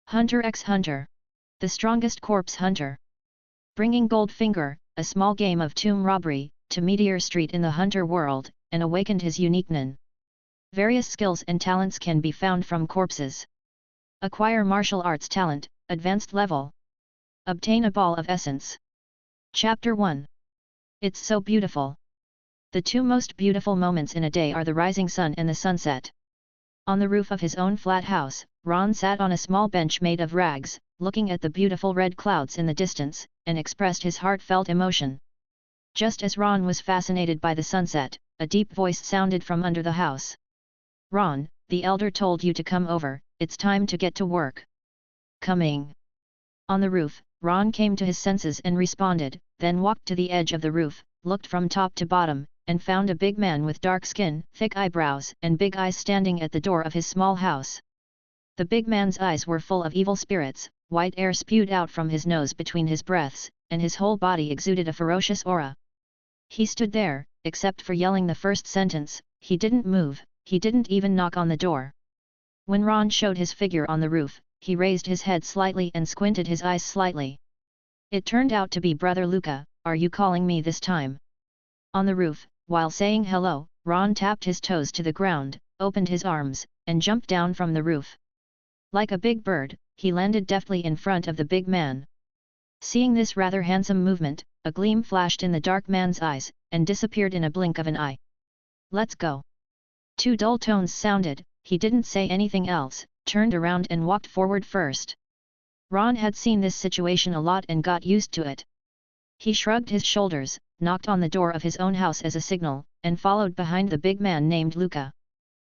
Hunter x Hunter. The strongest corpse hunter. Bringing Goldfinger, a small game of tomb robbery, to Meteor Street in the Hunter world, and awakened his unique nin. Various skills and talents can be found from corpses. Acquire martial arts talent, advanced level. Obtain a ball of essence. Chapter 1. It's so beautiful. The two most beautiful moments in a day are the rising sun and the sunset. On the roof of his own flat house, Ron sat on a small bench made of rags, looking at the beautiful red clouds in the distance, and expressed his heartfelt emotion. Just as Ron was fascinated by the sunset, a deep voice sounded from under the house. "Ron, the elder told you to come over, it's time to get to work." "Coming." On the roof, Ron came to his senses and responded, then walked to the edge of the roof, looked from top to bottom, and found a big man with dark skin, thick eyebrows, and big eyes standing at the door of his small house. The big man's eyes were full of evil spirits, white air spewed out from his nose between his breaths, and his whole body exuded a ferocious aura. He stood there, except for yelling the first sentence, he didn't move, he didn't even knock on the door. When Ron showed his figure on the roof, he raised his head slightly and squinted his eyes slightly. It turned out to be Brother Luca. "Are you calling me this time?" On the roof, while saying hello, Ron tapped his toes to the ground, opened his arms, and jumped down from the roof. Like a big bird, he landed deftly in front of the big man. Seeing this rather handsome movement, a gleam flashed in the dark man's eyes, and disappeared in a blink of an eye. "Let's go." Two dull tones sounded. He didn't say anything else, turned around and walked forward first. Ron had seen this situation a lot and got used to it. He shrugged his shoulders, knocked on the door of his own house as a signal, and followed behind the big man named Luca.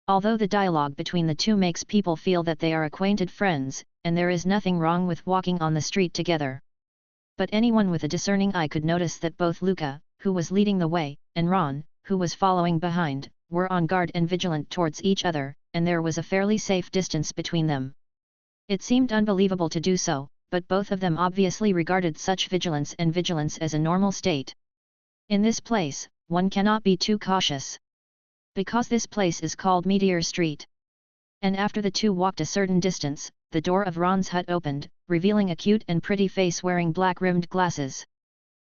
Although the dialogue between the two makes people feel that they are acquainted friends, and there is nothing wrong with walking on the street together. But anyone with a discerning eye could notice that both Luca, who was leading the way, and Ron, who was following behind, were on guard and vigilant towards each other, and there was a fairly safe distance between them. It seemed unbelievable to do so, but both of them obviously regarded such vigilance as a normal state. In this place, one cannot be too cautious. Because this place is called Meteor Street. And after the two walked a certain distance, the door of Ron's hut opened, revealing a cute and pretty face wearing black-rimmed glasses.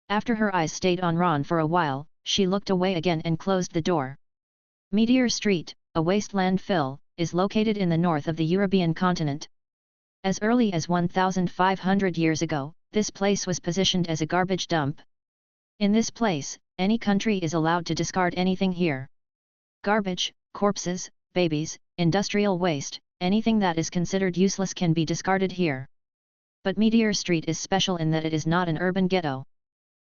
After her eyes stayed on Ron for a while, she looked away again and closed the door. Meteor Street, a wasteland fill, is located in the north of the European continent. As early as 1,500 years ago, this place was positioned as a garbage dump. In this place, any country is allowed to discard anything here. Garbage, corpses, babies, industrial waste, anything that is considered useless can be discarded here. But Meteor Street is special in that it is not an urban ghetto.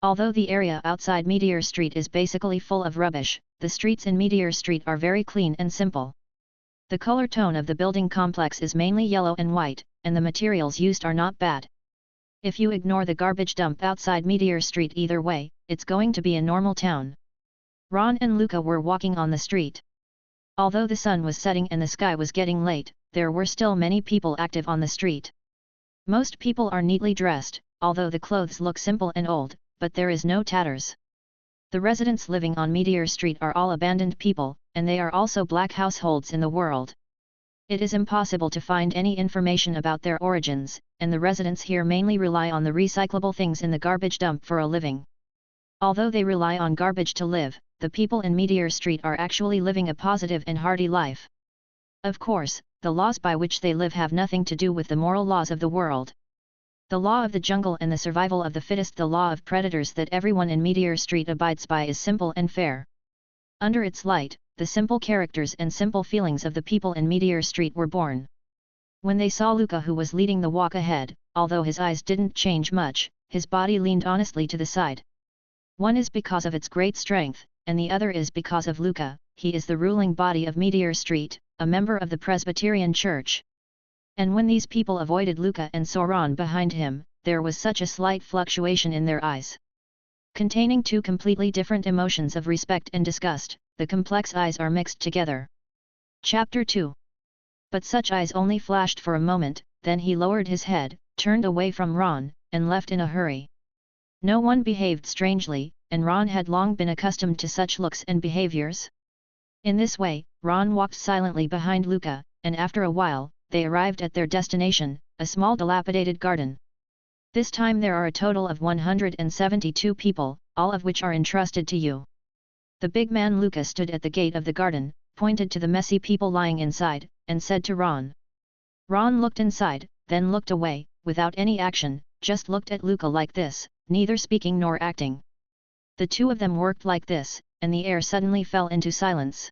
Although the area outside Meteor Street is basically full of rubbish, the streets in Meteor Street are very clean and simple. The color tone of the building complex is mainly yellow and white, and the materials used are not bad. If you ignore the garbage dump outside Meteor Street either way, it's going to be a normal town. Ron and Luca were walking on the street. Although the sun was setting and the sky was getting late, there were still many people active on the street. Most people are neatly dressed, although the clothes look simple and old, but there is no tatters. The residents living on Meteor Street are all abandoned people, and they are also black households in the world. It is impossible to find any information about their origins, and the residents here mainly rely on the recyclable things in the garbage dump for a living. Although they rely on garbage to live, the people in Meteor Street are actually living a positive and hearty life. Of course, the laws by which they live have nothing to do with the moral laws of the world. The law of the jungle and the survival of the fittest, the law of predators that everyone in Meteor Street abides by, is simple and fair. Under its light, the simple characters and simple feelings of the people in Meteor Street were born. When they saw Luca, who was leading the walk ahead, although his eyes didn't change much, his body leaned honestly to the side. One is because of its great strength, and the other is because of Luca. He is the ruling body of Meteor Street, a member of the Presbyterian Church. And when these people avoided Luca and saw Ron behind him, there was such a slight fluctuation in their eyes. Containing two completely different emotions of respect and disgust, the complex eyes are mixed together. Chapter 2. But such eyes only flashed for a moment, then he lowered his head, turned away from Ron, and left in a hurry. No one behaved strangely, and Ron had long been accustomed to such looks and behaviors. In this way, Ron walked silently behind Luca, and after a while, they arrived at their destination, a small dilapidated garden. This time there are a total of 172 people, all of which are entrusted to you. The big man Luca stood at the gate of the garden, pointed to the messy people lying inside, and said to Ron. Ron looked inside, then looked away, without any action, just looked at Luca like this, neither speaking nor acting. The two of them worked like this, and the air suddenly fell into silence.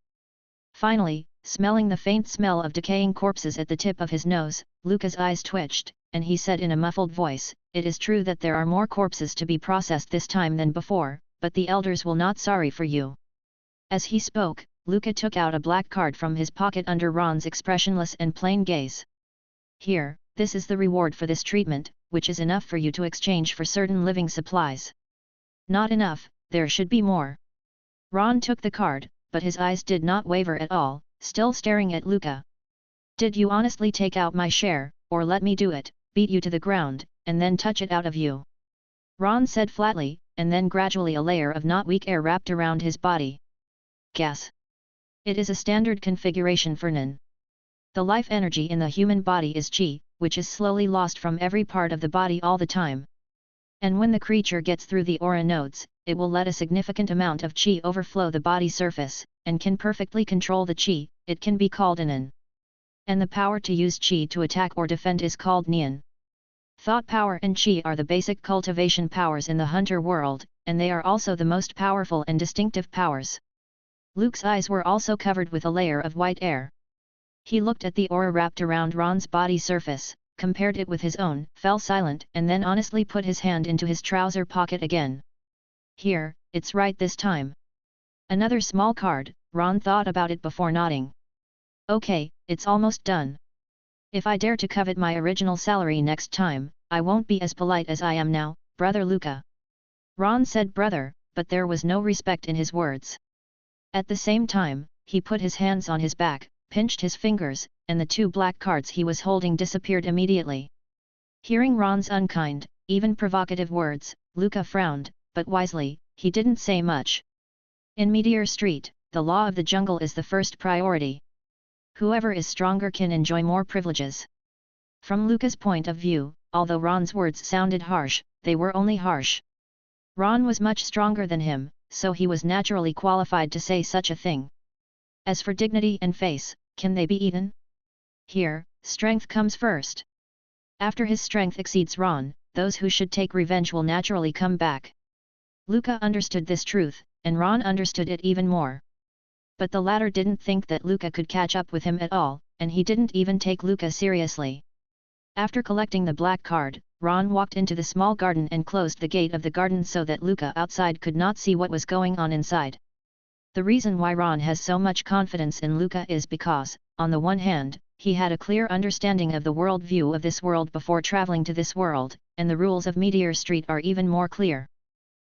Finally, smelling the faint smell of decaying corpses at the tip of his nose, Luca's eyes twitched, and he said in a muffled voice, "It is true that there are more corpses to be processed this time than before, but the elders will not sorry for you." As he spoke, Luca took out a black card from his pocket under Ron's expressionless and plain gaze. "Here, this is the reward for this treatment, which is enough for you to exchange for certain living supplies." "Not enough, there should be more." Ron took the card, but his eyes did not waver at all, still staring at Luca. "Did you honestly take out my share, or let me do it, beat you to the ground, and then touch it out of you?" Ron said flatly, and then gradually a layer of not weak air wrapped around his body. Gas. It is a standard configuration for Nin. The life energy in the human body is Qi, which is slowly lost from every part of the body all the time. And when the creature gets through the aura nodes, it will let a significant amount of Qi overflow the body surface, and can perfectly control the Qi. It can be called Nin. And the power to use Qi to attack or defend is called Nian. Thought power and Qi are the basic cultivation powers in the hunter world, and they are also the most powerful and distinctive powers. Luke's eyes were also covered with a layer of white air. He looked at the aura wrapped around Ron's body surface, compared it with his own, fell silent and then honestly put his hand into his trouser pocket again. "Here, it's right this time." Another small card, Ron thought about it before nodding. "Okay, it's almost done. If I dare to covet my original salary next time, I won't be as polite as I am now, brother Luca." Ron said brother, but there was no respect in his words. At the same time, he put his hands on his back, pinched his fingers, and the two black cards he was holding disappeared immediately. Hearing Ron's unkind, even provocative words, Luca frowned, but wisely, he didn't say much. In Meteor Street, the law of the jungle is the first priority. Whoever is stronger can enjoy more privileges. From Luca's point of view, although Ron's words sounded harsh, they were only harsh. Ron was much stronger than him, so he was naturally qualified to say such a thing. As for dignity and face, can they be eaten? Here, strength comes first. After his strength exceeds Ron, those who should take revenge will naturally come back. Luca understood this truth, and Ron understood it even more. But the latter didn't think that Luca could catch up with him at all, and he didn't even take Luca seriously. After collecting the black card, Ron walked into the small garden and closed the gate of the garden so that Luca outside could not see what was going on inside. The reason why Ron has so much confidence in Luca is because, on the one hand, he had a clear understanding of the world view of this world before traveling to this world, and the rules of Meteor Street are even more clear.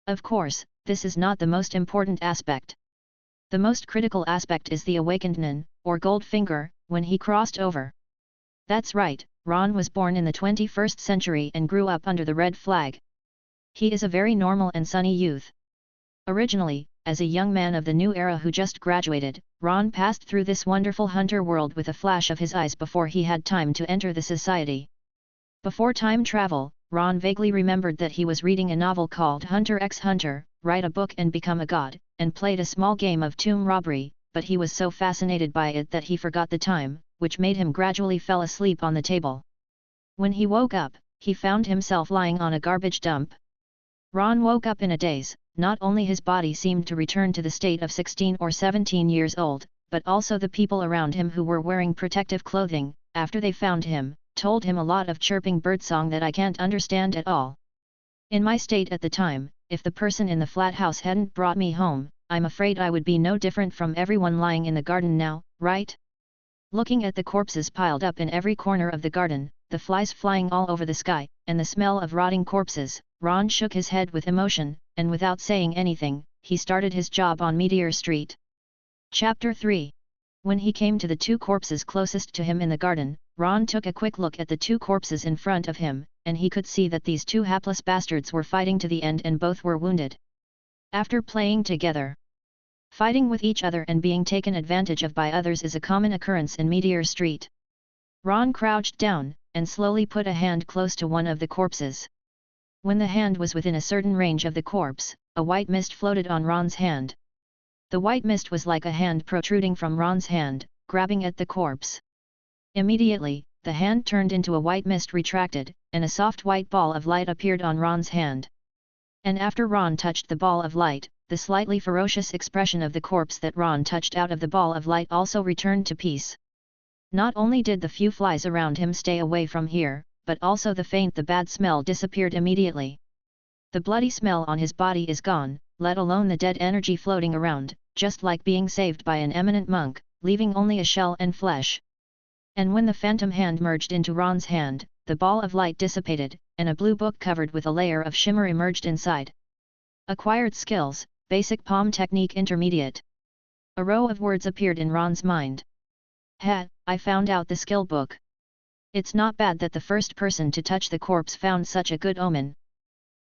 Of course, this is not the most important aspect. The most critical aspect is the awakened Nin, or Goldfinger, when he crossed over. That's right, Ron was born in the 21st century and grew up under the red flag. He is a very normal and sunny youth. Originally, as a young man of the new era who just graduated, Ron passed through this wonderful hunter world with a flash of his eyes before he had time to enter the society. Before time travel, Ron vaguely remembered that he was reading a novel called Hunter x Hunter, Write a Book and Become a God, and played a small game of tomb robbery, but he was so fascinated by it that he forgot the time, which made him gradually fell asleep on the table. When he woke up, he found himself lying on a garbage dump. Ron woke up in a daze. Not only his body seemed to return to the state of 16 or 17 years old, but also the people around him who were wearing protective clothing, after they found him, told him a lot of chirping birdsong that I can't understand at all. In my state at the time, if the person in the flat house hadn't brought me home, I'm afraid I would be no different from everyone lying in the garden now, right? Looking at the corpses piled up in every corner of the garden, the flies flying all over the sky, and the smell of rotting corpses, Ron shook his head with emotion, and without saying anything, he started his job on Meteor Street. Chapter 3. When he came to the two corpses closest to him in the garden, Ron took a quick look at the two corpses in front of him, and he could see that these two hapless bastards were fighting to the end and both were wounded. After playing together, fighting with each other and being taken advantage of by others is a common occurrence in Meteor Street. Ron crouched down, and slowly put a hand close to one of the corpses. When the hand was within a certain range of the corpse, a white mist floated on Ron's hand. The white mist was like a hand protruding from Ron's hand, grabbing at the corpse. Immediately, the hand turned into a white mist retracted, and a soft white ball of light appeared on Ron's hand. And after Ron touched the ball of light, the slightly ferocious expression of the corpse that Ron touched out of the ball of light also returned to peace. Not only did the few flies around him stay away from here, but also the bad smell disappeared immediately. The bloody smell on his body is gone, let alone the dead energy floating around, just like being saved by an eminent monk, leaving only a shell and flesh. And when the phantom hand merged into Ron's hand, the ball of light dissipated, and a blue book covered with a layer of shimmer emerged inside. Acquired skills, basic palm technique intermediate. A row of words appeared in Ron's mind. I found out the skill book. It's not bad that the first person to touch the corpse found such a good omen.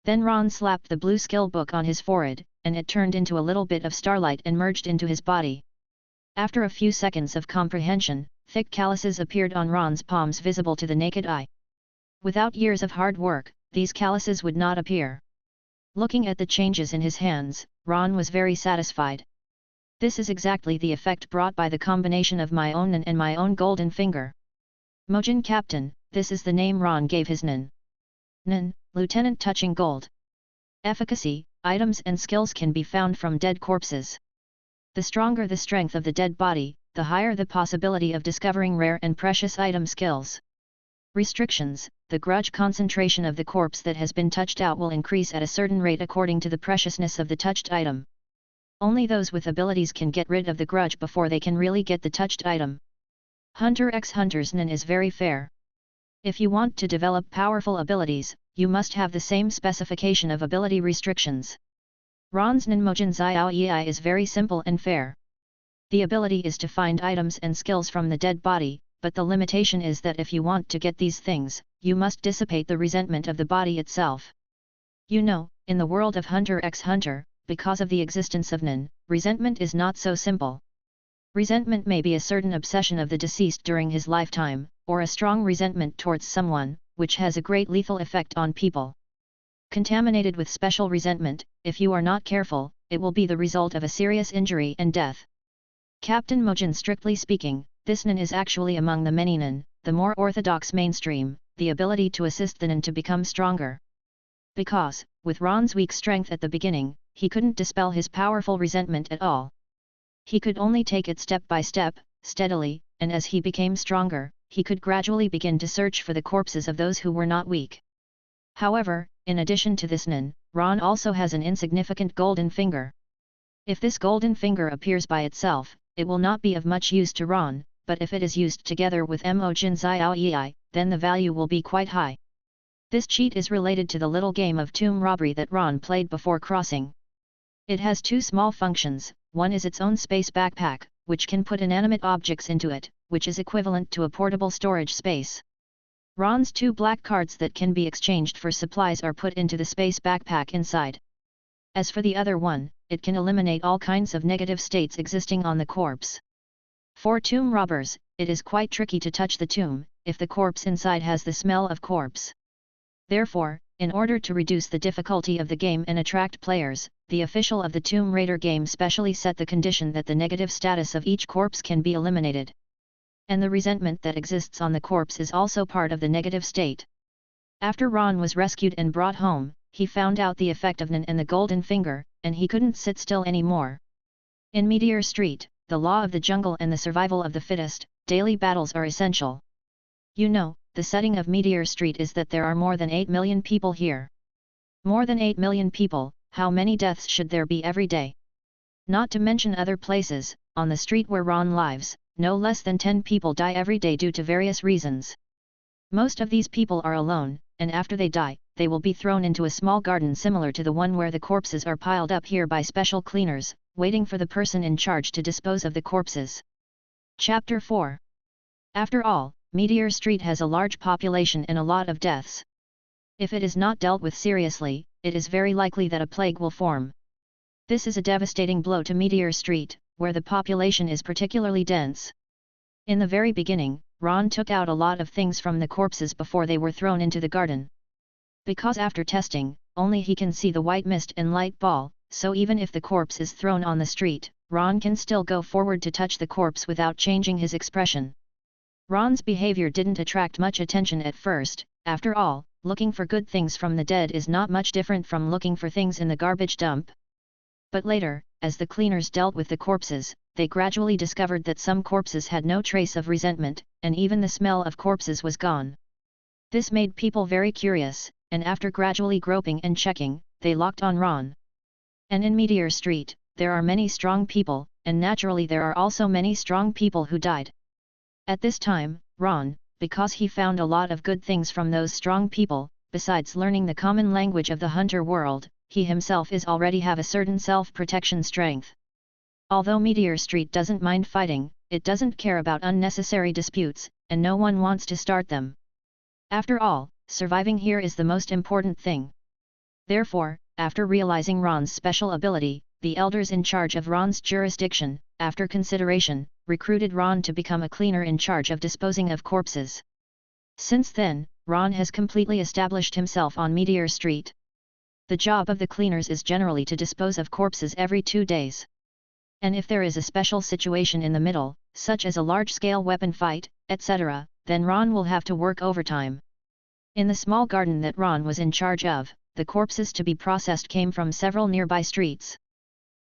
Then Ron slapped the blue skill book on his forehead, and it turned into a little bit of starlight and merged into his body. After a few seconds of comprehension, thick calluses appeared on Ron's palms visible to the naked eye. Without years of hard work, these calluses would not appear. Looking at the changes in his hands, Ron was very satisfied. This is exactly the effect brought by the combination of my own Nen and my own golden finger. Mojin Captain, this is the name Ron gave his Nen. Nen, Lieutenant touching gold. Efficacy, items and skills can be found from dead corpses. The stronger the strength of the dead body, the higher the possibility of discovering rare and precious item skills. Restrictions, the grudge concentration of the corpse that has been touched out will increase at a certain rate according to the preciousness of the touched item. Only those with abilities can get rid of the grudge before they can really get the touched item. Hunter x Hunter's Nen is very fair. If you want to develop powerful abilities, you must have the same specification of ability restrictions. Ron's Nen Mojin Xiao Yi is very simple and fair. The ability is to find items and skills from the dead body, but the limitation is that if you want to get these things, you must dissipate the resentment of the body itself. You know, in the world of Hunter x Hunter, because of the existence of Nen, resentment is not so simple. Resentment may be a certain obsession of the deceased during his lifetime, or a strong resentment towards someone, which has a great lethal effect on people. Contaminated with special resentment, if you are not careful, it will be the result of a serious injury and death. Captain Mojin, strictly speaking, this Nen is actually among the many Nen, the more orthodox mainstream, the ability to assist the Nen to become stronger. Because, with Ron's weak strength at the beginning, he couldn't dispel his powerful resentment at all. He could only take it step by step, steadily, and as he became stronger, he could gradually begin to search for the corpses of those who were not weak. However, in addition to this Nen, Ron also has an insignificant golden finger. If this golden finger appears by itself, it will not be of much use to Ron, but if it is used together with Mojin Xiao Yi, then the value will be quite high. This cheat is related to the little game of tomb robbery that Ron played before crossing. It has two small functions. One is its own space backpack, which can put inanimate objects into it, which is equivalent to a portable storage space. Ron's two black cards that can be exchanged for supplies are put into the space backpack inside. As for the other one, it can eliminate all kinds of negative states existing on the corpse. For tomb robbers, it is quite tricky to touch the tomb, if the corpse inside has the smell of corpse. Therefore, in order to reduce the difficulty of the game and attract players, the official of the Tomb Raider game specially set the condition that the negative status of each corpse can be eliminated. And the resentment that exists on the corpse is also part of the negative state. After Ron was rescued and brought home, he found out the effect of Nen and the golden finger, and he couldn't sit still anymore. In Meteor Street, the law of the jungle and the survival of the fittest, daily battles are essential. You know, the setting of Meteor Street is that there are more than 8 million people here. More than 8 million people, how many deaths should there be every day? Not to mention other places, on the street where Ron lives, no less than 10 people die every day due to various reasons. Most of these people are alone, and after they die, they will be thrown into a small garden similar to the one where the corpses are piled up here by special cleaners, waiting for the person in charge to dispose of the corpses. Chapter 4. After all, Meteor Street has a large population and a lot of deaths. If it is not dealt with seriously, it is very likely that a plague will form. This is a devastating blow to Meteor Street, where the population is particularly dense. In the very beginning, Ron took out a lot of things from the corpses before they were thrown into the garden. Because after testing, only he can see the white mist and light ball, so even if the corpse is thrown on the street, Ron can still go forward to touch the corpse without changing his expression. Ron's behavior didn't attract much attention at first. After all, looking for good things from the dead is not much different from looking for things in the garbage dump. But later, as the cleaners dealt with the corpses, they gradually discovered that some corpses had no trace of resentment, and even the smell of corpses was gone. This made people very curious, and after gradually groping and checking, they locked on Ron. And in Meteor Street, there are many strong people, and naturally there are also many strong people who died. At this time, Ron, because he found a lot of good things from those strong people, besides learning the common language of the hunter world, he himself is already have a certain self-protection strength. Although Meteor Street doesn't mind fighting, it doesn't care about unnecessary disputes, and no one wants to start them. After all, surviving here is the most important thing. Therefore, after realizing Ron's special ability, the elders in charge of Ron's jurisdiction, after consideration, recruited Ron to become a cleaner in charge of disposing of corpses. Since then, Ron has completely established himself on Meteor Street. The job of the cleaners is generally to dispose of corpses every 2 days. And if there is a special situation in the middle, such as a large-scale weapon fight, etc., then Ron will have to work overtime. In the small garden that Ron was in charge of, the corpses to be processed came from several nearby streets.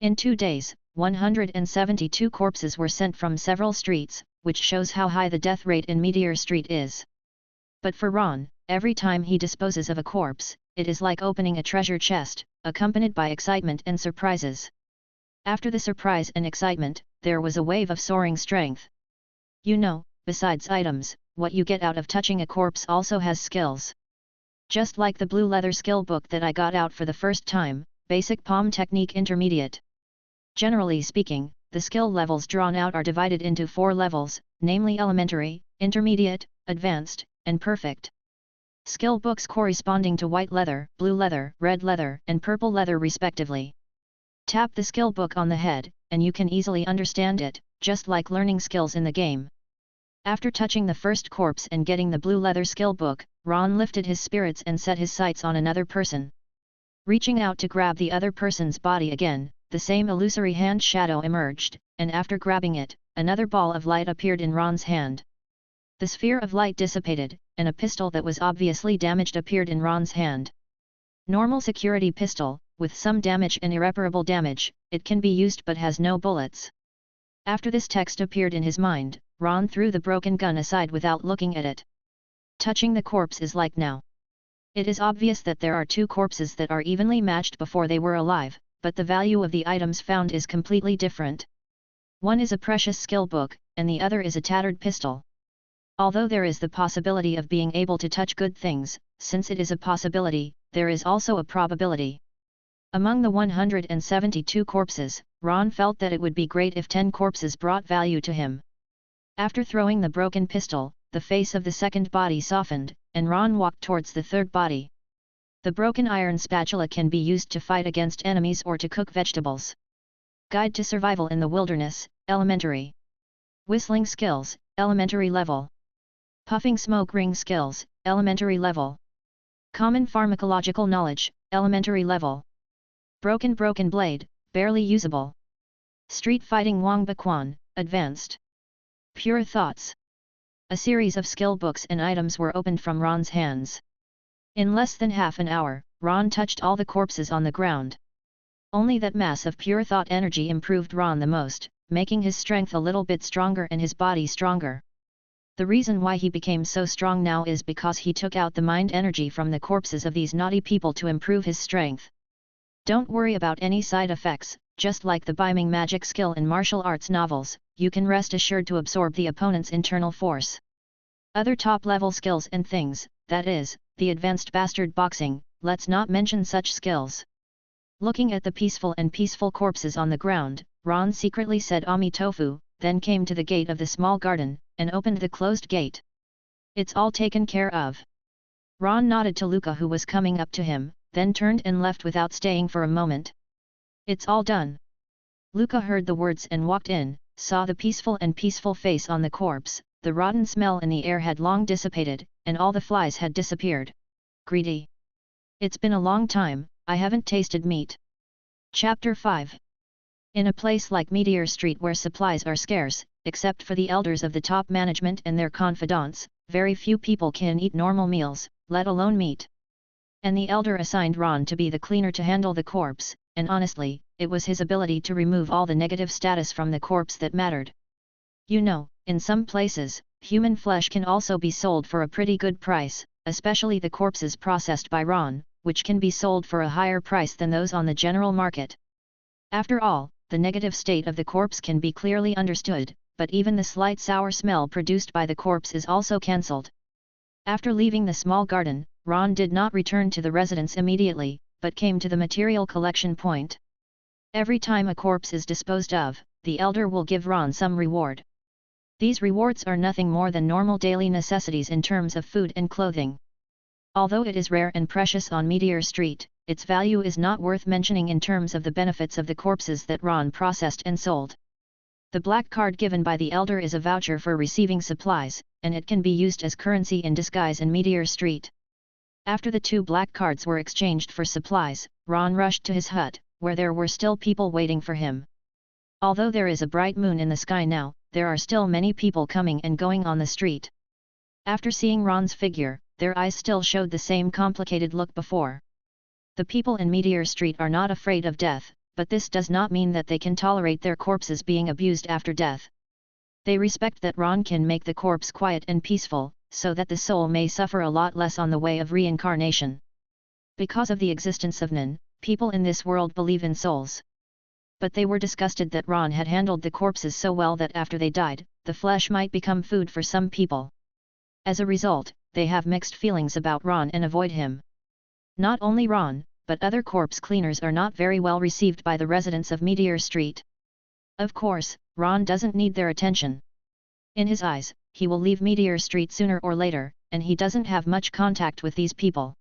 In 2 days, 172 corpses were sent from several streets, which shows how high the death rate in Meteor Street is. But for Ron, every time he disposes of a corpse, it is like opening a treasure chest, accompanied by excitement and surprises. After the surprise and excitement, there was a wave of soaring strength. You know, besides items, what you get out of touching a corpse also has skills. Just like the blue leather skill book that I got out for the first time, Basic Palm Technique Intermediate. Generally speaking, the skill levels drawn out are divided into 4 levels, namely Elementary, Intermediate, Advanced, and Perfect. Skill books corresponding to white leather, blue leather, red leather, and purple leather respectively. Tap the skill book on the head, and you can easily understand it, just like learning skills in the game. After touching the first corpse and getting the blue leather skill book, Ron lifted his spirits and set his sights on another person. Reaching out to grab the other person's body again, the same illusory hand shadow emerged, and after grabbing it, another ball of light appeared in Ron's hand. The sphere of light dissipated, and a pistol that was obviously damaged appeared in Ron's hand. Normal security pistol, with some damage and irreparable damage, it can be used but has no bullets. After this text appeared in his mind, Ron threw the broken gun aside without looking at it. Touching the corpse is like now. It is obvious that there are 2 corpses that are evenly matched before they were alive, but the value of the items found is completely different. One is a precious skill book, and the other is a tattered pistol. Although there is the possibility of being able to touch good things, since it is a possibility, there is also a probability. Among the 172 corpses, Ron felt that it would be great if 10 corpses brought value to him. After throwing the broken pistol, the face of the second body softened, and Ron walked towards the third body. The broken iron spatula can be used to fight against enemies or to cook vegetables. Guide to Survival in the Wilderness, Elementary. Whistling Skills, Elementary Level. Puffing Smoke Ring Skills, Elementary Level. Common Pharmacological Knowledge, Elementary Level. Broken Blade, Barely Usable. Street Fighting Wang Bakwan, Advanced. Pure Thoughts. A series of skill books and items were opened from Ron's hands. In less than half an hour, Ron touched all the corpses on the ground. Only that mass of pure thought energy improved Ron the most, making his strength a little bit stronger and his body stronger. The reason why he became so strong now is because he took out the mind energy from the corpses of these naughty people to improve his strength. Don't worry about any side effects, just like the beaming magic skill in martial arts novels, you can rest assured to absorb the opponent's internal force. Other top-level skills and things, that is, the advanced bastard boxing, let's not mention such skills. Looking at the peaceful corpses on the ground, Ron secretly said Ami Tofu, then came to the gate of the small garden, and opened the closed gate. It's all taken care of. Ron nodded to Luca who was coming up to him, then turned and left without staying for a moment. It's all done. Luca heard the words and walked in, saw the peaceful face on the corpse, the rotten smell in the air had long dissipated, and all the flies had disappeared. Greedy. It's been a long time, I haven't tasted meat. Chapter 5. In a place like Meteor Street where supplies are scarce, except for the elders of the top management and their confidants, very few people can eat normal meals, let alone meat. And the elder assigned Ron to be the cleaner to handle the corpse, and honestly, it was his ability to remove all the negative status from the corpse that mattered. You know, in some places, human flesh can also be sold for a pretty good price, especially the corpses processed by Ron, which can be sold for a higher price than those on the general market. After all, the negative state of the corpse can be clearly understood, but even the slight sour smell produced by the corpse is also cancelled. After leaving the small garden, Ron did not return to the residence immediately, but came to the material collection point. Every time a corpse is disposed of, the elder will give Ron some reward. These rewards are nothing more than normal daily necessities in terms of food and clothing. Although it is rare and precious on Meteor Street, its value is not worth mentioning in terms of the benefits of the corpses that Ron processed and sold. The black card given by the elder is a voucher for receiving supplies, and it can be used as currency in disguise in Meteor Street. After the 2 black cards were exchanged for supplies, Ron rushed to his hut, where there were still people waiting for him. Although there is a bright moon in the sky now, there are still many people coming and going on the street. After seeing Ron's figure, their eyes still showed the same complicated look before. The people in Meteor Street are not afraid of death, but this does not mean that they can tolerate their corpses being abused after death. They respect that Ron can make the corpse quiet and peaceful, so that the soul may suffer a lot less on the way of reincarnation. Because of the existence of Nen, people in this world believe in souls. But they were disgusted that Ron had handled the corpses so well that after they died, the flesh might become food for some people. As a result, they have mixed feelings about Ron and avoid him. Not only Ron, but other corpse cleaners are not very well received by the residents of Meteor Street. Of course, Ron doesn't need their attention. In his eyes, he will leave Meteor Street sooner or later, and he doesn't have much contact with these people.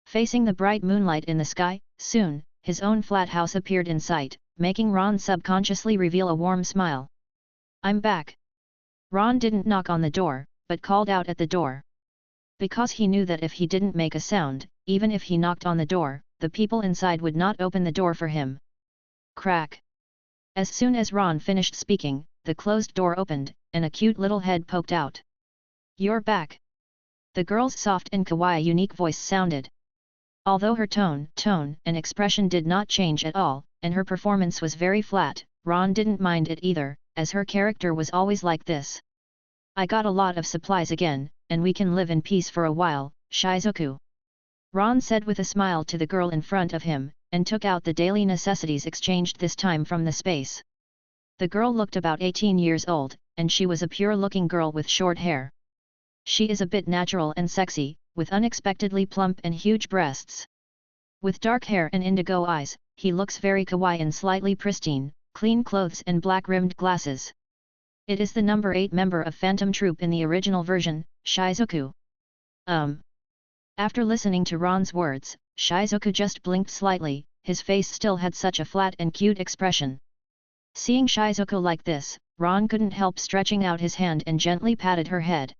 Facing the bright moonlight in the sky, soon, his own flat house appeared in sight, making Ron subconsciously reveal a warm smile. I'm back. Ron didn't knock on the door, but called out at the door. Because he knew that if he didn't make a sound, even if he knocked on the door, the people inside would not open the door for him. Crack! As soon as Ron finished speaking, the closed door opened, and a cute little head poked out. You're back! The girl's soft and kawaii unique voice sounded. Although her tone and expression did not change at all, and her performance was very flat, Ron didn't mind it either, as her character was always like this. I got a lot of supplies again, and we can live in peace for a while, Shizuku. Ron said with a smile to the girl in front of him, and took out the daily necessities exchanged this time from the space. The girl looked about 18 years old, and she was a pure-looking girl with short hair. She is a bit natural and sexy, with unexpectedly plump and huge breasts. With dark hair and indigo eyes, he looks very kawaii and slightly pristine, clean clothes and black-rimmed glasses. It is the number 8 member of Phantom Troop in the original version, Shizuku. After listening to Ron's words, Shizuku just blinked slightly, his face still had such a flat and cute expression. Seeing Shizuku like this, Ron couldn't help stretching out his hand and gently patted her head.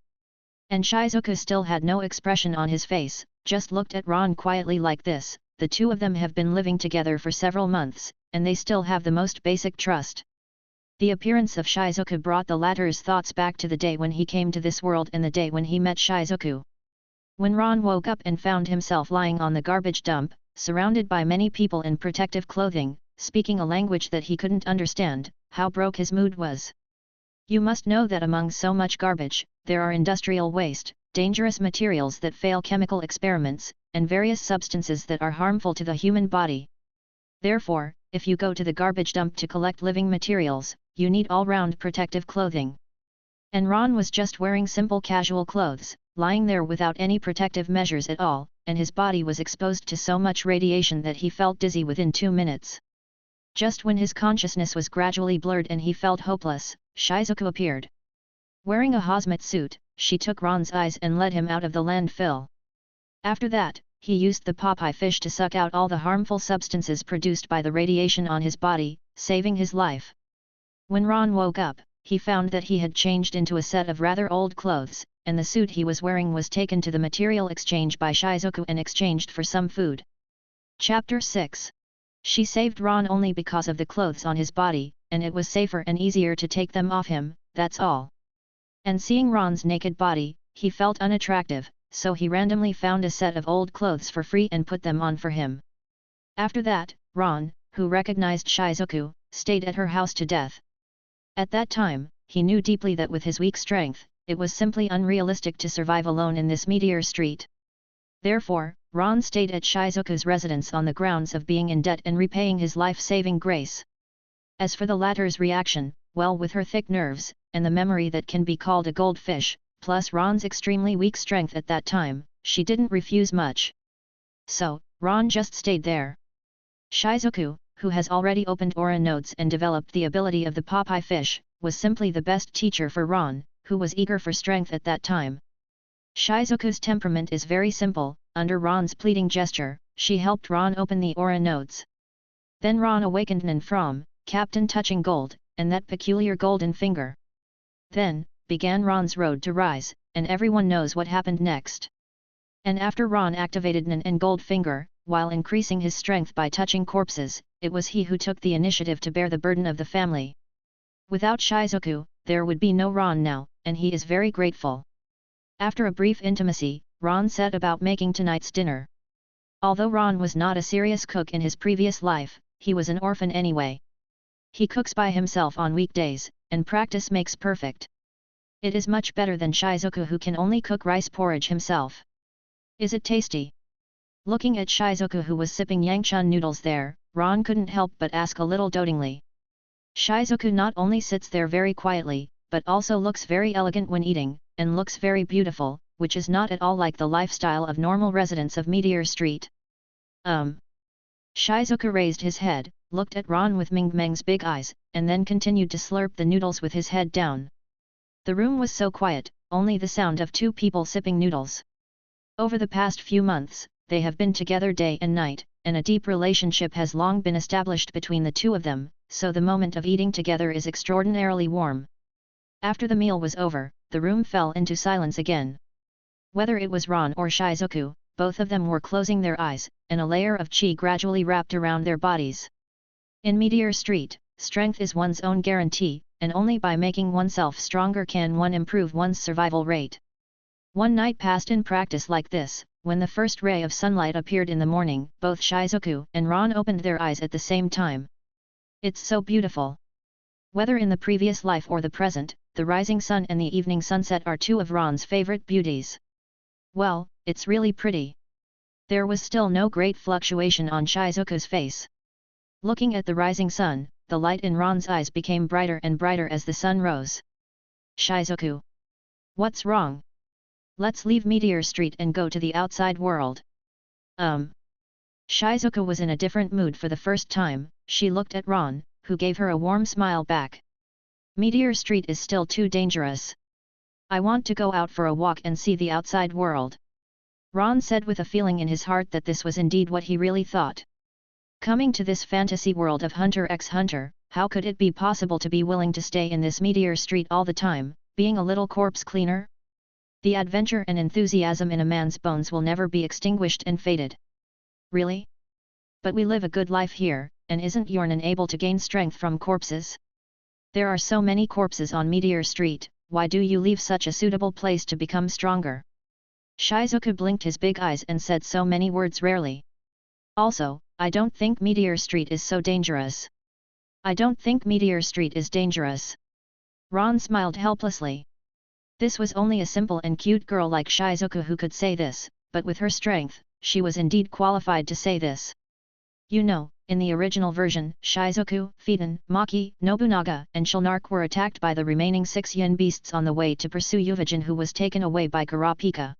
And Shizuku still had no expression on his face, just looked at Ron quietly like this. The two of them have been living together for several months, and they still have the most basic trust. The appearance of Shizuku brought the latter's thoughts back to the day when he came to this world and the day when he met Shizuku. When Ron woke up and found himself lying on the garbage dump, surrounded by many people in protective clothing, speaking a language that he couldn't understand, how broke his mood was. You must know that among so much garbage, there are industrial waste, dangerous materials that fail chemical experiments, and various substances that are harmful to the human body. Therefore, if you go to the garbage dump to collect living materials, you need all-round protective clothing. And Ron was just wearing simple casual clothes, lying there without any protective measures at all, and his body was exposed to so much radiation that he felt dizzy within 2 minutes. Just when his consciousness was gradually blurred and he felt hopeless, Shizuku appeared. Wearing a hazmat suit, she took Ron's eyes and led him out of the landfill. After that, he used the Popeye fish to suck out all the harmful substances produced by the radiation on his body, saving his life. When Ron woke up, he found that he had changed into a set of rather old clothes, and the suit he was wearing was taken to the material exchange by Shizuku and exchanged for some food. Chapter 6. She saved Ron only because of the clothes on his body, and it was safer and easier to take them off him, that's all. And seeing Ron's naked body, he felt unattractive, so he randomly found a set of old clothes for free and put them on for him. After that, Ron, who recognized Shizuku, stayed at her house to death. At that time, he knew deeply that with his weak strength, it was simply unrealistic to survive alone in this Meteor Street. Therefore, Ron stayed at Shizuku's residence on the grounds of being in debt and repaying his life-saving grace. As for the latter's reaction, well, with her thick nerves, and the memory that can be called a goldfish, plus Ron's extremely weak strength at that time, she didn't refuse much. So, Ron just stayed there. Shizuku, who has already opened aura nodes and developed the ability of the Popeye fish, was simply the best teacher for Ron, who was eager for strength at that time. Shizuku's temperament is very simple. Under Ron's pleading gesture, she helped Ron open the aura nodes. Then Ron awakened Nan from Captain Touching Gold, and that peculiar golden finger. Then, began Ron's road to rise, and everyone knows what happened next. And after Ron activated Nan and Goldfinger, while increasing his strength by touching corpses, it was he who took the initiative to bear the burden of the family. Without Shizuku, there would be no Ron now, and he is very grateful. After a brief intimacy, Ron set about making tonight's dinner. Although Ron was not a serious cook in his previous life, he was an orphan anyway. He cooks by himself on weekdays, and practice makes perfect. It is much better than Shizuku, who can only cook rice porridge himself. Is it tasty? Looking at Shizuku, who was sipping Yangchun noodles there, Ron couldn't help but ask a little dotingly. Shizuku not only sits there very quietly, but also looks very elegant when eating, and looks very beautiful, which is not at all like the lifestyle of normal residents of Meteor Street. Shizuku raised his head, looked at Ron with Ming Meng's big eyes, and then continued to slurp the noodles with his head down. The room was so quiet, only the sound of two people sipping noodles. Over the past few months, they have been together day and night, and a deep relationship has long been established between the two of them, so the moment of eating together is extraordinarily warm. After the meal was over, the room fell into silence again. Whether it was Ron or Shizuku, both of them were closing their eyes, and a layer of chi gradually wrapped around their bodies. In Meteor Street, strength is one's own guarantee, and only by making oneself stronger can one improve one's survival rate. One night passed in practice like this. When the first ray of sunlight appeared in the morning, both Shizuku and Ron opened their eyes at the same time. It's so beautiful. Whether in the previous life or the present, the rising sun and the evening sunset are two of Ron's favorite beauties. Well, it's really pretty. There was still no great fluctuation on Shizuku's face. Looking at the rising sun, the light in Ron's eyes became brighter and brighter as the sun rose. Shizuku. What's wrong? Let's leave Meteor Street and go to the outside world. Shizuku was in a different mood for the first time. She looked at Ron, who gave her a warm smile back. Meteor Street is still too dangerous. I want to go out for a walk and see the outside world. Ron said with a feeling in his heart that this was indeed what he really thought. Coming to this fantasy world of Hunter x Hunter, how could it be possible to be willing to stay in this Meteor Street all the time, being a little corpse cleaner? The adventure and enthusiasm in a man's bones will never be extinguished and faded. Really? But we live a good life here, and isn't Yornan able to gain strength from corpses? There are so many corpses on Meteor Street, why do you leave such a suitable place to become stronger? Shizuku blinked his big eyes and said so many words rarely. Also, I don't think Meteor Street is so dangerous. I don't think Meteor Street is dangerous. Ron smiled helplessly. This was only a simple and cute girl like Shizuku who could say this, but with her strength, she was indeed qualified to say this. You know, in the original version, Shizuku, Phaeton, Maki, Nobunaga, and Shulnark were attacked by the remaining 6 yin beasts on the way to pursue Yuvajin, who was taken away by Kurapika.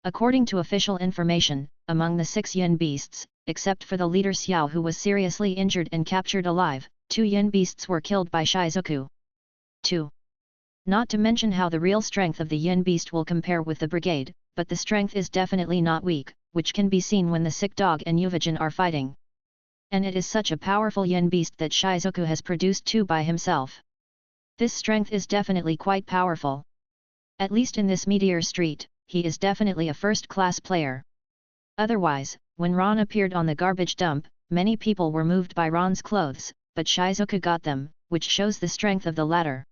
According to official information, among the 6 yin beasts, except for the leader Xiao, who was seriously injured and captured alive, 2 yin beasts were killed by Shizuku. 2. Not to mention how the real strength of the yin beast will compare with the brigade, but the strength is definitely not weak, which can be seen when the sick dog and Yuvajin are fighting. And it is such a powerful yin beast that Shizuku has produced 2 by himself. This strength is definitely quite powerful. At least in this Meteor Street, he is definitely a first-class player. Otherwise, when Ron appeared on the garbage dump, many people were moved by Ron's clothes, but Shizuka got them, which shows the strength of the latter.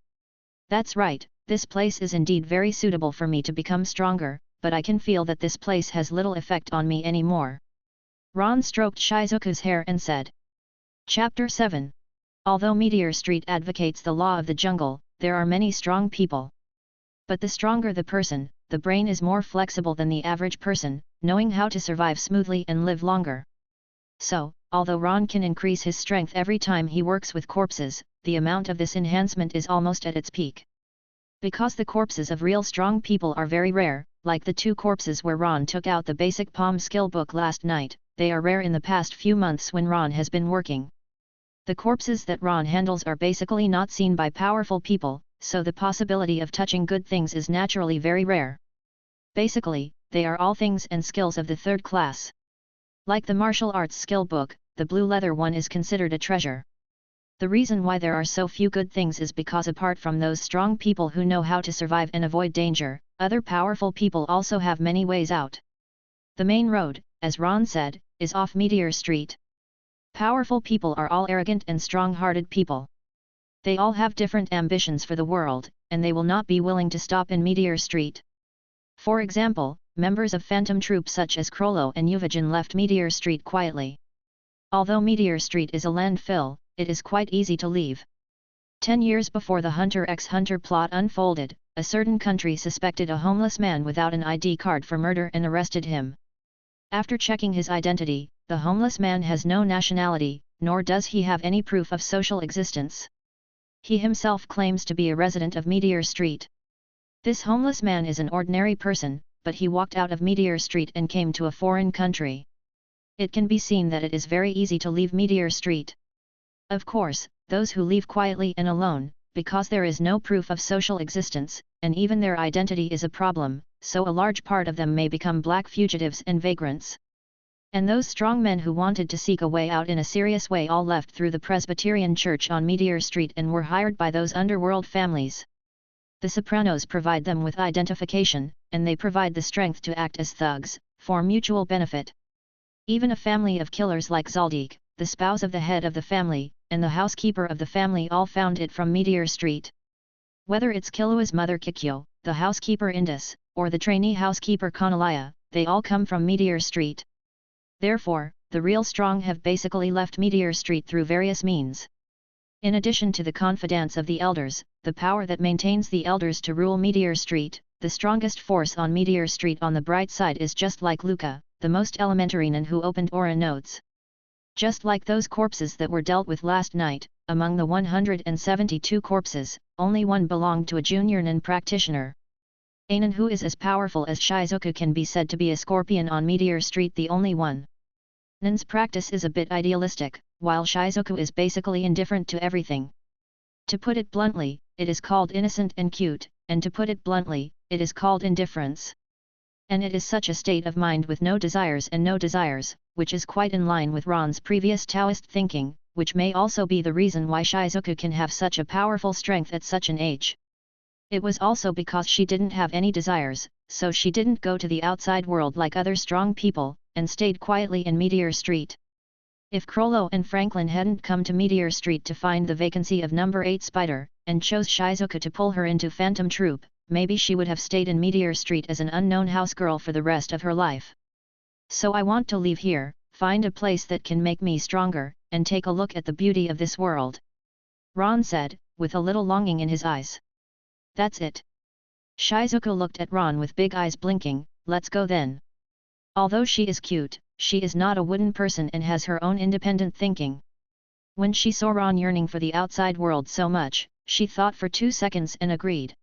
That's right, this place is indeed very suitable for me to become stronger, but I can feel that this place has little effect on me anymore. Ron stroked Shizuka's hair and said. Chapter 7. Although Meteor Street advocates the law of the jungle, there are many strong people. But the stronger the person, the brain is more flexible than the average person, knowing how to survive smoothly and live longer. So, although Ron can increase his strength every time he works with corpses, the amount of this enhancement is almost at its peak. Because the corpses of real strong people are very rare, like the 2 corpses where Ron took out the basic palm skill book last night, they are rare in the past few months when Ron has been working. The corpses that Ron handles are basically not seen by powerful people, so the possibility of touching good things is naturally very rare. Basically, they are all things and skills of the 3rd class. Like the martial arts skill book, the blue leather one is considered a treasure. The reason why there are so few good things is because apart from those strong people who know how to survive and avoid danger, other powerful people also have many ways out. The main road, as Ron said, is off Meteor Street. Powerful people are all arrogant and strong-hearted people. They all have different ambitions for the world, and they will not be willing to stop in Meteor Street. For example, members of Phantom Troop such as Krollo and Yuvajin left Meteor Street quietly. Although Meteor Street is a landfill, it is quite easy to leave. 10 years before the Hunter x Hunter plot unfolded, a certain country suspected a homeless man without an ID card for murder and arrested him. After checking his identity, the homeless man has no nationality, nor does he have any proof of social existence. He himself claims to be a resident of Meteor Street. This homeless man is an ordinary person, but he walked out of Meteor Street and came to a foreign country. It can be seen that it is very easy to leave Meteor Street. Of course, those who leave quietly and alone, because there is no proof of social existence, and even their identity is a problem, so a large part of them may become black fugitives and vagrants. And those strong men who wanted to seek a way out in a serious way all left through the Presbyterian Church on Meteor Street and were hired by those underworld families. The Sopranos provide them with identification, and they provide the strength to act as thugs, for mutual benefit. Even a family of killers like Zaldik, the spouse of the head of the family, and the housekeeper of the family all found it from Meteor Street. Whether it's Killua's mother Kikyo, the housekeeper Indus, or the trainee housekeeper Kanalaya, they all come from Meteor Street. Therefore, the real strong have basically left Meteor Street through various means. In addition to the confidence of the elders, the power that maintains the elders to rule Meteor Street, the strongest force on Meteor Street on the bright side is just like Luca, the most elementary nin who opened aura nodes. Just like those corpses that were dealt with last night, among the 172 corpses, only one belonged to a junior nin practitioner. A nin who is as powerful as Shizuka can be said to be a scorpion on Meteor Street, the only one. Nin's practice is a bit idealistic, while Shizuka is basically indifferent to everything. To put it bluntly, it is called innocent and cute, and to put it bluntly, it is called indifference. And it is such a state of mind with no desires and no desires, which is quite in line with Ron's previous Taoist thinking, which may also be the reason why Shizuka can have such a powerful strength at such an age. It was also because she didn't have any desires, so she didn't go to the outside world like other strong people, and stayed quietly in Meteor Street. If Krollo and Franklin hadn't come to Meteor Street to find the vacancy of number 8 Spider, and chose Shizuka to pull her into Phantom Troop, maybe she would have stayed in Meteor Street as an unknown house girl for the rest of her life. So I want to leave here, find a place that can make me stronger, and take a look at the beauty of this world. Ron said, with a little longing in his eyes. That's it. Shizuka looked at Ron with big eyes blinking. Let's go then. Although she is cute, she is not a wooden person and has her own independent thinking. When she saw Ron yearning for the outside world so much, she thought for 2 seconds and agreed.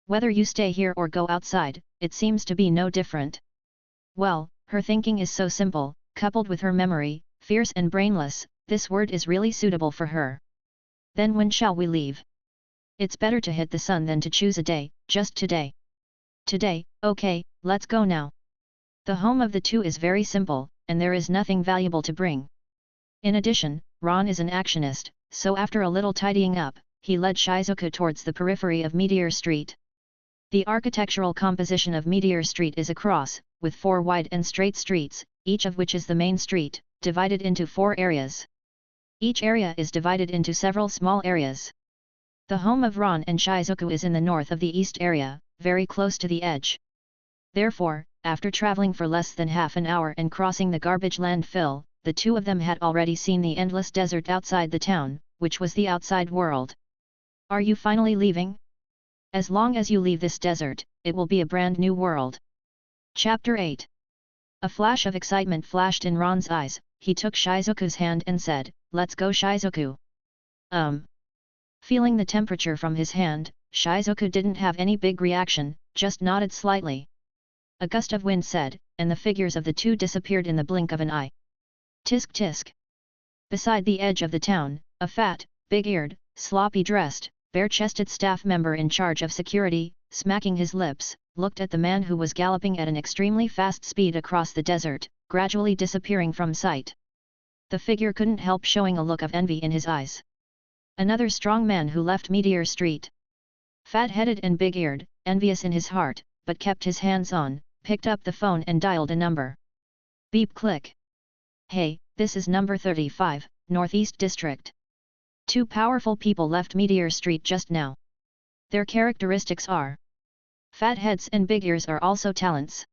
Whether you stay here or go outside, it seems to be no different. Well, her thinking is so simple, coupled with her memory, fierce and brainless, this word is really suitable for her. Then when shall we leave? It's better to hit the sun than to choose a day, just today. Today, okay, let's go now. The home of the two is very simple, and there is nothing valuable to bring. In addition, Ron is an actionist, so after a little tidying up, he led Shizuku towards the periphery of Meteor Street. The architectural composition of Meteor Street is a cross, with 4 wide and straight streets, each of which is the main street, divided into 4 areas. Each area is divided into several small areas. The home of Ron and Shizuku is in the north of the east area, very close to the edge. Therefore, after traveling for less than half an hour and crossing the garbage landfill, the two of them had already seen the endless desert outside the town, which was the outside world. Are you finally leaving? As long as you leave this desert, it will be a brand new world. Chapter 8. A flash of excitement flashed in Ron's eyes. He took Shizuku's hand and said, "Let's go, Shizuku." Feeling the temperature from his hand, Shizuku didn't have any big reaction, just nodded slightly. A gust of wind said, and the figures of the two disappeared in the blink of an eye. Tisk tisk. Beside the edge of the town, a fat, big-eared, sloppy-dressed, bare-chested staff member in charge of security, smacking his lips, looked at the man who was galloping at an extremely fast speed across the desert, gradually disappearing from sight. The figure couldn't help showing a look of envy in his eyes. Another strong man who left Meteor Street. Fat-headed and big-eared, envious in his heart, but kept his hands on, picked up the phone and dialed a number. Beep click. "Hey, this is number 35, Northeast District. 2 powerful people left Meteor Street just now. Their characteristics are. Fat heads and big ears are also talents.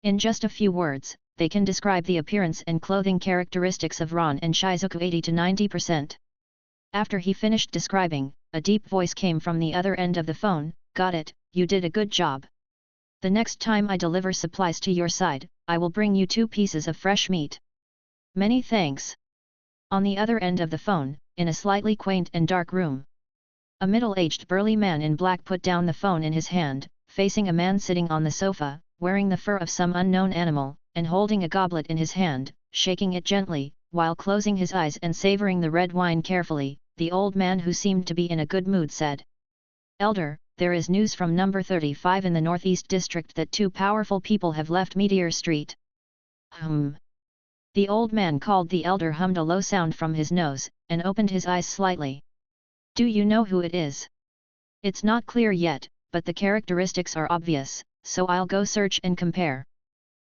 In just a few words, they can describe the appearance and clothing characteristics of Ron and Shizuku 80 to 90%. After he finished describing, a deep voice came from the other end of the phone, "Got it, you did a good job. The next time I deliver supplies to your side, I will bring you 2 pieces of fresh meat. Many thanks." On the other end of the phone, in a slightly quaint and dark room, a middle-aged burly man in black put down the phone in his hand, facing a man sitting on the sofa, wearing the fur of some unknown animal, and holding a goblet in his hand, shaking it gently, while closing his eyes and savoring the red wine carefully. The old man, who seemed to be in a good mood, said, "Elder, there is news from number 35 in the Northeast District that 2 powerful people have left Meteor Street." The old man called the elder hummed a low sound from his nose, and opened his eyes slightly. "Do you know who it is?" "It's not clear yet, but the characteristics are obvious, so I'll go search and compare."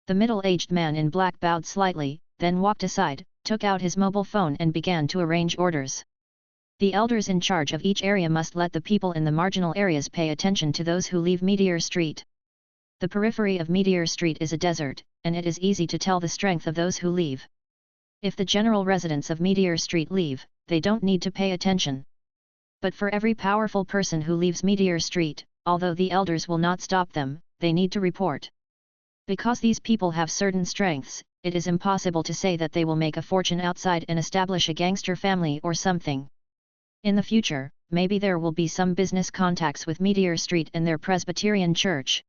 The middle-aged man in black bowed slightly, then walked aside, took out his mobile phone and began to arrange orders. The elders in charge of each area must let the people in the marginal areas pay attention to those who leave Meteor Street. The periphery of Meteor Street is a desert, and it is easy to tell the strength of those who leave. If the general residents of Meteor Street leave, they don't need to pay attention. But for every powerful person who leaves Meteor Street, although the elders will not stop them, they need to report. Because these people have certain strengths, it is impossible to say that they will make a fortune outside and establish a gangster family or something. In the future, maybe there will be some business contacts with Meteor Street and their Presbyterian church.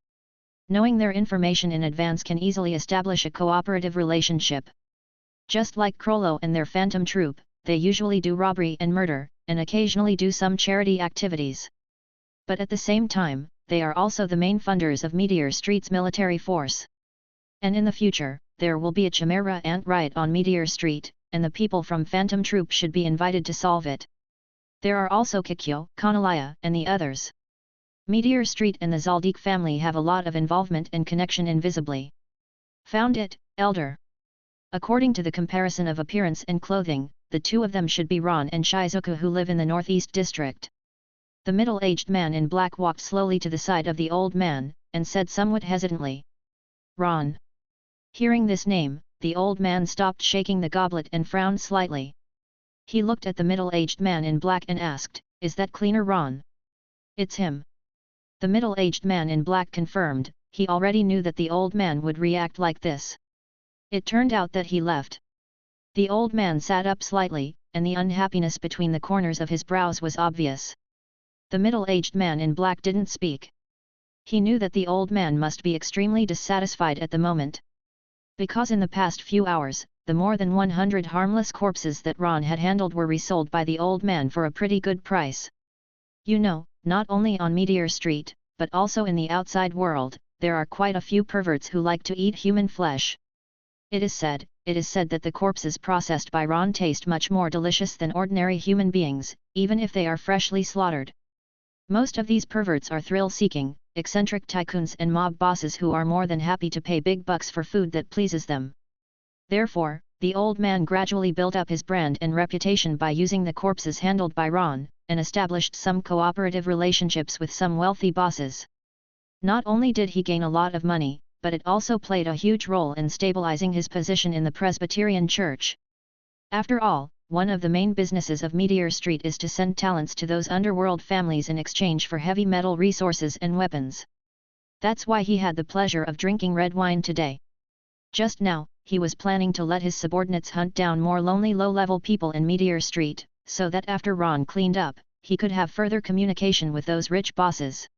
Knowing their information in advance can easily establish a cooperative relationship. Just like Krollo and their Phantom Troop, they usually do robbery and murder, and occasionally do some charity activities. But at the same time, they are also the main funders of Meteor Street's military force. And in the future, there will be a Chimera ant riot on Meteor Street, and the people from Phantom Troop should be invited to solve it. There are also Kikyo, Kanalaya, and the others. Meteor Street and the Zaldik family have a lot of involvement and connection invisibly. Found it, Elder. According to the comparison of appearance and clothing, the 2 of them should be Ron and Shizuku, who live in the Northeast District. The middle-aged man in black walked slowly to the side of the old man, and said somewhat hesitantly, "Ron." Hearing this name, the old man stopped shaking the goblet and frowned slightly. He looked at the middle-aged man in black and asked, "Is that cleaner Ron?" "It's him." The middle-aged man in black confirmed. He already knew that the old man would react like this. It turned out that he left. The old man sat up slightly, and the unhappiness between the corners of his brows was obvious. The middle-aged man in black didn't speak. He knew that the old man must be extremely dissatisfied at the moment. Because in the past few hours, the more than 100 harmless corpses that Ron had handled were resold by the old man for a pretty good price. You know, not only on Meteor Street, but also in the outside world, there are quite a few perverts who like to eat human flesh. It is said that the corpses processed by Ron taste much more delicious than ordinary human beings, even if they are freshly slaughtered. Most of these perverts are thrill-seeking, eccentric tycoons and mob bosses who are more than happy to pay big bucks for food that pleases them. Therefore, the old man gradually built up his brand and reputation by using the corpses handled by Ron, and established some cooperative relationships with some wealthy bosses. Not only did he gain a lot of money, but it also played a huge role in stabilizing his position in the Presbyterian Church. After all, one of the main businesses of Meteor Street is to send talents to those underworld families in exchange for heavy metal resources and weapons. That's why he had the pleasure of drinking red wine today. Just now, he was planning to let his subordinates hunt down more lonely low-level people in Meteor Street, so that after Ron cleaned up, he could have further communication with those rich bosses.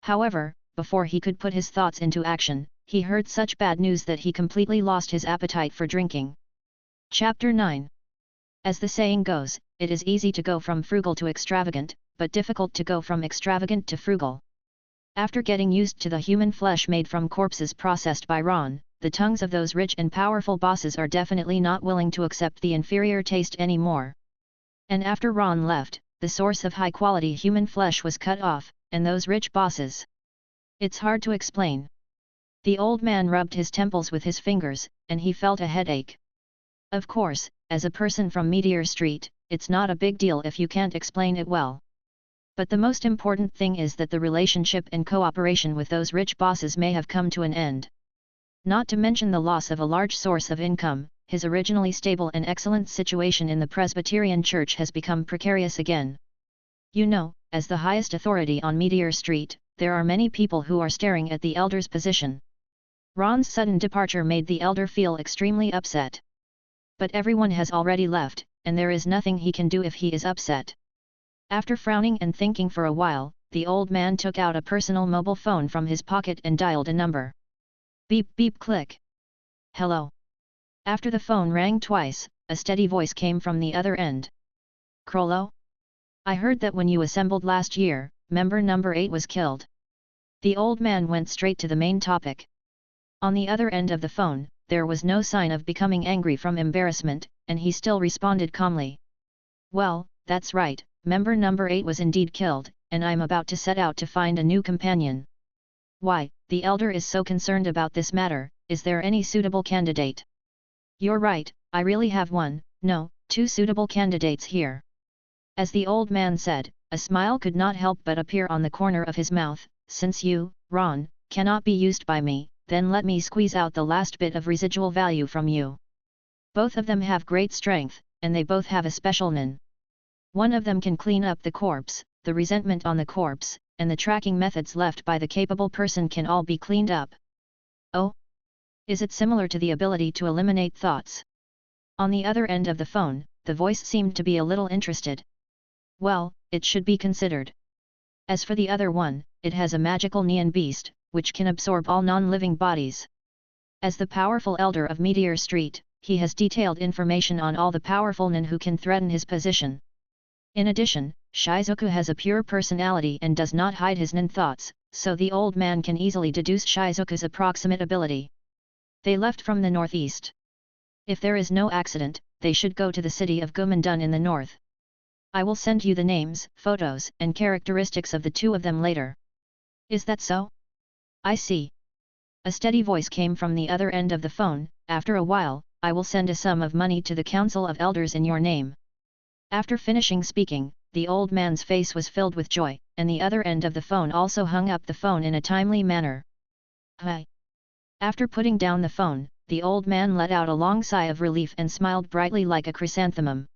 However, before he could put his thoughts into action, he heard such bad news that he completely lost his appetite for drinking. Chapter 9. As the saying goes, it is easy to go from frugal to extravagant, but difficult to go from extravagant to frugal. After getting used to the human flesh made from corpses processed by Ron, the tongues of those rich and powerful bosses are definitely not willing to accept the inferior taste anymore. And after Ron left, the source of high-quality human flesh was cut off, and those rich bosses. It's hard to explain. The old man rubbed his temples with his fingers, and he felt a headache. Of course, as a person from Meteor Street, it's not a big deal if you can't explain it well. But the most important thing is that the relationship and cooperation with those rich bosses may have come to an end. Not to mention the loss of a large source of income, his originally stable and excellent situation in the Presbyterian Church has become precarious again. You know, as the highest authority on Meteor Street, there are many people who are staring at the elder's position. Ron's sudden departure made the elder feel extremely upset. But everyone has already left, and there is nothing he can do if he is upset. After frowning and thinking for a while, the old man took out a personal mobile phone from his pocket and dialed a number. Beep beep click. Hello. After the phone rang twice, a steady voice came from the other end. Crollo? I heard that when you assembled last year, member number 8 was killed. The old man went straight to the main topic. On the other end of the phone, there was no sign of becoming angry from embarrassment, and he still responded calmly. Well, that's right, member number 8 was indeed killed, and I'm about to set out to find a new companion. Why, the elder is so concerned about this matter, is there any suitable candidate? You're right, I really have one, no, 2 suitable candidates here. As the old man said, a smile could not help but appear on the corner of his mouth. Since you, Ron, cannot be used by me, then let me squeeze out the last bit of residual value from you. Both of them have great strength, and they both have a special nin. One of them can clean up the corpse, the resentment on the corpse, and the tracking methods left by the capable person can all be cleaned up. Oh? Is it similar to the ability to eliminate thoughts? On the other end of the phone, the voice seemed to be a little interested. Well, it should be considered. As for the other one, it has a magical neon beast, which can absorb all non-living bodies. As the powerful elder of Meteor Street, he has detailed information on all the powerful nin who can threaten his position. In addition, Shizuku has a pure personality and does not hide his nin thoughts, so the old man can easily deduce Shizuku's approximate ability. They left from the northeast. If there is no accident, they should go to the city of Gumandun in the north. I will send you the names, photos, and characteristics of the 2 of them later. Is that so? I see. A steady voice came from the other end of the phone. After a while, I will send a sum of money to the Council of Elders in your name. After finishing speaking, the old man's face was filled with joy, and the other end of the phone also hung up the phone in a timely manner. Hi. After putting down the phone, the old man let out a long sigh of relief and smiled brightly like a chrysanthemum.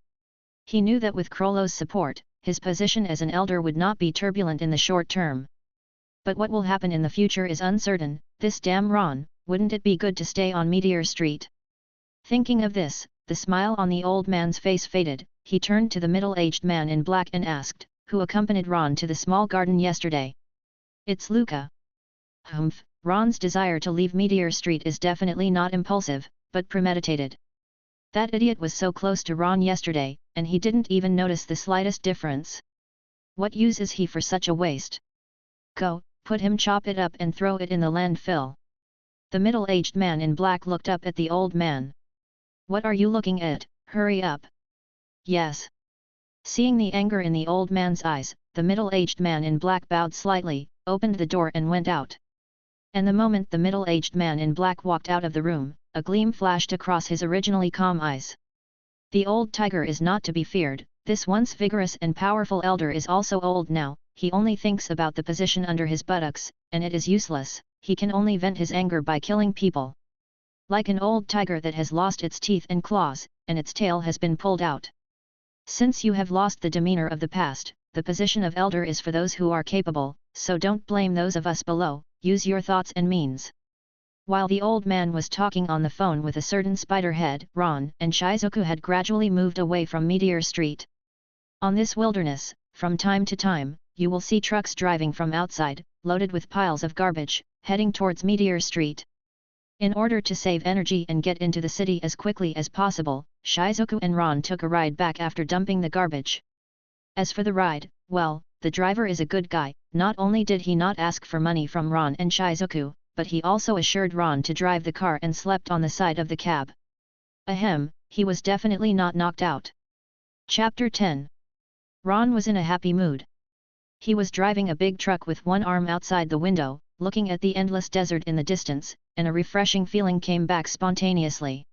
He knew that with Crollo's support, his position as an elder would not be turbulent in the short term. But what will happen in the future is uncertain. This damn Ron, wouldn't it be good to stay on Meteor Street? Thinking of this, the smile on the old man's face faded. He turned to the middle-aged man in black and asked, who accompanied Ron to the small garden yesterday. It's Luca. Humph, Ron's desire to leave Meteor Street is definitely not impulsive, but premeditated. That idiot was so close to Ron yesterday, and he didn't even notice the slightest difference. What use is he for such a waste? Go, put him, chop it up and throw it in the landfill. The middle-aged man in black looked up at the old man. "What are you looking at? Hurry up." "Yes." Seeing the anger in the old man's eyes, the middle-aged man in black bowed slightly, opened the door and went out. And the moment the middle-aged man in black walked out of the room, a gleam flashed across his originally calm eyes. The old tiger is not to be feared, this once vigorous and powerful elder is also old now, he only thinks about the position under his buttocks, and it is useless, he can only vent his anger by killing people. Like an old tiger that has lost its teeth and claws, and its tail has been pulled out. Since you have lost the demeanor of the past, the position of elder is for those who are capable, so don't blame those of us below, use your thoughts and means. While the old man was talking on the phone with a certain spiderhead, Ron and Shizuku had gradually moved away from Meteor Street. On this wilderness, from time to time, you will see trucks driving from outside, loaded with piles of garbage, heading towards Meteor Street. In order to save energy and get into the city as quickly as possible, Shizuku and Ron took a ride back after dumping the garbage. As for the ride, well, the driver is a good guy, not only did he not ask for money from Ron and Shizuku, but he also assured Ron to drive the car and slept on the side of the cab. Ahem, he was definitely not knocked out. Chapter 10. Ron was in a happy mood. He was driving a big truck with one arm outside the window, looking at the endless desert in the distance, and a refreshing feeling came back spontaneously.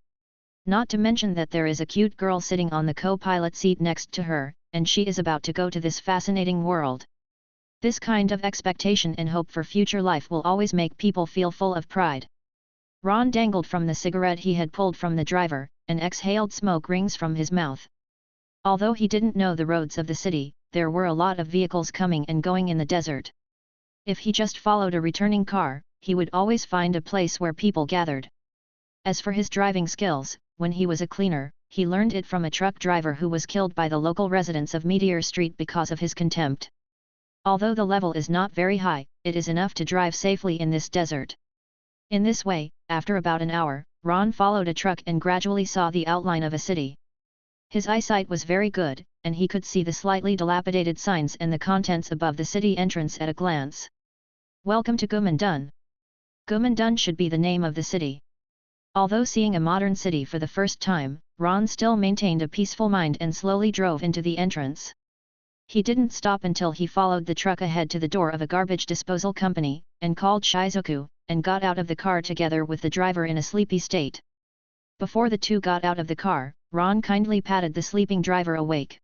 Not to mention that there is a cute girl sitting on the co-pilot seat next to her, and she is about to go to this fascinating world. This kind of expectation and hope for future life will always make people feel full of pride. Ron dangled from the cigarette he had pulled from the driver, and exhaled smoke rings from his mouth. Although he didn't know the roads of the city, there were a lot of vehicles coming and going in the desert. If he just followed a returning car, he would always find a place where people gathered. As for his driving skills, when he was a cleaner, he learned it from a truck driver who was killed by the local residents of Meteor Street because of his contempt. Although the level is not very high, it is enough to drive safely in this desert. In this way, after about an hour, Ron followed a truck and gradually saw the outline of a city. His eyesight was very good, and he could see the slightly dilapidated signs and the contents above the city entrance at a glance. Welcome to Gumandun. Gumandun should be the name of the city. Although seeing a modern city for the first time, Ron still maintained a peaceful mind and slowly drove into the entrance. He didn't stop until he followed the truck ahead to the door of a garbage disposal company, and called Shizuku, and got out of the car together with the driver in a sleepy state. Before the two got out of the car, Ron kindly patted the sleeping driver awake.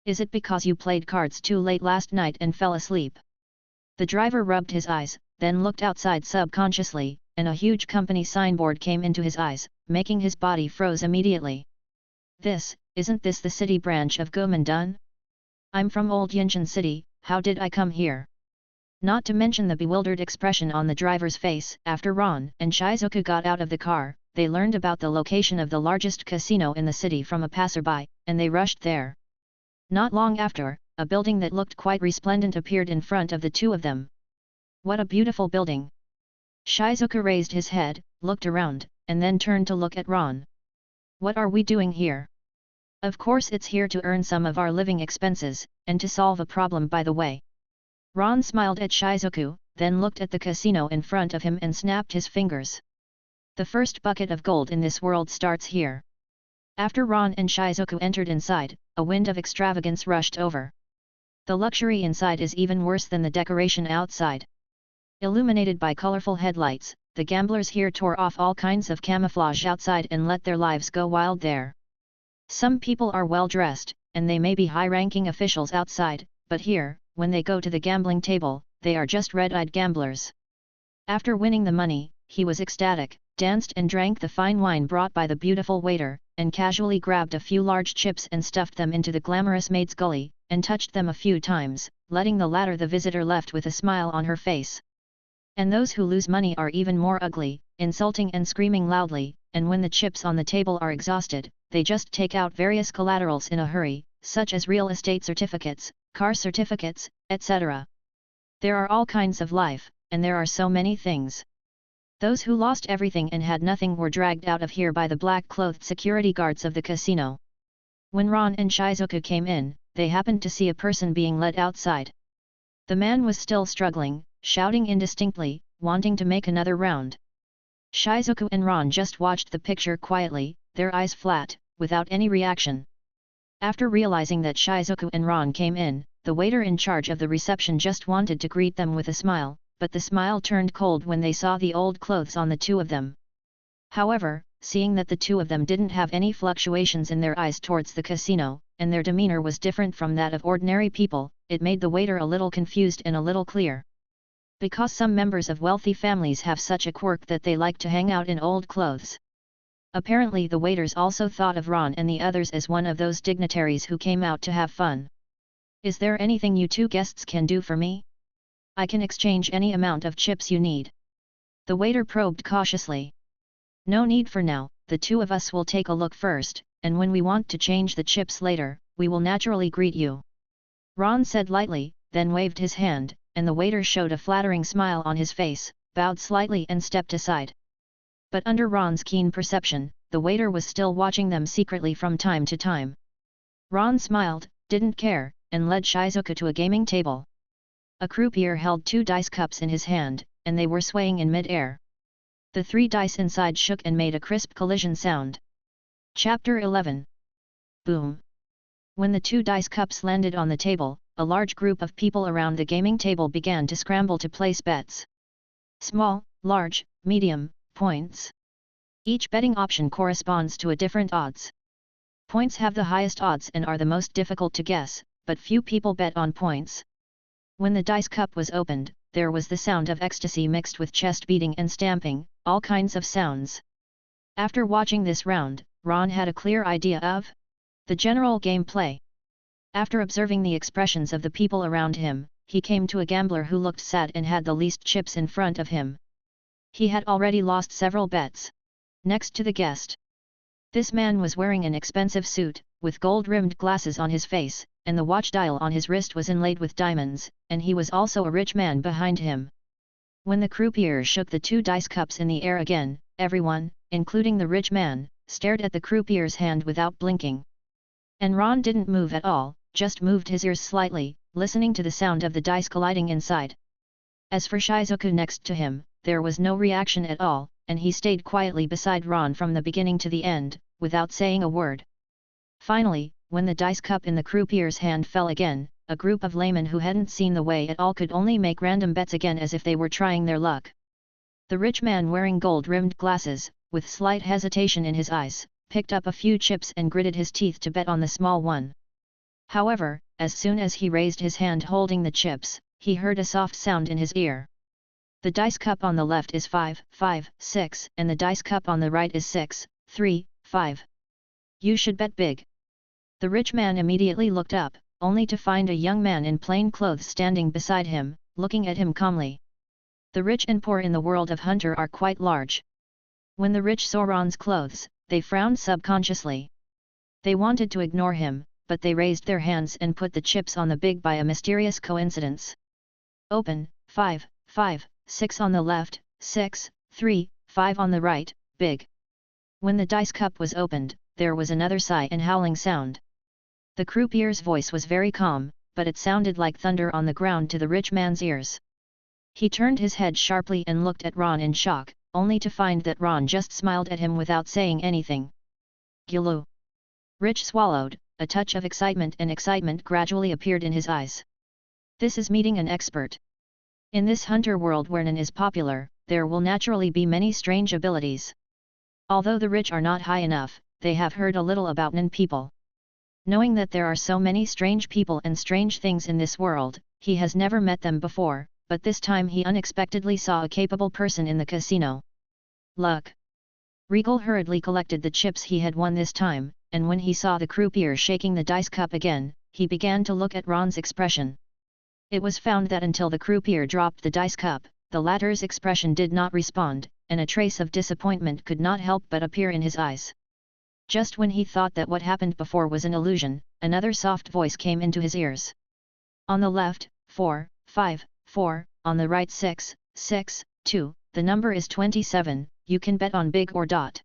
"Is it because you played cards too late last night and fell asleep?" The driver rubbed his eyes, then looked outside subconsciously, and a huge company signboard came into his eyes, making his body froze immediately. Isn't this the city branch of Gumandun? I'm from Old Yinshan City, how did I come here?" Not to mention the bewildered expression on the driver's face. After Ron and Shizuku got out of the car, they learned about the location of the largest casino in the city from a passerby, and they rushed there. Not long after, a building that looked quite resplendent appeared in front of the two of them. "What a beautiful building!" Shizuku raised his head, looked around, and then turned to look at Ron. "What are we doing here?" "Of course it's here to earn some of our living expenses, and to solve a problem by the way." Ron smiled at Shizuku, then looked at the casino in front of him and snapped his fingers. "The first bucket of gold in this world starts here." After Ron and Shizuku entered inside, a wind of extravagance rushed over. The luxury inside is even worse than the decoration outside. Illuminated by colorful headlights, the gamblers here tore off all kinds of camouflage outside and let their lives go wild there. Some people are well dressed, and they may be high-ranking officials outside, but here, when they go to the gambling table, they are just red-eyed gamblers. After winning the money, he was ecstatic, danced and drank the fine wine brought by the beautiful waiter, and casually grabbed a few large chips and stuffed them into the glamorous maid's gully, and touched them a few times, letting the latter the visitor left with a smile on her face. And those who lose money are even more ugly, insulting and screaming loudly, and when the chips on the table are exhausted, they just take out various collaterals in a hurry, such as real estate certificates, car certificates, etc. There are all kinds of life, and there are so many things. Those who lost everything and had nothing were dragged out of here by the black-clothed security guards of the casino. When Ron and Shizuku came in, they happened to see a person being led outside. The man was still struggling, shouting indistinctly, wanting to make another round. Shizuku and Ron just watched the picture quietly, their eyes flat, without any reaction. After realizing that Shizuku and Ron came in, the waiter in charge of the reception just wanted to greet them with a smile, but the smile turned cold when they saw the old clothes on the two of them. However, seeing that the two of them didn't have any fluctuations in their eyes towards the casino, and their demeanor was different from that of ordinary people, it made the waiter a little confused and a little clear. Because some members of wealthy families have such a quirk that they like to hang out in old clothes. Apparently the waiters also thought of Ron and the others as one of those dignitaries who came out to have fun. Is there anything you two guests can do for me? I can exchange any amount of chips you need. The waiter probed cautiously. No need for now, the two of us will take a look first, and when we want to change the chips later, we will naturally greet you. Ron said lightly, then waved his hand, and the waiter showed a flattering smile on his face, bowed slightly and stepped aside. But under Ron's keen perception, the waiter was still watching them secretly from time to time. Ron smiled, didn't care, and led Shizuku to a gaming table. A croupier held 2 dice cups in his hand, and they were swaying in mid-air. The 3 dice inside shook and made a crisp collision sound. Chapter 11. Boom! When the 2 dice cups landed on the table, a large group of people around the gaming table began to scramble to place bets. Small, large, medium, points. Each betting option corresponds to a different odds. Points have the highest odds and are the most difficult to guess, but few people bet on points. When the dice cup was opened, there was the sound of ecstasy mixed with chest beating and stamping, all kinds of sounds. After watching this round, Ron had a clear idea of the general gameplay. After observing the expressions of the people around him, he came to a gambler who looked sad and had the least chips in front of him. He had already lost several bets. Next to the guest. This man was wearing an expensive suit, with gold-rimmed glasses on his face, and the watch dial on his wrist was inlaid with diamonds, and he was also a rich man behind him. When the croupier shook the 2 dice cups in the air again, everyone, including the rich man, stared at the croupier's hand without blinking. And Ron didn't move at all, just moved his ears slightly, listening to the sound of the dice colliding inside. As for Shizuku next to him, there was no reaction at all, and he stayed quietly beside Ron from the beginning to the end, without saying a word. Finally, when the dice cup in the croupier's hand fell again, a group of laymen who hadn't seen the way at all could only make random bets again as if they were trying their luck. The rich man wearing gold-rimmed glasses, with slight hesitation in his eyes, picked up a few chips and gritted his teeth to bet on the small one. However, as soon as he raised his hand holding the chips, he heard a soft sound in his ear. The dice cup on the left is 5, 5, 6, and the dice cup on the right is 6, 3, 5. You should bet big. The rich man immediately looked up, only to find a young man in plain clothes standing beside him, looking at him calmly. The rich and poor in the world of Hunter are quite large. When the rich saw Ron's clothes, they frowned subconsciously. They wanted to ignore him, but they raised their hands and put the chips on the big by a mysterious coincidence. Open, 5, 5, 6 on the left, 6, 3, 5 on the right, big. When the dice cup was opened, there was another sigh and howling sound. The croupier's voice was very calm, but it sounded like thunder on the ground to the rich man's ears. He turned his head sharply and looked at Ron in shock, only to find that Ron just smiled at him without saying anything. Gulu. Rich swallowed, a touch of excitement gradually appeared in his eyes. This is meeting an expert. In this hunter world where Nin is popular, there will naturally be many strange abilities. Although the rich are not high enough, they have heard a little about Nin people. Knowing that there are so many strange people and strange things in this world, he has never met them before, but this time he unexpectedly saw a capable person in the casino. Luck. Regal hurriedly collected the chips he had won this time, and when he saw the croupier shaking the dice cup again, he began to look at Ron's expression. It was found that until the croupier dropped the dice cup, the latter's expression did not respond, and a trace of disappointment could not help but appear in his eyes. Just when he thought that what happened before was an illusion, another soft voice came into his ears. On the left, 4, 5, 4, on the right 6, 6, 2, the number is 27, you can bet on big or dot.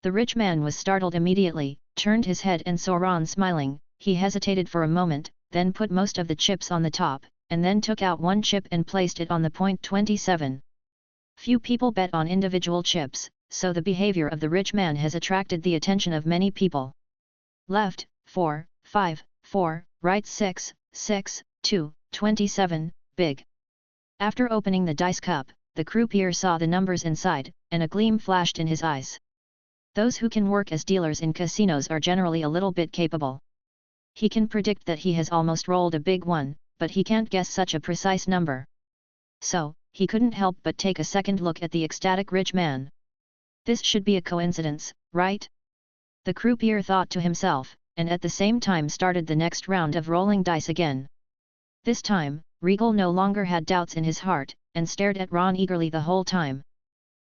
The rich man was startled immediately, turned his head and saw Ron smiling. He hesitated for a moment, then put most of the chips on the top, and then took out one chip and placed it on the point 27. Few people bet on individual chips, so the behavior of the rich man has attracted the attention of many people. Left, 4, 5, 4, right 6, 6, 2, 27, big. After opening the dice cup, the croupier saw the numbers inside, and a gleam flashed in his eyes. Those who can work as dealers in casinos are generally a little bit capable. He can predict that he has almost rolled a big one, but he can't guess such a precise number. So, he couldn't help but take a second look at the ecstatic rich man. This should be a coincidence, right? The croupier thought to himself, and at the same time started the next round of rolling dice again. This time, Regal no longer had doubts in his heart, and stared at Ron eagerly the whole time.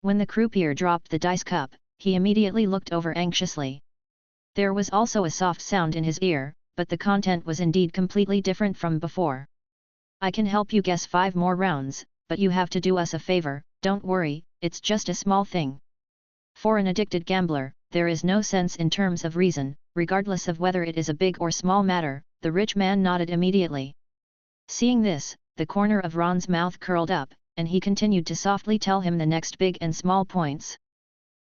When the croupier dropped the dice cup, he immediately looked over anxiously. There was also a soft sound in his ear, but the content was indeed completely different from before. I can help you guess 5 more rounds, but you have to do us a favor, don't worry, it's just a small thing. For an addicted gambler, there is no sense in terms of reason, regardless of whether it is a big or small matter, the rich man nodded immediately. Seeing this, the corner of Ron's mouth curled up, and he continued to softly tell him the next big and small points.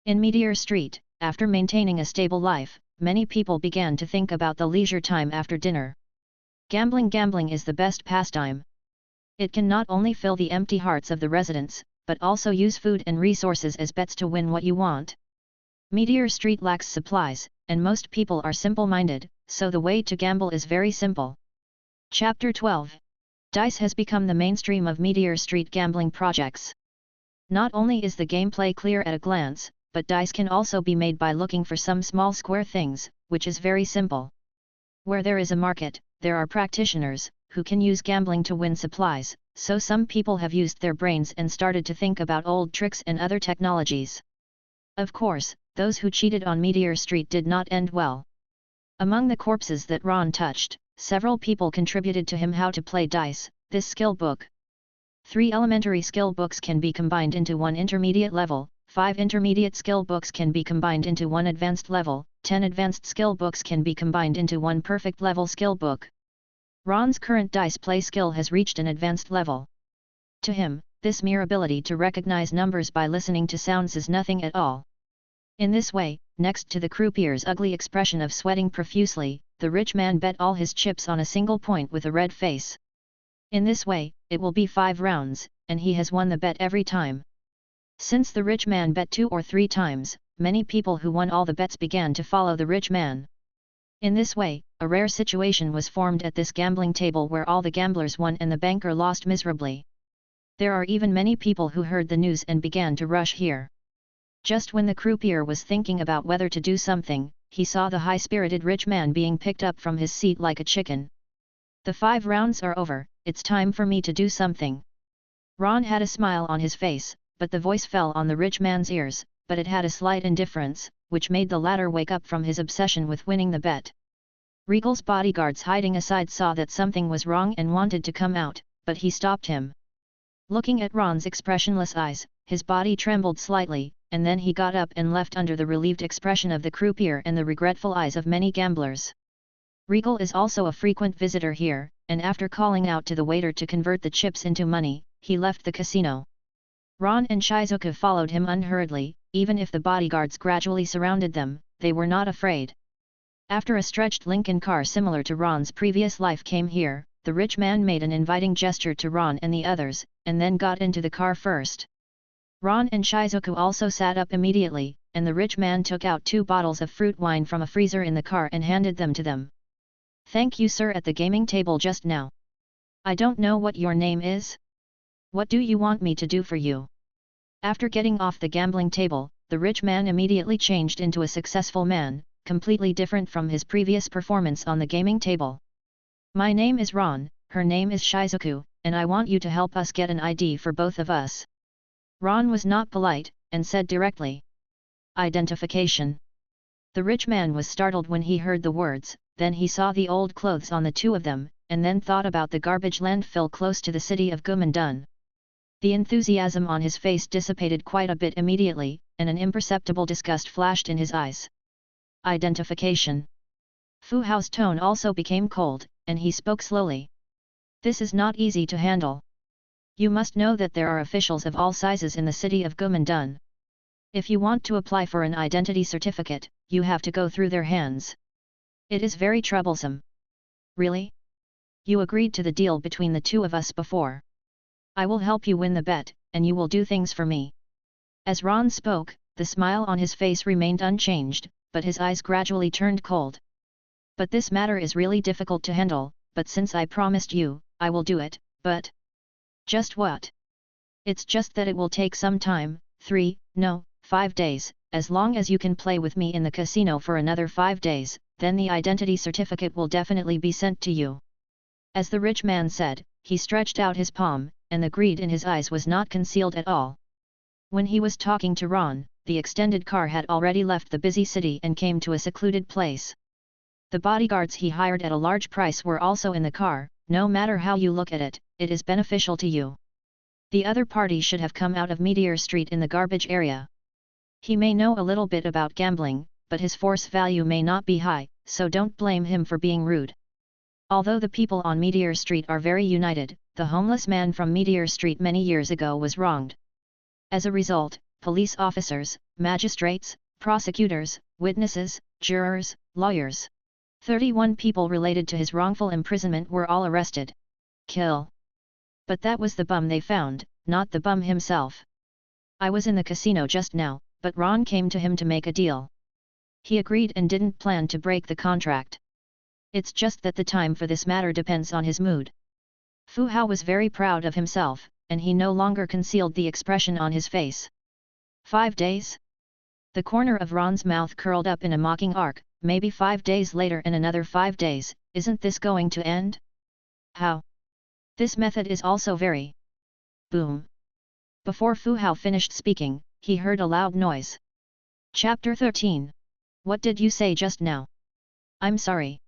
In Meteor Street, after maintaining a stable life, many people began to think about the leisure time after dinner. Gambling is the best pastime. It can not only fill the empty hearts of the residents, but also use food and resources as bets to win what you want. Meteor Street lacks supplies, and most people are simple-minded, so the way to gamble is very simple. Chapter 12. Dice has become the mainstream of Meteor Street gambling projects. Not only is the gameplay clear at a glance, but dice can also be made by looking for some small square things, which is very simple. Where there is a market, there are practitioners, who can use gambling to win supplies, so some people have used their brains and started to think about old tricks and other technologies. Of course, those who cheated on Meteor Street did not end well. Among the corpses that Ron touched, several people contributed to him how to play dice, this skill book. 3 elementary skill books can be combined into 1 intermediate level, 5 intermediate skill books can be combined into 1 advanced level, 10 advanced skill books can be combined into 1 perfect level skill book. Ron's current dice play skill has reached an advanced level. To him, this mere ability to recognize numbers by listening to sounds is nothing at all. In this way, next to the croupier's ugly expression of sweating profusely, the rich man bet all his chips on a single point with a red face. In this way, it will be 5 rounds, and he has won the bet every time. Since the rich man bet 2 or 3 times, many people who won all the bets began to follow the rich man. In this way, a rare situation was formed at this gambling table where all the gamblers won and the banker lost miserably. There are even many people who heard the news and began to rush here. Just when the croupier was thinking about whether to do something, he saw the high-spirited rich man being picked up from his seat like a chicken. The 5 rounds are over, it's time for me to do something. Ron had a smile on his face, but the voice fell on the rich man's ears, but it had a slight indifference, which made the latter wake up from his obsession with winning the bet. Regal's bodyguards hiding aside saw that something was wrong and wanted to come out, but he stopped him. Looking at Ron's expressionless eyes, his body trembled slightly, and then he got up and left under the relieved expression of the croupier and the regretful eyes of many gamblers. Regal is also a frequent visitor here, and after calling out to the waiter to convert the chips into money, he left the casino. Ron and Shizuka followed him unhurriedly, even if the bodyguards gradually surrounded them, they were not afraid. After a stretched Lincoln car similar to Ron's previous life came here, the rich man made an inviting gesture to Ron and the others, and then got into the car first. Ron and Shizuku also sat up immediately, and the rich man took out 2 bottles of fruit wine from a freezer in the car and handed them to them. "Thank you, sir, at the gaming table just now. I don't know what your name is? What do you want me to do for you?" After getting off the gambling table, the rich man immediately changed into a successful man, completely different from his previous performance on the gaming table. "My name is Ron, her name is Shizuku, and I want you to help us get an ID for both of us." Ron was not polite, and said directly, "Identification." The rich man was startled when he heard the words, then he saw the old clothes on the 2 of them, and then thought about the garbage landfill close to the city of Gumandun. The enthusiasm on his face dissipated quite a bit immediately, and an imperceptible disgust flashed in his eyes. Identification. Fu Hao's tone also became cold, and he spoke slowly. "This is not easy to handle. You must know that there are officials of all sizes in the city of Gumandun. If you want to apply for an identity certificate, you have to go through their hands. It is very troublesome. Really? You agreed to the deal between the two of us before. I will help you win the bet, and you will do things for me. As Ron spoke, the smile on his face remained unchanged, but his eyes gradually turned cold. But this matter is really difficult to handle, but since I promised you, I will do it, but... Just what? It's just that it will take some time, 5 days, as long as you can play with me in the casino for another 5 days, then the identity certificate will definitely be sent to you. As the rich man said, he stretched out his palm, and the greed in his eyes was not concealed at all. When he was talking to Ron, the extended car had already left the busy city and came to a secluded place. The bodyguards he hired at a large price were also in the car. No matter how you look at it, it is beneficial to you. The other party should have come out of Meteor Street in the garbage area. He may know a little bit about gambling, but his force value may not be high, so don't blame him for being rude. Although the people on Meteor Street are very united, the homeless man from Meteor Street many years ago was wronged. As a result, police officers, magistrates, prosecutors, witnesses, jurors, lawyers, 31 people related to his wrongful imprisonment were all arrested. Kill. But that was the bum they found, not the bum himself. I was in the casino just now, but Ron came to him to make a deal. He agreed and didn't plan to break the contract. It's just that the time for this matter depends on his mood. Fu Hao was very proud of himself, and he no longer concealed the expression on his face. 5 days? The corner of Ron's mouth curled up in a mocking arc. Maybe 5 days later and another 5 days, isn't this going to end? How? This method is also very... Boom. Before Fu Hao finished speaking, he heard a loud noise. Chapter 13. What did you say just now? I'm sorry.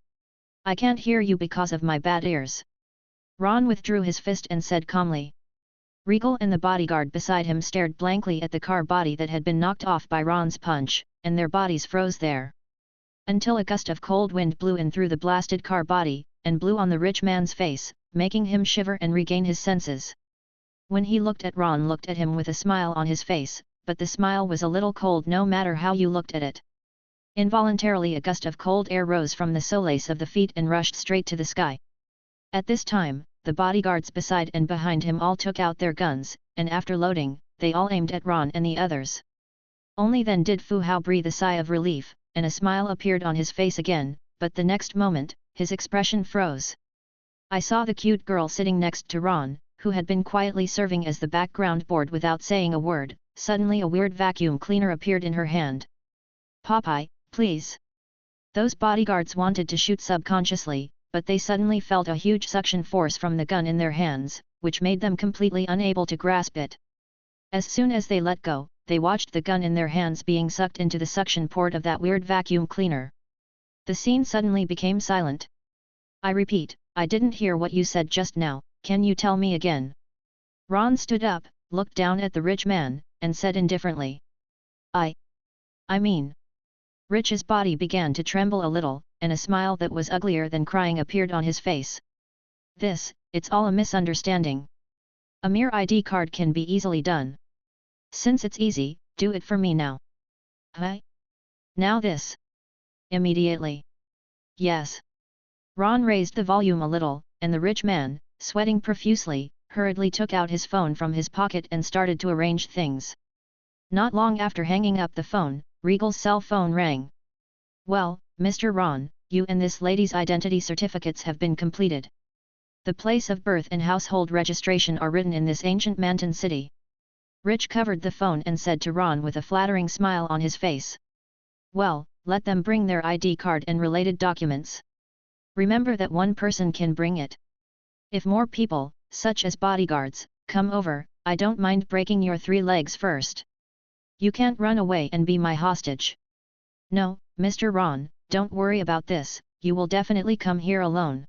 I can't hear you because of my bad ears. Ron withdrew his fist and said calmly. Regal and the bodyguard beside him stared blankly at the car body that had been knocked off by Ron's punch, and their bodies froze there. Until a gust of cold wind blew in through the blasted car body, and blew on the rich man's face, making him shiver and regain his senses. When he looked at him with a smile on his face, but the smile was a little cold no matter how you looked at it. Involuntarily a gust of cold air rose from the solace of the feet and rushed straight to the sky. At this time, the bodyguards beside and behind him all took out their guns, and after loading, they all aimed at Ron and the others. Only then did Fu Hao breathe a sigh of relief, and a smile appeared on his face again, but the next moment, his expression froze. I saw the cute girl sitting next to Ron, who had been quietly serving as the background board without saying a word. Suddenly a weird vacuum cleaner appeared in her hand. Popeye, please. Those bodyguards wanted to shoot subconsciously, but they suddenly felt a huge suction force from the gun in their hands, which made them completely unable to grasp it. As soon as they let go, they watched the gun in their hands being sucked into the suction port of that weird vacuum cleaner. The scene suddenly became silent. I repeat, I didn't hear what you said just now, can you tell me again? Ron stood up, looked down at the rich man, and said indifferently. I mean... Rich's body began to tremble a little, and a smile that was uglier than crying appeared on his face. It's all a misunderstanding. A mere ID card can be easily done. Since it's easy, do it for me now. Huh? Now this. Immediately. Yes. Ron raised the volume a little, and the rich man, sweating profusely, hurriedly took out his phone from his pocket and started to arrange things. Not long after hanging up the phone, Regal's cell phone rang. Well, Mr. Ron, you and this lady's identity certificates have been completed. The place of birth and household registration are written in this ancient mountain city. Rich covered the phone and said to Ron with a flattering smile on his face. Well, let them bring their ID card and related documents. Remember that one person can bring it. If more people, such as bodyguards, come over, I don't mind breaking your 3 legs first. You can't run away and be my hostage. No, Mr. Ron, don't worry about this, you will definitely come here alone.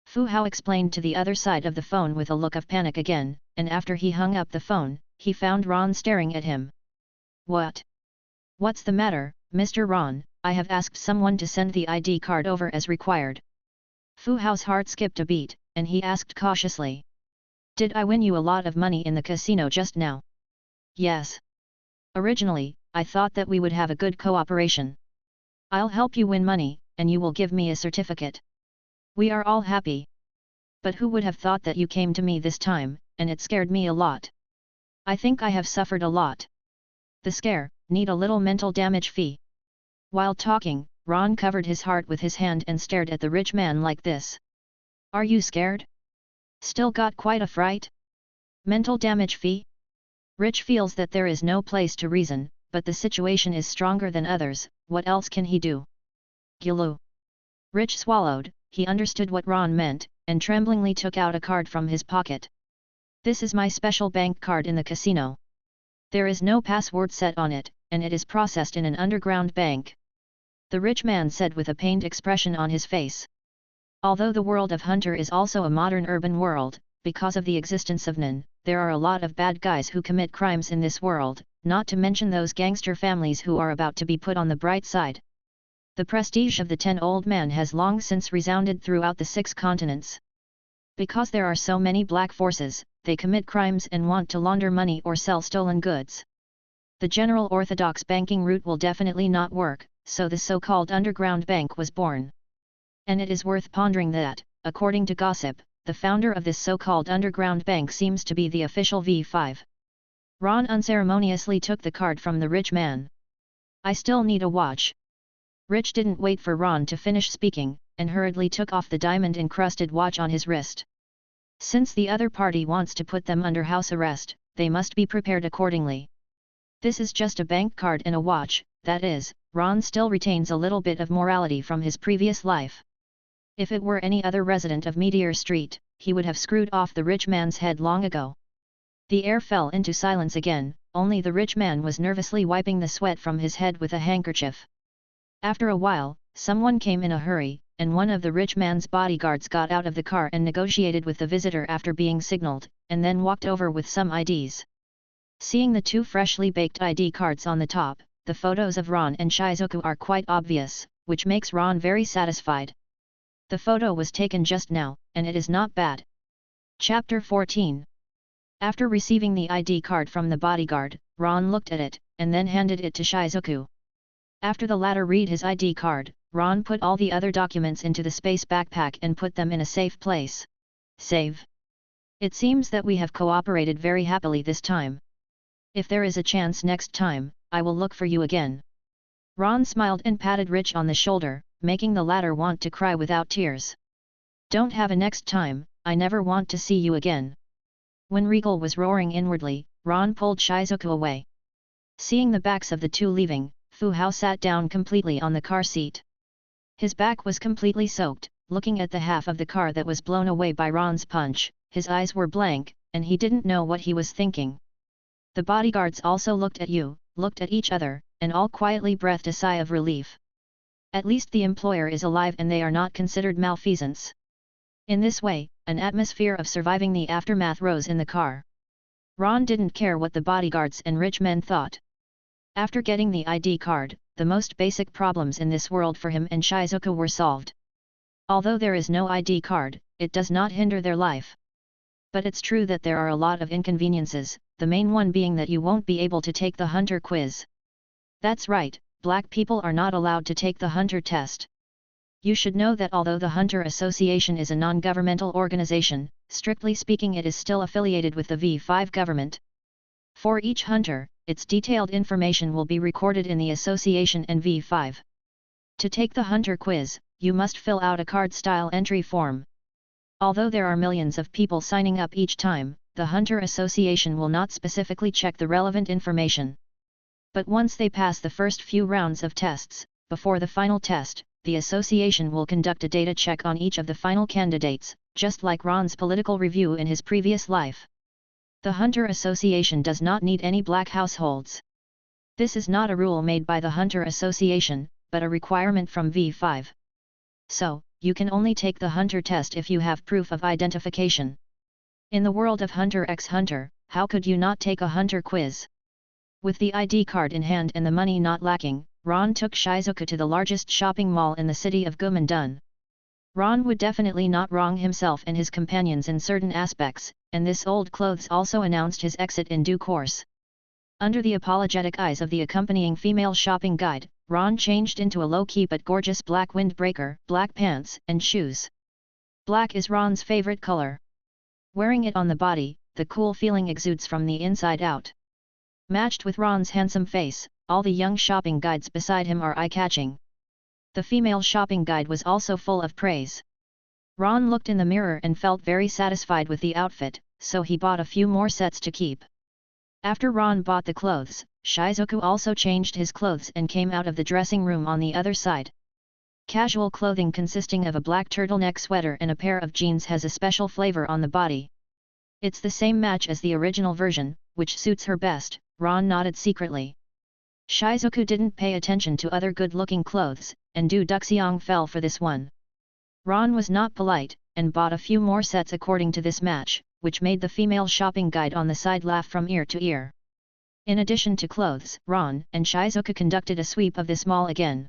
Fu Hao explained to the other side of the phone with a look of panic again, and after he hung up the phone, he found Ron staring at him. What? What's the matter, Mr. Ron? I have asked someone to send the ID card over as required. Fu Hao's heart skipped a beat, and he asked cautiously. Did I win you a lot of money in the casino just now? Yes. Originally, I thought that we would have a good cooperation. I'll help you win money, and you will give me a certificate. We are all happy. But who would have thought that you came to me this time, and it scared me a lot. I think I have suffered a lot. The scare, need a little mental damage fee. While talking, Ron covered his heart with his hand and stared at the rich man like this. Are you scared? Still got quite a fright? Mental damage fee? Rich feels that there is no place to reason, but the situation is stronger than others, what else can he do? Gilu. Rich swallowed, he understood what Ron meant, and tremblingly took out a card from his pocket. This is my special bank card in the casino. There is no password set on it, and it is processed in an underground bank. The rich man said with a pained expression on his face. Although the world of Hunter is also a modern urban world, because of the existence of Nin, there are a lot of bad guys who commit crimes in this world, not to mention those gangster families who are about to be put on the bright side. The prestige of the 10 old man has long since resounded throughout the 6 continents. Because there are so many black forces, they commit crimes and want to launder money or sell stolen goods. The general orthodox banking route will definitely not work, so the so-called underground bank was born. And it is worth pondering that, according to gossip, the founder of this so-called underground bank seems to be the official V5. Ron unceremoniously took the card from the rich man. I still need a watch. Rich didn't wait for Ron to finish speaking, and hurriedly took off the diamond-encrusted watch on his wrist. Since the other party wants to put them under house arrest, they must be prepared accordingly. This is just a bank card and a watch, that is, Ron still retains a little bit of morality from his previous life. If it were any other resident of Meteor Street, he would have screwed off the rich man's head long ago. The air fell into silence again, only the rich man was nervously wiping the sweat from his head with a handkerchief. After a while, someone came in a hurry, and one of the rich man's bodyguards got out of the car and negotiated with the visitor after being signaled, and then walked over with some IDs. Seeing the 2 freshly baked ID cards on the top, the photos of Ron and Shizuku are quite obvious, which makes Ron very satisfied. The photo was taken just now, and it is not bad. Chapter 14. After receiving the ID card from the bodyguard, Ron looked at it, and then handed it to Shizuku. After the latter read his ID card, Ron put all the other documents into the space backpack and put them in a safe place. Save. It seems that we have cooperated very happily this time. If there is a chance next time, I will look for you again. Ron smiled and patted Rich on the shoulder, making the latter want to cry without tears. Don't have a next time, I never want to see you again. When Regal was roaring inwardly, Ron pulled Shizuku away. Seeing the backs of the 2 leaving, Fu Hao sat down completely on the car seat. His back was completely soaked, looking at the half of the car that was blown away by Ron's punch, his eyes were blank, and he didn't know what he was thinking. The bodyguards also looked at each other, and all quietly breathed a sigh of relief. At least the employer is alive and they are not considered malfeasance. In this way, an atmosphere of surviving the aftermath rose in the car. Ron didn't care what the bodyguards and rich men thought. After getting the ID card, the most basic problems in this world for him and Shizuku were solved. Although there is no ID card, it does not hinder their life. But it's true that there are a lot of inconveniences, the main one being that you won't be able to take the Hunter quiz. That's right, black people are not allowed to take the Hunter test. You should know that although the Hunter Association is a non-governmental organization, strictly speaking it is still affiliated with the V5 government. For each Hunter, its detailed information will be recorded in the association and V5. To take the Hunter quiz, you must fill out a card-style entry form. Although there are millions of people signing up each time, the Hunter Association will not specifically check the relevant information. But once they pass the first few rounds of tests, before the final test, the association will conduct a data check on each of the final candidates, just like Ron's political review in his previous life. The Hunter Association does not need any black households. This is not a rule made by the Hunter Association, but a requirement from V5. So, you can only take the Hunter test if you have proof of identification. In the world of Hunter x Hunter, how could you not take a Hunter quiz? With the ID card in hand and the money not lacking, Ron took Shizuku to the largest shopping mall in the city of Gumandun. Ron would definitely not wrong himself and his companions in certain aspects, and this old clothes also announced his exit in due course. Under the apologetic eyes of the accompanying female shopping guide, Ron changed into a low-key but gorgeous black windbreaker, black pants, and shoes. Black is Ron's favorite color. Wearing it on the body, the cool feeling exudes from the inside out. Matched with Ron's handsome face, all the young shopping guides beside him are eye-catching. The female shopping guide was also full of praise. Ron looked in the mirror and felt very satisfied with the outfit, so he bought a few more sets to keep. After Ron bought the clothes, Shizuku also changed his clothes and came out of the dressing room on the other side. Casual clothing consisting of a black turtleneck sweater and a pair of jeans has a special flavor on the body. It's the same match as the original version, which suits her best, Ron nodded secretly. Shizuku didn't pay attention to other good-looking clothes, and Du Duxiang fell for this one. Ron was not polite, and bought a few more sets according to this match, which made the female shopping guide on the side laugh from ear to ear. In addition to clothes, Ron and Shizuku conducted a sweep of this mall again.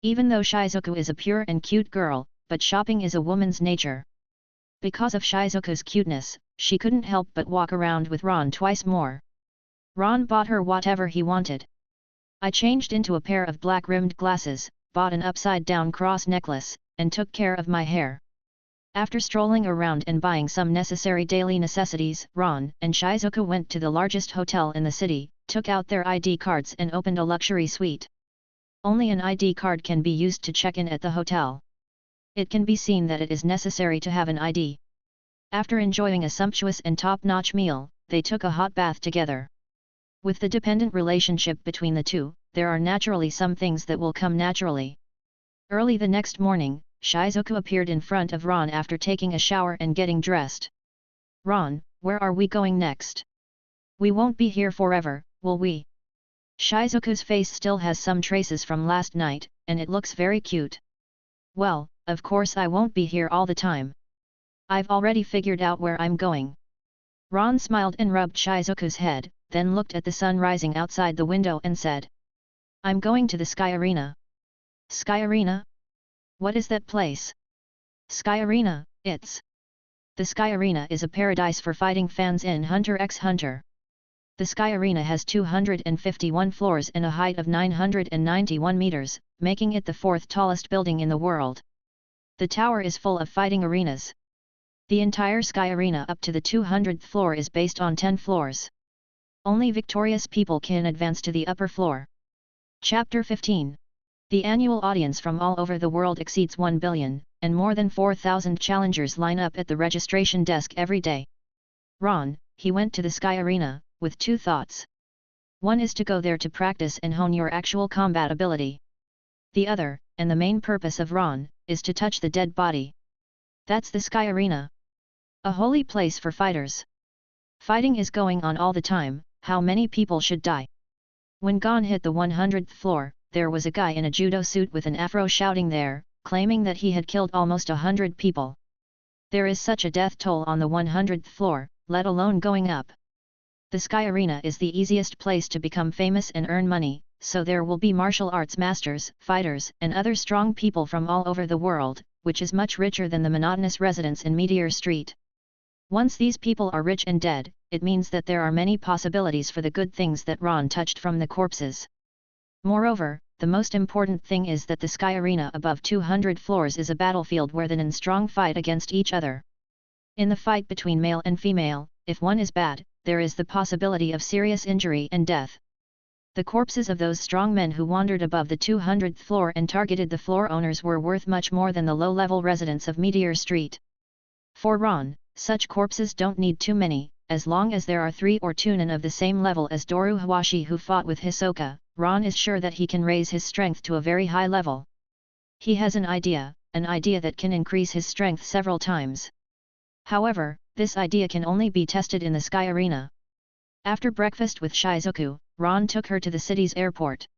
Even though Shizuku is a pure and cute girl, but shopping is a woman's nature. Because of Shizuku's cuteness, she couldn't help but walk around with Ron twice more. Ron bought her whatever he wanted. I changed into a pair of black-rimmed glasses, bought an upside-down cross necklace, and took care of my hair. After strolling around and buying some necessary daily necessities, Ron and Shizuku went to the largest hotel in the city, took out their ID cards and opened a luxury suite. Only an ID card can be used to check in at the hotel. It can be seen that it is necessary to have an ID. After enjoying a sumptuous and top-notch meal, they took a hot bath together. With the dependent relationship between the two, there are naturally some things that will come naturally. Early the next morning, Shizuku appeared in front of Ron after taking a shower and getting dressed. "Ron, where are we going next? We won't be here forever, will we?" Shizuku's face still has some traces from last night, and it looks very cute. "Well, of course I won't be here all the time. I've already figured out where I'm going." Ron smiled and rubbed Shizuku's head, then looked at the sun rising outside the window and said, "I'm going to the Sky Arena." "Sky Arena? What is that place?" "Sky Arena, it's..." The Sky Arena is a paradise for fighting fans in Hunter x Hunter. The Sky Arena has 251 floors and a height of 991 meters, making it the fourth tallest building in the world. The tower is full of fighting arenas. The entire Sky Arena up to the 200th floor is based on 10 floors. Only victorious people can advance to the upper floor. Chapter 15. The annual audience from all over the world exceeds 1 billion, and more than 4,000 challengers line up at the registration desk every day. Ron, he went to the Sky Arena, with two thoughts. One is to go there to practice and hone your actual combat ability. The other, and the main purpose of Ron, is to touch the dead body. That's the Sky Arena. A holy place for fighters. Fighting is going on all the time, how many people should die? When Gon hit the 100th floor, there was a guy in a judo suit with an afro shouting there, claiming that he had killed almost 100 people. There is such a death toll on the 100th floor, let alone going up. The Sky Arena is the easiest place to become famous and earn money, so there will be martial arts masters, fighters, and other strong people from all over the world, which is much richer than the monotonous residents in Meteor Street. Once these people are rich and dead, it means that there are many possibilities for the good things that Ron touched from the corpses. Moreover, the most important thing is that the Sky Arena above 200 floors is a battlefield where the men strong fight against each other. In the fight between male and female, if one is bad, there is the possibility of serious injury and death. The corpses of those strong men who wandered above the 200th floor and targeted the floor owners were worth much more than the low-level residents of Meteor Street. For Ron, such corpses don't need too many, as long as there are 3 or 2 men of the same level as Doru Hawashi who fought with Hisoka, Ron is sure that he can raise his strength to a very high level. He has an idea that can increase his strength several times. However, this idea can only be tested in the Sky Arena. After breakfast with Shizuku, Ron took her to the city's airport.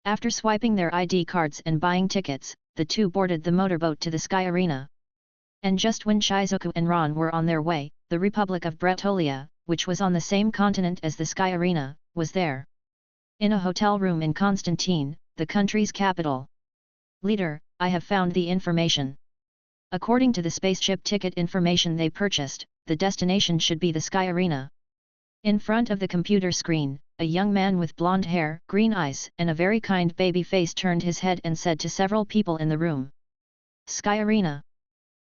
After swiping their ID cards and buying tickets, the two boarded the motorboat to the Sky Arena. And just when Shizuku and Ron were on their way, the Republic of Bretolia, which was on the same continent as the Sky Arena, was there. In a hotel room in Constantine, the country's capital. "Leader, I have found the information." According to the spaceship ticket information they purchased, the destination should be the Sky Arena. In front of the computer screen, a young man with blonde hair, green eyes, and a very kind baby face turned his head and said to several people in the room, "Sky Arena."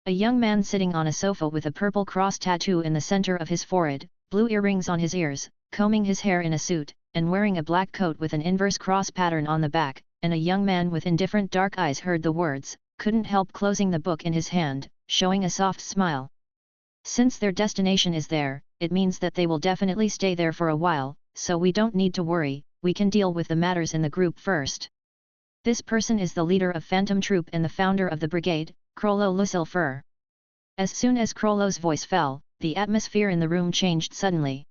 A young man sitting on a sofa with a purple cross tattoo in the center of his forehead, blue earrings on his ears, combing his hair in a suit, and wearing a black coat with an inverse cross pattern on the back, and a young man with indifferent dark eyes heard the words, couldn't help closing the book in his hand, showing a soft smile. Since their destination is there, it means that they will definitely stay there for a while, so we don't need to worry, we can deal with the matters in the group first. This person is the leader of Phantom Troop and the founder of the brigade, Krollo Lucifer. As soon as Krollo's voice fell, the atmosphere in the room changed suddenly.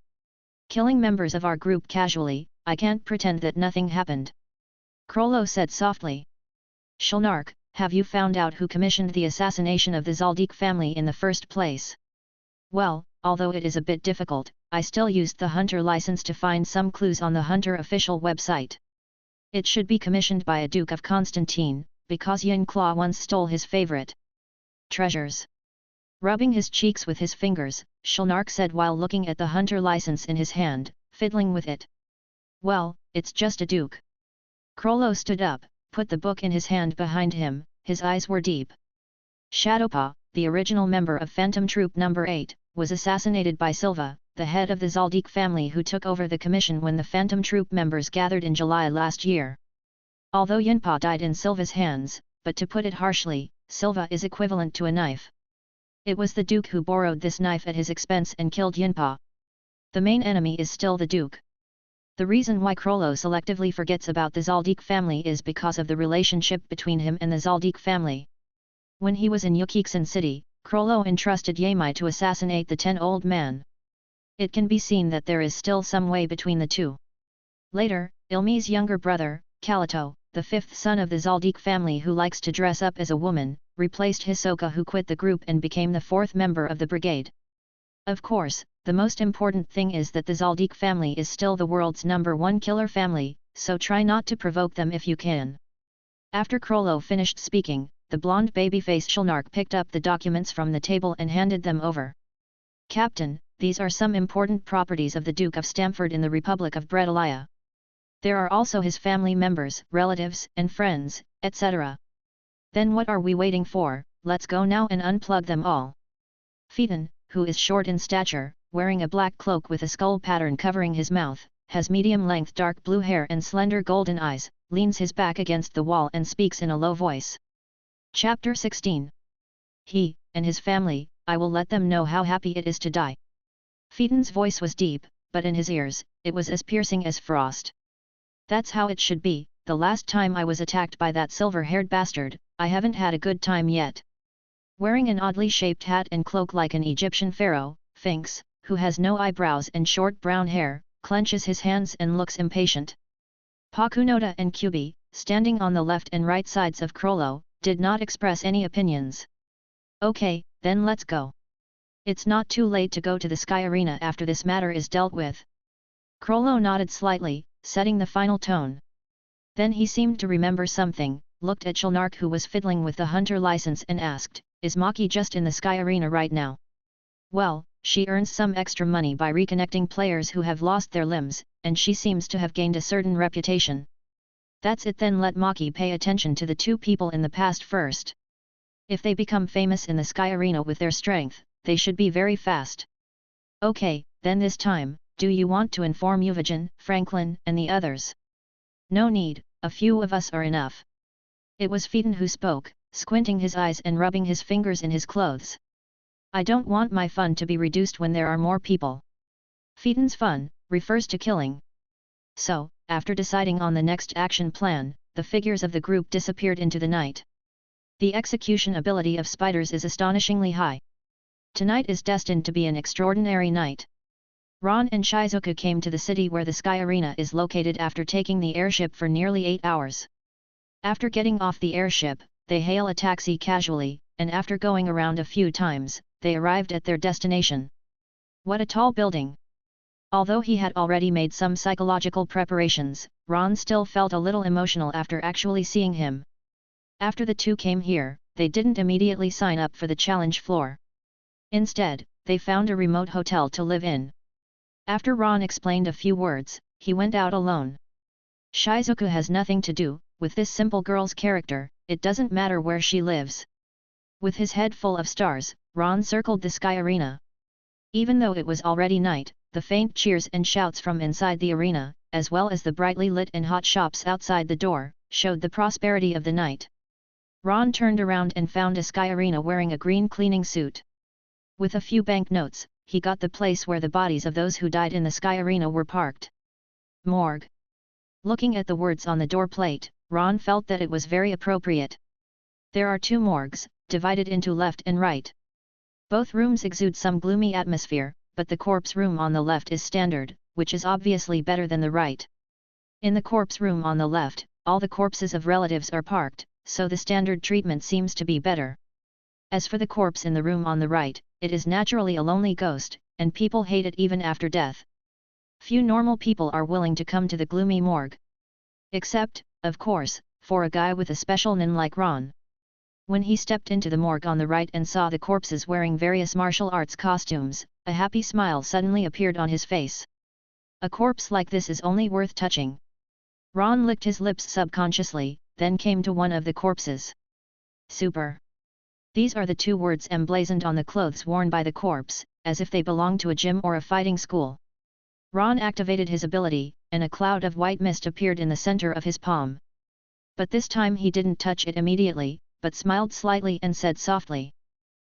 Killing members of our group casually, I can't pretend that nothing happened. Krollo said softly. Shulnark, have you found out who commissioned the assassination of the Zaldik family in the first place? Well, although it is a bit difficult, I still used the Hunter license to find some clues on the Hunter official website. It should be commissioned by a Duke of Constantine, because Yin Claw once stole his favorite treasures. Rubbing his cheeks with his fingers, Shulnark said while looking at the Hunter license in his hand, fiddling with it. Well, it's just a Duke. Krollo stood up, put the book in his hand behind him, his eyes were deep. Shadowpaw, the original member of Phantom Troop No. 8, was assassinated by Silva, the head of the Zaldik family who took over the commission when the Phantom Troop members gathered in July last year. Although Yinpa died in Silva's hands, but to put it harshly, Silva is equivalent to a knife. It was the Duke who borrowed this knife at his expense and killed Yinpa. The main enemy is still the Duke. The reason why Krollo selectively forgets about the Zaldik family is because of the relationship between him and the Zaldik family. When he was in Yukiksan City, Krollo entrusted Yamai to assassinate the 10-old man. It can be seen that there is still some way between the two. Later, Ilmi's younger brother, Kalito, the fifth son of the Zaldik family who likes to dress up as a woman, replaced Hisoka who quit the group and became the fourth member of the brigade. Of course, the most important thing is that the Zaldik family is still the world's #1 killer family, so try not to provoke them if you can. After Krollo finished speaking, the blonde babyface Shulnark picked up the documents from the table and handed them over. Captain, these are some important properties of the Duke of Stamford in the Republic of Brettalia. There are also his family members, relatives, and friends, etc. Then what are we waiting for? Let's go now and unplug them all. Phaeton, who is short in stature, wearing a black cloak with a skull pattern covering his mouth, has medium-length dark blue hair and slender golden eyes, leans his back against the wall and speaks in a low voice. Chapter 16. He, and his family, I will let them know how happy it is to die. Phaeton's voice was deep, but in his ears, it was as piercing as frost. That's how it should be, the last time I was attacked by that silver-haired bastard, I haven't had a good time yet. Wearing an oddly shaped hat and cloak like an Egyptian pharaoh, Finks, who has no eyebrows and short brown hair, clenches his hands and looks impatient. Pakunoda and Kyubi, standing on the left and right sides of Krollo, did not express any opinions. Okay, then let's go. It's not too late to go to the Sky Arena after this matter is dealt with. Krollo nodded slightly, setting the final tone. Then he seemed to remember something, looked at Shulnark who was fiddling with the Hunter license and asked, is Maki just in the Sky Arena right now? Well, she earns some extra money by reconnecting players who have lost their limbs, and she seems to have gained a certain reputation. That's it, then let Maki pay attention to the two people in the past first. If they become famous in the Sky Arena with their strength, they should be very fast. Okay, then this time, do you want to inform Uvijin, Franklin, and the others? No need, a few of us are enough. It was Phaeton who spoke, squinting his eyes and rubbing his fingers in his clothes. I don't want my fun to be reduced when there are more people. Phaeton's fun refers to killing. So, after deciding on the next action plan, the figures of the group disappeared into the night. The execution ability of spiders is astonishingly high. Tonight is destined to be an extraordinary night. Ron and Shizuka came to the city where the Sky Arena is located after taking the airship for nearly 8 hours. After getting off the airship, they hail a taxi casually, and after going around a few times, they arrived at their destination. What a tall building! Although he had already made some psychological preparations, Ron still felt a little emotional after actually seeing him. After the two came here, they didn't immediately sign up for the challenge floor. Instead, they found a remote hotel to live in. After Ron explained a few words, he went out alone. Shizuku has nothing to do with this simple girl's character, it doesn't matter where she lives. With his head full of stars, Ron circled the sky arena. Even though it was already night, the faint cheers and shouts from inside the arena, as well as the brightly lit and hot shops outside the door, showed the prosperity of the night. Ron turned around and found a sky arena wearing a green cleaning suit. With a few banknotes, he got the place where the bodies of those who died in the sky arena were parked. Morgue. Looking at the words on the door plate, Ron felt that it was very appropriate. There are two morgues, divided into left and right. Both rooms exude some gloomy atmosphere, but the corpse room on the left is standard, which is obviously better than the right. In the corpse room on the left, all the corpses of relatives are parked, so the standard treatment seems to be better. As for the corpse in the room on the right, it is naturally a lonely ghost, and people hate it even after death. Few normal people are willing to come to the gloomy morgue. Except, of course, for a guy with a special nin like Ron. When he stepped into the morgue on the right and saw the corpses wearing various martial arts costumes, a happy smile suddenly appeared on his face. A corpse like this is only worth touching. Ron licked his lips subconsciously, then came to one of the corpses. Super. These are the two words emblazoned on the clothes worn by the corpse, as if they belonged to a gym or a fighting school. Ron activated his ability, and a cloud of white mist appeared in the center of his palm. But this time he didn't touch it immediately, but smiled slightly and said softly,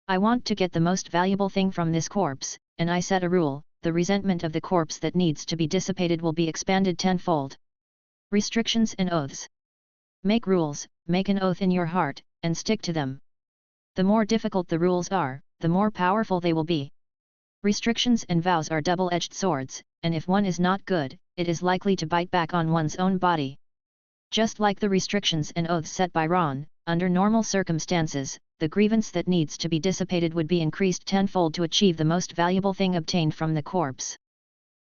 "I want to get the most valuable thing from this corpse, and I set a rule, the resentment of the corpse that needs to be dissipated will be expanded tenfold. Restrictions and oaths. Make rules, make an oath in your heart, and stick to them. The more difficult the rules are, the more powerful they will be. Restrictions and vows are double-edged swords, and if one is not good, it is likely to bite back on one's own body." Just like the restrictions and oaths set by Ron, under normal circumstances, the grievance that needs to be dissipated would be increased tenfold to achieve the most valuable thing obtained from the corpse.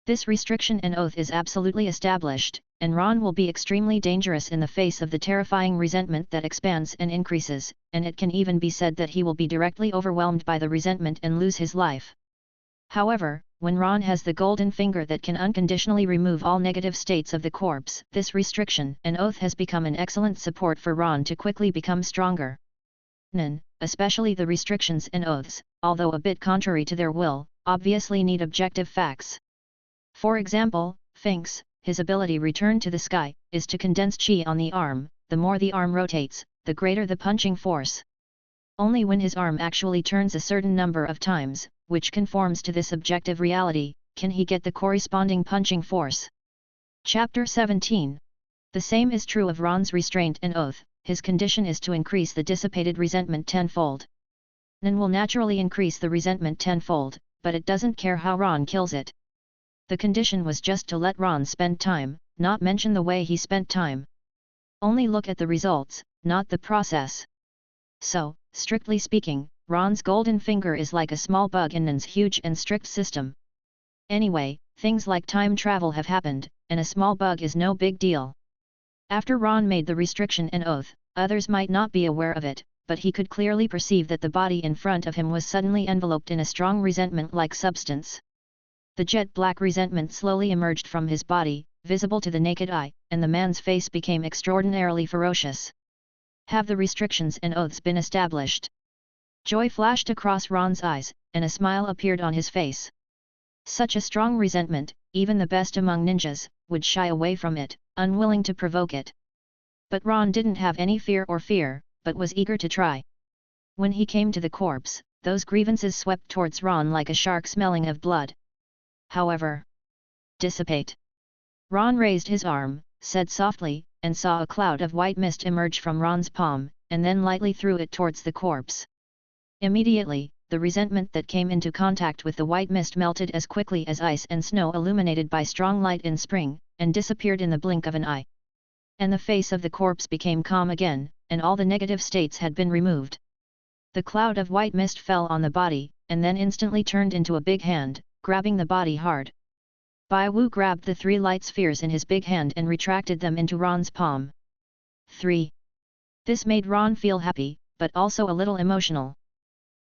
This restriction and oath is absolutely established, and Ron will be extremely dangerous in the face of the terrifying resentment that expands and increases, and it can even be said that he will be directly overwhelmed by the resentment and lose his life. However, when Ron has the golden finger that can unconditionally remove all negative states of the corpse, this restriction and oath has become an excellent support for Ron to quickly become stronger. Nin, especially the restrictions and oaths, although a bit contrary to their will, obviously need objective facts. For example, Finks, his ability Return to the Sky, is to condense chi on the arm. The more the arm rotates, the greater the punching force. Only when his arm actually turns a certain number of times, which conforms to this objective reality, can he get the corresponding punching force. Chapter 17. The same is true of Ron's restraint and oath. His condition is to increase the dissipated resentment tenfold. Nin will naturally increase the resentment tenfold, but it doesn't care how Ron kills it. The condition was just to let Ron spend time, not mention the way he spent time. Only look at the results, not the process. So, strictly speaking, Ron's golden finger is like a small bug in Nin's huge and strict system. Anyway, things like time travel have happened, and a small bug is no big deal. After Ron made the restriction and oath, others might not be aware of it, but he could clearly perceive that the body in front of him was suddenly enveloped in a strong resentment-like substance. The jet-black resentment slowly emerged from his body, visible to the naked eye, and the man's face became extraordinarily ferocious. Have the restrictions and oaths been established? Joy flashed across Ron's eyes, and a smile appeared on his face. Such a strong resentment, even the best among ninjas, would shy away from it, unwilling to provoke it. But Ron didn't have any fear, but was eager to try. When he came to the corpse, those grievances swept towards Ron like a shark smelling of blood. However, dissipate. Ron raised his arm, said softly, and saw a cloud of white mist emerge from Ron's palm, and then lightly threw it towards the corpse. Immediately, the resentment that came into contact with the white mist melted as quickly as ice and snow illuminated by strong light in spring, and disappeared in the blink of an eye. And the face of the corpse became calm again, and all the negative states had been removed. The cloud of white mist fell on the body, and then instantly turned into a big hand, grabbing the body hard. Bai Wu grabbed the 3 light spheres in his big hand and retracted them into Ron's palm. 3. This made Ron feel happy, but also a little emotional.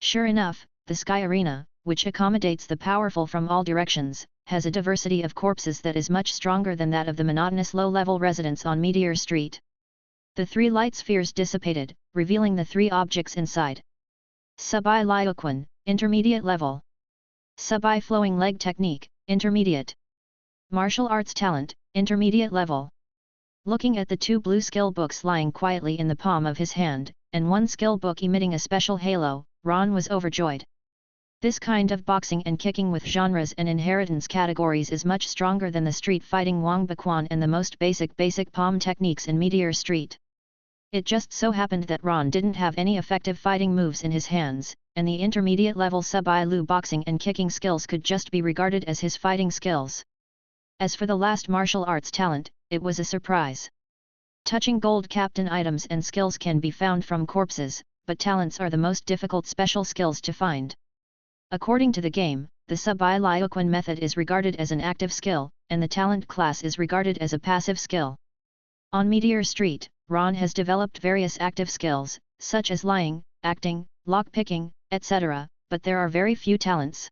Sure enough, the sky arena, which accommodates the powerful from all directions, has a diversity of corpses that is much stronger than that of the monotonous low-level residents on Meteor Street. The 3 light spheres dissipated, revealing the 3 objects inside. Sub-I Lyoquin, intermediate level. Sub-I Flowing Leg Technique, intermediate. Martial Arts Talent, intermediate level. Looking at the 2 blue skill books lying quietly in the palm of his hand, and 1 skill book emitting a special halo, Ron was overjoyed. This kind of boxing and kicking with genres and inheritance categories is much stronger than the street fighting Wang Baquan and the most basic palm techniques in Meteor Street. It just so happened that Ron didn't have any effective fighting moves in his hands, and the intermediate level Sub-I Lu boxing and kicking skills could just be regarded as his fighting skills. As for the last martial arts talent, it was a surprise. Touching gold captain items and skills can be found from corpses, but talents are the most difficult special skills to find. According to the game, the Sub-I Lyoquin method is regarded as an active skill, and the talent class is regarded as a passive skill. On Meteor Street, Ron has developed various active skills, such as lying, acting, lockpicking, etc., but there are very few talents.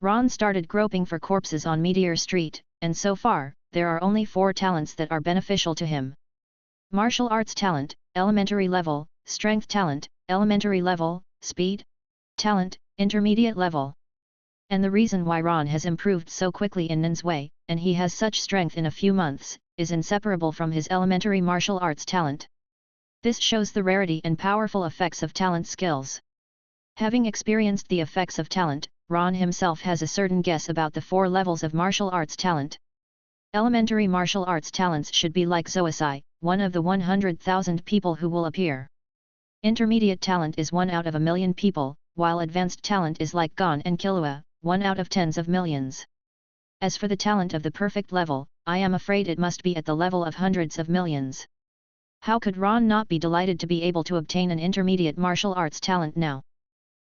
Ron started groping for corpses on Meteor Street, and so far, there are only 4 talents that are beneficial to him. Martial Arts Talent, Elementary Level, Strength Talent, Elementary Level, Speed Talent, Intermediate Level. And the reason why Ron has improved so quickly in Nin's way, and he has such strength in a few months, is inseparable from his elementary martial arts talent. This shows the rarity and powerful effects of talent skills. Having experienced the effects of talent, Ron himself has a certain guess about the 4 levels of martial arts talent. Elementary martial arts talents should be like Zoisai, one of the 100,000 people who will appear. Intermediate talent is 1 out of a million people, while advanced talent is like Gon and Killua, 1 out of tens of millions. As for the talent of the perfect level, I am afraid it must be at the level of hundreds of millions. How could Ron not be delighted to be able to obtain an intermediate martial arts talent now?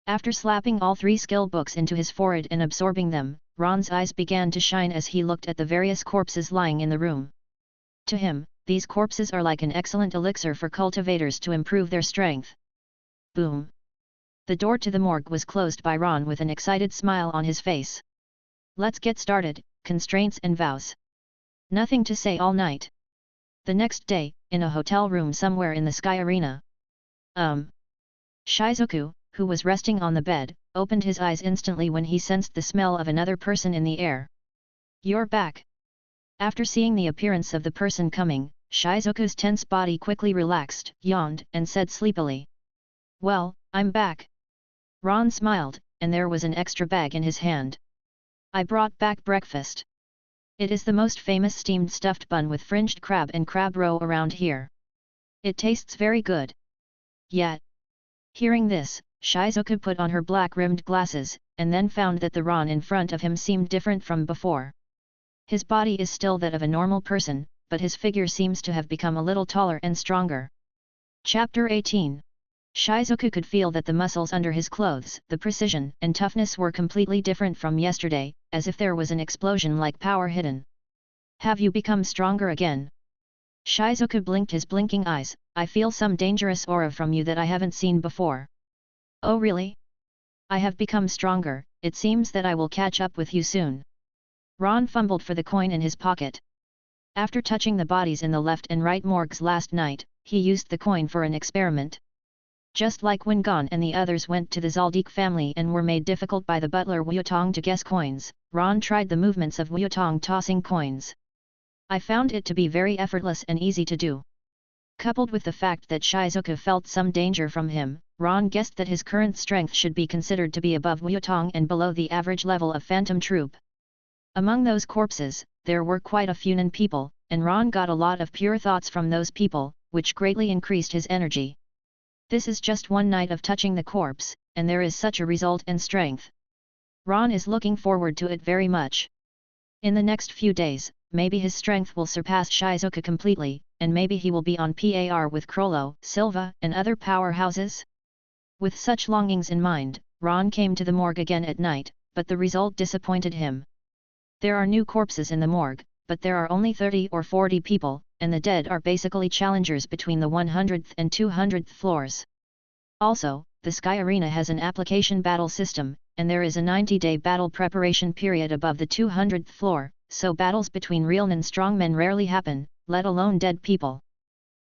After slapping all 3 skill books into his forehead and absorbing them, Ron's eyes began to shine as he looked at the various corpses lying in the room. To him, these corpses are like an excellent elixir for cultivators to improve their strength. Boom! The door to the morgue was closed by Ron with an excited smile on his face. Let's get started, constraints and vows. Nothing to say all night. The next day, in a hotel room somewhere in the Sky Arena. Shizuku, who was resting on the bed, opened his eyes instantly when he sensed the smell of another person in the air. You're back. After seeing the appearance of the person coming, Shizuku's tense body quickly relaxed, yawned, and said sleepily. Well, I'm back. Ron smiled, and there was an extra bag in his hand. I brought back breakfast. It is the most famous steamed stuffed bun with fringed crab and crab roe around here. It tastes very good. Yet. Hearing this, Shizuku put on her black-rimmed glasses, and then found that the Ron in front of him seemed different from before. His body is still that of a normal person, but his figure seems to have become a little taller and stronger. Chapter 18. Shizuku could feel that the muscles under his clothes, the precision and toughness were completely different from yesterday, as if there was an explosion-like power hidden. Have you become stronger again? Shizuku blinked his blinking eyes. I feel some dangerous aura from you that I haven't seen before. Oh really? I have become stronger, it seems that I will catch up with you soon. Ron fumbled for the coin in his pocket. After touching the bodies in the left and right morgues last night, he used the coin for an experiment. Just like when Gon and the others went to the Zaldik family and were made difficult by the butler Wuyotong to guess coins, Ron tried the movements of Wuyotong tossing coins. I found it to be very effortless and easy to do. Coupled with the fact that Shizuku felt some danger from him, Ron guessed that his current strength should be considered to be above Wuyotong and below the average level of Phantom Troop. Among those corpses, there were quite a few Nin people, and Ron got a lot of pure thoughts from those people, which greatly increased his energy. This is just one night of touching the corpse, and there is such a result and strength. Ron is looking forward to it very much. In the next few days, maybe his strength will surpass Shizuku completely, and maybe he will be on par with Crollo, Silva, and other powerhouses. With such longings in mind, Ron came to the morgue again at night, but the result disappointed him. There are new corpses in the morgue, but there are only 30 or 40 people, and the dead are basically challengers between the 100th and 200th floors. Also, the Sky Arena has an application battle system, and there is a 90-day battle preparation period above the 200th floor, so battles between real non-strongmen rarely happen, let alone dead people.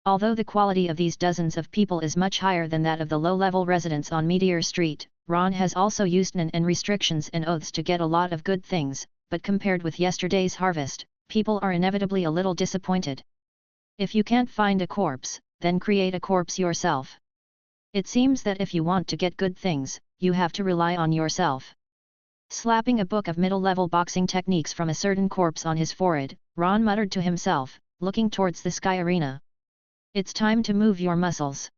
Although the quality of these dozens of people is much higher than that of the low-level residents on Meteor Street, Ron has also used NaN and restrictions and oaths to get a lot of good things, but compared with yesterday's harvest, people are inevitably a little disappointed. If you can't find a corpse, then create a corpse yourself. It seems that if you want to get good things, you have to rely on yourself. Slapping a book of middle-level boxing techniques from a certain corpse on his forehead, Ron muttered to himself, looking towards the Sky Arena. It's time to move your muscles.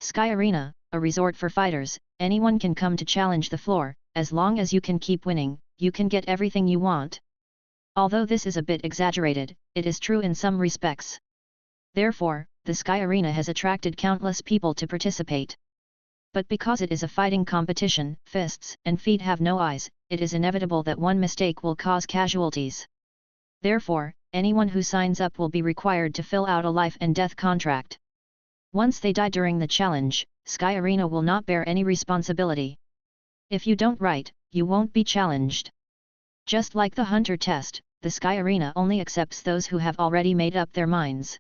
Sky Arena, a resort for fighters, anyone can come to challenge the floor, as long as you can keep winning, you can get everything you want. Although this is a bit exaggerated, it is true in some respects. Therefore, the Sky Arena has attracted countless people to participate. But because it is a fighting competition, fists and feet have no eyes, it is inevitable that one mistake will cause casualties. Therefore, anyone who signs up will be required to fill out a life and death contract. Once they die during the challenge, Sky Arena will not bear any responsibility. If you don't write, you won't be challenged. Just like the Hunter test, the Sky Arena only accepts those who have already made up their minds.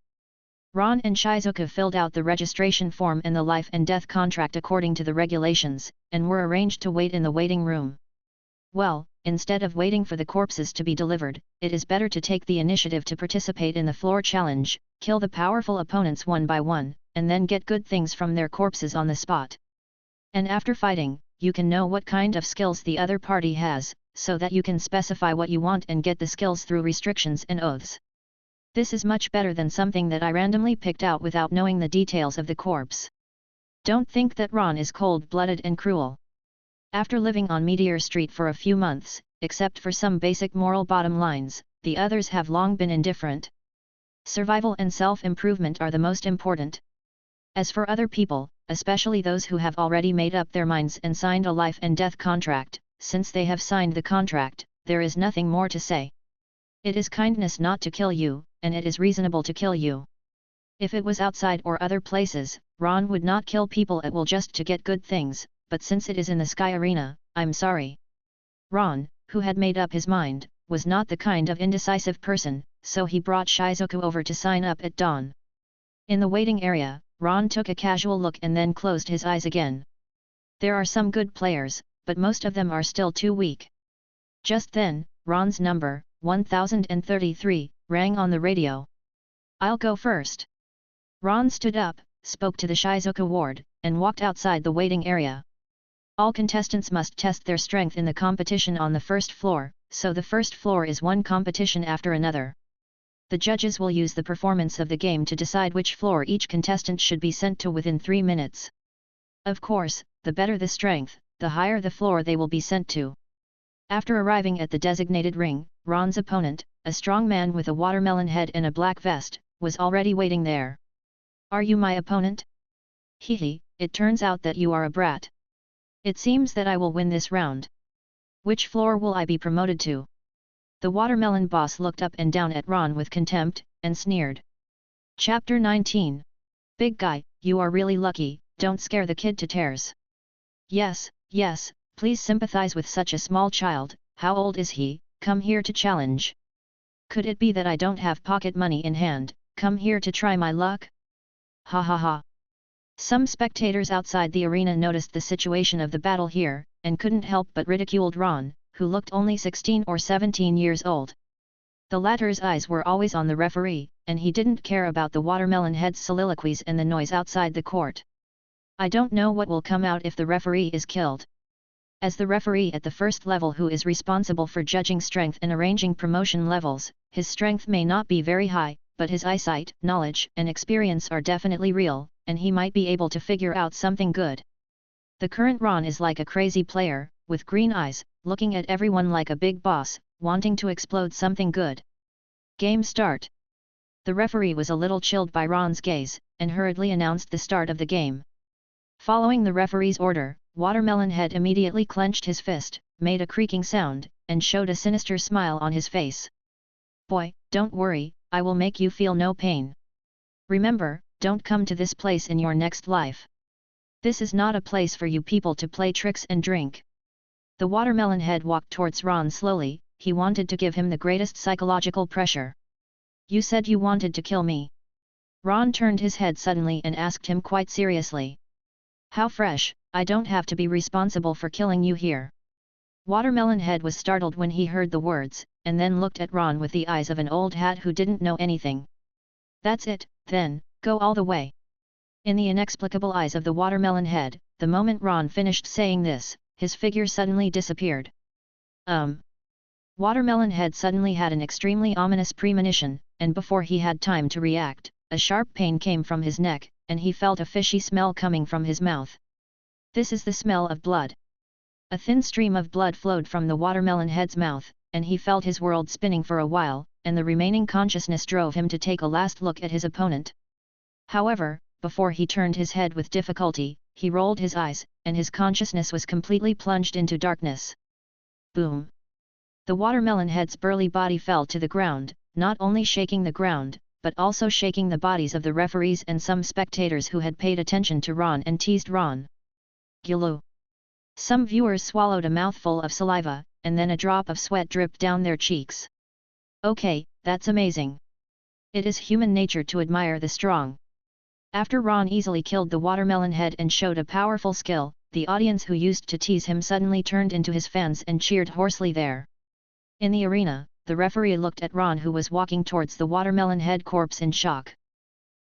Ron and Shizuka filled out the registration form and the life and death contract according to the regulations, and were arranged to wait in the waiting room. Well, instead of waiting for the corpses to be delivered, it is better to take the initiative to participate in the floor challenge, kill the powerful opponents one by one, and then get good things from their corpses on the spot. And after fighting, you can know what kind of skills the other party has, so that you can specify what you want and get the skills through restrictions and oaths. This is much better than something that I randomly picked out without knowing the details of the corpse. Don't think that Ron is cold-blooded and cruel. After living on Meteor Street for a few months, except for some basic moral bottom lines, the others have long been indifferent. Survival and self-improvement are the most important. As for other people, especially those who have already made up their minds and signed a life and death contract, since they have signed the contract, there is nothing more to say. It is kindness not to kill you, and it is reasonable to kill you. If it was outside or other places, Ron would not kill people at will just to get good things, but since it is in the Sky Arena, I'm sorry. Ron, who had made up his mind, was not the kind of indecisive person, so he brought Shizuka over to sign up at dawn. In the waiting area, Ron took a casual look and then closed his eyes again. There are some good players, but most of them are still too weak. Just then, Ron's number, 1033, rang on the radio. I'll go first. Ron stood up, spoke to the Shizuka ward, and walked outside the waiting area. All contestants must test their strength in the competition on the first floor, so the first floor is one competition after another. The judges will use the performance of the game to decide which floor each contestant should be sent to within 3 minutes. Of course, the better the strength, the higher the floor they will be sent to. After arriving at the designated ring, Ron's opponent, a strong man with a watermelon head and a black vest, was already waiting there. Are you my opponent? Hehe, it turns out that you are a brat. It seems that I will win this round. Which floor will I be promoted to? The watermelon boss looked up and down at Ron with contempt, and sneered. Chapter 19. Big guy, you are really lucky, don't scare the kid to tears. Yes, yes, please sympathize with such a small child, how old is he, come here to challenge. Could it be that I don't have pocket money in hand, come here to try my luck? Ha ha ha. Some spectators outside the arena noticed the situation of the battle here, and couldn't help but ridiculed Ron, who looked only 16 or 17 years old. The latter's eyes were always on the referee, and he didn't care about the watermelon head's soliloquies and the noise outside the court. I don't know what will come out if the referee is killed. As the referee at the first level who is responsible for judging strength and arranging promotion levels, his strength may not be very high, but his eyesight, knowledge and experience are definitely real, and he might be able to figure out something good. The current Ron is like a crazy player, with green eyes, looking at everyone like a big boss, wanting to explode something good. Game start. The referee was a little chilled by Ron's gaze, and hurriedly announced the start of the game. Following the referee's order, Watermelon Head immediately clenched his fist, made a creaking sound, and showed a sinister smile on his face. Boy, don't worry, I will make you feel no pain. Remember, don't come to this place in your next life. This is not a place for you people to play tricks and drink. The watermelon head walked towards Ron slowly. He wanted to give him the greatest psychological pressure. You said you wanted to kill me. Ron turned his head suddenly and asked him quite seriously. How fresh, I don't have to be responsible for killing you here. Watermelon Head was startled when he heard the words, and then looked at Ron with the eyes of an old hat who didn't know anything. That's it, then, go all the way. In the inexplicable eyes of the Watermelon Head, the moment Ron finished saying this, his figure suddenly disappeared. Watermelon Head suddenly had an extremely ominous premonition, and before he had time to react, a sharp pain came from his neck, and he felt a fishy smell coming from his mouth. This is the smell of blood. A thin stream of blood flowed from the Watermelon Head's mouth, and he felt his world spinning for a while, and the remaining consciousness drove him to take a last look at his opponent. However, before he turned his head with difficulty, he rolled his eyes, and his consciousness was completely plunged into darkness. Boom! The Watermelon Head's burly body fell to the ground, not only shaking the ground, but also shaking the bodies of the referees and some spectators who had paid attention to Ron and teased Ron. Gulu! Some viewers swallowed a mouthful of saliva, and then a drop of sweat dripped down their cheeks. Okay, that's amazing. It is human nature to admire the strong. After Ron easily killed the Watermelon Head and showed a powerful skill, the audience who used to tease him suddenly turned into his fans and cheered hoarsely there. In the arena, the referee looked at Ron who was walking towards the Watermelon Head corpse in shock.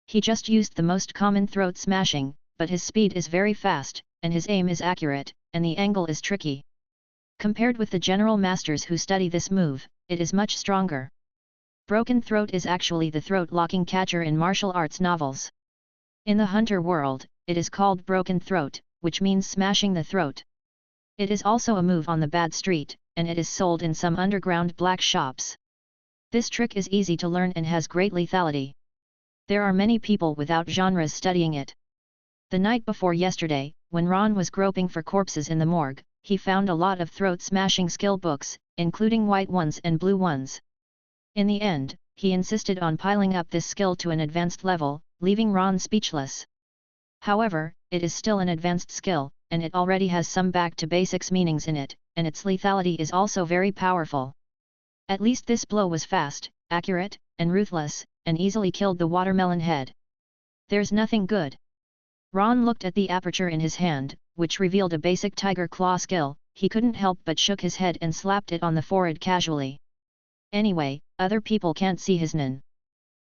He just used the most common throat smashing, but his speed is very fast, and his aim is accurate, and the angle is tricky. Compared with the general masters who study this move, it is much stronger. Broken throat is actually the throat-locking catcher in martial arts novels. In the hunter world, it is called broken throat, which means smashing the throat. It is also a move on the bad street, and it is sold in some underground black shops. This trick is easy to learn and has great lethality. There are many people without genres studying it. The night before yesterday, when Ron was groping for corpses in the morgue, he found a lot of throat-smashing skill books, including white ones and blue ones. In the end, he insisted on piling up this skill to an advanced level, leaving Ron speechless. However, it is still an advanced skill, and it already has some back-to-basics meanings in it, and its lethality is also very powerful. At least this blow was fast, accurate, and ruthless, and easily killed the Watermelon Head. There's nothing good. Ron looked at the aperture in his hand, which revealed a basic tiger claw skill. He couldn't help but shook his head and slapped it on the forehead casually. Anyway, other people can't see his nin.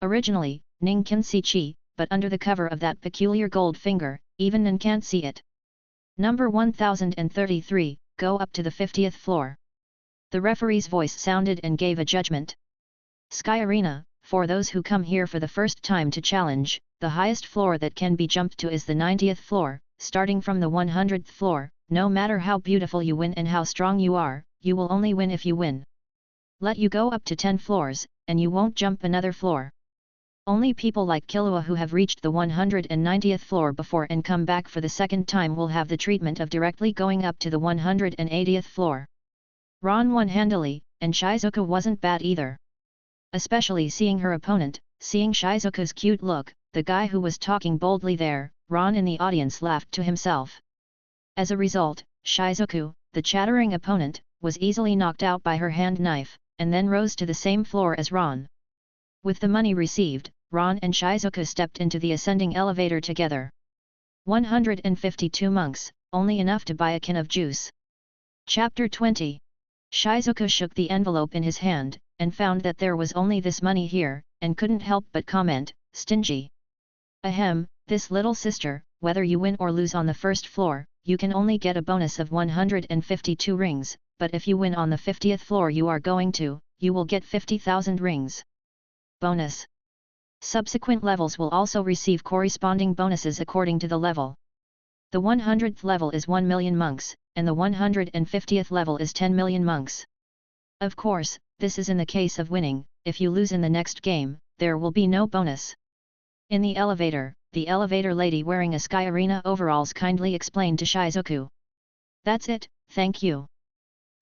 Originally, Ning can see chi, but under the cover of that peculiar Goldfinger, even Nin can't see it. Number 1033, go up to the 50th floor. The referee's voice sounded and gave a judgment. Sky Arena, for those who come here for the first time to challenge, the highest floor that can be jumped to is the 90th floor, starting from the 100th floor. No matter how beautiful you win and how strong you are, you will only win if you win. Let you go up to 10 floors, and you won't jump another floor. Only people like Killua who have reached the 190th floor before and come back for the second time will have the treatment of directly going up to the 180th floor. Ron won handily, and Shizuka wasn't bad either. Especially seeing her opponent, seeing Shizuka's cute look, the guy who was talking boldly there, Ron in the audience laughed to himself. As a result, Shizuku, the chattering opponent, was easily knocked out by her hand knife, and then rose to the same floor as Ron. With the money received, Ron and Shizuka stepped into the ascending elevator together. 152 monks, only enough to buy a can of juice. Chapter 20. Shizuka shook the envelope in his hand, and found that there was only this money here, and couldn't help but comment, stingy. Ahem, this little sister, whether you win or lose on the first floor, you can only get a bonus of 152 rings, but if you win on the 50th floor you will get 50,000 rings. Bonus. Subsequent levels will also receive corresponding bonuses according to the level. The 100th level is 1 million monks, and the 150th level is 10 million monks. Of course, this is in the case of winning. If you lose in the next game, there will be no bonus. In the elevator lady wearing a Sky Arena overalls kindly explained to Shizuku. That's it, thank you.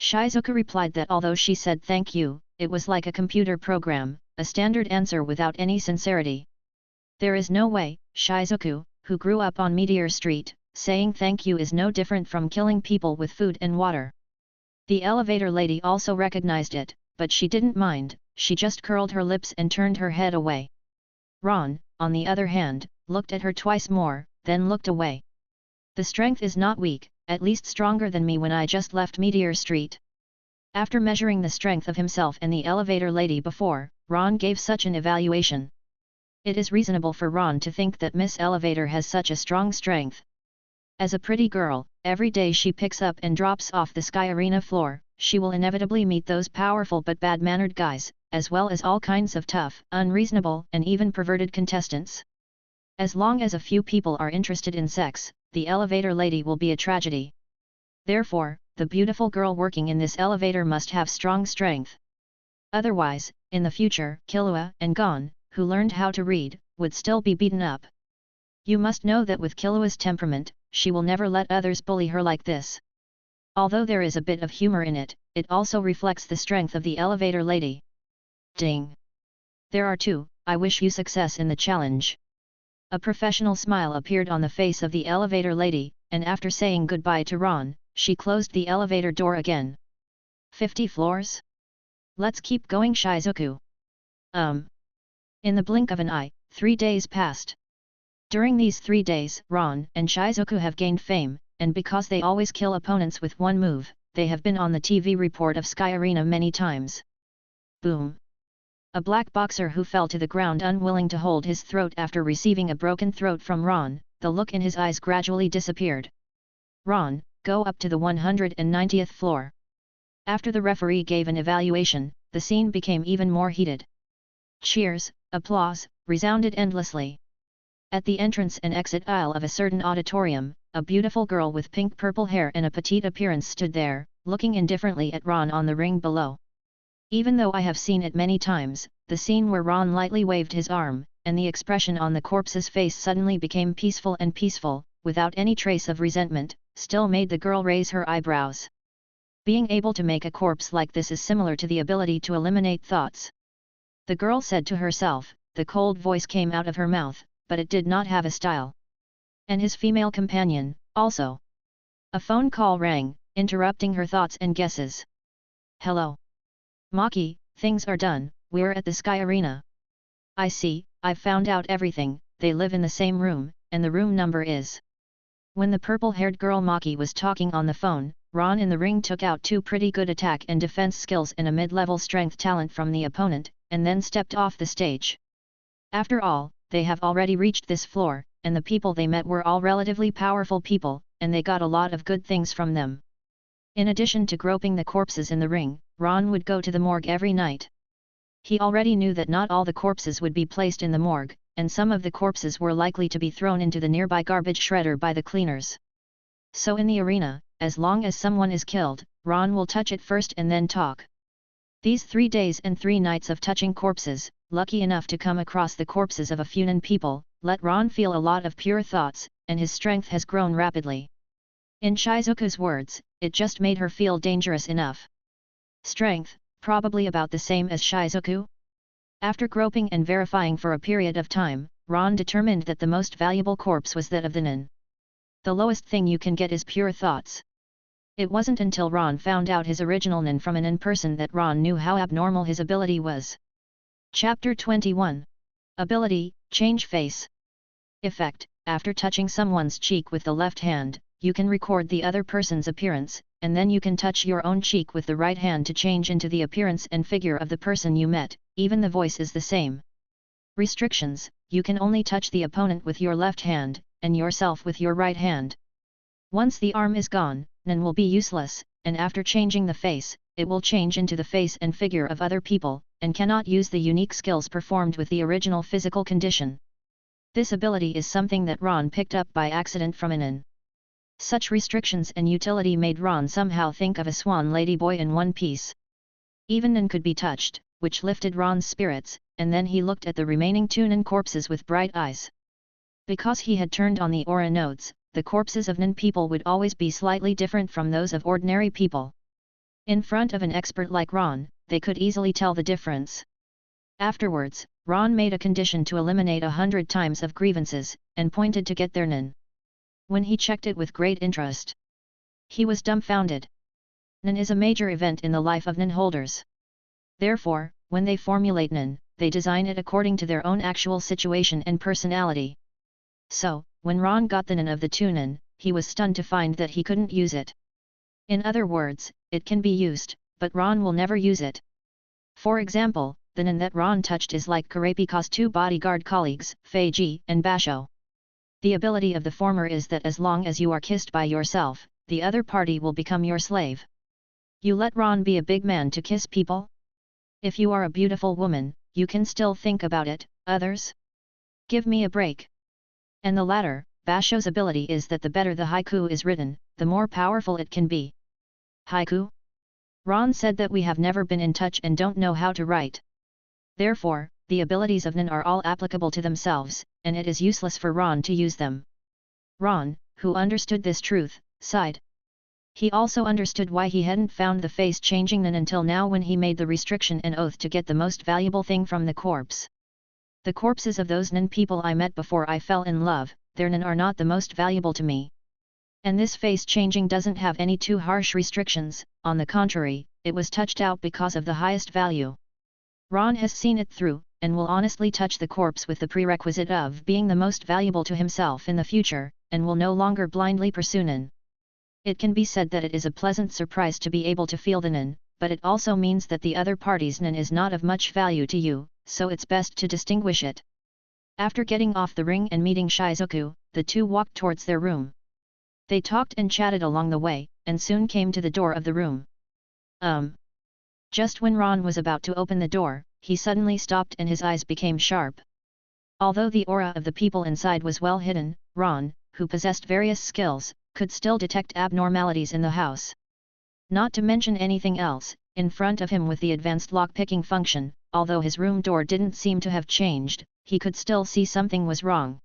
Shizuka replied that although she said thank you, it was like a computer program, a standard answer without any sincerity. There is no way, Shizuku, who grew up on Meteor Street, saying thank you is no different from killing people with food and water. The elevator lady also recognized it, but she didn't mind, she just curled her lips and turned her head away. Ron, on the other hand, looked at her twice more, then looked away. The strength is not weak, at least stronger than me when I just left Meteor Street. After measuring the strength of himself and the elevator lady before, Ron gave such an evaluation. It is reasonable for Ron to think that Miss Elevator has such a strong strength. As a pretty girl, every day she picks up and drops off the Sky Arena floor, she will inevitably meet those powerful but bad-mannered guys, as well as all kinds of tough, unreasonable, and even perverted contestants. As long as a few people are interested in sex, the elevator lady will be a tragedy. Therefore, the beautiful girl working in this elevator must have strong strength. Otherwise, in the future, Killua and Gon, who learned how to read, would still be beaten up. You must know that with Killua's temperament, she will never let others bully her like this. Although there is a bit of humor in it, it also reflects the strength of the elevator lady. Ding! There are two, I wish you success in the challenge. A professional smile appeared on the face of the elevator lady, and after saying goodbye to Ron, she closed the elevator door again. 50 floors? Let's keep going, Shizuku. In the blink of an eye, 3 days passed. During these 3 days, Ron and Shizuku have gained fame, and because they always kill opponents with one move, they have been on the TV report of Sky Arena many times. Boom! A black boxer who fell to the ground unwilling to hold his throat after receiving a broken throat from Ron, the look in his eyes gradually disappeared. Ron, go up to the 190th floor. After the referee gave an evaluation, the scene became even more heated. Cheers, applause, resounded endlessly. At the entrance and exit aisle of a certain auditorium, a beautiful girl with pink-purple hair and a petite appearance stood there, looking indifferently at Ron on the ring below. Even though I have seen it many times, the scene where Ron lightly waved his arm, and the expression on the corpse's face suddenly became peaceful and peaceful, without any trace of resentment, still made the girl raise her eyebrows. Being able to make a corpse like this is similar to the ability to eliminate thoughts. The girl said to herself, the cold voice came out of her mouth, but it did not have a style. And his female companion, also. A phone call rang, interrupting her thoughts and guesses. Hello. Maki, things are done, we're at the Sky Arena. I see, I've found out everything, they live in the same room, and the room number is. When the purple-haired girl Maki was talking on the phone, Ron in the ring took out 2 pretty good attack and defense skills and a mid-level strength talent from the opponent, and then stepped off the stage. After all, they have already reached this floor, and the people they met were all relatively powerful people, and they got a lot of good things from them. In addition to groping the corpses in the ring, Ron would go to the morgue every night. He already knew that not all the corpses would be placed in the morgue, and some of the corpses were likely to be thrown into the nearby garbage shredder by the cleaners. So in the arena, as long as someone is killed, Ron will touch it first and then talk. These 3 days and 3 nights of touching corpses, lucky enough to come across the corpses of a few Nin people, let Ron feel a lot of pure thoughts, and his strength has grown rapidly. In Shizuku's words, it just made her feel dangerous enough. Strength, probably about the same as Shizuku? After groping and verifying for a period of time, Ron determined that the most valuable corpse was that of the Nin. The lowest thing you can get is pure thoughts. It wasn't until Ron found out his original Nin from an Nin person that Ron knew how abnormal his ability was. Chapter 21. Ability, Change Face. Effect: after touching someone's cheek with the left hand, you can record the other person's appearance, and then you can touch your own cheek with the right hand to change into the appearance and figure of the person you met, even the voice is the same. Restrictions: you can only touch the opponent with your left hand, and yourself with your right hand. Once the arm is gone, Nin will be useless, and after changing the face, it will change into the face and figure of other people, and cannot use the unique skills performed with the original physical condition. This ability is something that Ron picked up by accident from a Nin. Such restrictions and utility made Ron somehow think of a swan ladyboy in One Piece. Even Nin could be touched, which lifted Ron's spirits, and then he looked at the remaining 2 Nin corpses with bright eyes. Because he had turned on the aura nodes, the corpses of Nin people would always be slightly different from those of ordinary people. In front of an expert like Ron, they could easily tell the difference. Afterwards, Ron made a condition to eliminate 100 times of grievances, and pointed to get their Nin. When he checked it with great interest, he was dumbfounded. NAN is a major event in the life of NAN holders. Therefore, when they formulate NAN, they design it according to their own actual situation and personality. So, when Ron got the NAN of the two NAN, he was stunned to find that he couldn't use it. In other words, it can be used, but Ron will never use it. For example, the NAN that Ron touched is like Kurapika's two bodyguard colleagues, Feiji and Basho. The ability of the former is that as long as you are kissed by yourself, the other party will become your slave. You let Ron be a big man to kiss people? If you are a beautiful woman, you can still think about it, others? Give me a break. And the latter, Basho's ability is that the better the haiku is written, the more powerful it can be. Haiku? Ron said that we have never been in touch and don't know how to write. Therefore, the abilities of NAN are all applicable to themselves, and it is useless for Ron to use them. Ron, who understood this truth, sighed. He also understood why he hadn't found the face-changing NAN until now when he made the restriction and oath to get the most valuable thing from the corpse. The corpses of those NAN people I met before I fell in love, their NAN are not the most valuable to me. And this face-changing doesn't have any too harsh restrictions, on the contrary, it was touched out because of the highest value. Ron has seen it through, and will honestly touch the corpse with the prerequisite of being the most valuable to himself in the future, and will no longer blindly pursue NAN. It can be said that it is a pleasant surprise to be able to feel the NAN, but it also means that the other party's NAN is not of much value to you, so it's best to distinguish it. After getting off the ring and meeting Shizuku, the two walked towards their room. They talked and chatted along the way, and soon came to the door of the room. Just when Ron was about to open the door, he suddenly stopped and his eyes became sharp. Although the aura of the people inside was well hidden, Ron, who possessed various skills, could still detect abnormalities in the house. Not to mention anything else, in front of him with the advanced lock-picking function, although his room door didn't seem to have changed, he could still see something was wrong.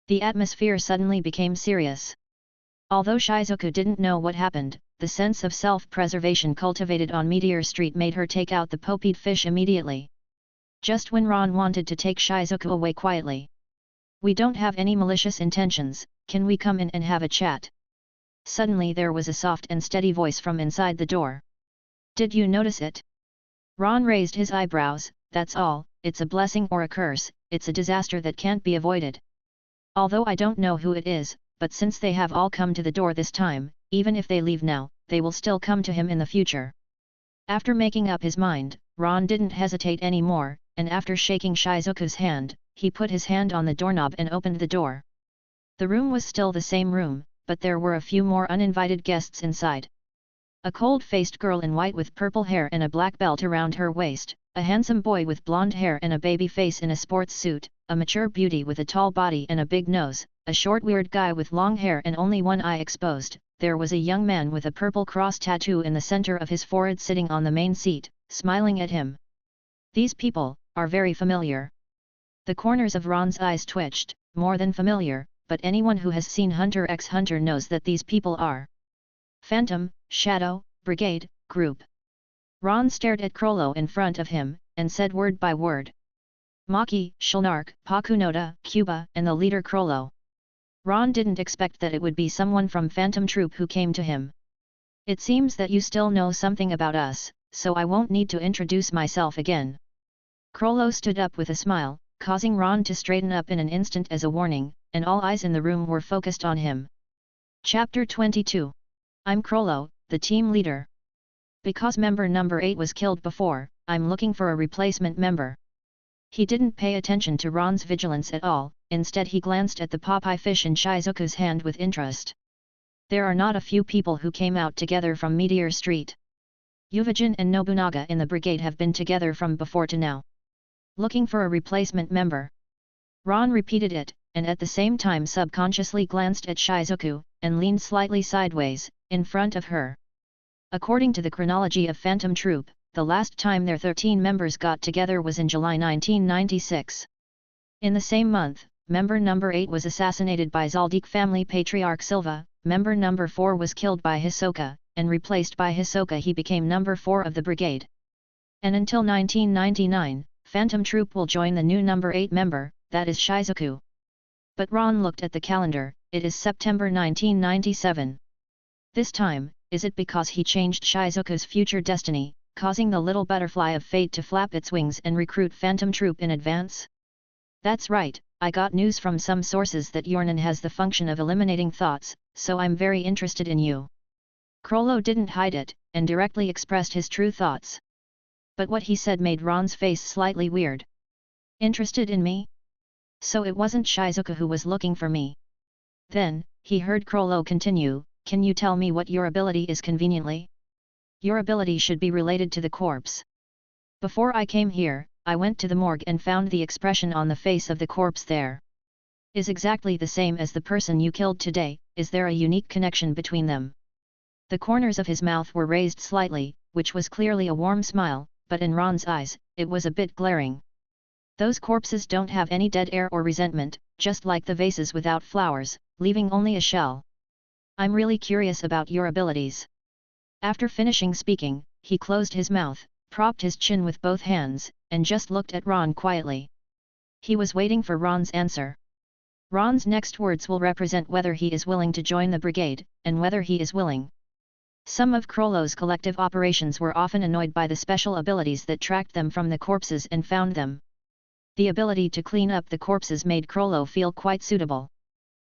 The atmosphere suddenly became serious. Although Shizuku didn't know what happened, the sense of self-preservation cultivated on Meteor Street made her take out the popied fish immediately. Just when Ron wanted to take Shizuku away quietly. "We don't have any malicious intentions, can we come in and have a chat?" Suddenly there was a soft and steady voice from inside the door. "Did you notice it?" Ron raised his eyebrows. "That's all, it's a blessing or a curse, it's a disaster that can't be avoided. Although I don't know who it is, but since they have all come to the door this time, even if they leave now, they will still come to him in the future." After making up his mind, Ron didn't hesitate anymore, and after shaking Shizuku's hand, he put his hand on the doorknob and opened the door. The room was still the same room, but there were a few more uninvited guests inside. A cold-faced girl in white with purple hair and a black belt around her waist, a handsome boy with blonde hair and a baby face in a sports suit, a mature beauty with a tall body and a big nose, a short weird guy with long hair and only one eye exposed. There was a young man with a purple cross tattoo in the center of his forehead sitting on the main seat, smiling at him. These people are very familiar. The corners of Ron's eyes twitched. More than familiar, but anyone who has seen Hunter x Hunter knows that these people are Phantom, Shadow, Brigade, Group. Ron stared at Crollo in front of him, and said word by word. Maki, Shulnark, Pakunoda, Cuba, and the leader Crollo. Ron didn't expect that it would be someone from Phantom Troop who came to him. "It seems that you still know something about us, so I won't need to introduce myself again." Crollo stood up with a smile, causing Ron to straighten up in an instant as a warning, and all eyes in the room were focused on him. Chapter 22. I'm Crollo, the team leader. Because member number 8 was killed before, I'm looking for a replacement member. He didn't pay attention to Ron's vigilance at all, instead he glanced at the Popeye fish in Shizuku's hand with interest. There are not a few people who came out together from Meteor Street. Yuvajin and Nobunaga in the brigade have been together from before to now. Looking for a replacement member. Ron repeated it, and at the same time subconsciously glanced at Shizuku, and leaned slightly sideways, in front of her. According to the chronology of Phantom Troop, the last time their 13 members got together was in July 1996. In the same month, member number 8 was assassinated by Zaldik family patriarch Silva, member number 4 was killed by Hisoka, and replaced by Hisoka he became number 4 of the brigade. And until 1999, Phantom Troop will join the new number 8 member, that is Shizuku. But Ron looked at the calendar, it is September 1997. This time, is it because he changed Shizuka's future destiny, causing the little butterfly of fate to flap its wings and recruit Phantom Troop in advance? That's right, I got news from some sources that Yornan has the function of eliminating thoughts, so I'm very interested in you. Krollo didn't hide it, and directly expressed his true thoughts. But what he said made Ron's face slightly weird. Interested in me? So it wasn't Shizuka who was looking for me. Then, he heard Krollo continue, can you tell me what your ability is conveniently? Your ability should be related to the corpse. Before I came here, I went to the morgue and found the expression on the face of the corpse there. Is exactly the same as the person you killed today, is there a unique connection between them? The corners of his mouth were raised slightly, which was clearly a warm smile, but in Ron's eyes, it was a bit glaring. Those corpses don't have any dead air or resentment, just like the vases without flowers, leaving only a shell. I'm really curious about your abilities. After finishing speaking, he closed his mouth, propped his chin with both hands, and just looked at Ron quietly. He was waiting for Ron's answer. Ron's next words will represent whether he is willing to join the brigade, and whether he is willing. Some of Krollo's collective operations were often annoyed by the special abilities that tracked them from the corpses and found them. The ability to clean up the corpses made Krollo feel quite suitable.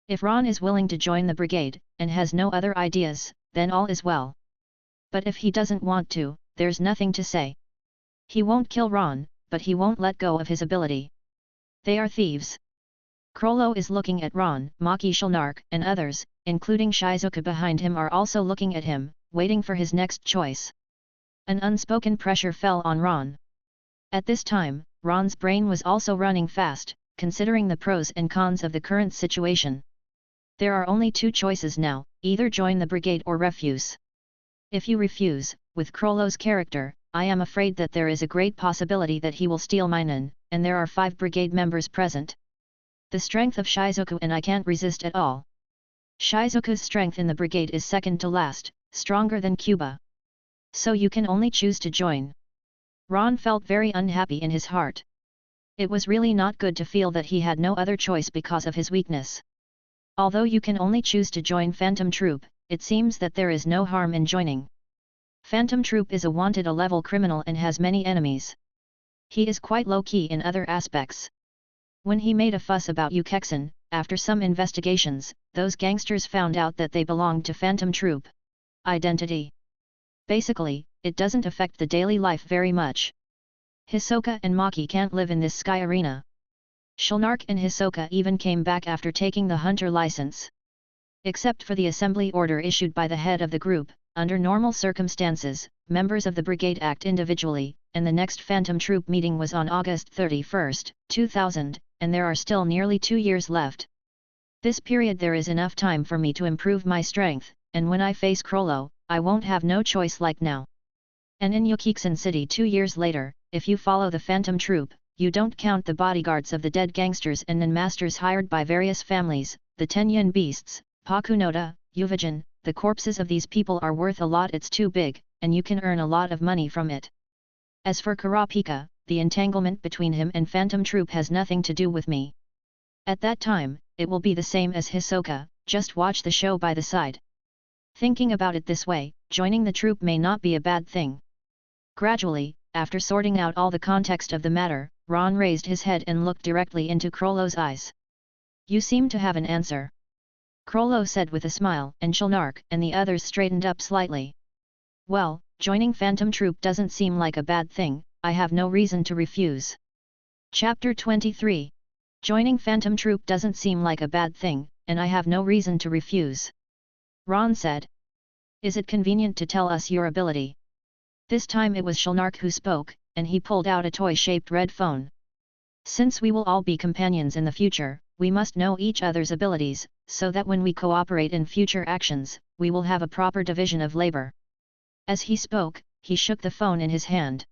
If Ron is willing to join the brigade, and has no other ideas, then all is well. But if he doesn't want to, there's nothing to say. He won't kill Ron, but he won't let go of his ability. They are thieves. Krollo is looking at Ron, Maki Shulnark, and others, including Shizuka behind him, are also looking at him, waiting for his next choice. An unspoken pressure fell on Ron. At this time, Ron's brain was also running fast, considering the pros and cons of the current situation. There are only two choices now, either join the brigade or refuse. If you refuse, with Krollo's character, I am afraid that there is a great possibility that he will steal Minan, and there are 5 brigade members present. The strength of Shizuka and I can't resist at all. Shizuka's strength in the brigade is second to last, stronger than Cuba. So you can only choose to join. Ron felt very unhappy in his heart. It was really not good to feel that he had no other choice because of his weakness. Although you can only choose to join Phantom Troop, it seems that there is no harm in joining. Phantom Troop is a wanted A-level criminal and has many enemies. He is quite low-key in other aspects. When he made a fuss about Ukexen, after some investigations, those gangsters found out that they belonged to Phantom Troop. Identity. Basically, it doesn't affect the daily life very much. Hisoka and Maki can't live in this sky arena. Shulnark and Hisoka even came back after taking the hunter license. Except for the assembly order issued by the head of the group, under normal circumstances, members of the brigade act individually, and the next Phantom Troop meeting was on August 31, 2000, and there are still nearly 2 years left. This period there is enough time for me to improve my strength, and when I face Krollo, I won't have no choice like now. And in Ukexen City 2 years later, if you follow the Phantom Troop, you don't count the bodyguards of the dead gangsters and nin masters hired by various families, the Tenyin beasts, Pakunoda, Uvajin, the corpses of these people are worth a lot. It's too big, and you can earn a lot of money from it. As for Kurapika, the entanglement between him and Phantom Troop has nothing to do with me. At that time, it will be the same as Hisoka, just watch the show by the side. Thinking about it this way, joining the troop may not be a bad thing. Gradually, after sorting out all the context of the matter, Ron raised his head and looked directly into Krollo's eyes. You seem to have an answer. Krollo said with a smile, and Shulnark and the others straightened up slightly. Well, joining Phantom Troop doesn't seem like a bad thing, I have no reason to refuse. Chapter 23. Joining Phantom Troop doesn't seem like a bad thing, and I have no reason to refuse. Ron said. Is it convenient to tell us your ability? This time it was Shulnark who spoke, and he pulled out a toy-shaped red phone. Since we will all be companions in the future, we must know each other's abilities, so that when we cooperate in future actions, we will have a proper division of labor. As he spoke, he shook the phone in his hand.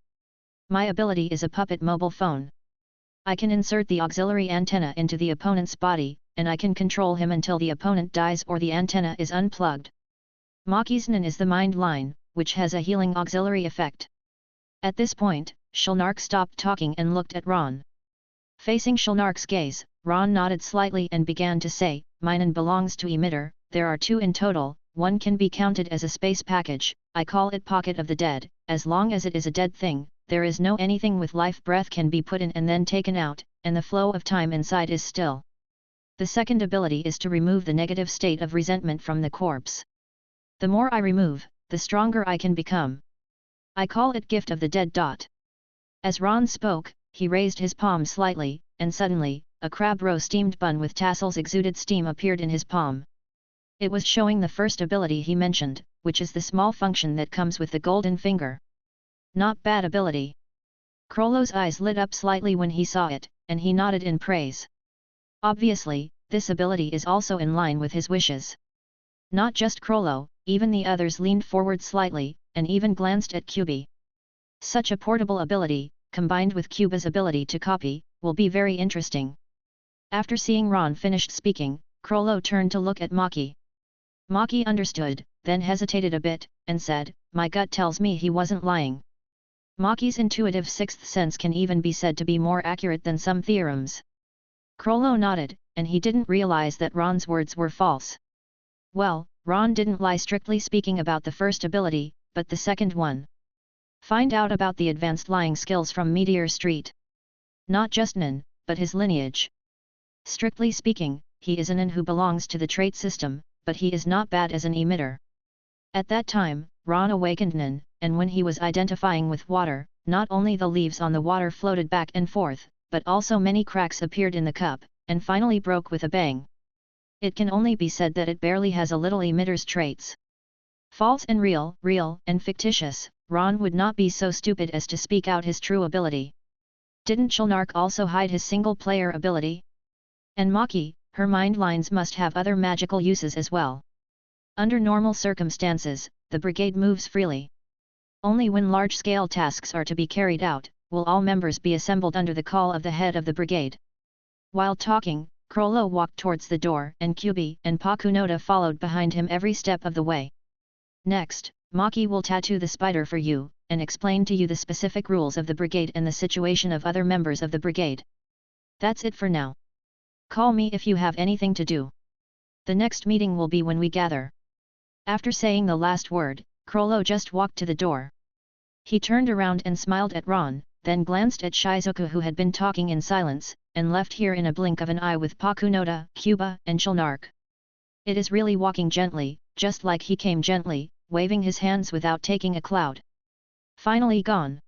My ability is a puppet mobile phone. I can insert the auxiliary antenna into the opponent's body, and I can control him until the opponent dies or the antenna is unplugged. Maki's Nin is the mind line, which has a healing auxiliary effect. At this point, Shulnark stopped talking and looked at Ron. Facing Shulnark's gaze, Ron nodded slightly and began to say, Minan belongs to Emitter, there are 2 in total, one can be counted as a space package. I call it Pocket of the Dead. As long as it is a dead thing, there is no anything with life breath can be put in and then taken out, and the flow of time inside is still. The second ability is to remove the negative state of resentment from the corpse. The more I remove, the stronger I can become. I call it Gift of the Dead. As Ron spoke, he raised his palm slightly, and suddenly, a crab roe steamed bun with tassels exuded steam appeared in his palm. It was showing the first ability he mentioned, which is the small function that comes with the golden finger. Not bad ability. Crollo's eyes lit up slightly when he saw it, and he nodded in praise. Obviously, this ability is also in line with his wishes. Not just Crollo, even the others leaned forward slightly, and even glanced at Cuby. Such a portable ability, combined with Cuba's ability to copy, will be very interesting. After seeing Ron finished speaking, Crollo turned to look at Maki. Maki understood, then hesitated a bit, and said, "My gut tells me he wasn't lying." Maki's intuitive sixth sense can even be said to be more accurate than some theorems. Crollo nodded, and he didn't realize that Ron's words were false. Well, Ron didn't lie strictly speaking about the first ability, but the second one. Find out about the advanced lying skills from Meteor Street. Not just Nin, but his lineage. Strictly speaking, he is a Nin who belongs to the trait system, but he is not bad as an emitter. At that time, Ron awakened Nin, and when he was identifying with water, not only the leaves on the water floated back and forth, but also many cracks appeared in the cup, and finally broke with a bang. It can only be said that it barely has a little emitter's traits. False and real, real and fictitious, Ron would not be so stupid as to speak out his true ability. Didn't Chulnark also hide his single-player ability? And Maki, her mind lines must have other magical uses as well. Under normal circumstances, the brigade moves freely. Only when large-scale tasks are to be carried out, will all members be assembled under the call of the head of the brigade. While talking, Crollo walked towards the door, and Cuby and Pakunoda followed behind him every step of the way. Next, Maki will tattoo the spider for you, and explain to you the specific rules of the brigade and the situation of other members of the brigade. That's it for now. Call me if you have anything to do. The next meeting will be when we gather. After saying the last word, Crollo just walked to the door. He turned around and smiled at Ron, then glanced at Shizuku who had been talking in silence, and left here in a blink of an eye with Pakunoda, Cuba and Chulnark. It is really walking gently, just like he came gently, waving his hands without taking a cloud. Finally gone.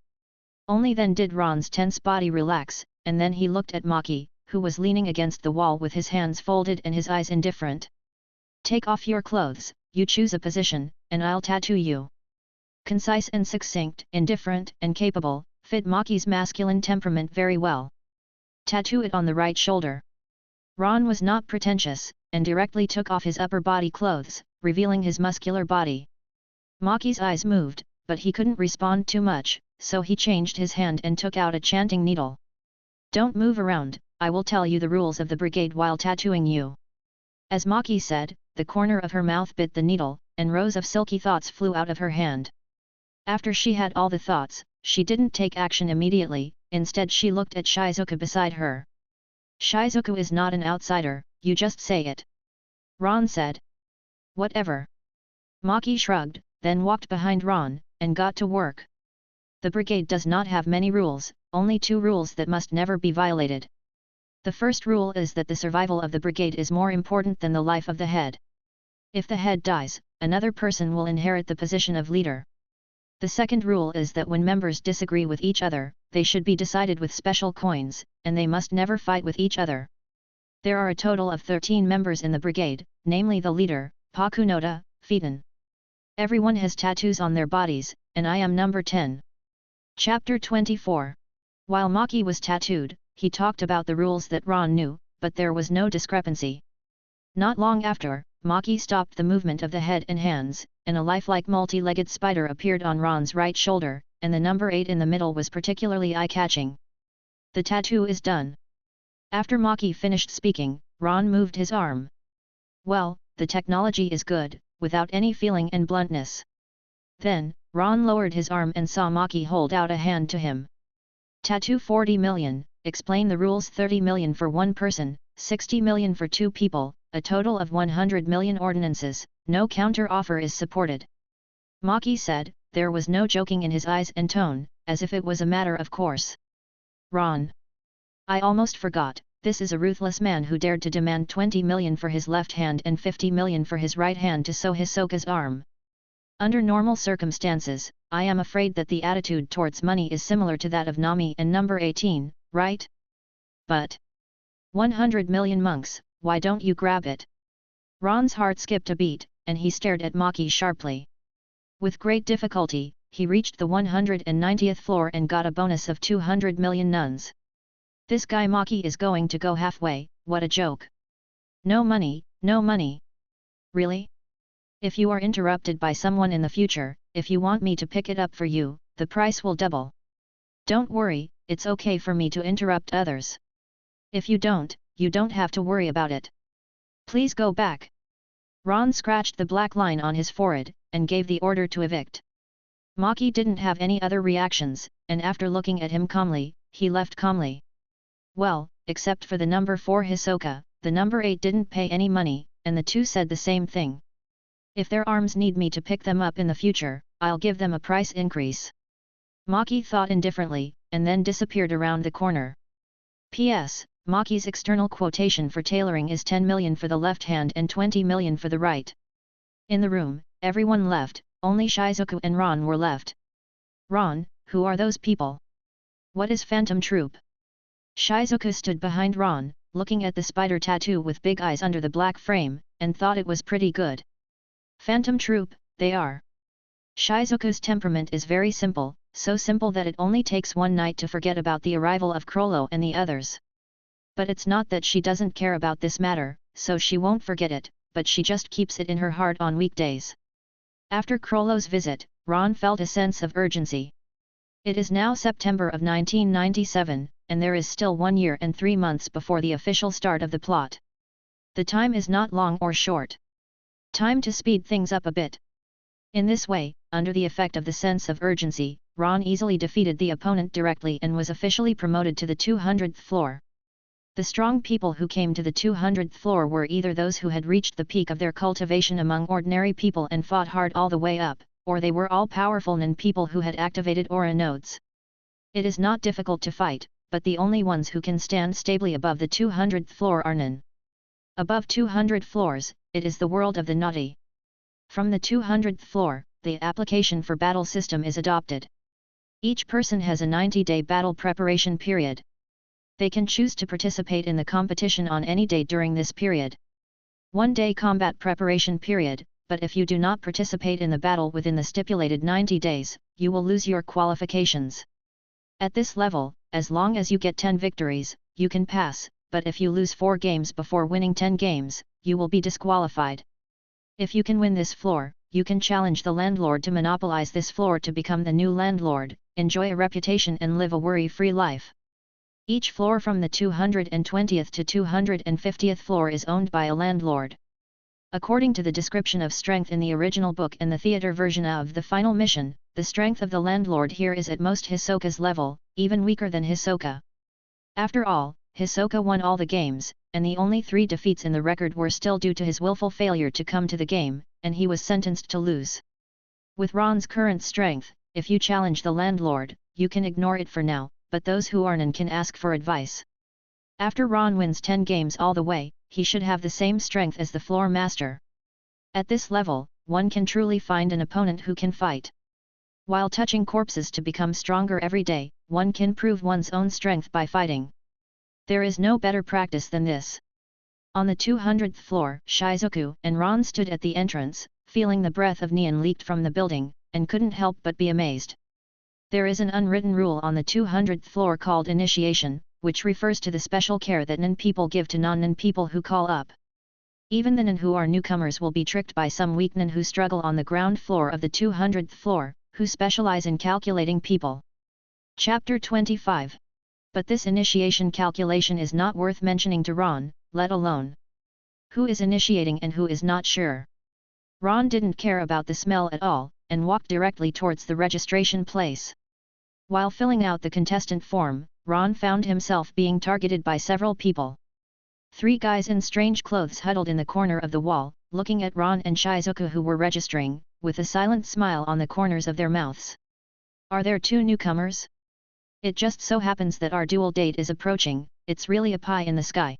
Only then did Ron's tense body relax, and then he looked at Maki, who was leaning against the wall with his hands folded and his eyes indifferent. Take off your clothes, you choose a position, and I'll tattoo you. Concise and succinct, indifferent and capable, fit Maki's masculine temperament very well. Tattoo it on the right shoulder. Ron was not pretentious, and directly took off his upper body clothes, revealing his muscular body. Maki's eyes moved, but he couldn't respond too much, so he changed his hand and took out a chanting needle. Don't move around, I will tell you the rules of the brigade while tattooing you. As Maki said, the corner of her mouth bit the needle, and rows of silky thoughts flew out of her hand. After she had all the thoughts, she didn't take action immediately, instead she looked at Shizuku beside her. Shizuku is not an outsider, you just say it. Ron said. Whatever. Maki shrugged, then walked behind Ron, and got to work. The brigade does not have many rules, only 2 rules that must never be violated. The first rule is that the survival of the brigade is more important than the life of the head. If the head dies, another person will inherit the position of leader. The second rule is that when members disagree with each other, they should be decided with special coins, and they must never fight with each other. There are a total of 13 members in the brigade, namely the leader, Pakunoda, Phaeton. Everyone has tattoos on their bodies, and I am number 10. Chapter 24. While Maki was tattooed, he talked about the rules that Ron knew, but there was no discrepancy. Not long after, Maki stopped the movement of the head and hands, and a lifelike multi-legged spider appeared on Ron's right shoulder, and the number 8 in the middle was particularly eye-catching. The tattoo is done. After Maki finished speaking, Ron moved his arm. Well, the technology is good, without any feeling and bluntness. Then, Ron lowered his arm and saw Maki hold out a hand to him. Tattoo 40 million, explain the rules 30 million for one person, 60 million for 2 people, a total of 100 million ordinances, no counter-offer is supported. Maki said, there was no joking in his eyes and tone, as if it was a matter of course. Ron. I almost forgot, this is a ruthless man who dared to demand 20 million for his left hand and 50 million for his right hand to sew Hisoka's arm. Under normal circumstances, I am afraid that the attitude towards money is similar to that of Nami and number 18, right? But 100 million monks, why don't you grab it? Ron's heart skipped a beat, and he stared at Maki sharply. With great difficulty, he reached the 190th floor and got a bonus of 200 million nuns. This guy Maki is going to go halfway, what a joke. No money, no money. Really? If you are interrupted by someone in the future, if you want me to pick it up for you, the price will double. Don't worry, it's okay for me to interrupt others. If you don't have to worry about it. Please go back. Ron scratched the black line on his forehead, and gave the order to evict. Maki didn't have any other reactions, and after looking at him calmly, he left calmly. Well, except for the number 4 Hisoka, the number 8 didn't pay any money, and the two said the same thing. If their arms need me to pick them up in the future, I'll give them a price increase. Maki thought indifferently, and then disappeared around the corner. P.S. Maki's external quotation for tailoring is 10 million for the left hand and 20 million for the right. In the room, everyone left, only Shizuku and Ron were left. Ron, who are those people? What is Phantom Troop? Shizuku stood behind Ron, looking at the spider tattoo with big eyes under the black frame, and thought it was pretty good. Phantom Troop, they are. Shizuku's temperament is very simple, so simple that it only takes one night to forget about the arrival of Crollo and the others. But it's not that she doesn't care about this matter, so she won't forget it, but she just keeps it in her heart on weekdays. After Crollo's visit, Ron felt a sense of urgency. It is now September of 1997, and there is still 1 year and 3 months before the official start of the plot. The time is not long or short. Time to speed things up a bit. In this way, under the effect of the sense of urgency, Ron easily defeated the opponent directly and was officially promoted to the 200th floor. The strong people who came to the 200th floor were either those who had reached the peak of their cultivation among ordinary people and fought hard all the way up, or they were all powerful Nin people who had activated aura nodes. It is not difficult to fight, but the only ones who can stand stably above the 200th floor are Nin. Above 200 floors, it is the world of the naughty. From the 200th floor, the application for battle system is adopted. Each person has a 90-day battle preparation period. They can choose to participate in the competition on any day during this period. 1-day combat preparation period, but if you do not participate in the battle within the stipulated 90 days, you will lose your qualifications. At this level, as long as you get 10 victories, you can pass, but if you lose 4 games before winning 10 games, you will be disqualified. If you can win this floor, you can challenge the landlord to monopolize this floor to become the new landlord, enjoy a reputation and live a worry-free life. Each floor from the 220th to 250th floor is owned by a landlord. According to the description of strength in the original book and the theater version of the final mission, the strength of the landlord here is at most Hisoka's level, even weaker than Hisoka. After all, Hisoka won all the games, and the only 3 defeats in the record were still due to his willful failure to come to the game, and he was sentenced to lose. With Ron's current strength, if you challenge the landlord, you can ignore it for now, but those who are Nin can ask for advice. After Ron wins 10 games all the way, he should have the same strength as the floor master. At this level, one can truly find an opponent who can fight. While touching corpses to become stronger every day, one can prove one's own strength by fighting. There is no better practice than this. On the 200th floor, Shizuku and Ron stood at the entrance, feeling the breath of neon leaked from the building, and couldn't help but be amazed. There is an unwritten rule on the 200th floor called initiation, which refers to the special care that Nin people give to non-Nin people who call up. Even the Nin who are newcomers will be tricked by some weak Nin who struggle on the ground floor of the 200th floor, who specialize in calculating people. Chapter 25. But this initiation calculation is not worth mentioning to Ron, let alone who is initiating and who is not sure. Ron didn't care about the smell at all, and walked directly towards the registration place. While filling out the contestant form, Ron found himself being targeted by several people. 3 guys in strange clothes huddled in the corner of the wall, looking at Ron and Shizuku, who were registering, with a silent smile on the corners of their mouths. Are there 2 newcomers? It just so happens that our dual date is approaching, it's really a pie in the sky.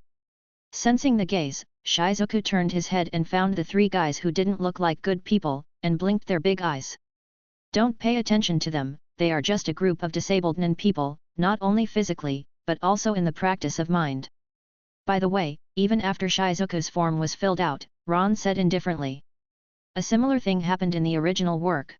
Sensing the gaze, Shizuku turned his head and found the 3 guys who didn't look like good people, and blinked their big eyes. Don't pay attention to them, they are just a group of disabled Nin people, not only physically, but also in the practice of mind. By the way, even after Shizuku's form was filled out, Ron said indifferently. A similar thing happened in the original work.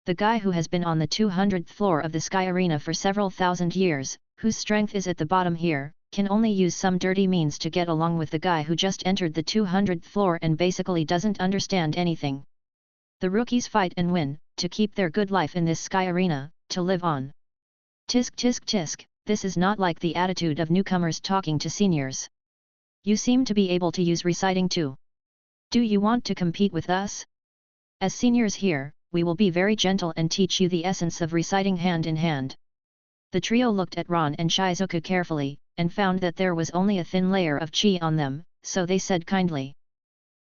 The guy who has been on the 200th floor of the Sky Arena for several thousand years, whose strength is at the bottom here, can only use some dirty means to get along with the guy who just entered the 200th floor and basically doesn't understand anything. The rookies fight and win, to keep their good life in this Sky Arena, to live on. Tisk tisk tisk, this is not like the attitude of newcomers talking to seniors. You seem to be able to use reciting too. Do you want to compete with us? As seniors here, we will be very gentle and teach you the essence of reciting hand in hand. The trio looked at Ron and Shizuku carefully, and found that there was only a thin layer of chi on them, so they said kindly.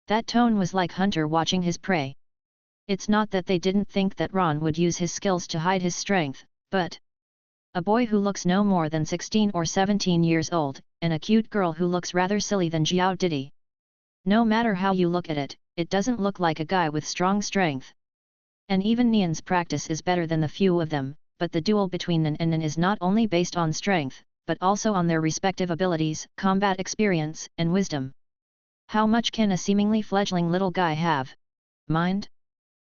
That tone was like hunter watching his prey. It's not that they didn't think that Ron would use his skills to hide his strength, but a boy who looks no more than 16 or 17 years old, and a cute girl who looks rather silly than Xiao Didi. No matter how you look at it, it doesn't look like a guy with strong strength. And even Nian's practice is better than the few of them, but the duel between Nin and Nin is not only based on strength, but also on their respective abilities, combat experience, and wisdom. How much can a seemingly fledgling little guy have? Mind?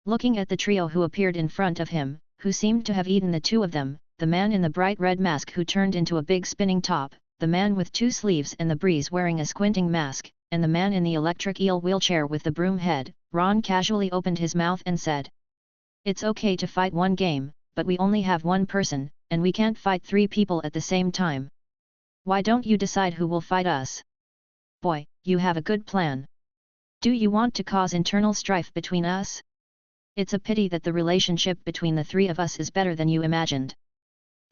Looking at the trio who appeared in front of him, who seemed to have eaten the 2 of them, the man in the bright red mask who turned into a big spinning top, the man with 2 sleeves and the breeze wearing a squinting mask, and the man in the electric eel wheelchair with the broom head, Ron casually opened his mouth and said. It's okay to fight 1 game, but we only have 1 person, and we can't fight 3 people at the same time. Why don't you decide who will fight us? Boy, you have a good plan. Do you want to cause internal strife between us? It's a pity that the relationship between the 3 of us is better than you imagined.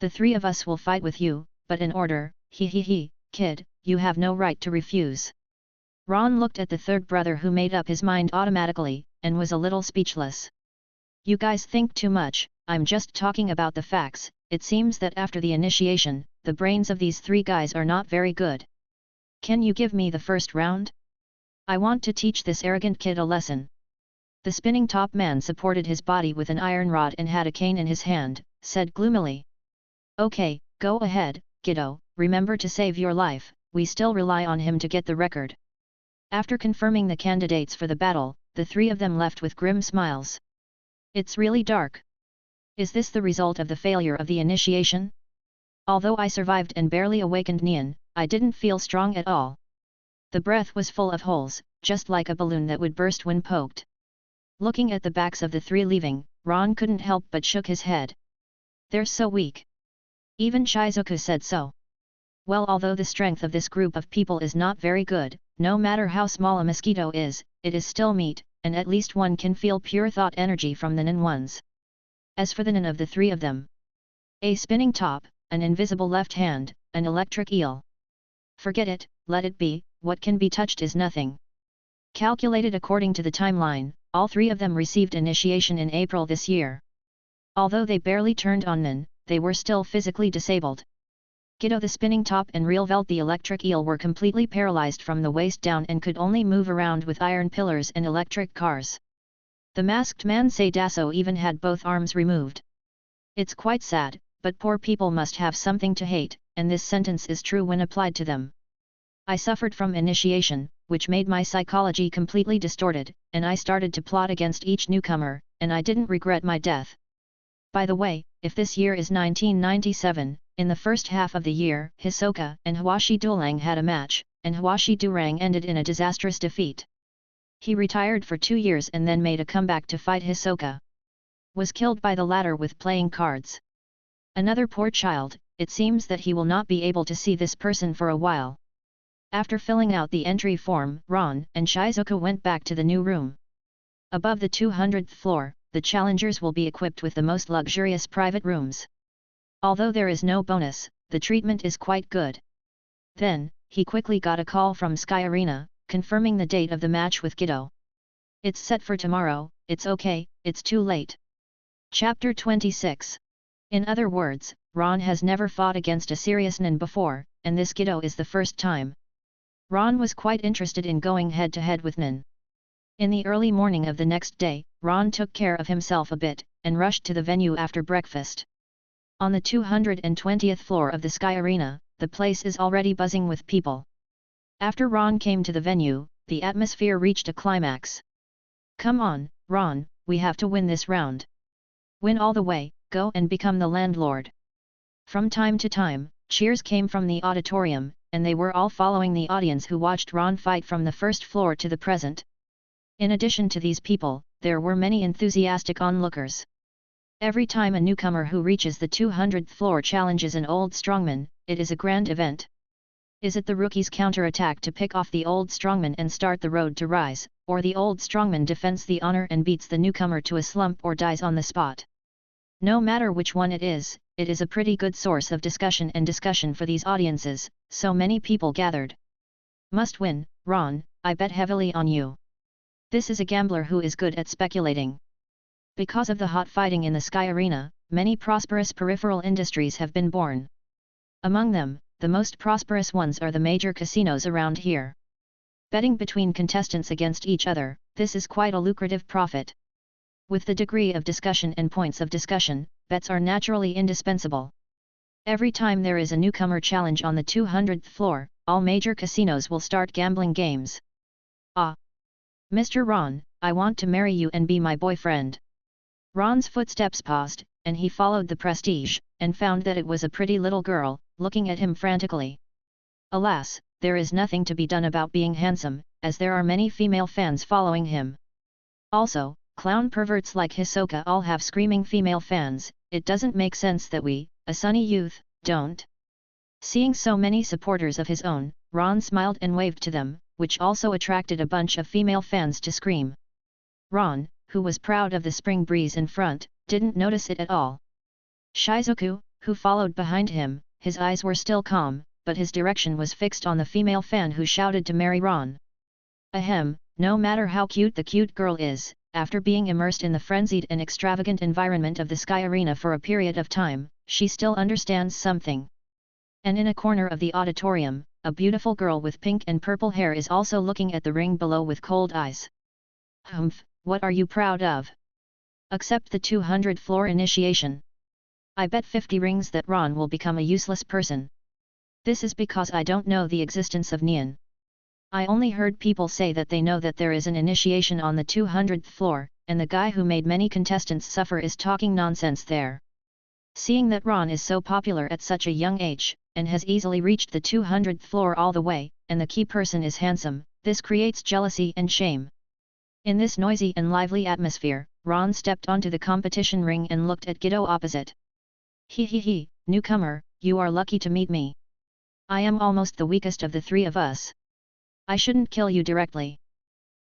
The 3 of us will fight with you, but in order, kid, you have no right to refuse. Ron looked at the 3rd brother who made up his mind automatically, and was a little speechless. You guys think too much, I'm just talking about the facts. It seems that after the initiation, the brains of these 3 guys are not very good. Can you give me the first round? I want to teach this arrogant kid a lesson. The spinning top man supported his body with an iron rod and had a cane in his hand, said gloomily. Okay, go ahead, kiddo, remember to save your life, we still rely on him to get the record. After confirming the candidates for the battle, the 3 of them left with grim smiles. It's really dark. Is this the result of the failure of the initiation? Although I survived and barely awakened Nian, I didn't feel strong at all. The breath was full of holes, just like a balloon that would burst when poked. Looking at the backs of the 3 leaving, Ron couldn't help but shook his head. They're so weak. Even Shizuku said so. Well, although the strength of this group of people is not very good, no matter how small a mosquito is, it is still meat, and at least one can feel pure thought energy from the Nin ones. As for the Nin of the 3 of them, a spinning top, an invisible left hand, an electric eel. Forget it, let it be, what can be touched is nothing. Calculated according to the timeline, all 3 of them received initiation in April this year. Although they barely turned on Nin, they were still physically disabled. Giddo the spinning top and Realvelt the electric eel were completely paralyzed from the waist down and could only move around with iron pillars and electric cars. The masked man Seidaso even had both arms removed. It's quite sad, but poor people must have something to hate, and this sentence is true when applied to them. I suffered from initiation, which made my psychology completely distorted, and I started to plot against each newcomer, and I didn't regret my death. By the way, if this year is 1997, in the first half of the year, Hisoka and Hawashi Dulang had a match, and Hawashi Durang ended in a disastrous defeat. He retired for 2 years and then made a comeback to fight Hisoka. Was killed by the latter with playing cards. Another poor child, it seems that he will not be able to see this person for a while. After filling out the entry form, Ron and Shizuku went back to the new room. Above the 200th floor, the challengers will be equipped with the most luxurious private rooms. Although there is no bonus, the treatment is quite good. Then, he quickly got a call from Sky Arena, confirming the date of the match with Giddo. It's set for tomorrow, it's okay, it's too late. Chapter 26. In other words, Ron has never fought against a serious Nin before, and this Giddo is the first time. Ron was quite interested in going head-to-head with Nin. In the early morning of the next day, Ron took care of himself a bit, and rushed to the venue after breakfast. On the 220th floor of the Sky Arena, the place is already buzzing with people. After Ron came to the venue, the atmosphere reached a climax. Come on, Ron, we have to win this round. Win all the way, go and become the landlord. From time to time, cheers came from the auditorium, and they were all following the audience who watched Ron fight from the first floor to the present. In addition to these people, there were many enthusiastic onlookers. Every time a newcomer who reaches the 200th floor challenges an old strongman, it is a grand event. Is it the rookie's counter-attack to pick off the old strongman and start the road to rise, or the old strongman defends the honor and beats the newcomer to a slump or dies on the spot? No matter which one it is a pretty good source of discussion for these audiences, so many people gathered. Must win, Ron, I bet heavily on you. This is a gambler who is good at speculating. Because of the hot fighting in the Sky Arena, many prosperous peripheral industries have been born. Among them, the most prosperous ones are the major casinos around here. Betting between contestants against each other, this is quite a lucrative profit. With the degree of discussion and points of discussion, bets are naturally indispensable. Every time there is a newcomer challenge on the 200th floor, all major casinos will start gambling games. Ah! Mr. Ron, I want to marry you and be my boyfriend. Ron's footsteps paused, and he followed the prestige, and found that it was a pretty little girl, looking at him frantically. Alas, there is nothing to be done about being handsome, as there are many female fans following him. Also, clown perverts like Hisoka all have screaming female fans, it doesn't make sense that we, a sunny youth, don't. Seeing so many supporters of his own, Ron smiled and waved to them, which also attracted a bunch of female fans to scream. Ron, who was proud of the spring breeze in front, didn't notice it at all. Shizuku, who followed behind him, his eyes were still calm, but his direction was fixed on the female fan who shouted to marry Ron. Ahem, no matter how cute the cute girl is, after being immersed in the frenzied and extravagant environment of the Sky Arena for a period of time, she still understands something. And in a corner of the auditorium, a beautiful girl with pink and purple hair is also looking at the ring below with cold eyes. Humph, what are you proud of? Accept the 200 floor initiation. I bet 50 rings that Ron will become a useless person. This is because I don't know the existence of Neon. I only heard people say that they know that there is an initiation on the 200th floor, and the guy who made many contestants suffer is talking nonsense there. Seeing that Ron is so popular at such a young age, and has easily reached the 200th floor all the way, and the key person is handsome, this creates jealousy and shame. In this noisy and lively atmosphere, Ron stepped onto the competition ring and looked at Giddo opposite. He, newcomer, you are lucky to meet me. I am almost the weakest of the three of us. I shouldn't kill you directly.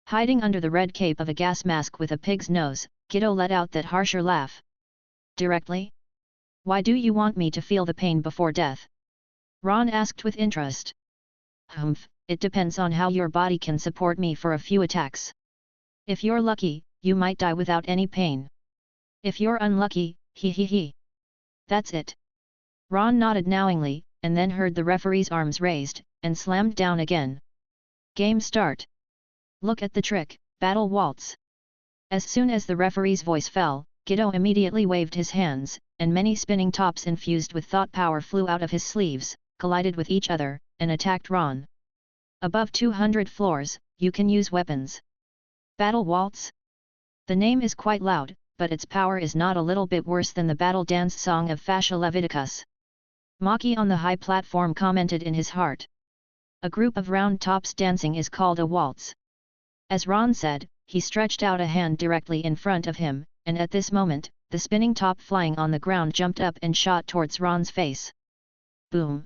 Hiding under the red cape of a gas mask with a pig's nose, Giddo let out that harsher laugh. Directly? Why do you want me to feel the pain before death? Ron asked with interest. Humph, it depends on how your body can support me for a few attacks. If you're lucky, you might die without any pain. If you're unlucky, he. That's it. Ron nodded knowingly, and then heard the referee's arms raised, and slammed down again. Game start. Look at the trick, battle waltz. As soon as the referee's voice fell, Giddo immediately waved his hands, and many spinning tops infused with thought power flew out of his sleeves, collided with each other, and attacked Ron. Above 200 floors, you can use weapons. Battle waltz? The name is quite loud, but its power is not a little bit worse than the battle dance song of Fascia Leviticus. Maki on the high platform commented in his heart. A group of round tops dancing is called a waltz. As Ron said, he stretched out a hand directly in front of him, and at this moment, the spinning top flying on the ground jumped up and shot towards Ron's face. Boom!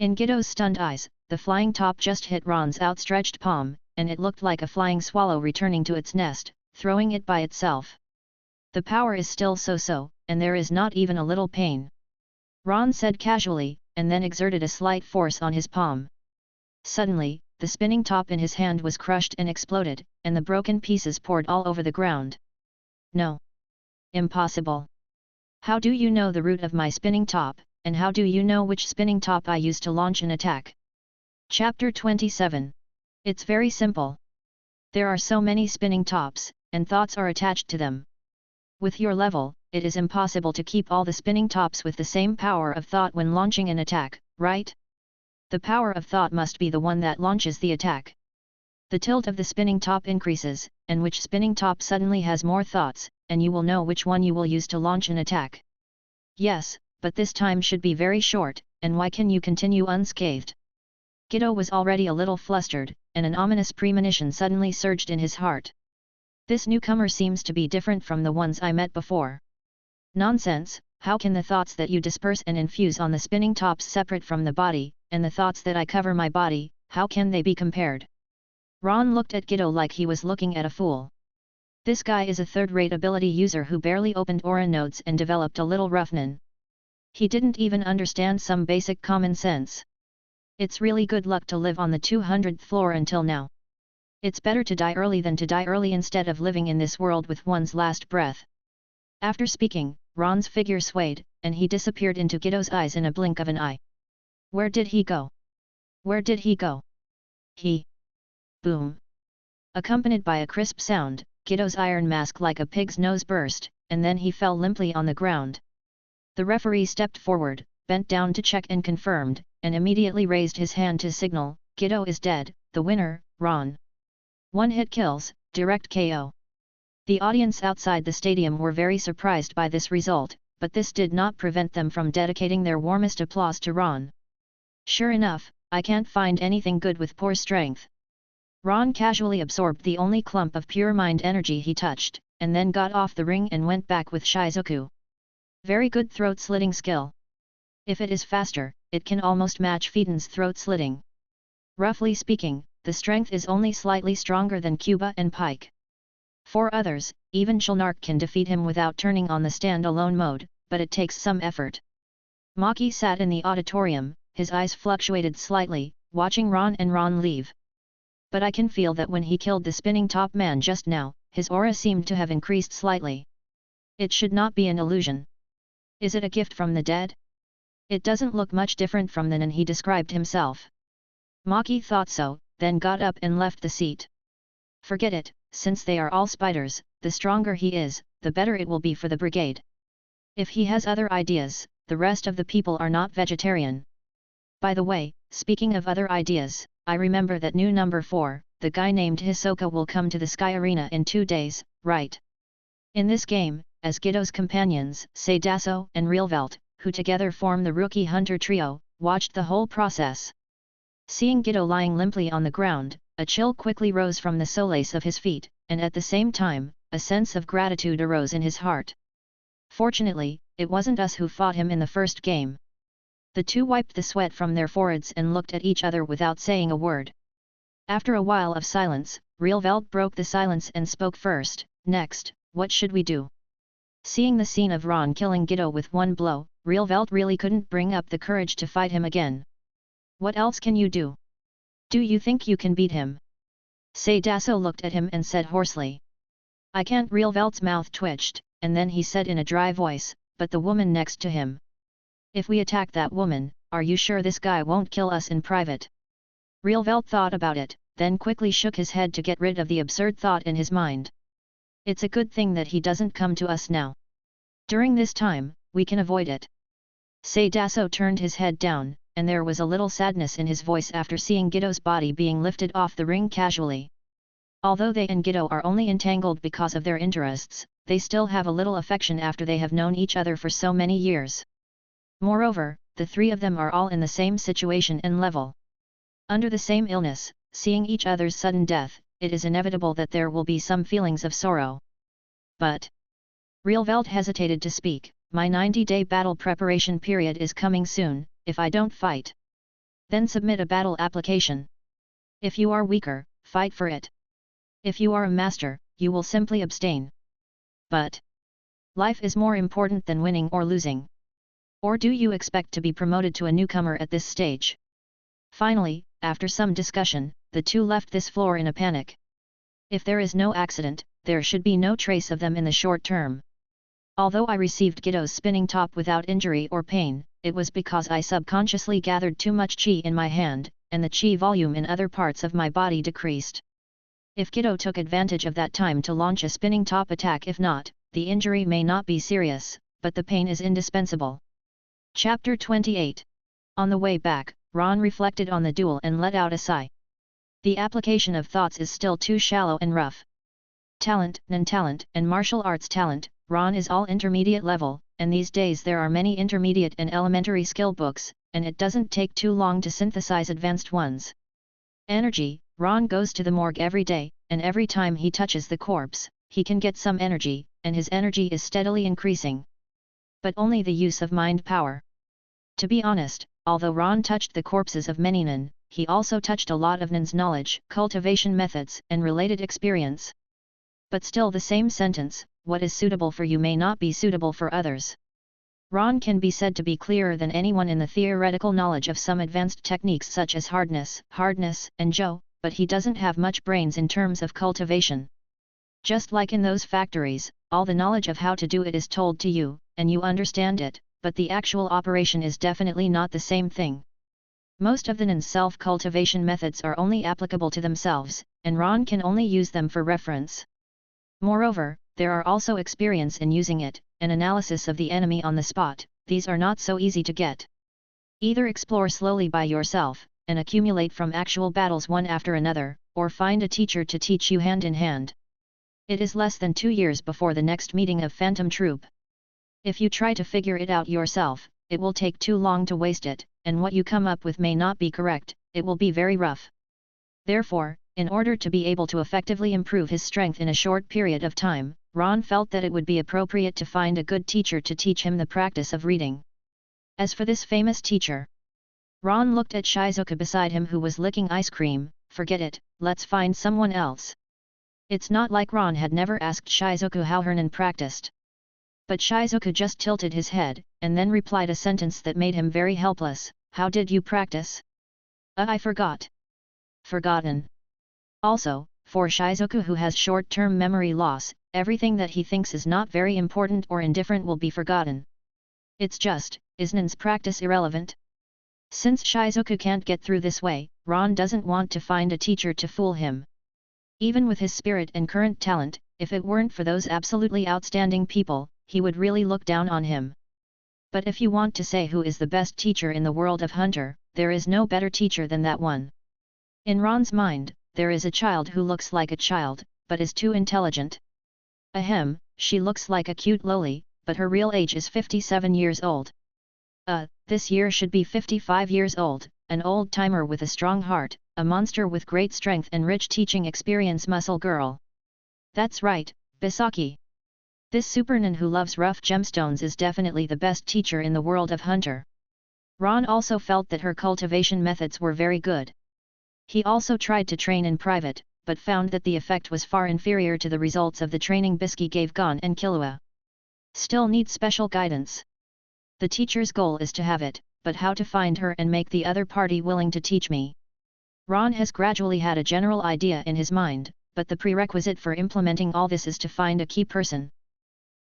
In Giddo's stunned eyes, the flying top just hit Ron's outstretched palm, and it looked like a flying swallow returning to its nest, throwing it by itself. The power is still so-so, and there is not even a little pain. Ron said casually, and then exerted a slight force on his palm. Suddenly, the spinning top in his hand was crushed and exploded, and the broken pieces poured all over the ground. No. Impossible. How do you know the route of my spinning top, and how do you know which spinning top I used to launch an attack? Chapter 27. It's very simple. There are so many spinning tops, and thoughts are attached to them. With your level, it is impossible to keep all the spinning tops with the same power of thought when launching an attack, right? The power of thought must be the one that launches the attack. The tilt of the spinning top increases, and which spinning top suddenly has more thoughts, and you will know which one you will use to launch an attack. Yes, but this time should be very short, and why can you continue unscathed? Gito was already a little flustered, and an ominous premonition suddenly surged in his heart. This newcomer seems to be different from the ones I met before. Nonsense, how can the thoughts that you disperse and infuse on the spinning tops separate from the body, and the thoughts that I cover my body, how can they be compared? Ron looked at Gito like he was looking at a fool. This guy is a third-rate ability user who barely opened aura nodes and developed a little roughness. He didn't even understand some basic common sense. It's really good luck to live on the 200th floor until now. It's better to die early than to die early instead of living in this world with one's last breath. After speaking, Ron's figure swayed, and he disappeared into Gito's eyes in a blink of an eye. Where did he go? Where did he go? He. Boom. Accompanied by a crisp sound, Gito's iron mask like a pig's nose burst, and then he fell limply on the ground. The referee stepped forward, bent down to check and confirmed, and immediately raised his hand to signal, Gito is dead, the winner, Ron. One hit kills, direct KO. The audience outside the stadium were very surprised by this result, but this did not prevent them from dedicating their warmest applause to Ron. Sure enough, I can't find anything good with poor strength. Ron casually absorbed the only clump of pure mind energy he touched, and then got off the ring and went back with Shizuku. Very good throat-slitting skill. If it is faster, it can almost match Phaeton's throat-slitting. Roughly speaking, the strength is only slightly stronger than Cuba and Pike. For others, even Shellnark can defeat him without turning on the stand-alone mode, but it takes some effort. Maki sat in the auditorium, his eyes fluctuated slightly, watching Ron and Ron leave. But I can feel that when he killed the spinning top man just now, his aura seemed to have increased slightly. It should not be an illusion. Is it a gift from the dead? It doesn't look much different from the Nin he described himself. Maki thought so, then got up and left the seat. Forget it, since they are all spiders, the stronger he is, the better it will be for the brigade. If he has other ideas, the rest of the people are not vegetarian. By the way, speaking of other ideas, I remember that new number 4, the guy named Hisoka will come to the Sky Arena in 2 days, right? In this game, as Gito's companions, Seidaso and Realvelt, who together form the Rookie Hunter trio, watched the whole process. Seeing Gito lying limply on the ground, a chill quickly rose from the solace of his feet, and at the same time, a sense of gratitude arose in his heart. Fortunately, it wasn't us who fought him in the first game. The two wiped the sweat from their foreheads and looked at each other without saying a word. After a while of silence, Realvelt broke the silence and spoke first. Next, what should we do? Seeing the scene of Ron killing Gito with one blow, Realvelt really couldn't bring up the courage to fight him again. What else can you do? Do you think you can beat him? Seidaso looked at him and said hoarsely. I can't. Realvelt's mouth twitched, and then he said in a dry voice, but the woman next to him. If we attack that woman, are you sure this guy won't kill us in private? Realvelt thought about it, then quickly shook his head to get rid of the absurd thought in his mind. It's a good thing that he doesn't come to us now. During this time, we can avoid it. Seidaso turned his head down, and there was a little sadness in his voice after seeing Gito's body being lifted off the ring casually. Although they and Gito are only entangled because of their interests, they still have a little affection after they have known each other for so many years. Moreover, the three of them are all in the same situation and level. Under the same illness, seeing each other's sudden death, it is inevitable that there will be some feelings of sorrow. But Realvelt hesitated to speak. My 90-day battle preparation period is coming soon. If I don't fight, then submit a battle application. If you are weaker, fight for it. If you are a master, you will simply abstain. But life is more important than winning or losing. Or do you expect to be promoted to a newcomer at this stage? Finally, after some discussion, the two left this floor in a panic. If there is no accident, there should be no trace of them in the short term. Although I received Gito's spinning top without injury or pain, it was because I subconsciously gathered too much chi in my hand, and the chi volume in other parts of my body decreased. If Gito took advantage of that time to launch a spinning top attack, if not, the injury may not be serious, but the pain is indispensable. Chapter 28. On the way back, Ron reflected on the duel and let out a sigh. The application of thoughts is still too shallow and rough. Talent, non-talent, and martial arts talent, Ron is all intermediate level, and these days there are many intermediate and elementary skill books, and it doesn't take too long to synthesize advanced ones. Energy, Ron goes to the morgue every day, and every time he touches the corpse, he can get some energy, and his energy is steadily increasing. But only the use of mind power. To be honest, although Ron touched the corpses of many nin, he also touched a lot of nin's knowledge, cultivation methods, and related experience. But still the same sentence, what is suitable for you may not be suitable for others. Ron can be said to be clearer than anyone in the theoretical knowledge of some advanced techniques such as hardness, and jo, but he doesn't have much brains in terms of cultivation. Just like in those factories, all the knowledge of how to do it is told to you, and you understand it, but the actual operation is definitely not the same thing. Most of the nin's self-cultivation methods are only applicable to themselves, and Ron can only use them for reference. Moreover, there are also experience in using it, and analysis of the enemy on the spot. These are not so easy to get. Either explore slowly by yourself, and accumulate from actual battles one after another, or find a teacher to teach you hand in hand. It is less than 2 years before the next meeting of Phantom Troop. If you try to figure it out yourself, it will take too long to waste it, and what you come up with may not be correct, it will be very rough. Therefore, in order to be able to effectively improve his strength in a short period of time, Ron felt that it would be appropriate to find a good teacher to teach him the practice of reading. As for this famous teacher, Ron looked at Shizuka beside him who was licking ice cream. Forget it, let's find someone else. It's not like Ron had never asked Shizuka how Hernan practiced. But Shizuka just tilted his head, and then replied a sentence that made him very helpless. How did you practice? I forgot. Forgotten. Also, for Shizuka who has short-term memory loss, everything that he thinks is not very important or indifferent will be forgotten. It's just, is Nin's practice irrelevant? Since Shizuka can't get through this way, Ron doesn't want to find a teacher to fool him. Even with his spirit and current talent, if it weren't for those absolutely outstanding people, he would really look down on him. But if you want to say who is the best teacher in the world of Hunter, there is no better teacher than that one. In Ron's mind, there is a child who looks like a child, but is too intelligent. Ahem, she looks like a cute loli, but her real age is 57 years old. This year should be 55 years old, an old-timer with a strong heart, a monster with great strength and rich teaching experience muscle girl. That's right, Bisaki. This supernin who loves rough gemstones is definitely the best teacher in the world of Hunter. Ron also felt that her cultivation methods were very good. He also tried to train in private, but found that the effect was far inferior to the results of the training Bisky gave Gon and Killua. Still needs special guidance. The teacher's goal is to have it, but how to find her and make the other party willing to teach me? Ron has gradually had a general idea in his mind, but the prerequisite for implementing all this is to find a key person.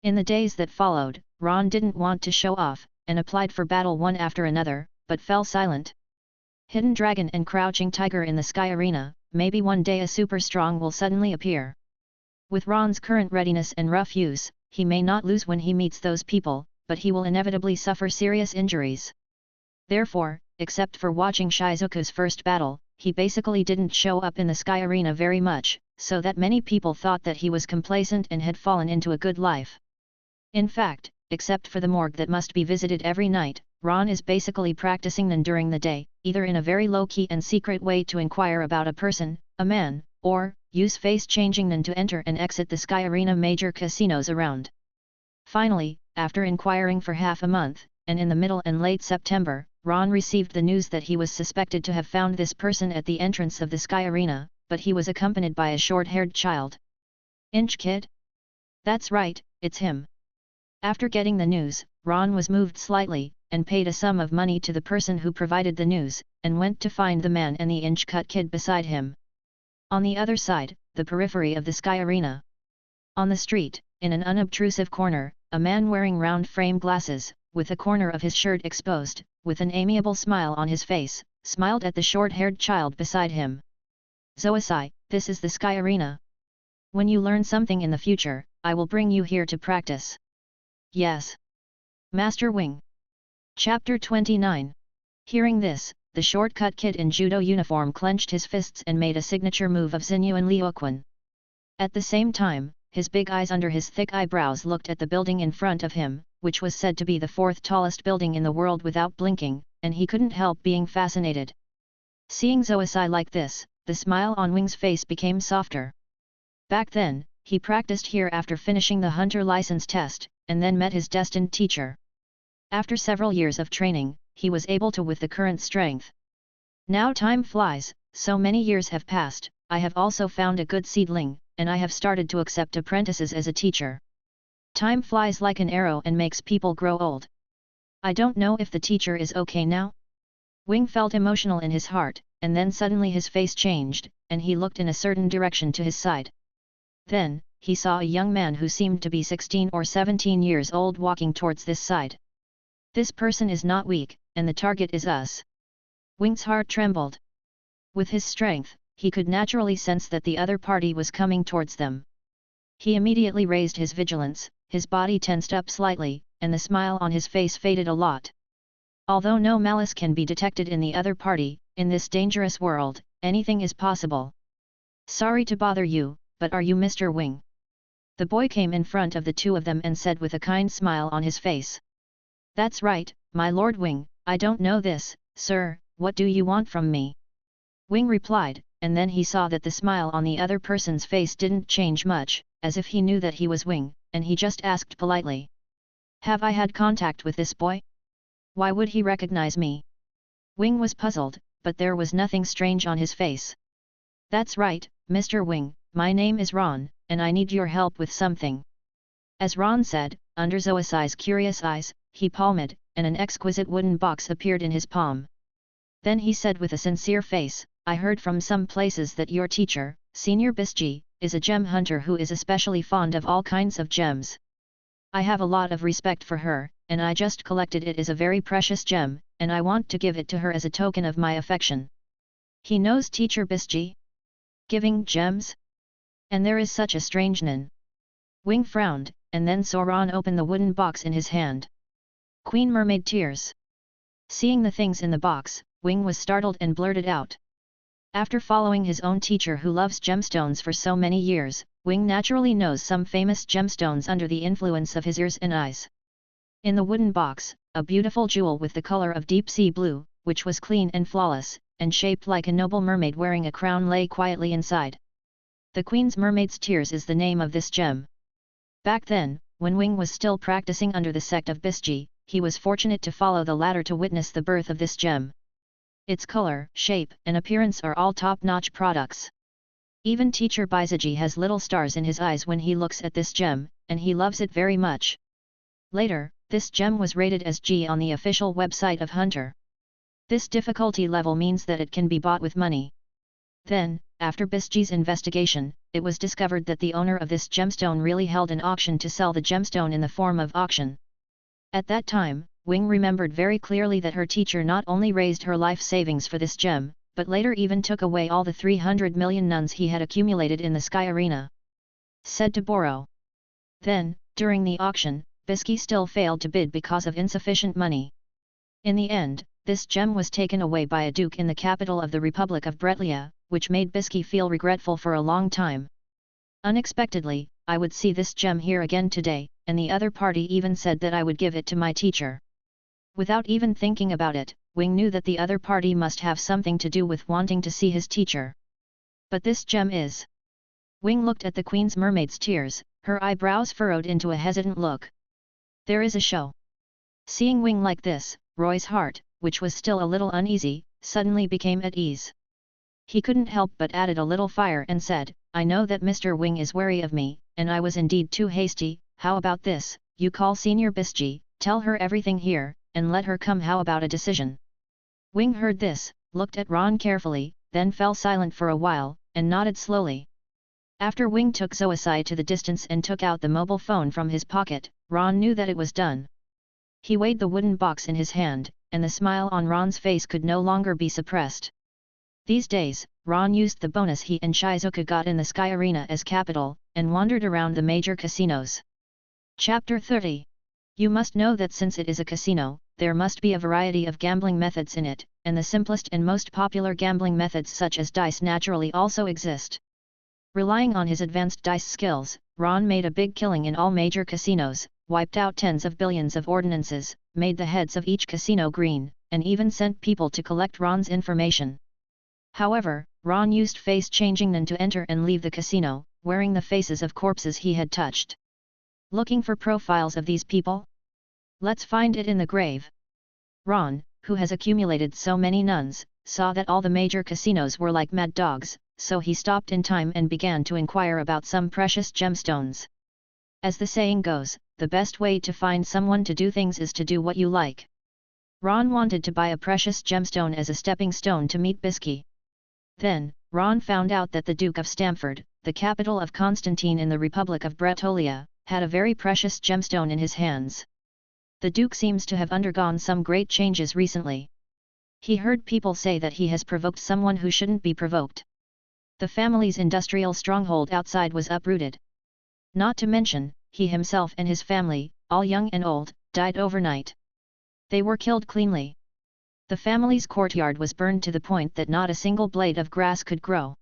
In the days that followed, Ron didn't want to show off, and applied for battle one after another, but fell silent. Hidden Dragon and Crouching Tiger in the Sky Arena, maybe one day a super strong will suddenly appear. With Ron's current readiness and rough use, he may not lose when he meets those people, but he will inevitably suffer serious injuries. Therefore, except for watching Shizuka's first battle, he basically didn't show up in the Sky Arena very much, so that many people thought that he was complacent and had fallen into a good life. In fact, except for the morgue that must be visited every night, Ron is basically practicing Nen during the day, either in a very low-key and secret way to inquire about a person, a man, or use face-changing Nen to enter and exit the Sky Arena major casinos around. Finally, after inquiring for half a month, and in the middle and late September, Ron received the news that he was suspected to have found this person at the entrance of the Sky Arena, but he was accompanied by a short-haired child. Inch Kid? That's right, it's him. After getting the news, Ron was moved slightly, and paid a sum of money to the person who provided the news, and went to find the man and the inch-cut kid beside him. On the other side, the periphery of the sky arena. On the street, in an unobtrusive corner, a man wearing round frame glasses, with a corner of his shirt exposed, with an amiable smile on his face, smiled at the short-haired child beside him. Zoisai, this is the sky arena. When you learn something in the future, I will bring you here to practice. Yes. Master Wing. Chapter 29. Hearing this, the short-cut kid in judo uniform clenched his fists and made a signature move of Xinyu and Liuquan. At the same time, his big eyes under his thick eyebrows looked at the building in front of him, which was said to be the fourth tallest building in the world without blinking, and he couldn't help being fascinated. Seeing Zoisai like this, the smile on Wing's face became softer. Back then, he practiced here after finishing the hunter license test, and then met his destined teacher. After several years of training, he was able to with the current strength. Now time flies, so many years have passed, I have also found a good seedling, and I have started to accept apprentices as a teacher. Time flies like an arrow and makes people grow old. I don't know if the teacher is okay now? Wing felt emotional in his heart, and then suddenly his face changed, and he looked in a certain direction to his side. Then, he saw a young man who seemed to be 16 or 17 years old walking towards this side. This person is not weak, and the target is us. Wing's heart trembled. With his strength, he could naturally sense that the other party was coming towards them. He immediately raised his vigilance, his body tensed up slightly, and the smile on his face faded a lot. Although no malice can be detected in the other party, in this dangerous world, anything is possible. Sorry to bother you, but are you Mr. Wing? The boy came in front of the two of them and said with a kind smile on his face. That's right, my Lord Wing, I don't know this, sir, what do you want from me? Wing replied, and then he saw that the smile on the other person's face didn't change much, as if he knew that he was Wing, and he just asked politely. Have I had contact with this boy? Why would he recognize me? Wing was puzzled, but there was nothing strange on his face. That's right, Mr. Wing, my name is Ron, and I need your help with something. As Ron said, under Zoisai's curious eyes, he palmed, and an exquisite wooden box appeared in his palm. Then he said with a sincere face, I heard from some places that your teacher, Senior Bisji, is a gem hunter who is especially fond of all kinds of gems. I have a lot of respect for her, and I just collected it as a very precious gem, and I want to give it to her as a token of my affection. He knows Teacher Bisji? Giving gems? And there is such a strange nan. Wing frowned, and then saw Ron open the wooden box in his hand. Queen Mermaid tears. Seeing the things in the box, Wing was startled and blurted out. After following his own teacher who loves gemstones for so many years, Wing naturally knows some famous gemstones under the influence of his ears and eyes. In the wooden box, a beautiful jewel with the color of deep sea blue, which was clean and flawless, and shaped like a noble mermaid wearing a crown lay quietly inside. The Queen's Mermaid's Tears is the name of this gem. Back then, when Wing was still practicing under the sect of Bisji, he was fortunate to follow the ladder to witness the birth of this gem. Its color, shape, and appearance are all top-notch products. Even Teacher Bisji has little stars in his eyes when he looks at this gem, and he loves it very much. Later, this gem was rated as G on the official website of Hunter. This difficulty level means that it can be bought with money. Then, after Bisji's investigation, it was discovered that the owner of this gemstone really held an auction to sell the gemstone in the form of auction. At that time, Wing remembered very clearly that her teacher not only raised her life savings for this gem, but later even took away all the 300 million nuns he had accumulated in the sky arena. Said to borrow. Then, during the auction, Bisky still failed to bid because of insufficient money. In the end, this gem was taken away by a duke in the capital of the Republic of Bretlia, which made Bisky feel regretful for a long time. Unexpectedly, I would see this gem here again today, and the other party even said that I would give it to my teacher. Without even thinking about it, Wing knew that the other party must have something to do with wanting to see his teacher. But this gem is... Wing looked at the Queen's Mermaid's Tears, her eyebrows furrowed into a hesitant look. There is a show. Seeing Wing like this, Roy's heart, which was still a little uneasy, suddenly became at ease. He couldn't help but added a little fire and said, I know that Mr. Wing is wary of me, and I was indeed too hasty. How about this, you call Senior Bisji, tell her everything here, and let her come. How about a decision? Wing heard this, looked at Ron carefully, then fell silent for a while, and nodded slowly. After Wing took Zoisai to the distance and took out the mobile phone from his pocket, Ron knew that it was done. He weighed the wooden box in his hand, and the smile on Ron's face could no longer be suppressed. These days, Ron used the bonus he and Shizuka got in the Sky Arena as capital, and wandered around the major casinos. Chapter 30. You must know that since it is a casino, there must be a variety of gambling methods in it, and the simplest and most popular gambling methods such as dice naturally also exist. Relying on his advanced dice skills, Ron made a big killing in all major casinos, wiped out tens of billions of ordinances, made the heads of each casino green, and even sent people to collect Ron's information. However, Ron used face-changing Nan to enter and leave the casino, wearing the faces of corpses he had touched. Looking for profiles of these people? Let's find it in the grave. Ron, who has accumulated so many nuns, saw that all the major casinos were like mad dogs, so he stopped in time and began to inquire about some precious gemstones. As the saying goes, the best way to find someone to do things is to do what you like. Ron wanted to buy a precious gemstone as a stepping stone to meet Bisky. Then, Ron found out that the Duke of Stamford, the capital of Constantine in the Republic of Bretolia, had a very precious gemstone in his hands. The Duke seems to have undergone some great changes recently. He heard people say that he has provoked someone who shouldn't be provoked. The family's industrial stronghold outside was uprooted. Not to mention, he himself and his family, all young and old, died overnight. They were killed cleanly. The family's courtyard was burned to the point that not a single blade of grass could grow.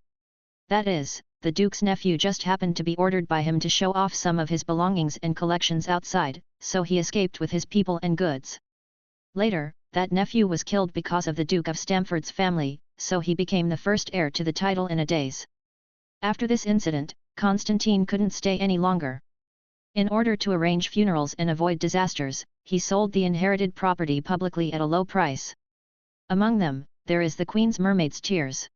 That is, the Duke's nephew just happened to be ordered by him to show off some of his belongings and collections outside, so he escaped with his people and goods. Later, that nephew was killed because of the Duke of Stamford's family, so he became the first heir to the title in a daze. After this incident, Constantine couldn't stay any longer. In order to arrange funerals and avoid disasters, he sold the inherited property publicly at a low price. Among them, there is the Queen's mermaid's tears.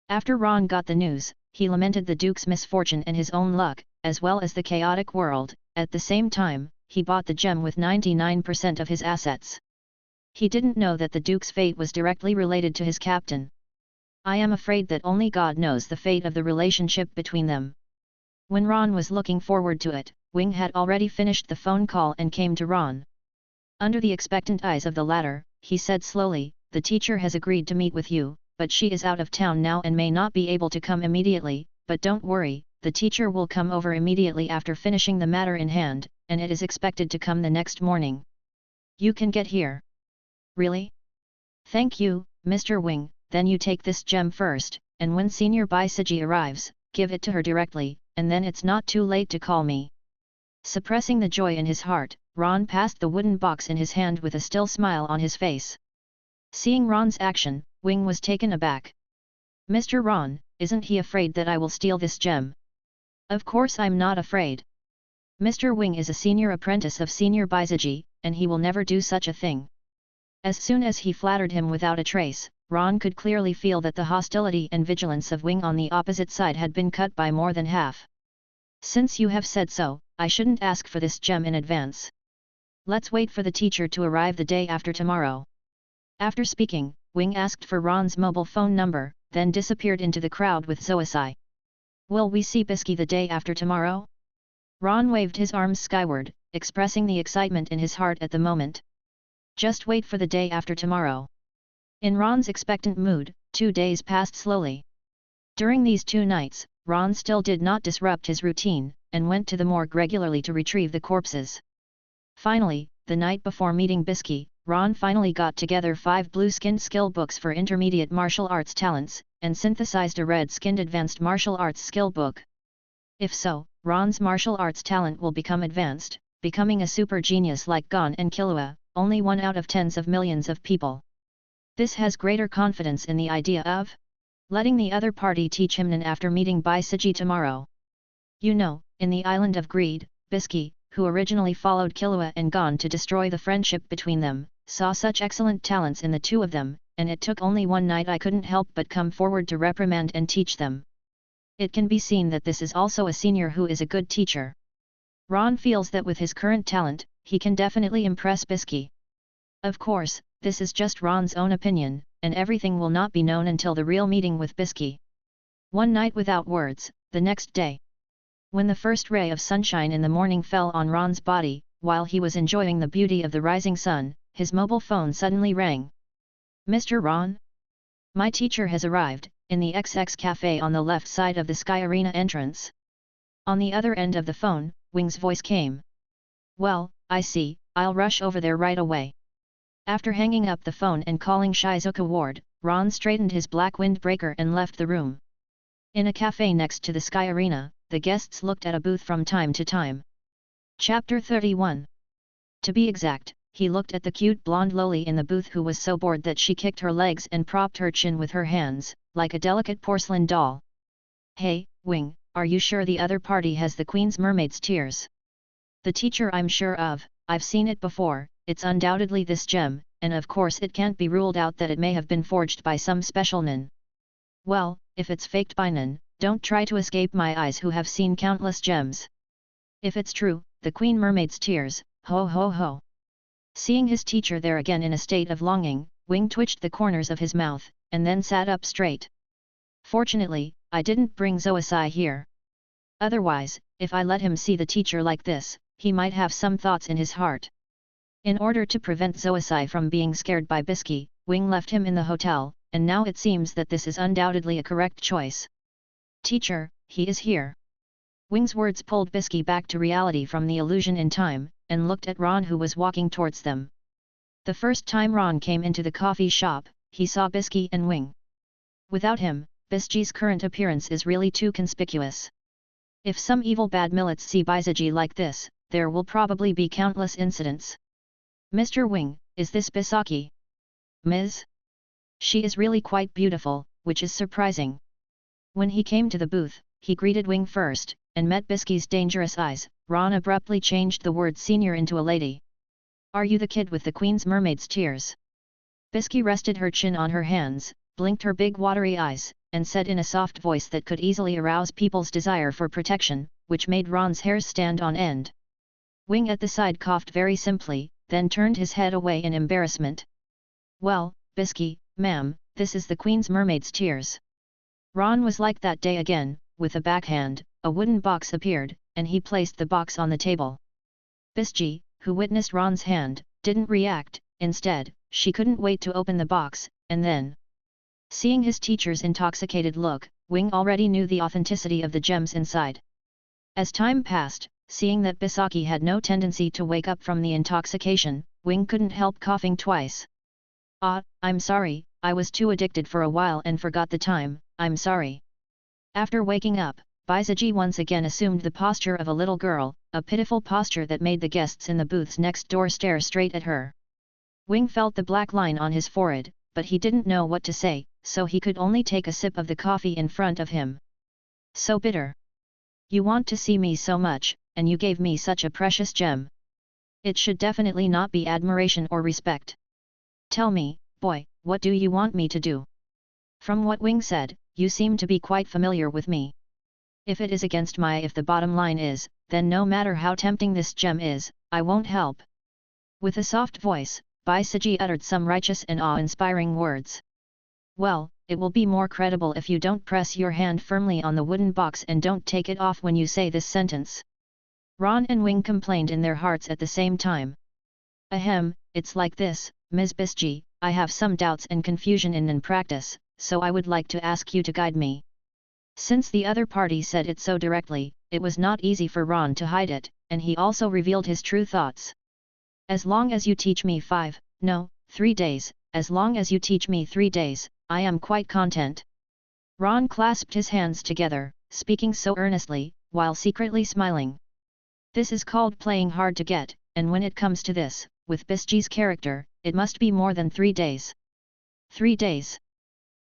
After Ron got the news, he lamented the Duke's misfortune and his own luck, as well as the chaotic world. At the same time, he bought the gem with 99% of his assets. He didn't know that the Duke's fate was directly related to his captain. I am afraid that only God knows the fate of the relationship between them. When Ron was looking forward to it, Wing had already finished the phone call and came to Ron. Under the expectant eyes of the latter, he said slowly, "The teacher has agreed to meet with you, but she is out of town now and may not be able to come immediately, but don't worry, the teacher will come over immediately after finishing the matter in hand, and it is expected to come the next morning. You can get here." "Really? Thank you, Mr. Wing. Then you take this gem first, and when Senior Baisiji arrives, give it to her directly, and then it's not too late to call me." Suppressing the joy in his heart, Ron passed the wooden box in his hand with a still smile on his face. Seeing Ron's action, Wing was taken aback. "Mr. Ron, isn't he afraid that I will steal this gem?" "Of course I'm not afraid. Mr. Wing is a senior apprentice of Senior Baisiji, and he will never do such a thing." As soon as he flattered him without a trace, Ron could clearly feel that the hostility and vigilance of Wing on the opposite side had been cut by more than half. "Since you have said so, I shouldn't ask for this gem in advance. Let's wait for the teacher to arrive the day after tomorrow." After speaking, Wing asked for Ron's mobile phone number, then disappeared into the crowd with Zoisai. "Will we see Bisky the day after tomorrow?" Ron waved his arms skyward, expressing the excitement in his heart at the moment. "Just wait for the day after tomorrow." In Ron's expectant mood, 2 days passed slowly. During these 2 nights, Ron still did not disrupt his routine, and went to the morgue regularly to retrieve the corpses. Finally, the night before meeting Bisky, Ron finally got together 5 blue-skinned skill books for intermediate martial arts talents, and synthesized a red-skinned advanced martial arts skill book. If so, Ron's martial arts talent will become advanced, becoming a super genius like Gon and Killua, only one out of tens of millions of people. This has greater confidence in the idea of letting the other party teach him Nan after meeting Baisiji tomorrow. You know, in the Island of Greed, Bisky, who originally followed Killua and Gon to destroy the friendship between them, saw such excellent talents in the 2 of them, and it took only one night I couldn't help but come forward to reprimand and teach them. It can be seen that this is also a senior who is a good teacher. Ron feels that with his current talent, he can definitely impress Bisky. Of course, this is just Ron's own opinion, and everything will not be known until the real meeting with Bisky. One night without words, the next day. When the first ray of sunshine in the morning fell on Ron's body, while he was enjoying the beauty of the rising sun, his mobile phone suddenly rang. "Mr. Ron? My teacher has arrived, in the XX cafe on the left side of the Sky Arena entrance." On the other end of the phone, Wing's voice came. "Well, I see, I'll rush over there right away." After hanging up the phone and calling Shizuka Ward, Ron straightened his black windbreaker and left the room. In a cafe next to the Sky Arena, the guests looked at a booth from time to time. Chapter 31. To be exact, he looked at the cute blonde loli in the booth who was so bored that she kicked her legs and propped her chin with her hands, like a delicate porcelain doll. "Hey, Wing, are you sure the other party has the Queen's Mermaid's Tears?" "The teacher I'm sure of, I've seen it before, it's undoubtedly this gem, and of course it can't be ruled out that it may have been forged by some special nin." "Well, if it's faked by nin, don't try to escape my eyes who have seen countless gems. If it's true, the Queen Mermaid's Tears, ho ho ho." Seeing his teacher there again in a state of longing, Wing twitched the corners of his mouth, and then sat up straight. "Fortunately, I didn't bring Zoisai here. Otherwise, if I let him see the teacher like this, he might have some thoughts in his heart." In order to prevent Zoisai from being scared by Bisky, Wing left him in the hotel, and now it seems that this is undoubtedly a correct choice. "Teacher, he is here." Wing's words pulled Bisky back to reality from the illusion in time, and looked at Ron who was walking towards them. The first time Ron came into the coffee shop, he saw Bisky and Wing. Without him, Bisky's current appearance is really too conspicuous. If some evil bad millets see Bisky like this, there will probably be countless incidents. "Mr. Wing, is this Bisaki?" "Ms. She is really quite beautiful, which is surprising." When he came to the booth, he greeted Wing first, and met Bisky's dangerous eyes. Ron abruptly changed the word senior into a lady. "Are you the kid with the Queen's Mermaid's Tears?" Bisky rested her chin on her hands, blinked her big watery eyes, and said in a soft voice that could easily arouse people's desire for protection, which made Ron's hairs stand on end. Wing at the side coughed very simply, then turned his head away in embarrassment. "Well, Bisky, ma'am, this is the Queen's Mermaid's Tears." Ron was like that day again. With a backhand, a wooden box appeared, and he placed the box on the table. Bisky, who witnessed Ron's hand, didn't react. Instead, she couldn't wait to open the box, and then, seeing his teacher's intoxicated look, Wing already knew the authenticity of the gems inside. As time passed, seeing that Bisaki had no tendency to wake up from the intoxication, Wing couldn't help coughing twice. "Ah, I'm sorry, I was too addicted for a while and forgot the time, I'm sorry." After waking up, Bisaki once again assumed the posture of a little girl, a pitiful posture that made the guests in the booths next door stare straight at her. Wing felt the black line on his forehead, but he didn't know what to say, so he could only take a sip of the coffee in front of him. "So bitter. You want to see me so much, and you gave me such a precious gem. It should definitely not be admiration or respect. Tell me, boy, what do you want me to do?" "From what Wing said, you seem to be quite familiar with me. If it is against if the bottom line is, then no matter how tempting this gem is, I won't help." With a soft voice, Bisaki uttered some righteous and awe-inspiring words. "Well, it will be more credible if you don't press your hand firmly on the wooden box and don't take it off when you say this sentence." Ron and Wing complained in their hearts at the same time. "Ahem, it's like this, Ms. Bisky, I have some doubts and confusion in practice, so I would like to ask you to guide me." Since the other party said it so directly, it was not easy for Ron to hide it, and he also revealed his true thoughts. "As long as you teach me 3 days, as long as you teach me 3 days, I am quite content." Ron clasped his hands together, speaking so earnestly, while secretly smiling. This is called playing hard to get, and when it comes to this, with Bisky's character, it must be more than 3 days. 3 days.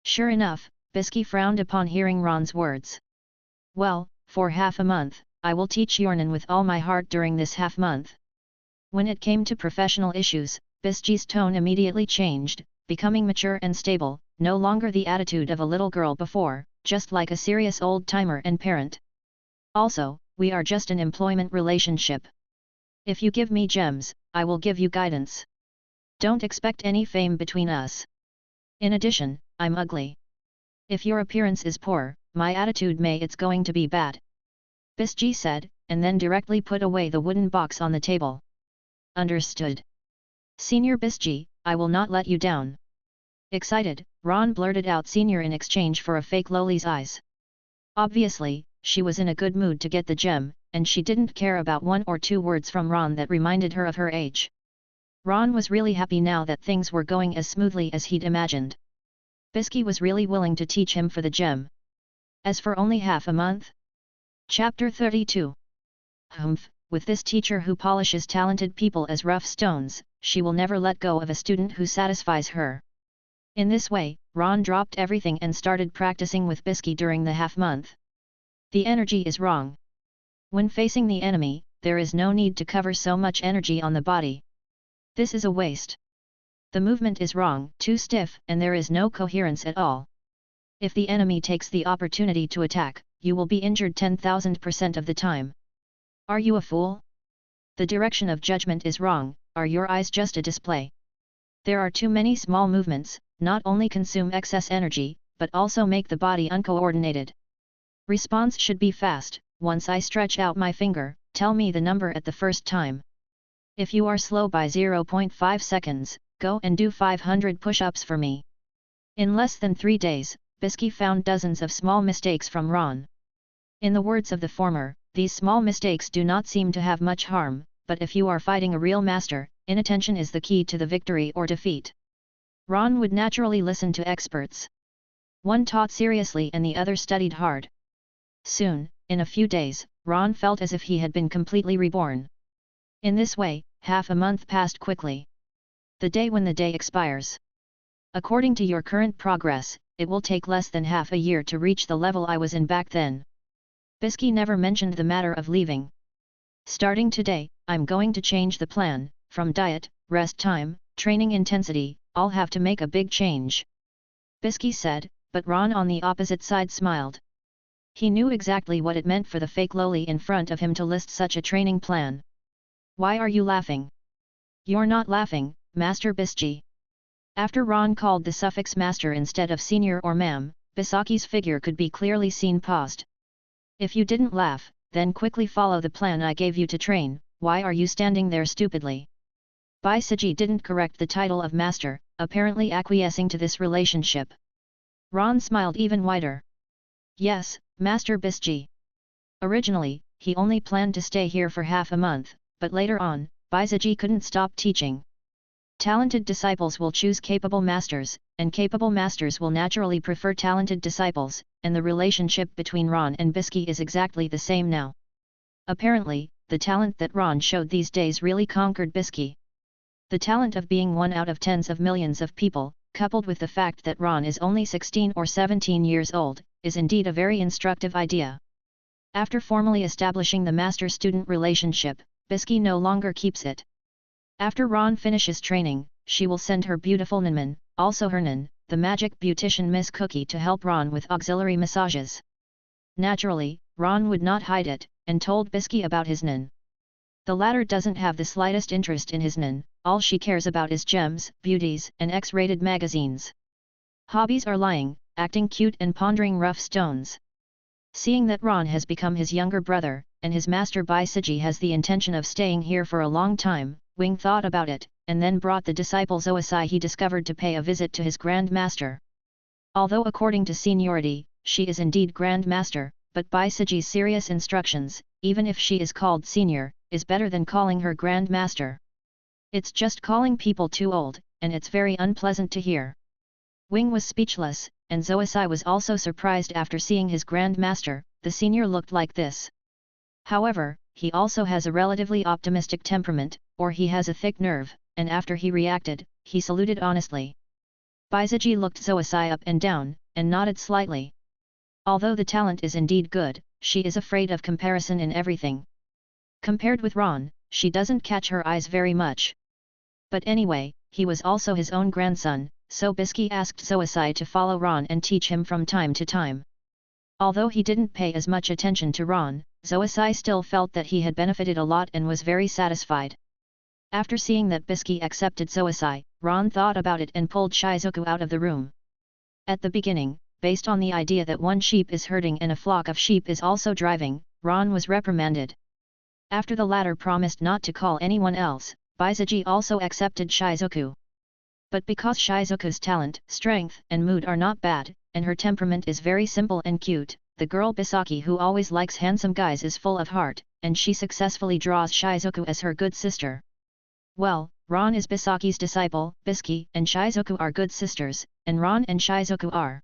Sure enough, Bisky frowned upon hearing Ron's words. "Well, for half a month, I will teach Yornan with all my heart during this half month." When it came to professional issues, Bisky's tone immediately changed, becoming mature and stable, no longer the attitude of a little girl before, just like a serious old-timer and parent. "Also, we are just an employment relationship. If you give me gems, I will give you guidance. Don't expect any fame between us. In addition, I'm ugly. If your appearance is poor, my attitude it's going to be bad. Bisji said, and then directly put away the wooden box on the table. Understood. Senior Bisji, I will not let you down. Excited, Ron blurted out senior in exchange for a fake Loli's eyes. Obviously, she was in a good mood to get the gem, and she didn't care about 1 or 2 words from Ron that reminded her of her age. Ron was really happy now that things were going as smoothly as he'd imagined. Bisky was really willing to teach him for the gem. As for only half a month? Chapter 32. Humph, with this teacher who polishes talented people as rough stones, she will never let go of a student who satisfies her. In this way, Ron dropped everything and started practicing with Bisky during the half-month. The energy is wrong. When facing the enemy, there is no need to cover so much energy on the body. This is a waste. The movement is wrong, too stiff, and there is no coherence at all. If the enemy takes the opportunity to attack, you will be injured 10,000% of the time. Are you a fool? The direction of judgment is wrong. Are your eyes just a display? There are too many small movements, not only consume excess energy, but also make the body uncoordinated. Response should be fast. Once I stretch out my finger, tell me the number at the first time. If you are slow by 0.5 seconds, go and do 500 push-ups for me. In less than 3 days, Bisky found dozens of small mistakes from Ron. In the words of the former, these small mistakes do not seem to have much harm, but if you are fighting a real master, inattention is the key to the victory or defeat. Ron would naturally listen to experts. One taught seriously and the other studied hard. Soon, in a few days, Ron felt as if he had been completely reborn. In this way, half a month passed quickly. The day when the day expires. According to your current progress, it will take less than half a year to reach the level I was in back then. Bisky never mentioned the matter of leaving. Starting today, I'm going to change the plan, from diet, rest time, training intensity, I'll have to make a big change. Bisky said, but Ron on the opposite side smiled. He knew exactly what it meant for the fake Loli in front of him to list such a training plan. Why are you laughing? You're not laughing, Master Bisji. After Ron called the suffix master instead of senior or ma'am, Bisaki's figure could be clearly seen paused. If you didn't laugh, then quickly follow the plan I gave you to train. Why are you standing there stupidly? Bisaji didn't correct the title of master, apparently acquiescing to this relationship. Ron smiled even wider. Yes, Master Bisji. Originally, he only planned to stay here for half a month, but later on, Bisaji couldn't stop teaching. Talented disciples will choose capable masters, and capable masters will naturally prefer talented disciples, and the relationship between Ron and Bisky is exactly the same now. Apparently, the talent that Ron showed these days really conquered Bisky. The talent of being one out of tens of millions of people, coupled with the fact that Ron is only 16 or 17 years old, is indeed a very instructive idea. After formally establishing the master-student relationship, Bisky no longer keeps it. After Ron finishes training, she will send her beautiful Ninman, also her Nin, the magic beautician Miss Cookie to help Ron with auxiliary massages. Naturally, Ron would not hide it, and told Bisky about his Nin. The latter doesn't have the slightest interest in his Nin, all she cares about is gems, beauties, and X-rated magazines. Hobbies are lying, acting cute and pondering rough stones. Seeing that Ron has become his younger brother, and his master Bisaji has the intention of staying here for a long time, Wing thought about it, and then brought the disciple Zoasai he discovered to pay a visit to his Grand Master. Although according to seniority, she is indeed Grand Master, but Bisaji's serious instructions, even if she is called senior, is better than calling her Grand Master. It's just calling people too old, and it's very unpleasant to hear. Wing was speechless, and Zoasai was also surprised after seeing his Grand Master, the senior looked like this. However, he also has a relatively optimistic temperament, or he has a thick nerve, and after he reacted, he saluted honestly. Bisaji looked Zoasai up and down, and nodded slightly. Although the talent is indeed good, she is afraid of comparison in everything. Compared with Ron, she doesn't catch her eyes very much. But anyway, he was also his own grandson, so Bisky asked Zoasai to follow Ron and teach him from time to time. Although he didn't pay as much attention to Ron, Zoasai still felt that he had benefited a lot and was very satisfied. After seeing that Bisky accepted Zoisai, Ron thought about it and pulled Shizuku out of the room. At the beginning, based on the idea that one sheep is herding and a flock of sheep is also driving, Ron was reprimanded. After the latter promised not to call anyone else, Bizaji also accepted Shizuku. But because Shizuku's talent, strength and mood are not bad, and her temperament is very simple and cute, the girl Bisaki who always likes handsome guys is full of heart, and she successfully draws Shizuku as her good sister. Well, Ron is Bisaki's disciple, Bisky and Shizuku are good sisters, and Ron and Shizuku are.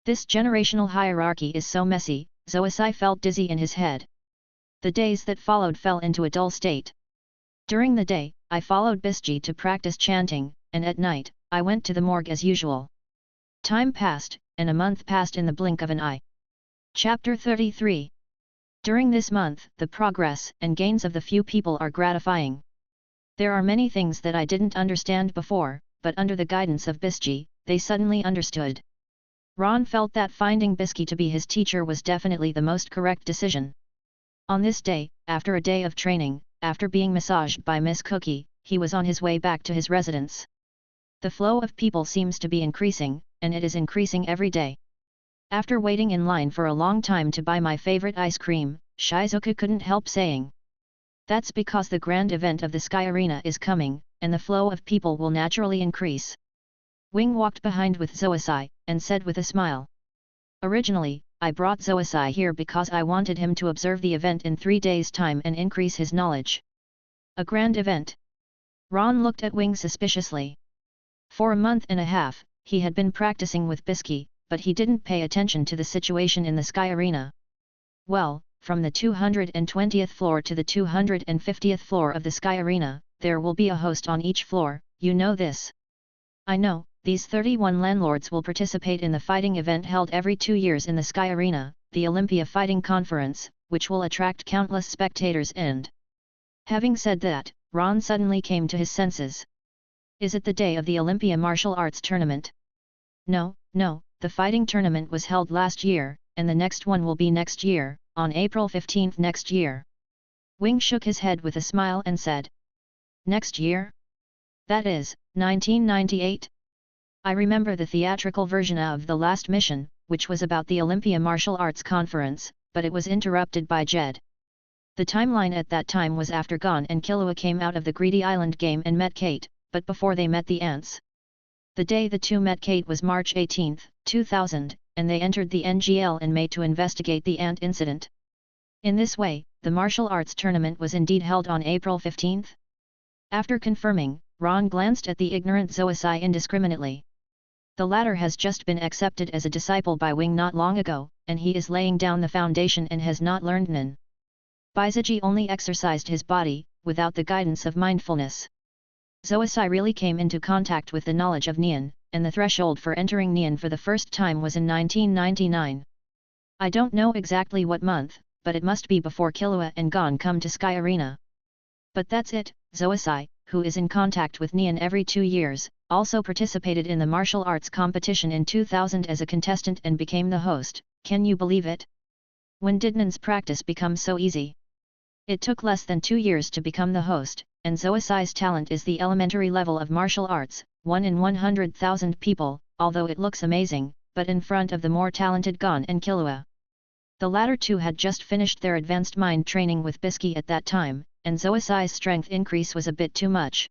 This generational hierarchy is so messy, Zoisai felt dizzy in his head. The days that followed fell into a dull state. During the day, I followed Bisky to practice chanting, and at night, I went to the morgue as usual. Time passed, and a month passed in the blink of an eye. Chapter 33. During this month, the progress and gains of the few people are gratifying. There are many things that I didn't understand before, but under the guidance of Bisky, they suddenly understood. Ron felt that finding Bisky to be his teacher was definitely the most correct decision. On this day, after a day of training, after being massaged by Miss Cookie, he was on his way back to his residence. The flow of people seems to be increasing, and it is increasing every day. After waiting in line for a long time to buy my favorite ice cream, Shizuku couldn't help saying. That's because the grand event of the Sky Arena is coming, and the flow of people will naturally increase. Wing walked behind with Zoisai, and said with a smile. Originally, I brought Zoisai here because I wanted him to observe the event in 3 days' time and increase his knowledge. A grand event? Ron looked at Wing suspiciously. For a month and a half, he had been practicing with Bisky, but he didn't pay attention to the situation in the Sky Arena. Well, from the 220th floor to the 250th floor of the Sky Arena, there will be a host on each floor, you know this. I know, these 31 landlords will participate in the fighting event held every 2 years in the Sky Arena, the Olympia Fighting Conference, which will attract countless spectators and... Having said that, Ron suddenly came to his senses. Is it the day of the Olympia Martial Arts Tournament? No, the fighting tournament was held last year, and the next one will be next year, on April 15th next year. Wing shook his head with a smile and said. Next year? That is, 1998? I remember the theatrical version of The Last Mission, which was about the Olympia Martial Arts Conference, but it was interrupted by Jed. The timeline at that time was after Gon and Killua came out of the Greedy Island game and met Kate, but before they met the ants. The day the two met Kate was March 18, 2000, and they entered the NGL and May to investigate the ant incident. In this way, the martial arts tournament was indeed held on April 15. After confirming, Ron glanced at the ignorant Zoisai indiscriminately. The latter has just been accepted as a disciple by Wing not long ago, and he is laying down the foundation and has not learned Nen. Bizaji only exercised his body, without the guidance of mindfulness. Zoisai really came into contact with the knowledge of Nian, and the threshold for entering Nian for the first time was in 1999. I don't know exactly what month, but it must be before Killua and Gon come to Sky Arena. But that's it, Zoisai, who is in contact with Nian every 2 years, also participated in the martial arts competition in 2000 as a contestant and became the host, can you believe it? When did Nian's practice become so easy? It took less than 2 years to become the host, and Zoisai's talent is the elementary level of martial arts, 1 in 100,000 people, although it looks amazing, but in front of the more talented Gon and Killua. The latter two had just finished their advanced mind training with Bisky at that time, and Zoisai's strength increase was a bit too much.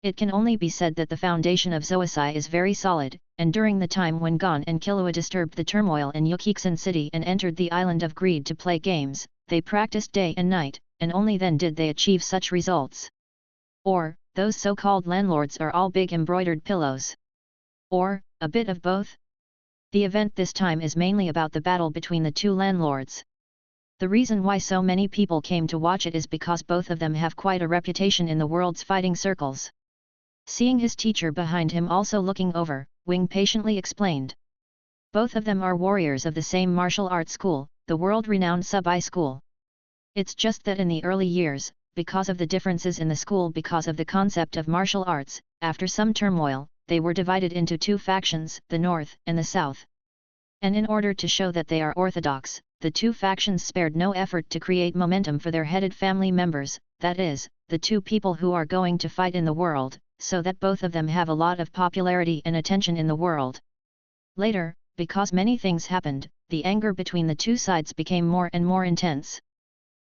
It can only be said that the foundation of Zoisai is very solid, and during the time when Gon and Killua disturbed the turmoil in Yukiksen City and entered the Island of Greed to play games, they practiced day and night, and only then did they achieve such results. Or, those so-called landlords are all big embroidered pillows. Or, a bit of both? The event this time is mainly about the battle between the two landlords. The reason why so many people came to watch it is because both of them have quite a reputation in the world's fighting circles. Seeing his teacher behind him also looking over, Wing patiently explained. Both of them are warriors of the same martial arts school, the world-renowned Sub-I School. It's just that in the early years, because of the differences in the school because of the concept of martial arts, after some turmoil, they were divided into 2 factions, the North and the South. And in order to show that they are orthodox, the 2 factions spared no effort to create momentum for their headed family members, that is, the two people who are going to fight in the world, so that both of them have a lot of popularity and attention in the world. Later, because many things happened, the anger between the two sides became more and more intense.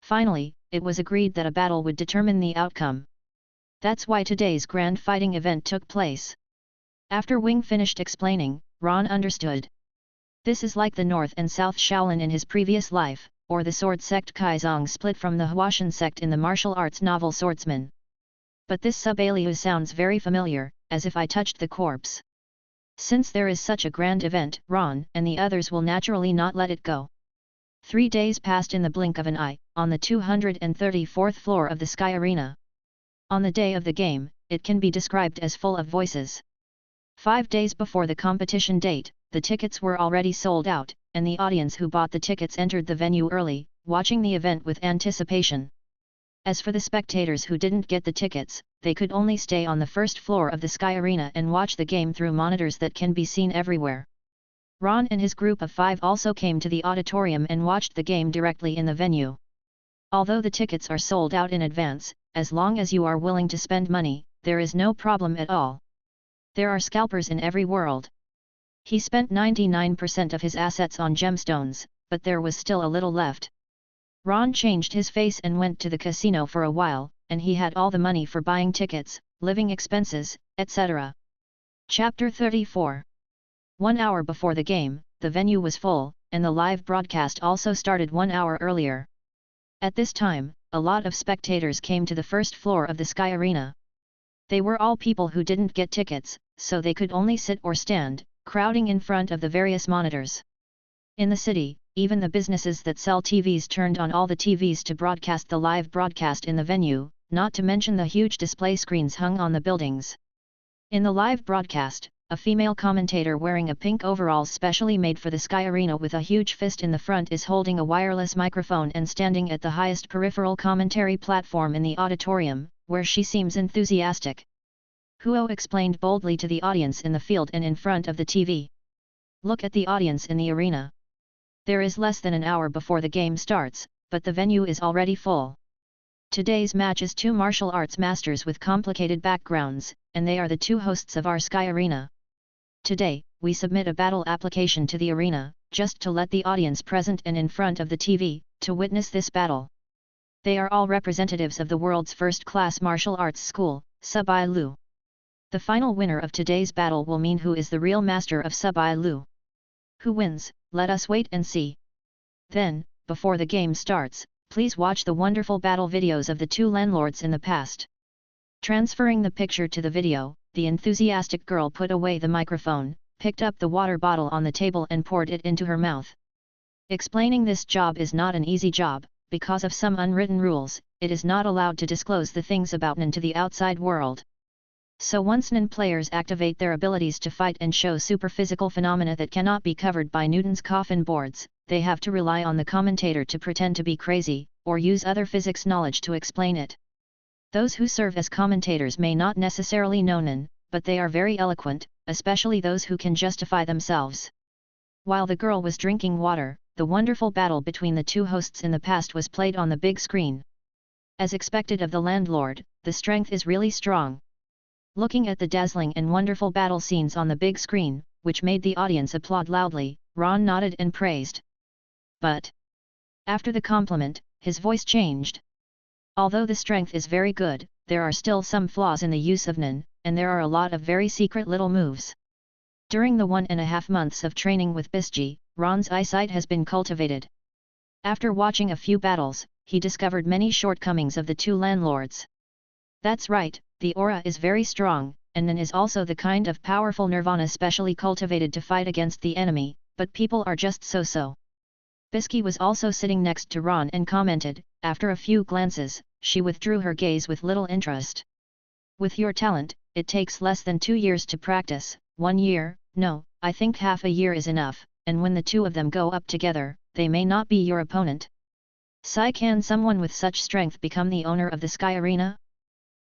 Finally, it was agreed that a battle would determine the outcome. That's why today's grand fighting event took place. After Wing finished explaining, Ron understood. This is like the North and South Shaolin in his previous life, or the sword sect Kaizong split from the Huashan sect in the martial arts novel Swordsman. But this sub-alias sounds very familiar, as if I touched the corpse. Since there is such a grand event, Ron and the others will naturally not let it go. 3 days passed in the blink of an eye, on the 234th floor of the Sky Arena. On the day of the game, it can be described as full of voices. 5 days before the competition date, the tickets were already sold out, and the audience who bought the tickets entered the venue early, watching the event with anticipation. As for the spectators who didn't get the tickets, they could only stay on the first floor of the Sky Arena and watch the game through monitors that can be seen everywhere. Ron and his group of 5 also came to the auditorium and watched the game directly in the venue. Although the tickets are sold out in advance, as long as you are willing to spend money, there is no problem at all. There are scalpers in every world. He spent 99% of his assets on gemstones, but there was still a little left. Ron changed his face and went to the casino for a while, and he had all the money for buying tickets, living expenses, etc. Chapter 34. 1 hour before the game, the venue was full, and the live broadcast also started 1 hour earlier. At this time, a lot of spectators came to the first floor of the Sky Arena. They were all people who didn't get tickets, so they could only sit or stand, crowding in front of the various monitors. In the city, even the businesses that sell TVs turned on all the TVs to broadcast the live broadcast in the venue, not to mention the huge display screens hung on the buildings. In the live broadcast, a female commentator wearing a pink overall specially made for the Sky Arena with a huge fist in the front is holding a wireless microphone and standing at the highest peripheral commentary platform in the auditorium, where she seems enthusiastic. Huo explained boldly to the audience in the field and in front of the TV. Look at the audience in the arena. There is less than an hour before the game starts, but the venue is already full. Today's match is 2 martial arts masters with complicated backgrounds, and they are the 2 hosts of our Sky Arena. Today, we submit a battle application to the arena, just to let the audience present and in front of the TV, to witness this battle. They are all representatives of the world's first-class martial arts school, Subai Lu. The final winner of today's battle will mean who is the real master of Subai Lu. Who wins, let us wait and see. Then, before the game starts, please watch the wonderful battle videos of the 2 landlords in the past. Transferring the picture to the video, the enthusiastic girl put away the microphone, picked up the water bottle on the table and poured it into her mouth. Explaining this job is not an easy job, because of some unwritten rules, it is not allowed to disclose the things about Nen to the outside world. So once Nen players activate their abilities to fight and show superphysical phenomena that cannot be covered by Newton's coffin boards, they have to rely on the commentator to pretend to be crazy, or use other physics knowledge to explain it. Those who serve as commentators may not necessarily know Nen, but they are very eloquent, especially those who can justify themselves. While the girl was drinking water, the wonderful battle between the 2 hosts in the past was played on the big screen. As expected of the landlord, the strength is really strong. Looking at the dazzling and wonderful battle scenes on the big screen, which made the audience applaud loudly, Ron nodded and praised. But after the compliment, his voice changed. Although the strength is very good, there are still some flaws in the use of Nen, and there are a lot of very secret little moves. During the 1.5 months of training with Bisji, Ron's eyesight has been cultivated. After watching a few battles, he discovered many shortcomings of the 2 landlords. That's right, the aura is very strong, and Nen is also the kind of powerful nirvana specially cultivated to fight against the enemy, but people are just so-so. Bisky was also sitting next to Ron and commented. After a few glances, she withdrew her gaze with little interest. With your talent, it takes less than 2 years to practice. 1 year, no, I think half a year is enough, and when the 2 of them go up together, they may not be your opponent. Sai, can someone with such strength become the owner of the Sky Arena?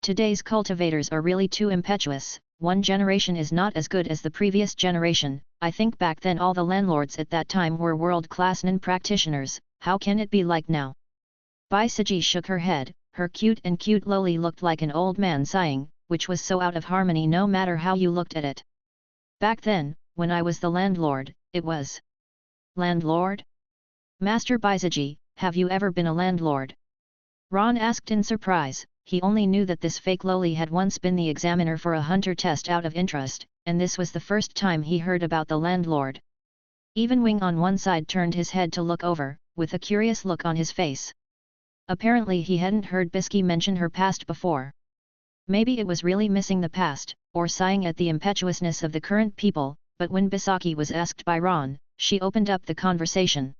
Today's cultivators are really too impetuous. 1 generation is not as good as the previous generation. I think back then all the landlords at that time were world-class Nen practitioners. How can it be like now? Bai Siji shook her head, her cute lowly looked like an old man sighing, which was so out of harmony no matter how you looked at it. Back then, when I was the landlord, it was. Landlord? Master Baisaji, have you ever been a landlord? Ron asked in surprise. He only knew that this fake lowly had once been the examiner for a hunter test out of interest, and this was the first time he heard about the landlord. Even Wing on one side turned his head to look over, with a curious look on his face. Apparently he hadn't heard Bisky mention her past before. Maybe it was really missing the past, or sighing at the impetuousness of the current people, but when Bisaki was asked by Ron, she opened up the conversation.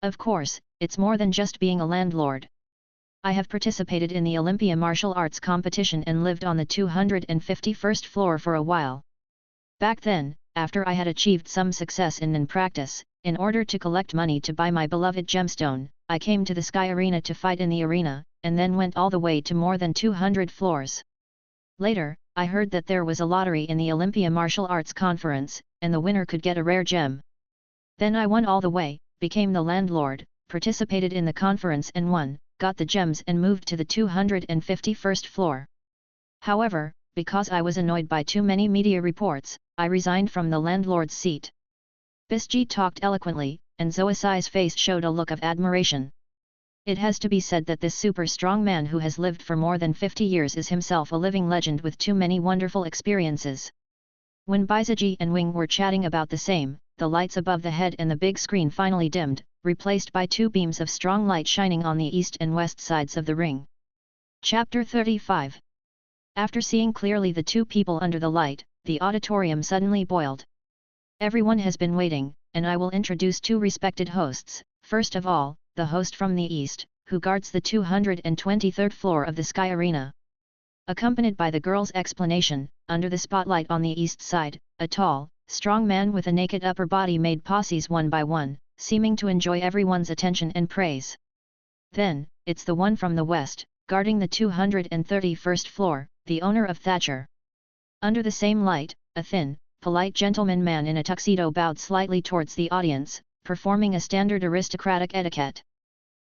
Of course, it's more than just being a landlord. I have participated in the Olympia martial arts competition and lived on the 251st floor for a while. Back then, after I had achieved some success in practice, in order to collect money to buy my beloved gemstone, I came to the Sky Arena to fight in the arena, and then went all the way to more than 200 floors. Later, I heard that there was a lottery in the Olympia Martial Arts Conference, and the winner could get a rare gem. Then I won all the way, became the landlord, participated in the conference and won, got the gems and moved to the 251st floor. However, because I was annoyed by too many media reports, I resigned from the landlord's seat. Bisji talked eloquently, and Zoisai's face showed a look of admiration. It has to be said that this super strong man who has lived for more than 50 years is himself a living legend with too many wonderful experiences. When Baisaji and Wing were chatting about the same, the lights above the head and the big screen finally dimmed, replaced by two beams of strong light shining on the east and west sides of the ring. Chapter 35. After seeing clearly the two people under the light, the auditorium suddenly boiled. Everyone has been waiting, and I will introduce two respected hosts. First of all, the host from the east, who guards the 223rd floor of the Sky Arena. Accompanied by the girl's explanation, under the spotlight on the east side, a tall, strong man with a naked upper body made posses one by one, seeming to enjoy everyone's attention and praise. Then, it's the one from the west, guarding the 231st floor, the owner of Thatcher. Under the same light, a thin, polite gentleman man in a tuxedo bowed slightly towards the audience, performing a standard aristocratic etiquette.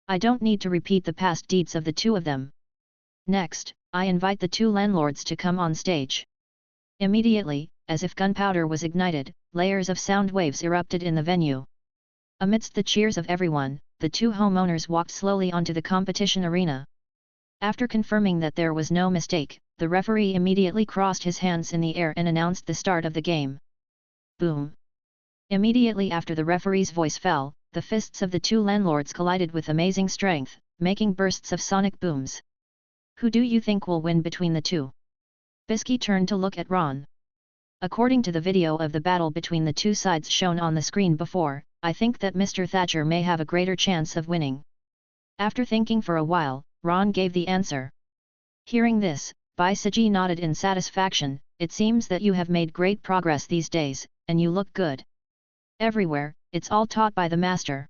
I don't need to repeat the past deeds of the two of them. Next, I invite the two landlords to come on stage. Immediately, as if gunpowder was ignited, layers of sound waves erupted in the venue. Amidst the cheers of everyone, the two homeowners walked slowly onto the competition arena. After confirming that there was no mistake, the referee immediately crossed his hands in the air and announced the start of the game. Boom! Immediately after the referee's voice fell, the fists of the two landlords collided with amazing strength, making bursts of sonic booms. Who do you think will win between the two? Bisky turned to look at Ron. According to the video of the battle between the two sides shown on the screen before, I think that Mr. Thatcher may have a greater chance of winning. After thinking for a while, Ron gave the answer. Hearing this, Baisaji nodded in satisfaction. It seems that you have made great progress these days, and you look good. Everywhere, it's all taught by the master.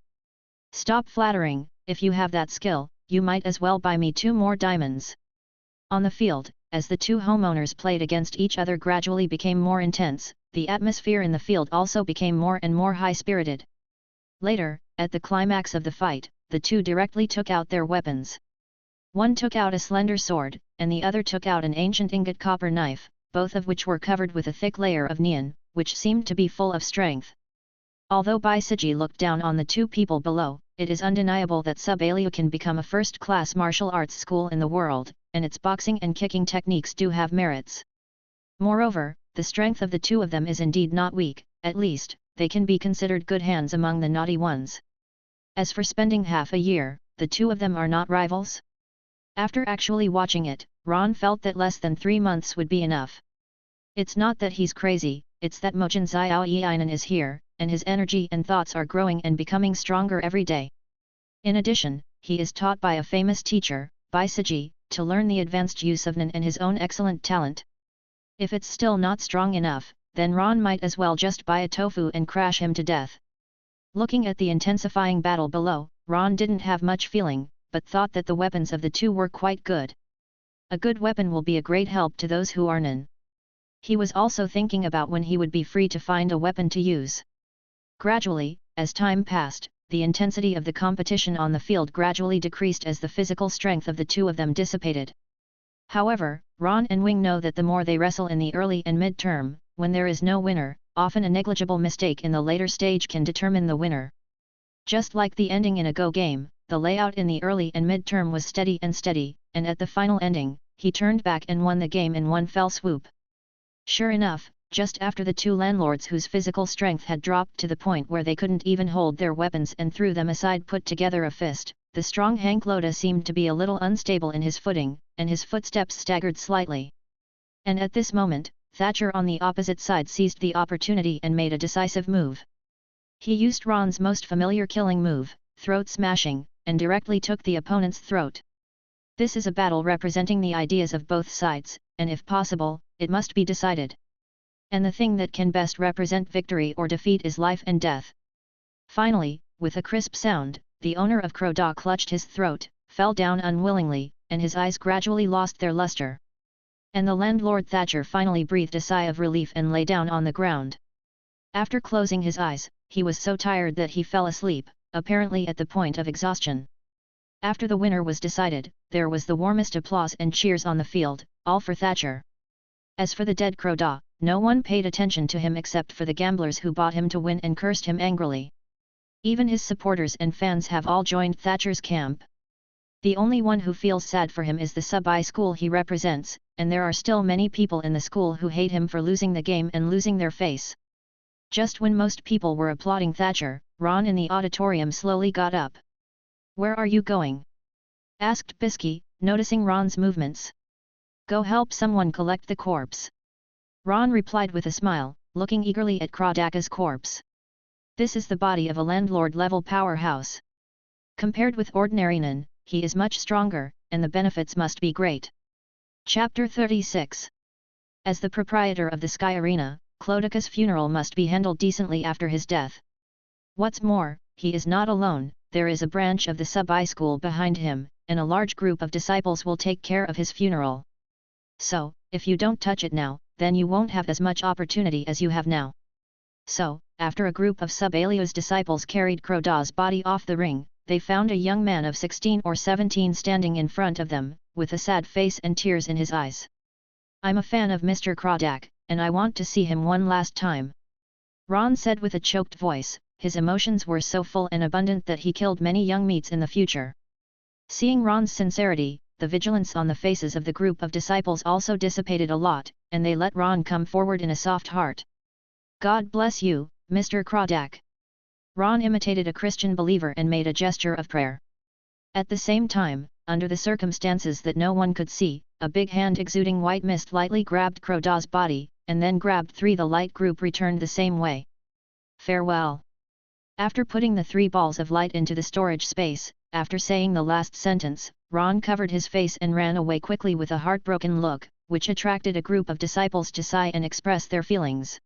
Stop flattering. If you have that skill, you might as well buy me 2 more diamonds. On the field, as the two homeowners played against each other gradually became more intense, the atmosphere in the field also became more and more high-spirited. Later, at the climax of the fight, the two directly took out their weapons. One took out a slender sword, and the other took out an ancient ingot copper knife, both of which were covered with a thick layer of neon, which seemed to be full of strength. Although Baisaji looked down on the two people below, it is undeniable that Sub-Aleo can become a first-class martial arts school in the world, and its boxing and kicking techniques do have merits. Moreover, the strength of the two of them is indeed not weak, at least, they can be considered good hands among the naughty ones. As for spending half a year, the two of them are not rivals? After actually watching it, Ron felt that less than 3 months would be enough. It's not that he's crazy, it's that Mojin Xiao Yinan is here, and his energy and thoughts are growing and becoming stronger every day. In addition, he is taught by a famous teacher, Baisaji, to learn the advanced use of Nen and his own excellent talent. If it's still not strong enough, then Ron might as well just buy a tofu and crash him to death. Looking at the intensifying battle below, Ron didn't have much feeling, but thought that the weapons of the two were quite good. A good weapon will be a great help to those who are Nen. He was also thinking about when he would be free to find a weapon to use. Gradually, as time passed, the intensity of the competition on the field gradually decreased as the physical strength of the two of them dissipated. However, Ron and Wing know that the more they wrestle in the early and mid-term, when there is no winner, often a negligible mistake in the later stage can determine the winner. Just like the ending in a Go game, the layout in the early and mid-term was steady, and at the final ending, he turned back and won the game in one fell swoop. Sure enough, just after the two landlords whose physical strength had dropped to the point where they couldn't even hold their weapons and threw them aside put together a fist, the strong Hank Loda seemed to be a little unstable in his footing, and his footsteps staggered slightly. And at this moment, Thatcher on the opposite side seized the opportunity and made a decisive move. He used Ron's most familiar killing move, throat smashing, and directly took the opponent's throat. This is a battle representing the ideas of both sides, and if possible, it must be decided. And the thing that can best represent victory or defeat is life and death. Finally, with a crisp sound, the owner of Crowdaw clutched his throat, fell down unwillingly, and his eyes gradually lost their luster. And the landlord Thatcher finally breathed a sigh of relief and lay down on the ground. After closing his eyes, he was so tired that he fell asleep, apparently at the point of exhaustion. After the winner was decided, there was the warmest applause and cheers on the field, all for Thatcher. As for the dead Crowdaw, no one paid attention to him except for the gamblers who bought him to win and cursed him angrily. Even his supporters and fans have all joined Thatcher's camp. The only one who feels sad for him is the sub-I school he represents, and there are still many people in the school who hate him for losing the game and losing their face. Just when most people were applauding Thatcher, Ron in the auditorium slowly got up. "Where are you going?" asked Bisky, noticing Ron's movements. "Go help someone collect the corpse." Ron replied with a smile, looking eagerly at Crawdacca's corpse. This is the body of a landlord-level powerhouse. Compared with ordinary Nin, he is much stronger, and the benefits must be great. Chapter 36. As the proprietor of the Sky Arena, Clodagha's funeral must be handled decently after his death. What's more, he is not alone, there is a branch of the sub-I school behind him, and a large group of disciples will take care of his funeral. So, if you don't touch it now, then you won't have as much opportunity as you have now. So, after a group of Sub-Alio's disciples carried Crowdaw's body off the ring, they found a young man of 16 or 17 standing in front of them, with a sad face and tears in his eyes. "I'm a fan of Mr. Crawdack, and I want to see him one last time," Ron said with a choked voice. His emotions were so full and abundant that he killed many young meats in the future. Seeing Ron's sincerity, the vigilance on the faces of the group of disciples also dissipated a lot, and they let Ron come forward in a soft heart. "God bless you, Mr. Crawdack." Ron imitated a Christian believer and made a gesture of prayer. At the same time, under the circumstances that no one could see, a big hand exuding white mist lightly grabbed Crowdaw's body, and then grabbed 3. The light group returned the same way. "Farewell." After putting the 3 balls of light into the storage space, after saying the last sentence, Ron covered his face and ran away quickly with a heartbroken look, which attracted a group of disciples to sigh and express their feelings.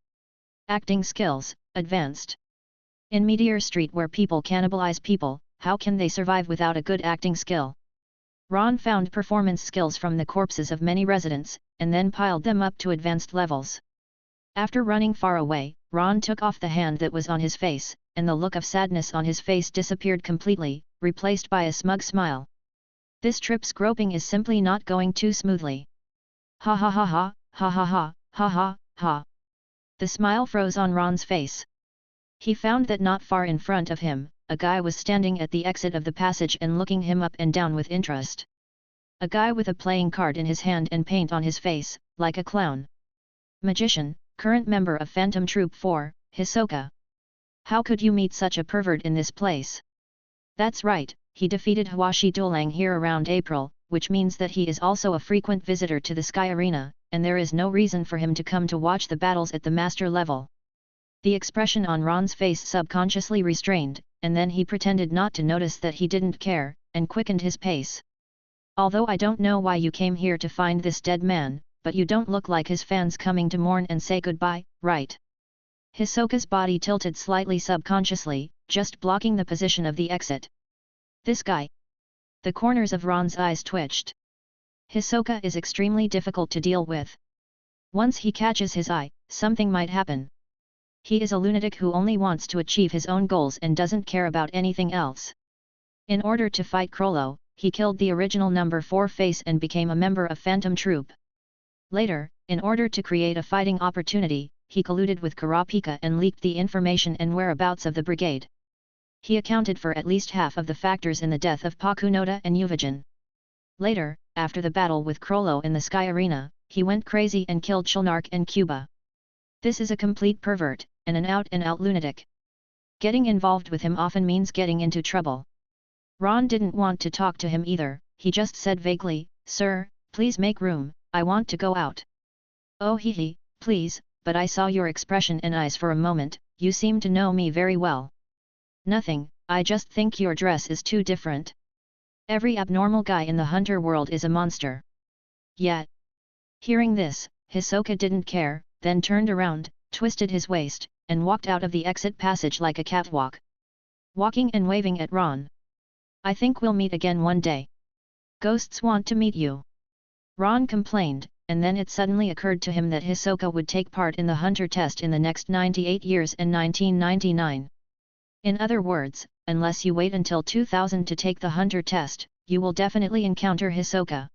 Acting skills, advanced. In Meteor Street where people cannibalize people, how can they survive without a good acting skill? Ron found performance skills from the corpses of many residents, and then piled them up to advanced levels. After running far away, Ron took off the hand that was on his face, and the look of sadness on his face disappeared completely, replaced by a smug smile. This trip's groping is simply not going too smoothly. Ha ha ha ha, ha ha ha, ha ha, ha. The smile froze on Ron's face. He found that not far in front of him, a guy was standing at the exit of the passage and looking him up and down with interest. A guy with a playing card in his hand and paint on his face, like a clown. Magician, current member of Phantom Troop 4, Hisoka. How could you meet such a pervert in this place? That's right, he defeated Hawashi Duelang here around April, which means that he is also a frequent visitor to the Sky Arena, and there is no reason for him to come to watch the battles at the master level. The expression on Ron's face subconsciously restrained, and then he pretended not to notice that he didn't care, and quickened his pace. "Although I don't know why you came here to find this dead man, but you don't look like his fans coming to mourn and say goodbye, right?" Hisoka's body tilted slightly subconsciously, just blocking the position of the exit. "This guy." The corners of Ron's eyes twitched. Hisoka is extremely difficult to deal with. Once he catches his eye, something might happen. He is a lunatic who only wants to achieve his own goals and doesn't care about anything else. In order to fight Krollo, he killed the original number 4 face and became a member of Phantom Troop. Later, in order to create a fighting opportunity, he colluded with Kurapika and leaked the information and whereabouts of the brigade. He accounted for at least half of the factors in the death of Pakunoda and Uvijin. Later, after the battle with Krollo in the Sky Arena, he went crazy and killed Chulnark and Cuba. This is a complete pervert, and an out-and-out lunatic. Getting involved with him often means getting into trouble. Ron didn't want to talk to him either, he just said vaguely, "Sir, please make room, I want to go out." "Oh hee, please, but I saw your expression and eyes for a moment, you seem to know me very well." "Nothing, I just think your dress is too different. Every abnormal guy in the hunter world is a monster." Yet. Hearing this, Hisoka didn't care, then turned around, twisted his waist, and walked out of the exit passage like a catwalk. Walking and waving at Ron. "I think we'll meet again one day. Ghosts want to meet you." Ron complained, and then it suddenly occurred to him that Hisoka would take part in the hunter test in the next 98 years and 1999. In other words, unless you wait until 2000 to take the hunter test, you will definitely encounter Hisoka.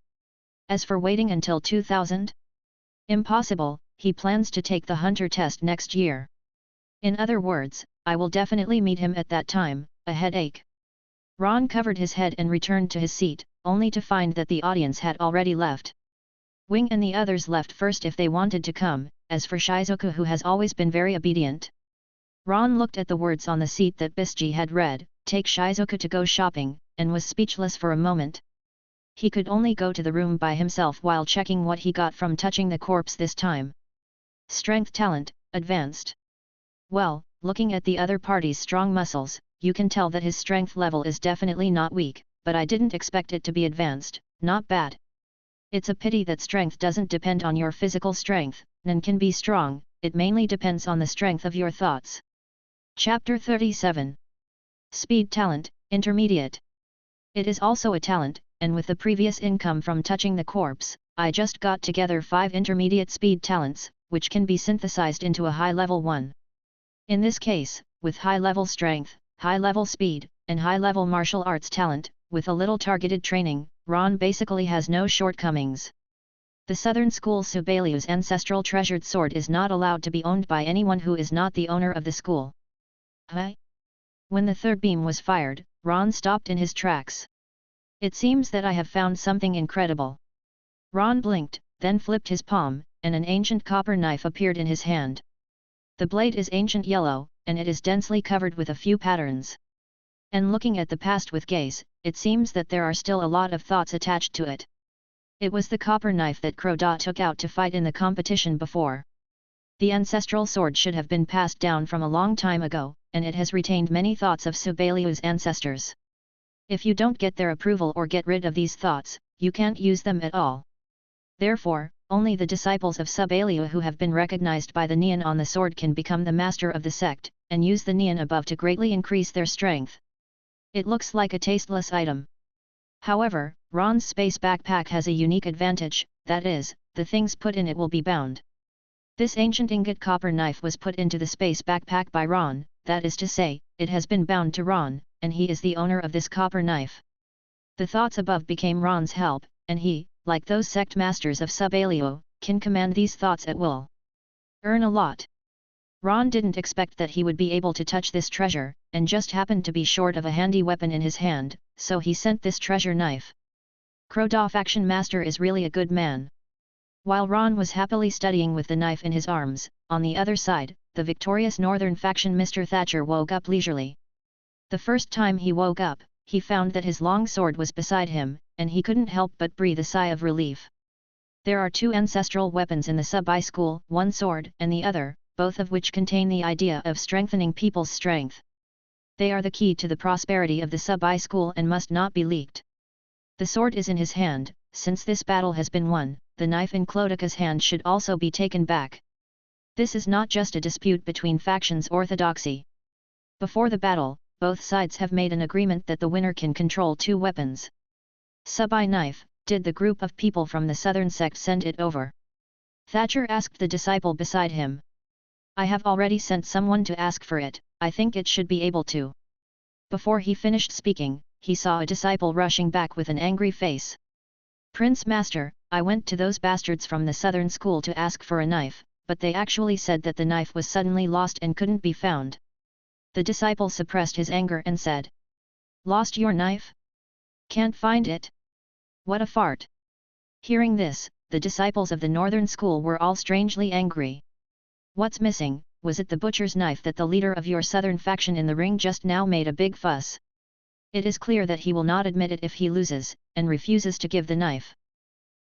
As for waiting until 2000? Impossible, he plans to take the hunter test next year. In other words, I will definitely meet him at that time. A headache. Ron covered his head and returned to his seat, only to find that the audience had already left. Wing and the others left first if they wanted to come, as for Shizuku, who has always been very obedient. Ron looked at the words on the seat that Bisji had read, "Take Shizuku to go shopping," and was speechless for a moment. He could only go to the room by himself while checking what he got from touching the corpse this time. Strength talent, advanced. Well, looking at the other party's strong muscles, you can tell that his strength level is definitely not weak, but I didn't expect it to be advanced. Not bad. It's a pity that strength doesn't depend on your physical strength, none can be strong, it mainly depends on the strength of your thoughts. Chapter 37. Speed talent, intermediate. It is also a talent, and with the previous income from touching the corpse, I just got together 5 intermediate speed talents, which can be synthesized into a high-level one. In this case, with high-level strength, high-level speed, and high-level martial arts talent, with a little targeted training, Ron basically has no shortcomings. The Southern School Subaliu's ancestral treasured sword is not allowed to be owned by anyone who is not the owner of the school. Huh? When the third beam was fired, Ron stopped in his tracks. It seems that I have found something incredible. Ron blinked, then flipped his palm, and an ancient copper knife appeared in his hand. The blade is ancient yellow, and it is densely covered with a few patterns. And looking at the past with gaze, it seems that there are still a lot of thoughts attached to it. It was the copper knife that Croda took out to fight in the competition before. The ancestral sword should have been passed down from a long time ago, and it has retained many thoughts of Subaliu's ancestors. If you don't get their approval or get rid of these thoughts, you can't use them at all. Therefore, only the disciples of Subaliu who have been recognized by the neon on the sword can become the master of the sect, and use the neon above to greatly increase their strength. It looks like a tasteless item. However, Ron's space backpack has a unique advantage, that is, the things put in it will be bound. This ancient ingot copper knife was put into the space backpack by Ron, that is to say, it has been bound to Ron, and he is the owner of this copper knife. The thoughts above became Ron's help, and he, like those sect masters of Subaliu, can command these thoughts at will. Earn a lot. Ron didn't expect that he would be able to touch this treasure, and just happened to be short of a handy weapon in his hand, so he sent this treasure knife. Croda faction master is really a good man. While Ron was happily studying with the knife in his arms, on the other side, the victorious northern faction Mr. Thatcher woke up leisurely. The first time he woke up, he found that his long sword was beside him, and he couldn't help but breathe a sigh of relief. There are 2 ancestral weapons in the Sub-I school, one sword and the other, both of which contain the idea of strengthening people's strength. They are the key to the prosperity of the Sub-I school and must not be leaked. The sword is in his hand, since this battle has been won, the knife in Clodika's hand should also be taken back. This is not just a dispute between factions orthodoxy. Before the battle, both sides have made an agreement that the winner can control 2 weapons. Sub-I knife, did the group of people from the southern sect send it over? Thatcher asked the disciple beside him. I have already sent someone to ask for it, I think it should be able to. Before he finished speaking, he saw a disciple rushing back with an angry face. Prince Master, I went to those bastards from the southern school to ask for a knife, but they actually said that the knife was suddenly lost and couldn't be found. The disciple suppressed his anger and said, "Lost your knife? Can't find it? What a fart!" Hearing this, the disciples of the northern school were all strangely angry. "What's missing? Was it the butcher's knife that the leader of your southern faction in the ring just now made a big fuss? It is clear that he will not admit it if he loses, and refuses to give the knife.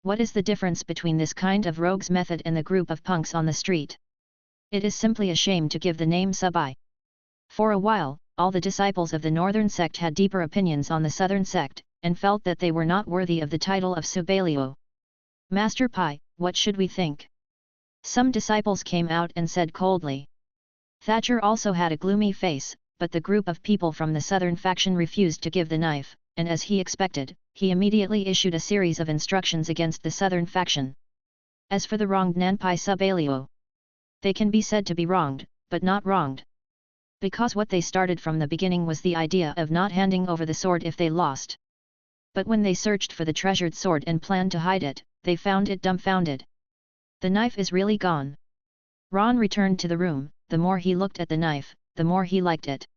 What is the difference between this kind of rogue's method and the group of punks on the street? It is simply a shame to give the name Subai." For a while, all the disciples of the northern sect had deeper opinions on the southern sect, and felt that they were not worthy of the title of Subaliu. "Master Pai, what should we think?" Some disciples came out and said coldly. Thatcher also had a gloomy face, but the group of people from the southern faction refused to give the knife, and as he expected, he immediately issued a series of instructions against the southern faction. As for the wronged Nanpai Subaliu, they can be said to be wronged, but not wronged. Because what they started from the beginning was the idea of not handing over the sword if they lost. But when they searched for the treasured sword and planned to hide it, they found it dumbfounded. The knife is really gone. Ron returned to the room. The more he looked at the knife, the more he liked it.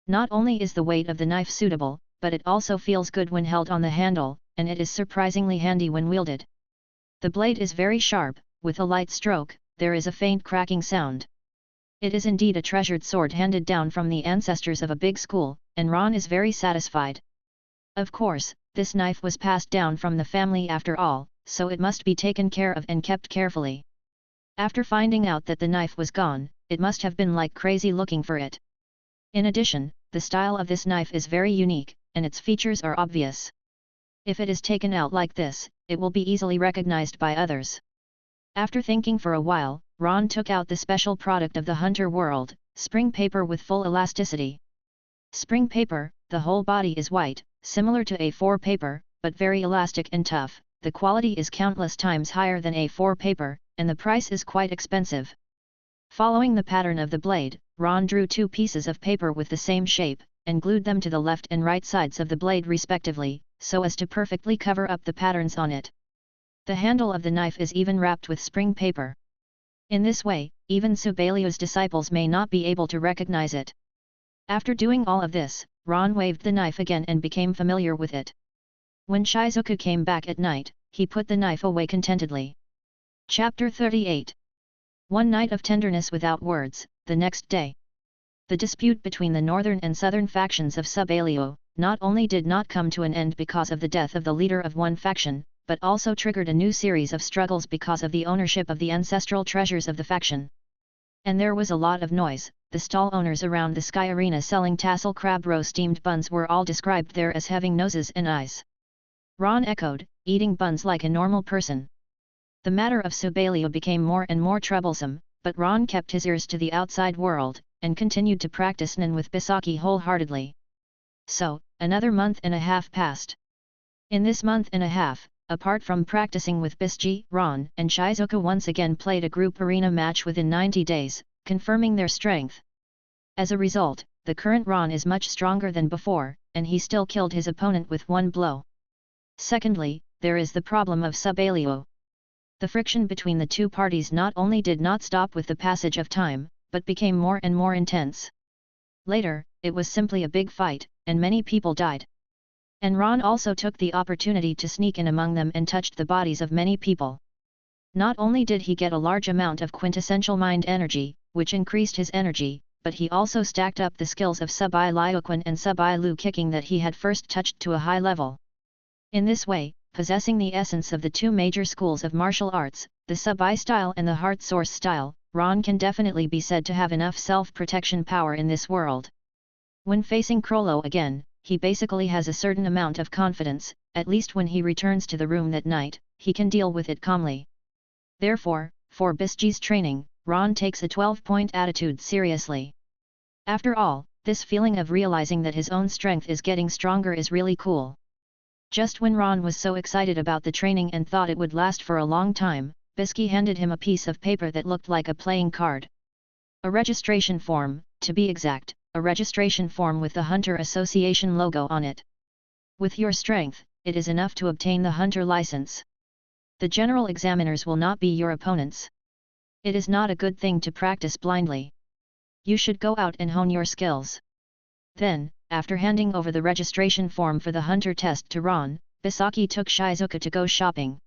Not only is the weight of the knife suitable, but it also feels good when held on the handle, and it is surprisingly handy when wielded. The blade is very sharp, with a light stroke, there is a faint cracking sound. It is indeed a treasured sword handed down from the ancestors of a big school, and Ron is very satisfied. Of course, this knife was passed down from the family after all, so it must be taken care of and kept carefully. After finding out that the knife was gone, it must have been like crazy looking for it. In addition, the style of this knife is very unique, and its features are obvious. If it is taken out like this, it will be easily recognized by others. After thinking for a while, Ron took out the special product of the hunter world, spring paper with full elasticity. Spring paper, the whole body is white, similar to A4 paper, but very elastic and tough. The quality is countless times higher than A4 paper, and the price is quite expensive. Following the pattern of the blade, Ron drew two pieces of paper with the same shape, and glued them to the left and right sides of the blade respectively, so as to perfectly cover up the patterns on it. The handle of the knife is even wrapped with spring paper. In this way, even Subaliu's disciples may not be able to recognize it. After doing all of this, Ron waved the knife again and became familiar with it. When Shizuka came back at night, he put the knife away contentedly. Chapter 38. One night of tenderness without words. The next day, the dispute between the northern and southern factions of Subaliu not only did not come to an end because of the death of the leader of one faction, but also triggered a new series of struggles because of the ownership of the ancestral treasures of the faction. And there was a lot of noise. The stall owners around the Sky Arena selling tassel crab roe steamed buns were all described there as having noses and eyes. Ron echoed, eating buns like a normal person. The matter of Subaliu became more and more troublesome, but Ron kept his ears to the outside world, and continued to practice Nen with Bisaki wholeheartedly. So, another month and a half passed. In this month and a half, apart from practicing with Bisji, Ron and Shizuka once again played a group arena match within 90 days, confirming their strength. As a result, the current Ron is much stronger than before, and he still killed his opponent with one blow. Secondly, there is the problem of Subaliu. The friction between the two parties not only did not stop with the passage of time, but became more and more intense. Later, it was simply a big fight, and many people died. And Ron also took the opportunity to sneak in among them and touched the bodies of many people. Not only did he get a large amount of quintessential mind energy, which increased his energy, but he also stacked up the skills of Subai Liuquan and Subai Lu kicking that he had first touched to a high level. In this way, possessing the essence of the two major schools of martial arts, the Subai style and the Heart Source style, Ron can definitely be said to have enough self-protection power in this world. When facing Krollo again, he basically has a certain amount of confidence, at least when he returns to the room that night, he can deal with it calmly. Therefore, for Bisji's training, Ron takes a 12-point attitude seriously. After all, this feeling of realizing that his own strength is getting stronger is really cool. Just when Ron was so excited about the training and thought it would last for a long time, Bisky handed him a piece of paper that looked like a playing card. A registration form, to be exact, a registration form with the Hunter Association logo on it. With your strength, it is enough to obtain the Hunter license. The general examiners will not be your opponents. It is not a good thing to practice blindly. You should go out and hone your skills. Then, after handing over the registration form for the Hunter test to Ron, Bisaki took Shizuka to go shopping.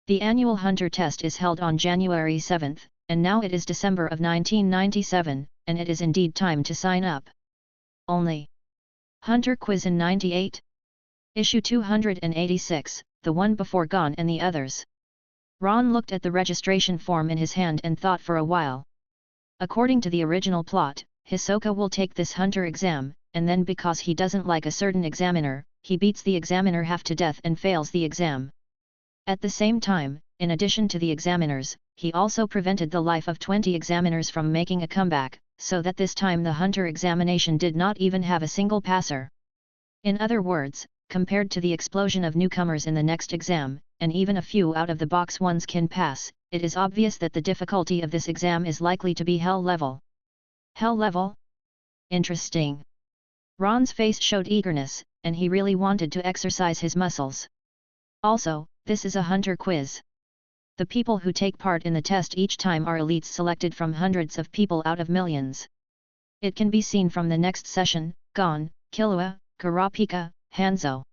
The annual Hunter test is held on January 7th, and now it is December of 1997, and it is indeed time to sign up. Only Hunter Quiz in 98? Issue 286, the one before gone and the others. Ron looked at the registration form in his hand and thought for a while. According to the original plot, Hisoka will take this Hunter exam, and then because he doesn't like a certain examiner, he beats the examiner half to death and fails the exam. At the same time, in addition to the examiners, he also prevented the life of 20 examiners from making a comeback, so that this time the Hunter examination did not even have a single passer. In other words, compared to the explosion of newcomers in the next exam, and even a few out-of-the-box ones can pass, it is obvious that the difficulty of this exam is likely to be hell level. Hell level? Interesting. Ron's face showed eagerness, and he really wanted to exercise his muscles. Also, this is a Hunter quiz. The people who take part in the test each time are elites selected from hundreds of people out of millions. It can be seen from the next session, Gon, Killua, Kurapika, Hanzo.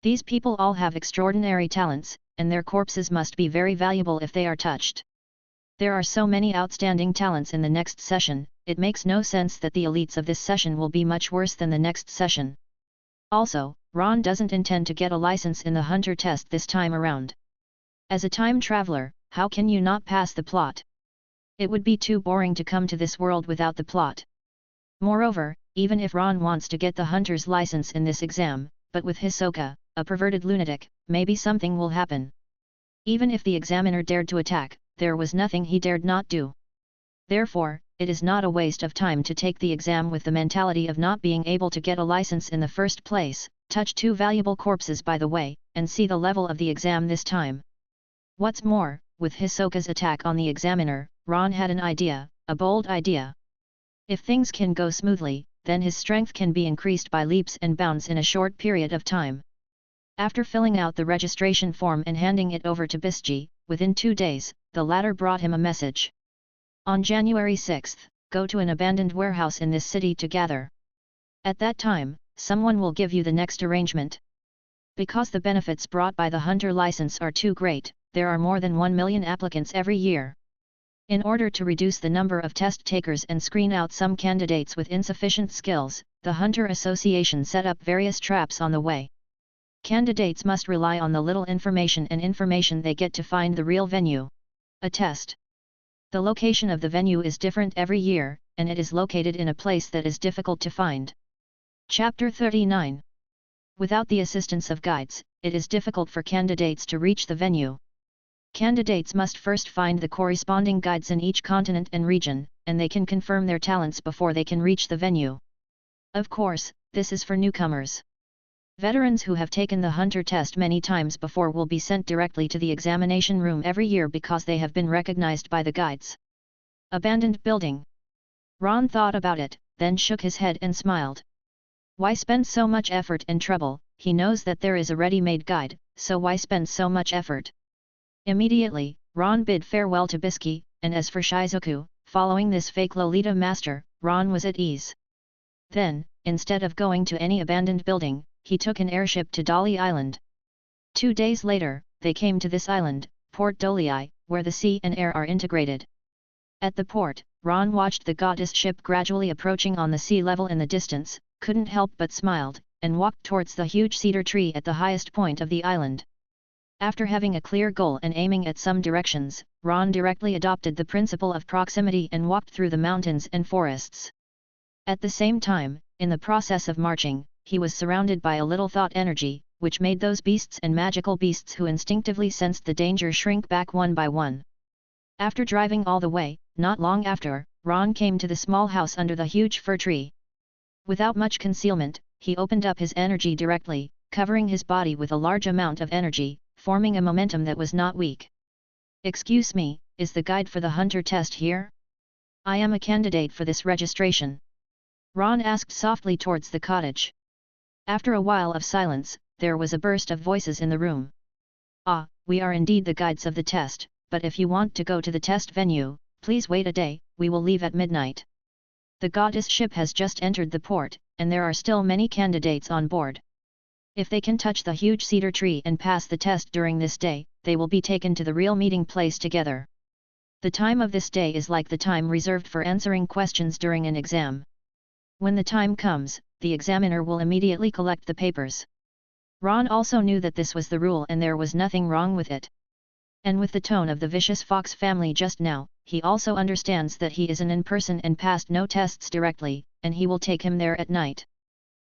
These people all have extraordinary talents, and their corpses must be very valuable if they are touched. There are so many outstanding talents in the next session, it makes no sense that the elites of this session will be much worse than the next session. Also, Ron doesn't intend to get a license in the Hunter test this time around. As a time traveler, how can you not pass the plot? It would be too boring to come to this world without the plot. Moreover, even if Ron wants to get the Hunter's license in this exam, but with Hisoka, a perverted lunatic, maybe something will happen. Even if the examiner dared to attack, there was nothing he dared not do. Therefore, it is not a waste of time to take the exam with the mentality of not being able to get a license in the first place, touch 2 valuable corpses by the way, and see the level of the exam this time. What's more, with Hisoka's attack on the examiner, Ron had an idea, a bold idea. If things can go smoothly, then his strength can be increased by leaps and bounds in a short period of time. After filling out the registration form and handing it over to Bisji, within 2 days, the latter brought him a message. On January 6th, go to an abandoned warehouse in this city to gather. At that time, someone will give you the next arrangement. Because the benefits brought by the Hunter license are too great, there are more than 1 million applicants every year. In order to reduce the number of test takers and screen out some candidates with insufficient skills, the Hunter Association set up various traps on the way. Candidates must rely on the little information they get to find the real venue. A test. The location of the venue is different every year, and it is located in a place that is difficult to find. Chapter 39. Without the assistance of guides, it is difficult for candidates to reach the venue. Candidates must first find the corresponding guides in each continent and region, and they can confirm their talents before they can reach the venue. Of course, this is for newcomers. Veterans who have taken the Hunter test many times before will be sent directly to the examination room every year because they have been recognized by the guides. Abandoned building. Ron thought about it, then shook his head and smiled. Why spend so much effort and trouble? He knows that there is a ready-made guide, so why spend so much effort? Immediately, Ron bid farewell to Bisky, and as for Shizuku, following this fake Lolita master, Ron was at ease. Then, instead of going to any abandoned building, he took an airship to Dali Island. 2 days later, they came to this island, Port Dolii, where the sea and air are integrated. At the port, Ron watched the goddess ship gradually approaching on the sea level in the distance, couldn't help but smiled, and walked towards the huge cedar tree at the highest point of the island. After having a clear goal and aiming at some directions, Ron directly adopted the principle of proximity and walked through the mountains and forests. At the same time, in the process of marching, he was surrounded by a little thought energy, which made those beasts and magical beasts who instinctively sensed the danger shrink back one by one. After driving all the way, not long after, Ron came to the small house under the huge fir tree. Without much concealment, he opened up his energy directly, covering his body with a large amount of energy, forming a momentum that was not weak. "Excuse me, is the guide for the Hunter test here?" I am a candidate for this registration. Ron asked softly towards the cottage. After a while of silence, there was a burst of voices in the room. Ah, we are indeed the guides of the test, but if you want to go to the test venue, please wait a day, we will leave at midnight. The goddess ship has just entered the port, and there are still many candidates on board. If they can touch the huge cedar tree and pass the test during this day, they will be taken to the real meeting place together. The time of this day is like the time reserved for answering questions during an exam. When the time comes, the examiner will immediately collect the papers. Ron also knew that this was the rule and there was nothing wrong with it. And with the tone of the vicious fox family just now, he also understands that he is an in-person and passed no tests directly, and he will take him there at night.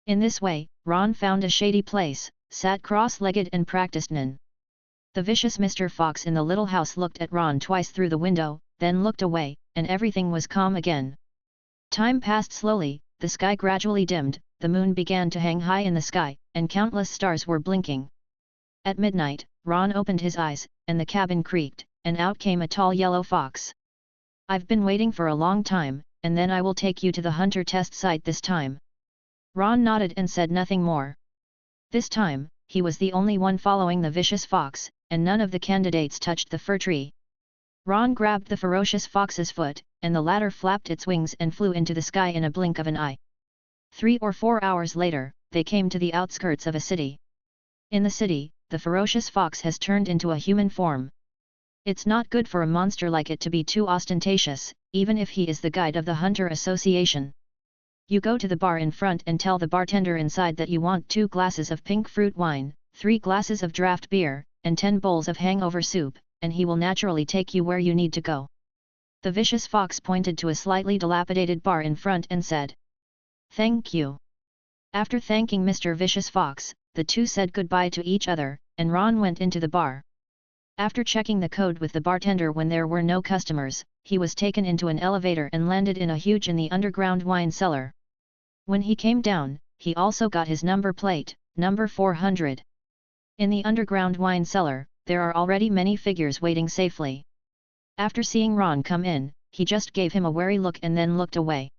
In this way, Ron found a shady place, sat cross-legged and practiced Nen. The vicious Mr. Fox in the little house looked at Ron twice through the window, then looked away, and everything was calm again. Time passed slowly, the sky gradually dimmed, the moon began to hang high in the sky, and countless stars were blinking. At midnight, Ron opened his eyes, and the cabin creaked, and out came a tall yellow fox. I've been waiting for a long time, and then I will take you to the hunter test site this time. Ron nodded and said nothing more. This time, he was the only one following the vicious fox, and none of the candidates touched the fir tree. Ron grabbed the ferocious fox's foot, and the latter flapped its wings and flew into the sky in a blink of an eye. 3 or 4 hours later, they came to the outskirts of a city. In the city, the ferocious fox has turned into a human form. It's not good for a monster like it to be too ostentatious, even if he is the guide of the Hunter Association. You go to the bar in front and tell the bartender inside that you want 2 glasses of pink fruit wine, 3 glasses of draft beer, and 10 bowls of hangover soup, and he will naturally take you where you need to go. The vicious fox pointed to a slightly dilapidated bar in front and said, "Thank you." After thanking Mr. Vicious Fox, the two said goodbye to each other, and Ron went into the bar. After checking the code with the bartender when there were no customers, he was taken into an elevator and landed in a huge in the underground wine cellar. When he came down, he also got his number plate, number 400. In the underground wine cellar, there are already many figures waiting safely. After seeing Ron come in, he just gave him a wary look and then looked away.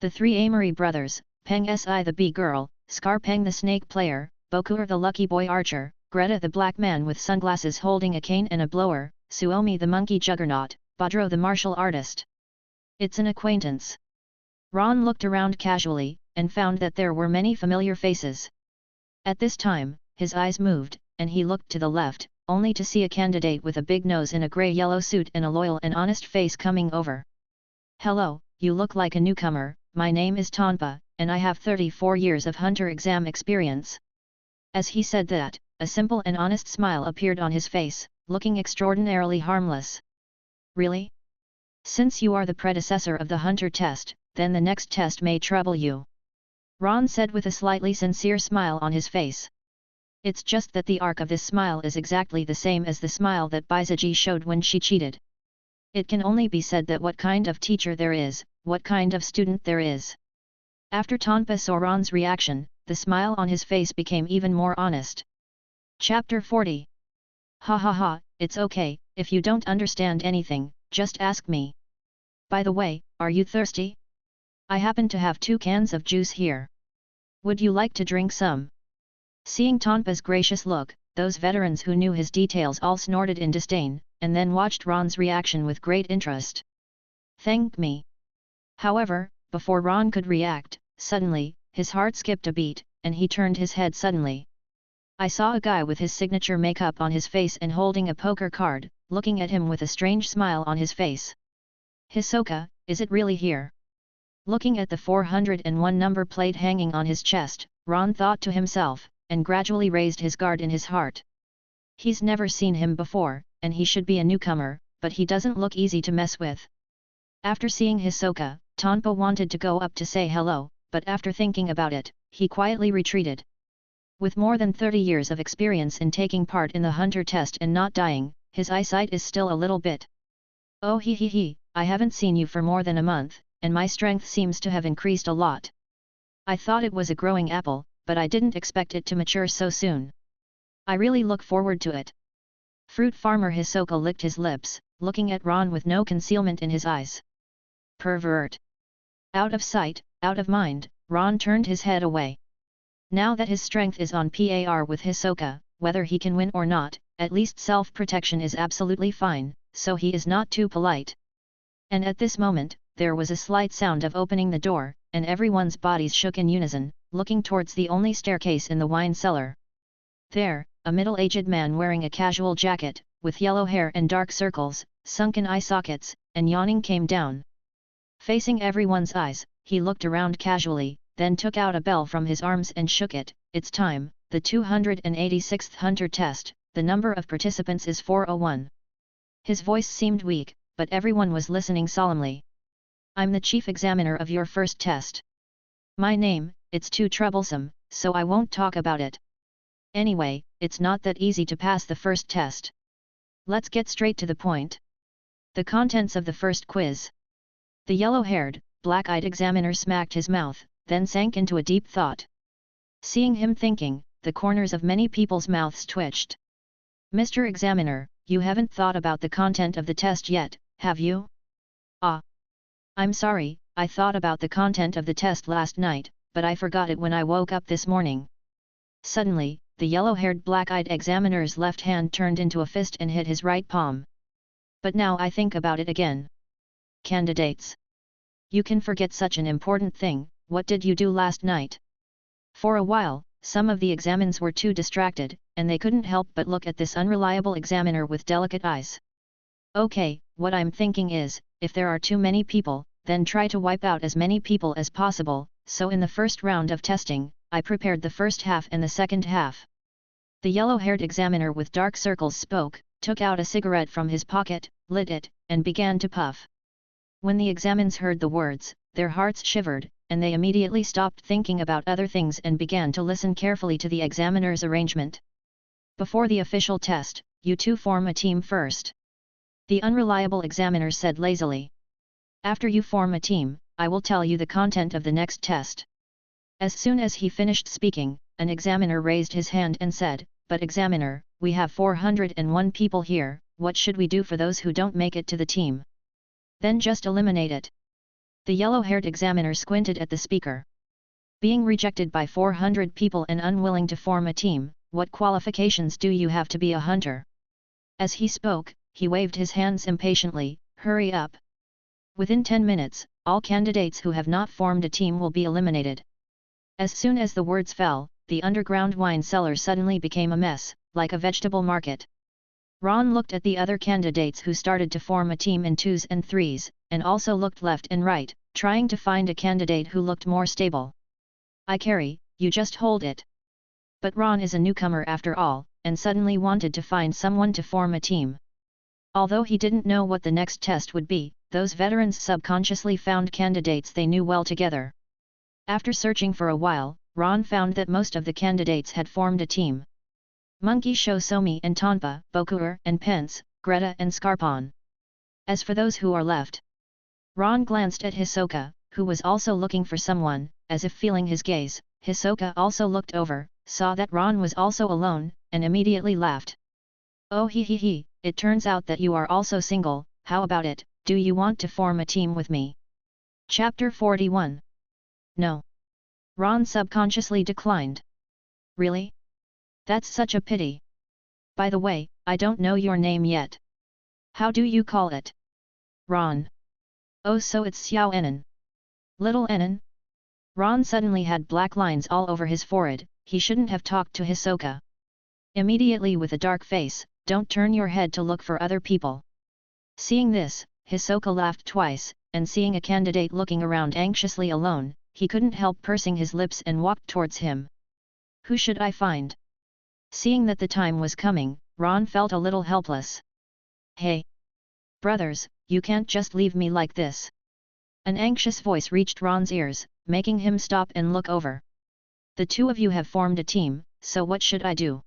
The 3 Amory brothers, Peng Si the bee girl, Scar Peng the snake player, Bokur the lucky boy archer, Greta the black man with sunglasses holding a cane and a blower, Suomi the monkey juggernaut, Badro the martial artist. It's an acquaintance. Ron looked around casually, and found that there were many familiar faces. At this time, his eyes moved, and he looked to the left, only to see a candidate with a big nose in a grey-yellow suit and a loyal and honest face coming over. "Hello, you look like a newcomer, my name is Tonpa, and I have 34 years of hunter exam experience." As he said that, a simple and honest smile appeared on his face, looking extraordinarily harmless. "Really? Since you are the predecessor of the hunter test, then the next test may trouble you," Ron said with a slightly sincere smile on his face. It's just that the arc of this smile is exactly the same as the smile that Bizaji showed when she cheated. It can only be said that what kind of teacher there is, what kind of student there is. After Tonpa saw Ron's reaction, the smile on his face became even more honest. Chapter 40. Ha ha ha, it's okay, if you don't understand anything, just ask me. By the way, are you thirsty? I happen to have 2 cans of juice here. Would you like to drink some? Seeing Tonpa's gracious look, those veterans who knew his details all snorted in disdain, and then watched Ron's reaction with great interest. "Thank me." However, before Ron could react, suddenly, his heart skipped a beat, and he turned his head suddenly. I saw a guy with his signature makeup on his face and holding a poker card, looking at him with a strange smile on his face. "Hisoka, is it really here?" Looking at the 401 number plate hanging on his chest, Ron thought to himself, and gradually raised his guard in his heart. He's never seen him before, and he should be a newcomer, but he doesn't look easy to mess with. After seeing Hisoka, Tonpa wanted to go up to say hello, but after thinking about it, he quietly retreated. With more than 30 years of experience in taking part in the hunter test and not dying, his eyesight is still a little bit. "Oh he, I haven't seen you for more than a month, and my strength seems to have increased a lot. I thought it was a growing apple, but I didn't expect it to mature so soon. I really look forward to it." Fruit farmer Hisoka licked his lips, looking at Ron with no concealment in his eyes. Pervert! Out of sight, out of mind, Ron turned his head away. Now that his strength is on par with Hisoka, whether he can win or not, at least self-protection is absolutely fine, so he is not too polite. And at this moment, there was a slight sound of opening the door, and everyone's bodies shook in unison, looking towards the only staircase in the wine cellar. There, a middle-aged man wearing a casual jacket, with yellow hair and dark circles, sunken eye sockets, and yawning came down. Facing everyone's eyes, he looked around casually, then took out a bell from his arms and shook it. It's time, the 286th Hunter test, the number of participants is 401. His voice seemed weak, but everyone was listening solemnly. I'm the chief examiner of your first test. My name, it's too troublesome, so I won't talk about it. Anyway, it's not that easy to pass the first test. Let's get straight to the point. The contents of the first quiz. The yellow-haired, black-eyed examiner smacked his mouth, then sank into a deep thought. Seeing him thinking, the corners of many people's mouths twitched. Mr. Examiner, you haven't thought about the content of the test yet, have you? Ah. I'm sorry, I thought about the content of the test last night, but I forgot it when I woke up this morning. Suddenly, the yellow-haired black-eyed examiner's left hand turned into a fist and hit his right palm. But now I think about it again. Candidates. You can forget such an important thing. What did you do last night? For a while, some of the examines were too distracted, and they couldn't help but look at this unreliable examiner with delicate eyes. Okay, what I'm thinking is, if there are too many people, then try to wipe out as many people as possible, so in the first round of testing, I prepared the first half and the second half. The yellow-haired examiner with dark circles spoke, took out a cigarette from his pocket, lit it, and began to puff. When the examines heard the words, their hearts shivered, and they immediately stopped thinking about other things and began to listen carefully to the examiner's arrangement. Before the official test, you two form a team first. The unreliable examiner said lazily. After you form a team, I will tell you the content of the next test. As soon as he finished speaking, an examiner raised his hand and said, But examiner, we have 401 people here, what should we do for those who don't make it to the team? Then just eliminate it. The yellow-haired examiner squinted at the speaker. Being rejected by 400 people and unwilling to form a team, what qualifications do you have to be a hunter? As he spoke, he waved his hands impatiently, hurry up. Within 10 minutes, all candidates who have not formed a team will be eliminated. As soon as the words fell, the underground wine cellar suddenly became a mess, like a vegetable market. Ron looked at the other candidates who started to form a team in 2s and 3s, and also looked left and right, trying to find a candidate who looked more stable. I carry, you just hold it. But Ron is a newcomer after all, and suddenly wanted to find someone to form a team. Although he didn't know what the next test would be, those veterans subconsciously found candidates they knew well together. After searching for a while, Ron found that most of the candidates had formed a team. Monkey Shosomi and Tonpa, Bokuer and Pence, Greta and Scarpon. As for those who are left, Ron glanced at Hisoka, who was also looking for someone, as if feeling his gaze. Hisoka also looked over, saw that Ron was also alone, and immediately laughed. Oh he, it turns out that you are also single, how about it, do you want to form a team with me? Chapter 41. No. Ron subconsciously declined. Really? That's such a pity. By the way, I don't know your name yet. How do you call it? Ron. Oh, so it's Xiao Enan. Little Enan? Ron suddenly had black lines all over his forehead. He shouldn't have talked to Hisoka. Immediately with a dark face, don't turn your head to look for other people. Seeing this, Hisoka laughed twice, and seeing a candidate looking around anxiously alone, he couldn't help pursing his lips and walked towards him. Who should I find? Seeing that the time was coming, Ron felt a little helpless. Hey! Brothers, you can't just leave me like this. An anxious voice reached Ron's ears, making him stop and look over. The two of you have formed a team, so what should I do?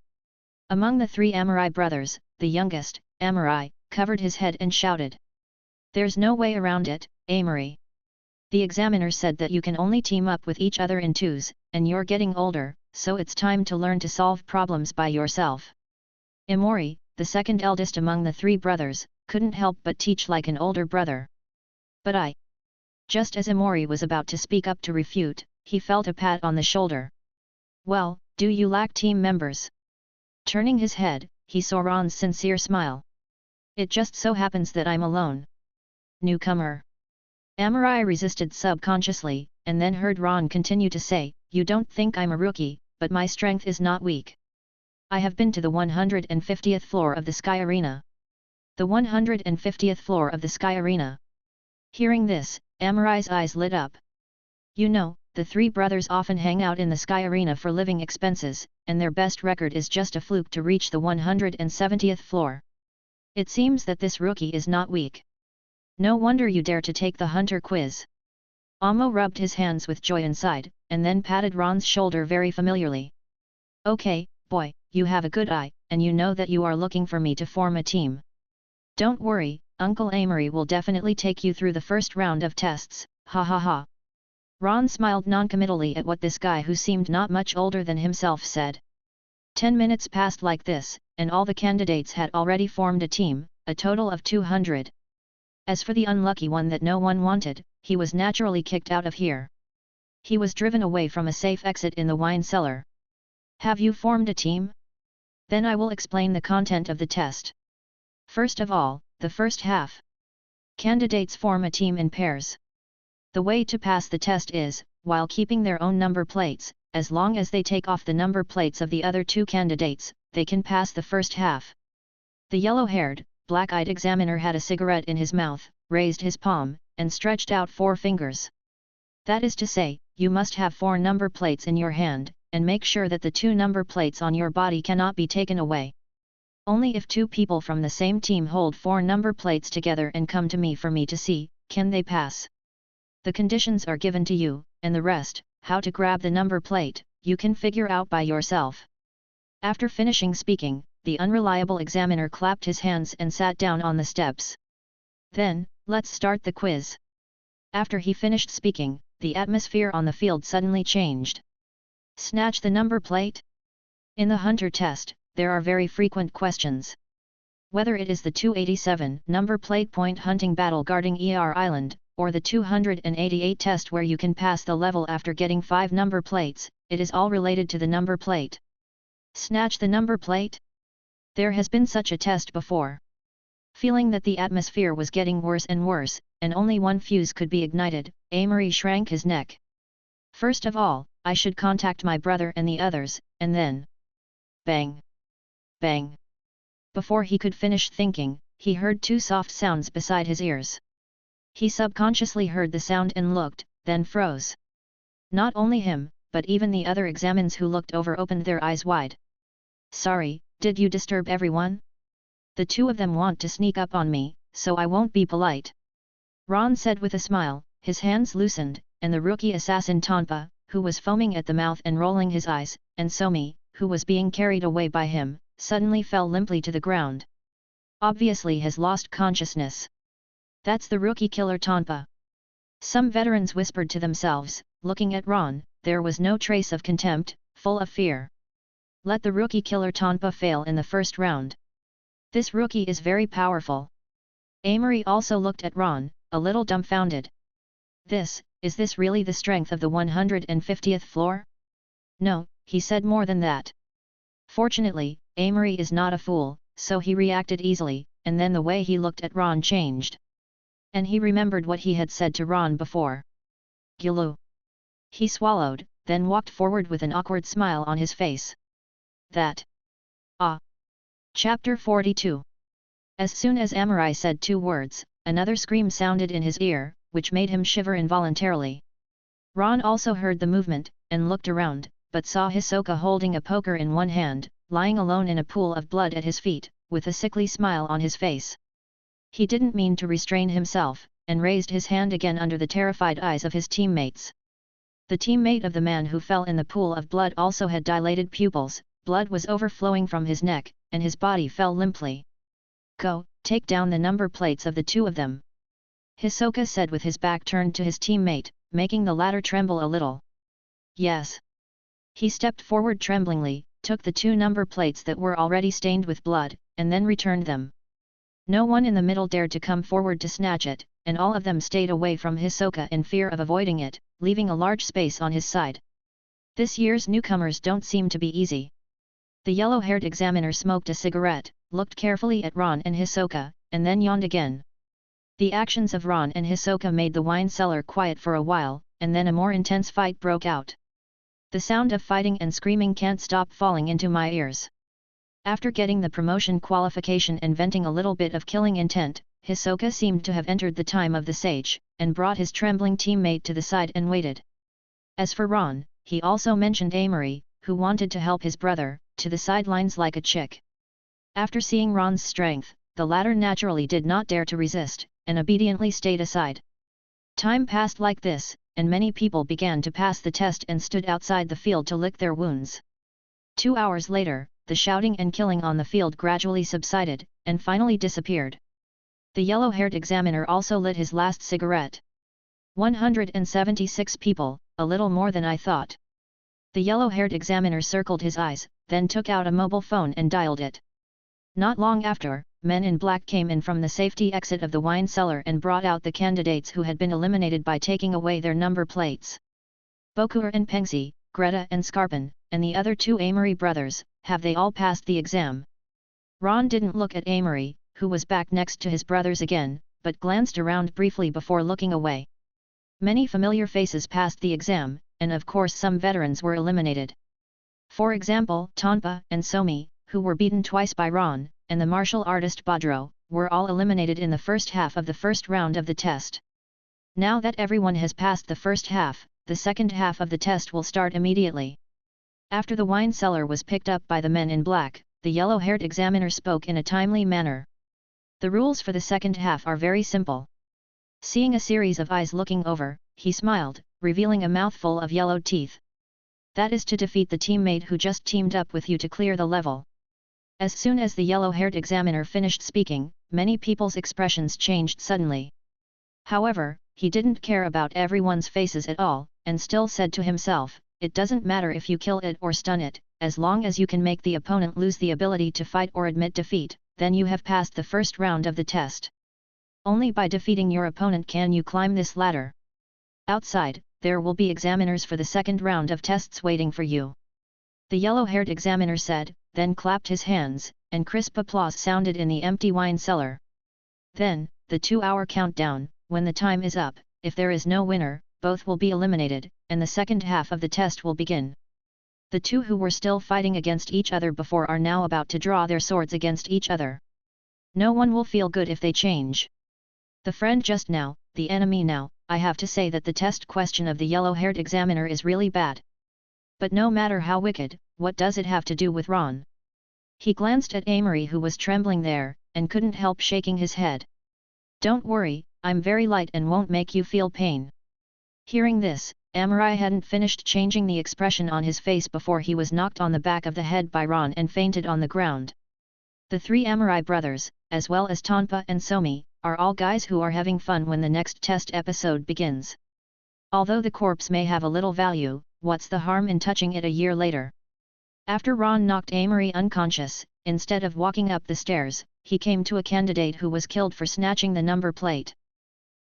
Among the 3 Amurai brothers, the youngest, Amurai, covered his head and shouted. There's no way around it, Amory. The examiner said that you can only team up with each other in 2s, and you're getting older, so it's time to learn to solve problems by yourself. Emori, the second eldest among the 3 brothers, couldn't help but teach like an older brother. But Just as Emori was about to speak up to refute, he felt a pat on the shoulder. Well, do you lack team members? Turning his head, he saw Ron's sincere smile. It just so happens that I'm alone. Newcomer. Emori resisted subconsciously, and then heard Ron continue to say, you don't think I'm a rookie, but my strength is not weak. I have been to the 150th floor of the Sky Arena. The 150th floor of the Sky Arena. Hearing this, Emori's eyes lit up. You know, the three brothers often hang out in the Sky Arena for living expenses, and their best record is just a fluke to reach the 170th floor. It seems that this rookie is not weak. No wonder you dare to take the hunter quiz. Amo rubbed his hands with joy inside, and then patted Ron's shoulder very familiarly. Okay, boy, you have a good eye, and you know that you are looking for me to form a team. Don't worry, Uncle Amory will definitely take you through the first round of tests, ha ha ha. Ron smiled noncommittally at what this guy who seemed not much older than himself said. 10 minutes passed like this, and all the candidates had already formed a team, a total of 200. As for the unlucky one that no one wanted, he was naturally kicked out of here. He was driven away from a safe exit in the wine cellar. Have you formed a team? Then I will explain the content of the test. First of all, the first half. Candidates form a team in pairs. The way to pass the test is, while keeping their own number plates, as long as they take off the number plates of the other two candidates, they can pass the first half. The yellow-haired, black-eyed examiner had a cigarette in his mouth, raised his palm, and stretched out 4 fingers. That is to say, you must have 4 number plates in your hand, and make sure that the 2 number plates on your body cannot be taken away. Only if 2 people from the same team hold 4 number plates together and come to me for me to see, can they pass. The conditions are given to you, and the rest, how to grab the number plate, you can figure out by yourself. After finishing speaking, the unreliable examiner clapped his hands and sat down on the steps. Then, let's start the quiz. After he finished speaking, the atmosphere on the field suddenly changed. Snatch the number plate? In the hunter test, there are very frequent questions. Whether it is the 287 number plate point hunting battle guarding ER Island, or the 288 test where you can pass the level after getting 5 number plates, it is all related to the number plate. Snatch the number plate? There has been such a test before. Feeling that the atmosphere was getting worse and worse, and only one fuse could be ignited, Amory shrank his neck. First of all, I should contact my brother and the others, and then... Bang! Bang! Before he could finish thinking, he heard 2 soft sounds beside his ears. He subconsciously heard the sound and looked, then froze. Not only him, but even the other examines who looked over opened their eyes wide. Sorry, did you disturb everyone? The 2 of them want to sneak up on me, so I won't be polite. Ron said with a smile, his hands loosened, and the rookie assassin Tonpa, who was foaming at the mouth and rolling his eyes, and Somi, who was being carried away by him, suddenly fell limply to the ground. Obviously has lost consciousness. That's the rookie killer Tonpa. Some veterans whispered to themselves, looking at Ron, there was no trace of contempt, full of fear. Let the rookie killer Tonpa fail in the first round. This rookie is very powerful. Amory also looked at Ron, a little dumbfounded. Is this really the strength of the 150th floor? No, he said more than that. Fortunately, Amory is not a fool, so he reacted easily, and then the way he looked at Ron changed. And he remembered what he had said to Ron before. Gilu. He swallowed, then walked forward with an awkward smile on his face. That. Ah. Chapter 42. As soon as Amory said 2 words, another scream sounded in his ear, which made him shiver involuntarily. Ron also heard the movement, and looked around, but saw Hisoka holding a poker in one hand, lying alone in a pool of blood at his feet, with a sickly smile on his face. He didn't mean to restrain himself, and raised his hand again under the terrified eyes of his teammates. The teammate of the man who fell in the pool of blood also had dilated pupils, blood was overflowing from his neck, and his body fell limply. Go, take down the number plates of the 2 of them. Hisoka said with his back turned to his teammate, making the latter tremble a little. Yes. He stepped forward tremblingly, took the 2 number plates that were already stained with blood, and then returned them. No one in the middle dared to come forward to snatch it, and all of them stayed away from Hisoka in fear of avoiding it, leaving a large space on his side. This year's newcomers don't seem to be easy. The yellow-haired examiner smoked a cigarette, looked carefully at Ron and Hisoka, and then yawned again. The actions of Ron and Hisoka made the wine cellar quiet for a while, and then a more intense fight broke out. The sound of fighting and screaming can't stop falling into my ears. After getting the promotion qualification and venting a little bit of killing intent, Hisoka seemed to have entered the time of the sage, and brought his trembling teammate to the side and waited. As for Ron, he also mentioned Amory, who wanted to help his brother, to the sidelines like a chick. After seeing Ron's strength, the latter naturally did not dare to resist, and obediently stayed aside. Time passed like this, and many people began to pass the test and stood outside the field to lick their wounds. 2 hours later, the shouting and killing on the field gradually subsided, and finally disappeared. The yellow-haired examiner also lit his last cigarette. 176 people, a little more than I thought. The yellow-haired examiner circled his eyes, then took out a mobile phone and dialed it. Not long after, men in black came in from the safety exit of the wine cellar and brought out the candidates who had been eliminated by taking away their number plates. Bokuer and Pengsi, Greta and Scarpin, and the other 2 Amory brothers, have they all passed the exam? Ron didn't look at Amory, who was back next to his brothers again, but glanced around briefly before looking away. Many familiar faces passed the exam, and of course some veterans were eliminated. For example, Tonpa and Somi, who were beaten twice by Ron, and the martial artist Bodro, were all eliminated in the first half of the first round of the test. Now that everyone has passed the first half, the second half of the test will start immediately. After the wine cellar was picked up by the men in black, the yellow-haired examiner spoke in a timely manner. The rules for the second half are very simple. Seeing a series of eyes looking over, he smiled, revealing a mouthful of yellow teeth. That is to defeat the teammate who just teamed up with you to clear the level. As soon as the yellow-haired examiner finished speaking, many people's expressions changed suddenly. However, he didn't care about everyone's faces at all, and still said to himself, it doesn't matter if you kill it or stun it, as long as you can make the opponent lose the ability to fight or admit defeat, then you have passed the first round of the test. Only by defeating your opponent can you climb this ladder. Outside, there will be examiners for the second round of tests waiting for you. The yellow-haired examiner said, then clapped his hands, and crisp applause sounded in the empty wine cellar. Then, the 2-hour countdown, when the time is up, if there is no winner, both will be eliminated, and the second half of the test will begin. The 2 who were still fighting against each other before are now about to draw their swords against each other. No one will feel good if they change. The friend just now, the enemy now. I have to say that the test question of the yellow-haired examiner is really bad. But no matter how wicked, what does it have to do with Ron? He glanced at Amory who was trembling there, and couldn't help shaking his head. Don't worry, I'm very light and won't make you feel pain. Hearing this, Amory hadn't finished changing the expression on his face before he was knocked on the back of the head by Ron and fainted on the ground. The 3 Amory brothers, as well as Tonpa and Somi, are all guys who are having fun when the next test episode begins. Although the corpse may have a little value, what's the harm in touching it a year later? After Ron knocked Amory unconscious, instead of walking up the stairs, he came to a candidate who was killed for snatching the number plate.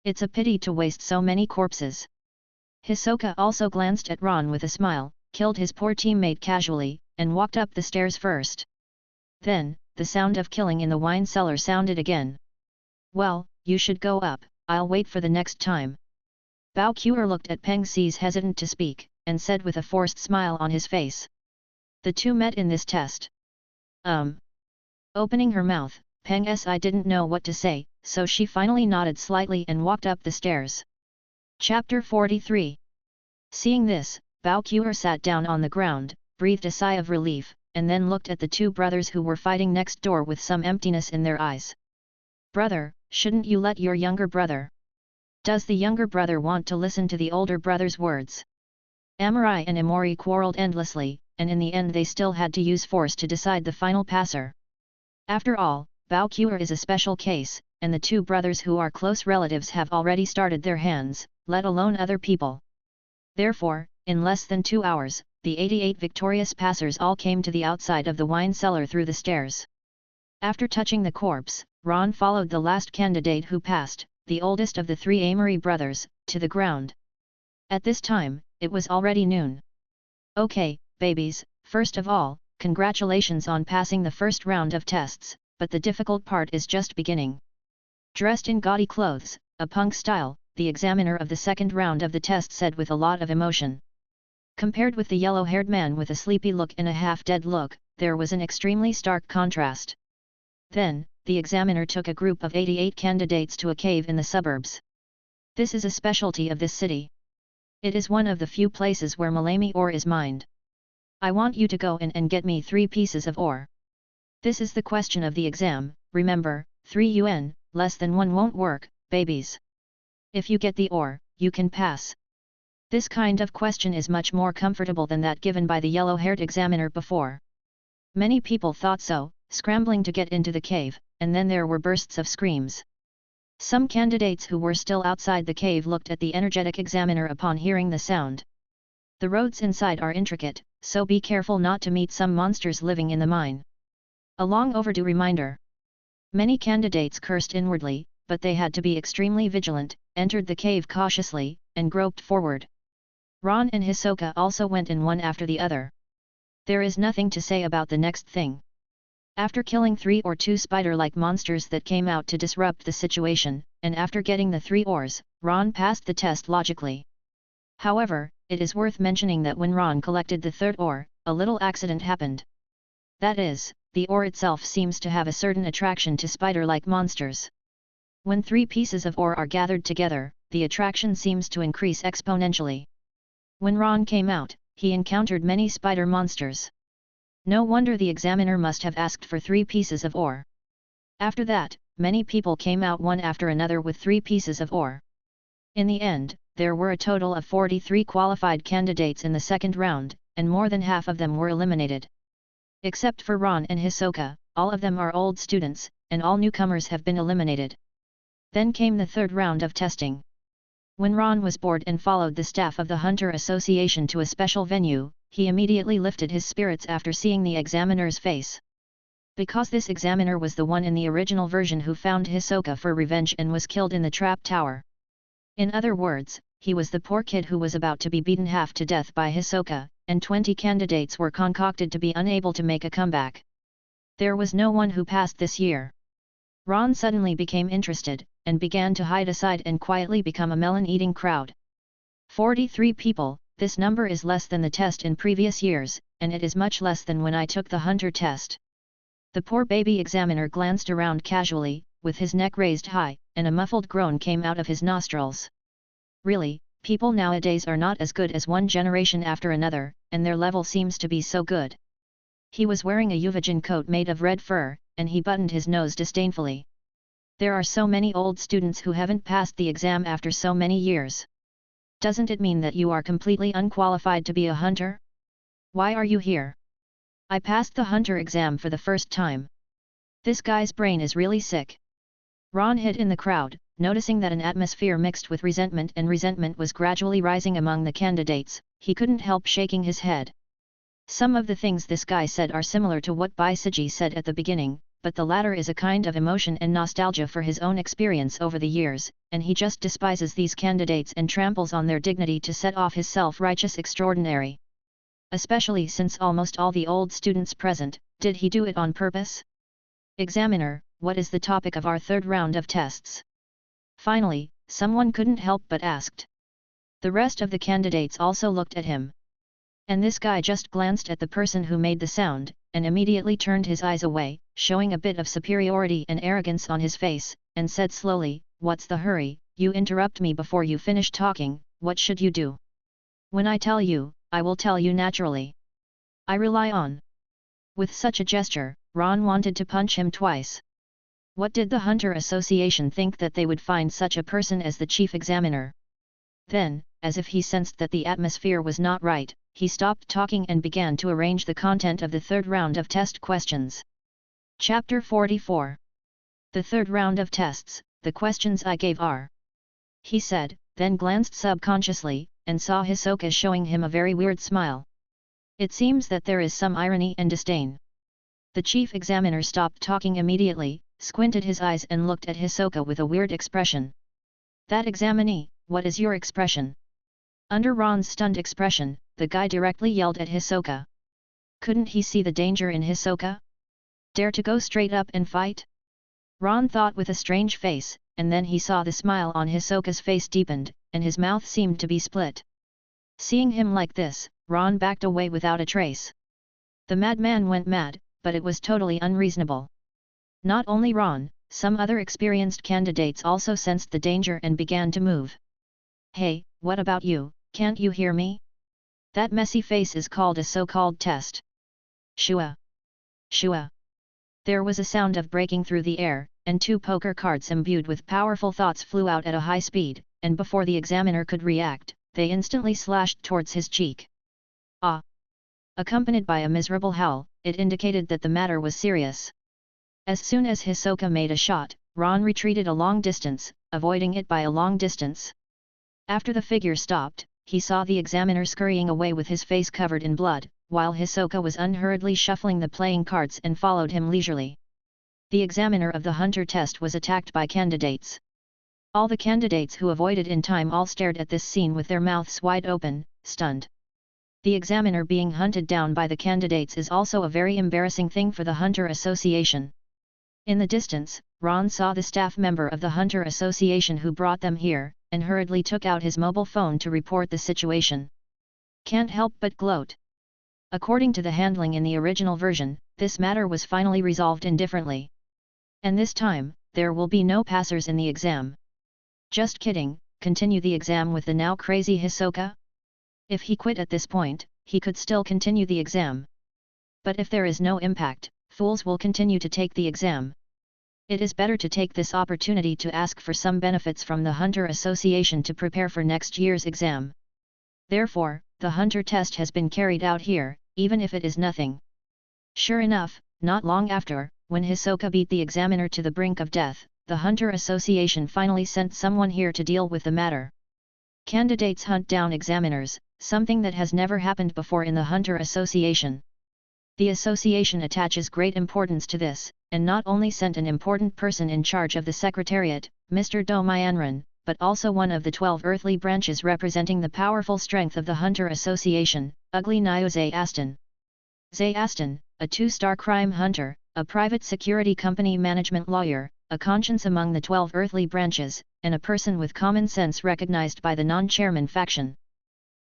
It's a pity to waste so many corpses. Hisoka also glanced at Ron with a smile, killed his poor teammate casually, and walked up the stairs first. Then, the sound of killing in the wine cellar sounded again. Well, you should go up, I'll wait for the next time. Bao Kuer looked at Peng Si's hesitant to speak, and said with a forced smile on his face. The 2 met in this test. Opening her mouth, Peng Si didn't know what to say, so she finally nodded slightly and walked up the stairs. Chapter 43. Seeing this, Bao Kuer sat down on the ground, breathed a sigh of relief, and then looked at the 2 brothers who were fighting next door with some emptiness in their eyes. Brother, shouldn't you let your younger brother? Does the younger brother want to listen to the older brother's words? Amory and Amori quarreled endlessly, and in the end they still had to use force to decide the final passer. After all, Bao Kuer is a special case, and the 2 brothers who are close relatives have already started their hands, let alone other people. Therefore, in less than 2 hours, the 88 victorious passers all came to the outside of the wine cellar through the stairs. After touching the corpse, Ron followed the last candidate who passed, the oldest of the three Amory brothers, to the ground. At this time, it was already noon. Okay, babies, first of all, congratulations on passing the first round of tests, but the difficult part is just beginning. Dressed in gaudy clothes, a punk style, the examiner of the second round of the test said with a lot of emotion. Compared with the yellow-haired man with a sleepy look and a half-dead look, there was an extremely stark contrast. Then, the examiner took a group of 88 candidates to a cave in the suburbs. This is a specialty of this city. It is one of the few places where Malami ore is mined. I want you to go in and get me 3 pieces of ore. This is the question of the exam, remember, 3 UN, less than 1 won't work, babies. If you get the ore, you can pass. This kind of question is much more comfortable than that given by the yellow-haired examiner before. Many people thought so, scrambling to get into the cave, and then there were bursts of screams. Some candidates who were still outside the cave looked at the energetic examiner upon hearing the sound. The roads inside are intricate, so be careful not to meet some monsters living in the mine. A long overdue reminder. Many candidates cursed inwardly, but they had to be extremely vigilant, entered the cave cautiously, and groped forward. Ron and Hisoka also went in one after the other. There is nothing to say about the next thing. After killing 3 or 2 spider-like monsters that came out to disrupt the situation, and after getting the 3 ores, Ron passed the test logically. However, it is worth mentioning that when Ron collected the 3rd ore, a little accident happened. That is, the ore itself seems to have a certain attraction to spider-like monsters. When 3 pieces of ore are gathered together, the attraction seems to increase exponentially. When Ron came out, he encountered many spider monsters. No wonder the examiner must have asked for 3 pieces of ore. After that, many people came out one after another with 3 pieces of ore. In the end, there were a total of 43 qualified candidates in the second round, and more than half of them were eliminated. Except for Ron and Hisoka, all of them are old students, and all newcomers have been eliminated. Then came the 3rd round of testing. When Ron was bored and followed the staff of the Hunter Association to a special venue, he immediately lifted his spirits after seeing the examiner's face. Because this examiner was the one in the original version who found Hisoka for revenge and was killed in the trap tower. In other words, he was the poor kid who was about to be beaten half to death by Hisoka, and 20 candidates were concocted to be unable to make a comeback. There was no one who passed this year. Ron suddenly became interested, and began to hide aside and quietly become a melon-eating crowd. 43 people, this number is less than the test in previous years, and it is much less than when I took the Hunter test. The poor baby examiner glanced around casually, with his neck raised high, and a muffled groan came out of his nostrils. Really, people nowadays are not as good as one generation after another, and their level seems to be so good. He was wearing a Uvajin coat made of red fur, and he buttoned his nose disdainfully. There are so many old students who haven't passed the exam after so many years. Doesn't it mean that you are completely unqualified to be a hunter? Why are you here? I passed the hunter exam for the first time. This guy's brain is really sick. Ron hid in the crowd, noticing that an atmosphere mixed with resentment was gradually rising among the candidates. He couldn't help shaking his head. Some of the things this guy said are similar to what Baisiji said at the beginning, but the latter is a kind of emotion and nostalgia for his own experience over the years, and he just despises these candidates and tramples on their dignity to set off his self-righteous extraordinary. Especially since almost all the old students present, did he do it on purpose? Examiner, what is the topic of our 3rd round of tests? Finally, someone couldn't help but asked. The rest of the candidates also looked at him. And this guy just glanced at the person who made the sound, and immediately turned his eyes away, showing a bit of superiority and arrogance on his face, and said slowly, "What's the hurry, you interrupt me before you finish talking, what should you do? When I tell you, I will tell you naturally. I rely on." With such a gesture, Ron wanted to punch him twice. What did the Hunter Association think that they would find such a person as the chief examiner? Then, as if he sensed that the atmosphere was not right, he stopped talking and began to arrange the content of the 3rd round of test questions. Chapter 44. The 3rd round of tests, the questions I gave are. He said, then glanced subconsciously, and saw Hisoka showing him a very weird smile. It seems that there is some irony and disdain. The chief examiner stopped talking immediately, squinted his eyes and looked at Hisoka with a weird expression. That examinee, what is your expression? Under Ron's stunned expression, the guy directly yelled at Hisoka. Couldn't he see the danger in Hisoka? Dare to go straight up and fight? Ron thought with a strange face, and then he saw the smile on Hisoka's face deepened, and his mouth seemed to be split. Seeing him like this, Ron backed away without a trace. The madman went mad, but it was totally unreasonable. Not only Ron, some other experienced candidates also sensed the danger and began to move. Hey, what about you, can't you hear me? That messy face is called a so-called test. Shua! Shua! There was a sound of breaking through the air, and 2 poker cards imbued with powerful thoughts flew out at a high speed, and before the examiner could react, they instantly slashed towards his cheek. Ah! Accompanied by a miserable howl, it indicated that the matter was serious. As soon as Hisoka made a shot, Ron retreated a long distance, avoiding it by a long distance. After the figure stopped, he saw the examiner scurrying away with his face covered in blood, while Hisoka was unhurriedly shuffling the playing cards and followed him leisurely. The examiner of the hunter test was attacked by candidates. All the candidates who avoided in time all stared at this scene with their mouths wide open, stunned. The examiner being hunted down by the candidates is also a very embarrassing thing for the Hunter Association. In the distance, Ron saw the staff member of the Hunter Association who brought them here, and hurriedly took out his mobile phone to report the situation. Can't help but gloat. According to the handling in the original version, this matter was finally resolved indifferently. And this time, there will be no passers in the exam. Just kidding, continue the exam with the now crazy Hisoka? If he quit at this point, he could still continue the exam. But if there is no impact, fools will continue to take the exam. It is better to take this opportunity to ask for some benefits from the Hunter Association to prepare for next year's exam. Therefore, the Hunter test has been carried out here, even if it is nothing. Sure enough, not long after, when Hisoka beat the examiner to the brink of death, the Hunter Association finally sent someone here to deal with the matter. Candidates hunt down examiners, something that has never happened before in the Hunter Association. The association attaches great importance to this, and not only sent an important person in charge of the Secretariat, Mr. Do Myanran, but also one of the 12 earthly branches representing the powerful strength of the Hunter Association, Ugly Nyo Zay Aston. Zay Aston, a 2-star crime hunter, a private security company management lawyer, a conscience among the 12 earthly branches, and a person with common sense recognized by the non-chairman faction.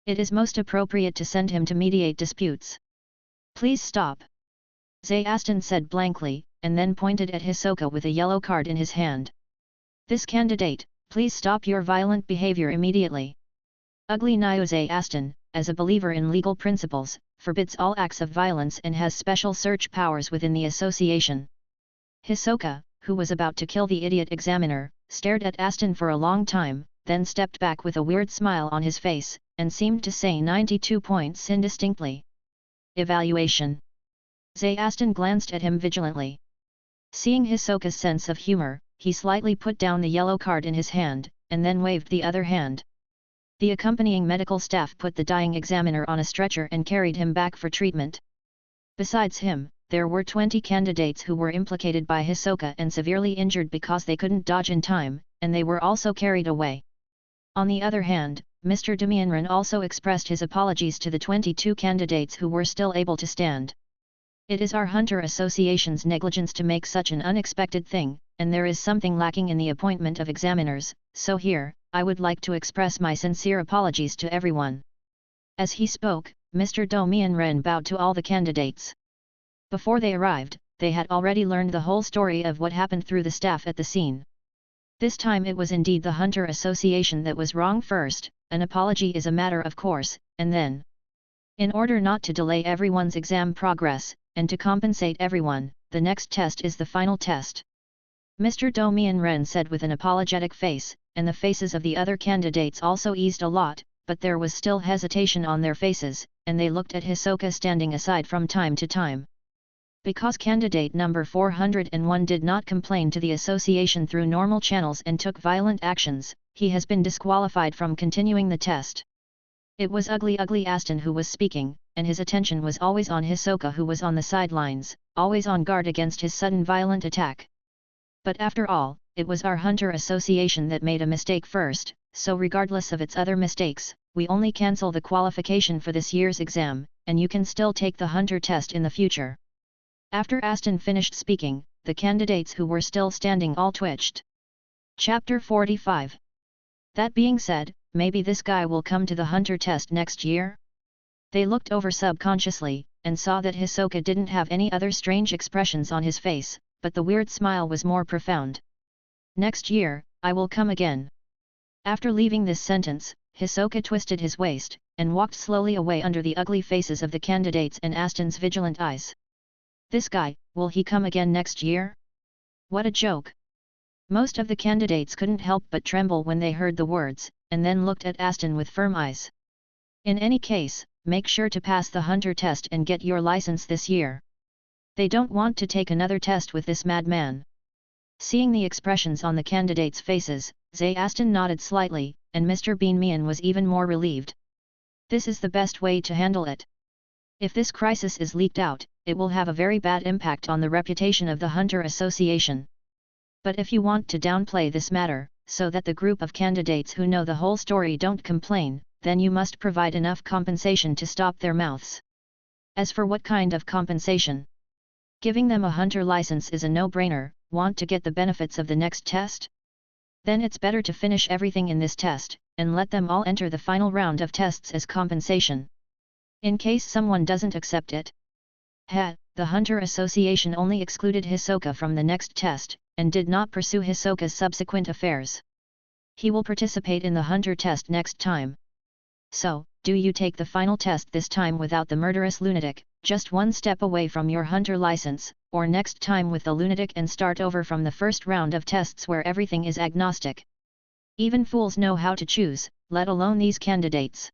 It is most appropriate to send him to mediate disputes. Please stop. Zay Aston said blankly, and then pointed at Hisoka with a yellow card in his hand. This candidate, please stop your violent behavior immediately. Ugly Nyo Zay Aston, as a believer in legal principles, forbids all acts of violence and has special search powers within the association. Hisoka, who was about to kill the idiot examiner, stared at Aston for a long time, then stepped back with a weird smile on his face, and seemed to say 92 points indistinctly. Evaluation. Zay Aston glanced at him vigilantly. Seeing Hisoka's sense of humor, he slightly put down the yellow card in his hand, and then waved the other hand. The accompanying medical staff put the dying examiner on a stretcher and carried him back for treatment. Besides him, there were 20 candidates who were implicated by Hisoka and severely injured because they couldn't dodge in time, and they were also carried away. On the other hand, Mr. Do Myanran also expressed his apologies to the 22 candidates who were still able to stand. It is our Hunter Association's negligence to make such an unexpected thing, and there is something lacking in the appointment of examiners, so here, I would like to express my sincere apologies to everyone. As he spoke, Mr. Do Myanran bowed to all the candidates. Before they arrived, they had already learned the whole story of what happened through the staff at the scene. This time it was indeed the Hunter Association that was wrong first, an apology is a matter of course, and then, in order not to delay everyone's exam progress, and to compensate everyone, the next test is the final test. Mr. Do Myanran said with an apologetic face, and the faces of the other candidates also eased a lot, but there was still hesitation on their faces, and they looked at Hisoka standing aside from time to time. Because candidate number 401 did not complain to the association through normal channels and took violent actions, he has been disqualified from continuing the test. It was Ugly Aston who was speaking, and his attention was always on Hisoka who was on the sidelines, always on guard against his sudden violent attack. But after all, it was our Hunter Association that made a mistake first, so regardless of its other mistakes, we only cancel the qualification for this year's exam, and you can still take the Hunter test in the future. After Aston finished speaking, the candidates who were still standing all twitched. Chapter 45. That being said, maybe this guy will come to the Hunter test next year? They looked over subconsciously, and saw that Hisoka didn't have any other strange expressions on his face, but the weird smile was more profound. Next year, I will come again. After leaving this sentence, Hisoka twisted his waist, and walked slowly away under the ugly faces of the candidates and Aston's vigilant eyes. This guy, will he come again next year? What a joke! Most of the candidates couldn't help but tremble when they heard the words, and then looked at Aston with firm eyes. In any case, make sure to pass the Hunter test and get your license this year. They don't want to take another test with this madman. Seeing the expressions on the candidates' faces, Aston nodded slightly, and Mr. Bean Mian was even more relieved. This is the best way to handle it. If this crisis is leaked out, it will have a very bad impact on the reputation of the Hunter Association. But if you want to downplay this matter, so that the group of candidates who know the whole story don't complain, then you must provide enough compensation to stop their mouths. As for what kind of compensation? Giving them a Hunter license is a no-brainer. Want to get the benefits of the next test? Then it's better to finish everything in this test, and let them all enter the final round of tests as compensation. In case someone doesn't accept it. The Hunter Association only excluded Hisoka from the next test, and did not pursue Hisoka's subsequent affairs. He will participate in the Hunter test next time. So, do you take the final test this time without the murderous lunatic, just one step away from your Hunter license, or next time with the lunatic and start over from the first round of tests where everything is agnostic? Even fools know how to choose, let alone these candidates.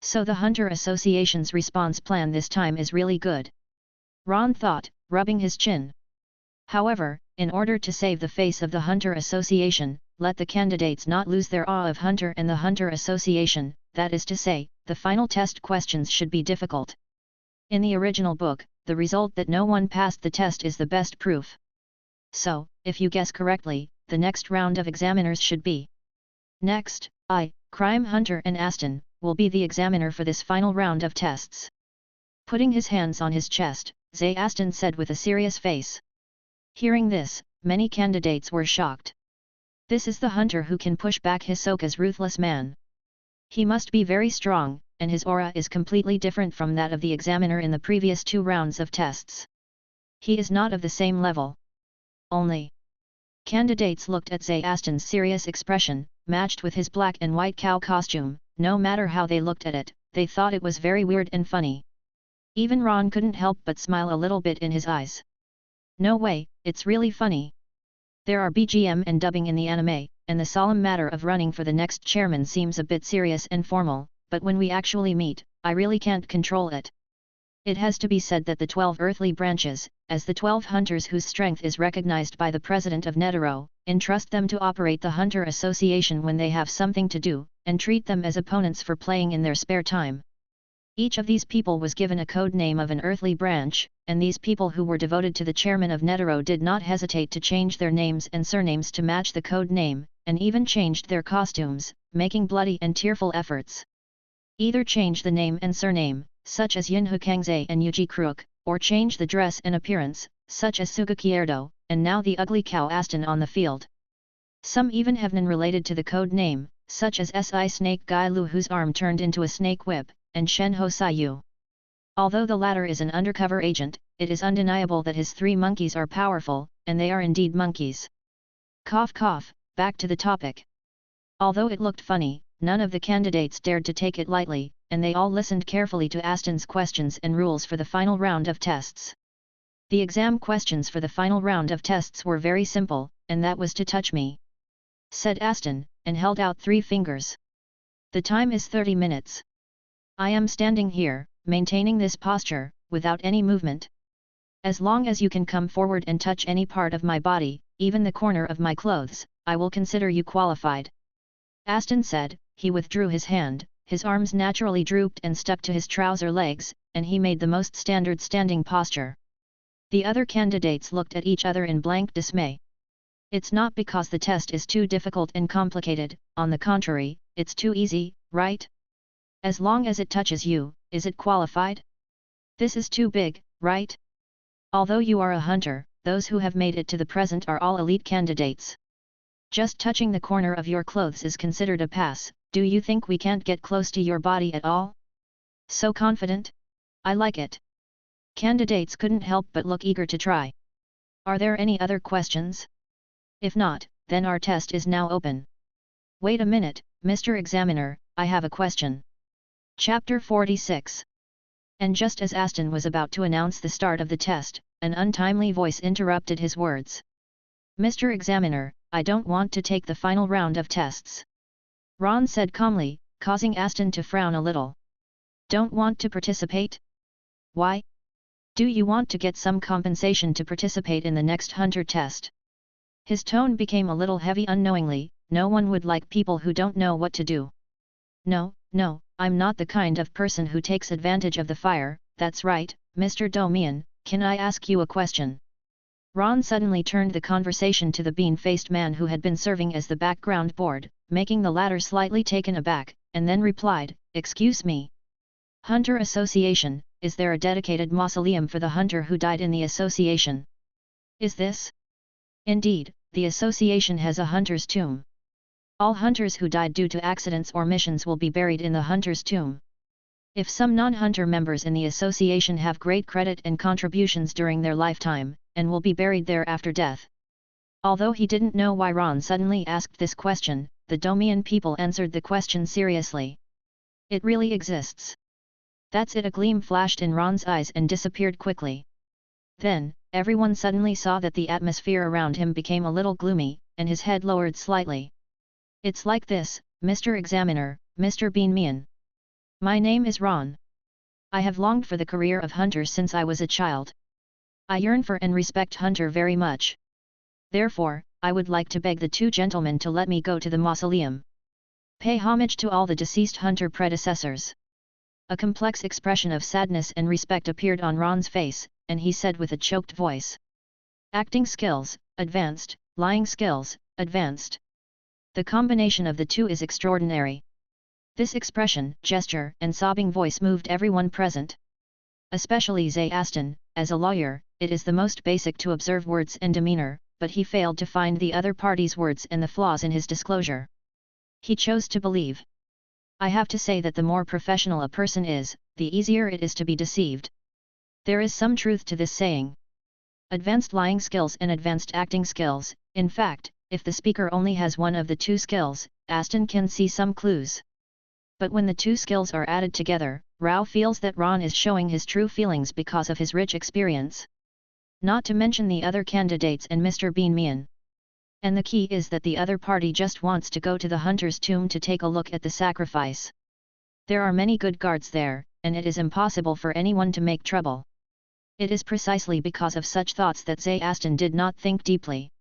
So the Hunter Association's response plan this time is really good. Ron thought, rubbing his chin. However, in order to save the face of the Hunter Association, let the candidates not lose their awe of Hunter and the Hunter Association, that is to say, the final test questions should be difficult. In the original book, the result that no one passed the test is the best proof. So, if you guess correctly, the next round of examiners should be. Next, Crime Hunter and Aston, will be the examiner for this final round of tests. Putting his hands on his chest, Aston said with a serious face. Hearing this, many candidates were shocked. This is the Hunter who can push back Hisoka's ruthless man. He must be very strong, and his aura is completely different from that of the examiner in the previous 2 rounds of tests. He is not of the same level. Only. Candidates looked at Aston's serious expression, matched with his black and white cow costume. No matter how they looked at it, they thought it was very weird and funny. Even Ron couldn't help but smile a little bit in his eyes. No way, it's really funny. There are BGM and dubbing in the anime, and the solemn matter of running for the next chairman seems a bit serious and formal, but when we actually meet, I really can't control it. It has to be said that the 12 earthly branches, as the 12 hunters whose strength is recognized by the president of Netero, entrust them to operate the Hunter Association when they have something to do, and treat them as opponents for playing in their spare time. Each of these people was given a code name of an earthly branch, and these people who were devoted to the chairman of Netero did not hesitate to change their names and surnames to match the code name, and even changed their costumes, making bloody and tearful efforts. Either change the name and surname, such as Yunho Kangze and Yuji Crook, or change the dress and appearance, such as Sugaki Erdo, and now the ugly cow Aston on the field. Some even have none related to the code name, such as Si Snake Gai Lu whose arm turned into a snake whip, and Shenho Sayu. Although the latter is an undercover agent, it is undeniable that his 3 monkeys are powerful, and they are indeed monkeys. Cough cough, back to the topic. Although it looked funny, none of the candidates dared to take it lightly, and they all listened carefully to Aston's questions and rules for the final round of tests. The exam questions for the final round of tests were very simple, and that was to touch me, said Aston, and held out 3 fingers. The time is 30 minutes. I am standing here, maintaining this posture, without any movement. As long as you can come forward and touch any part of my body, even the corner of my clothes, I will consider you qualified. Aston said. He withdrew his hand, his arms naturally drooped and stuck to his trouser legs, and he made the most standard standing posture. The other candidates looked at each other in blank dismay. It's not because the test is too difficult and complicated, on the contrary, it's too easy, right? As long as it touches you, is it qualified? This is too big, right? Although you are a hunter, those who have made it to the present are all elite candidates. Just touching the corner of your clothes is considered a pass. Do you think we can't get close to your body at all? So confident? I like it. Candidates couldn't help but look eager to try. Are there any other questions? If not, then our test is now open. Wait a minute, Mr. Examiner, I have a question. Chapter 46. And just as Aston was about to announce the start of the test, an untimely voice interrupted his words. Mr. Examiner, I don't want to take the final round of tests. Ron said calmly, causing Aston to frown a little. Don't want to participate? Why? Do you want to get some compensation to participate in the next hunter test? His tone became a little heavy unknowingly. No one would like people who don't know what to do. No, I'm not the kind of person who takes advantage of the fire. That's right, Mr. Domian, can I ask you a question? Ron suddenly turned the conversation to the bean-faced man who had been serving as the background board, making the latter slightly taken aback, and then replied, Excuse me. Hunter Association, is there a dedicated mausoleum for the hunter who died in the association? Is this? Indeed, the association has a hunter's tomb. All hunters who died due to accidents or missions will be buried in the hunter's tomb. If some non-hunter members in the association have great credit and contributions during their lifetime, and will be buried there after death. Although he didn't know why Ron suddenly asked this question, the Domian people answered the question seriously. It really exists. That's it. A gleam flashed in Ron's eyes and disappeared quickly. Then, everyone suddenly saw that the atmosphere around him became a little gloomy, and his head lowered slightly. It's like this, Mr. Examiner, Mr. Bean-Mean. My name is Ron. I have longed for the career of hunter since I was a child. I yearn for and respect hunter very much. Therefore, I would like to beg the two gentlemen to let me go to the mausoleum. Pay homage to all the deceased hunter predecessors. A complex expression of sadness and respect appeared on Ron's face, and he said with a choked voice. Acting skills, advanced, lying skills, advanced. The combination of the two is extraordinary. This expression, gesture, and sobbing voice moved everyone present. Especially Zay Aston. As a lawyer, it is the most basic to observe words and demeanor, but he failed to find the other party's words and the flaws in his disclosure. He chose to believe. I have to say that the more professional a person is, the easier it is to be deceived. There is some truth to this saying. Advanced lying skills and advanced acting skills. In fact, if the speaker only has one of the two skills, Aston can see some clues. But when the two skills are added together, Rao feels that Ron is showing his true feelings because of his rich experience. Not to mention the other candidates and Mr. Bean-Mean. And the key is that the other party just wants to go to the hunter's tomb to take a look at the sacrifice. There are many good guards there, and it is impossible for anyone to make trouble. It is precisely because of such thoughts that Zay Aston did not think deeply.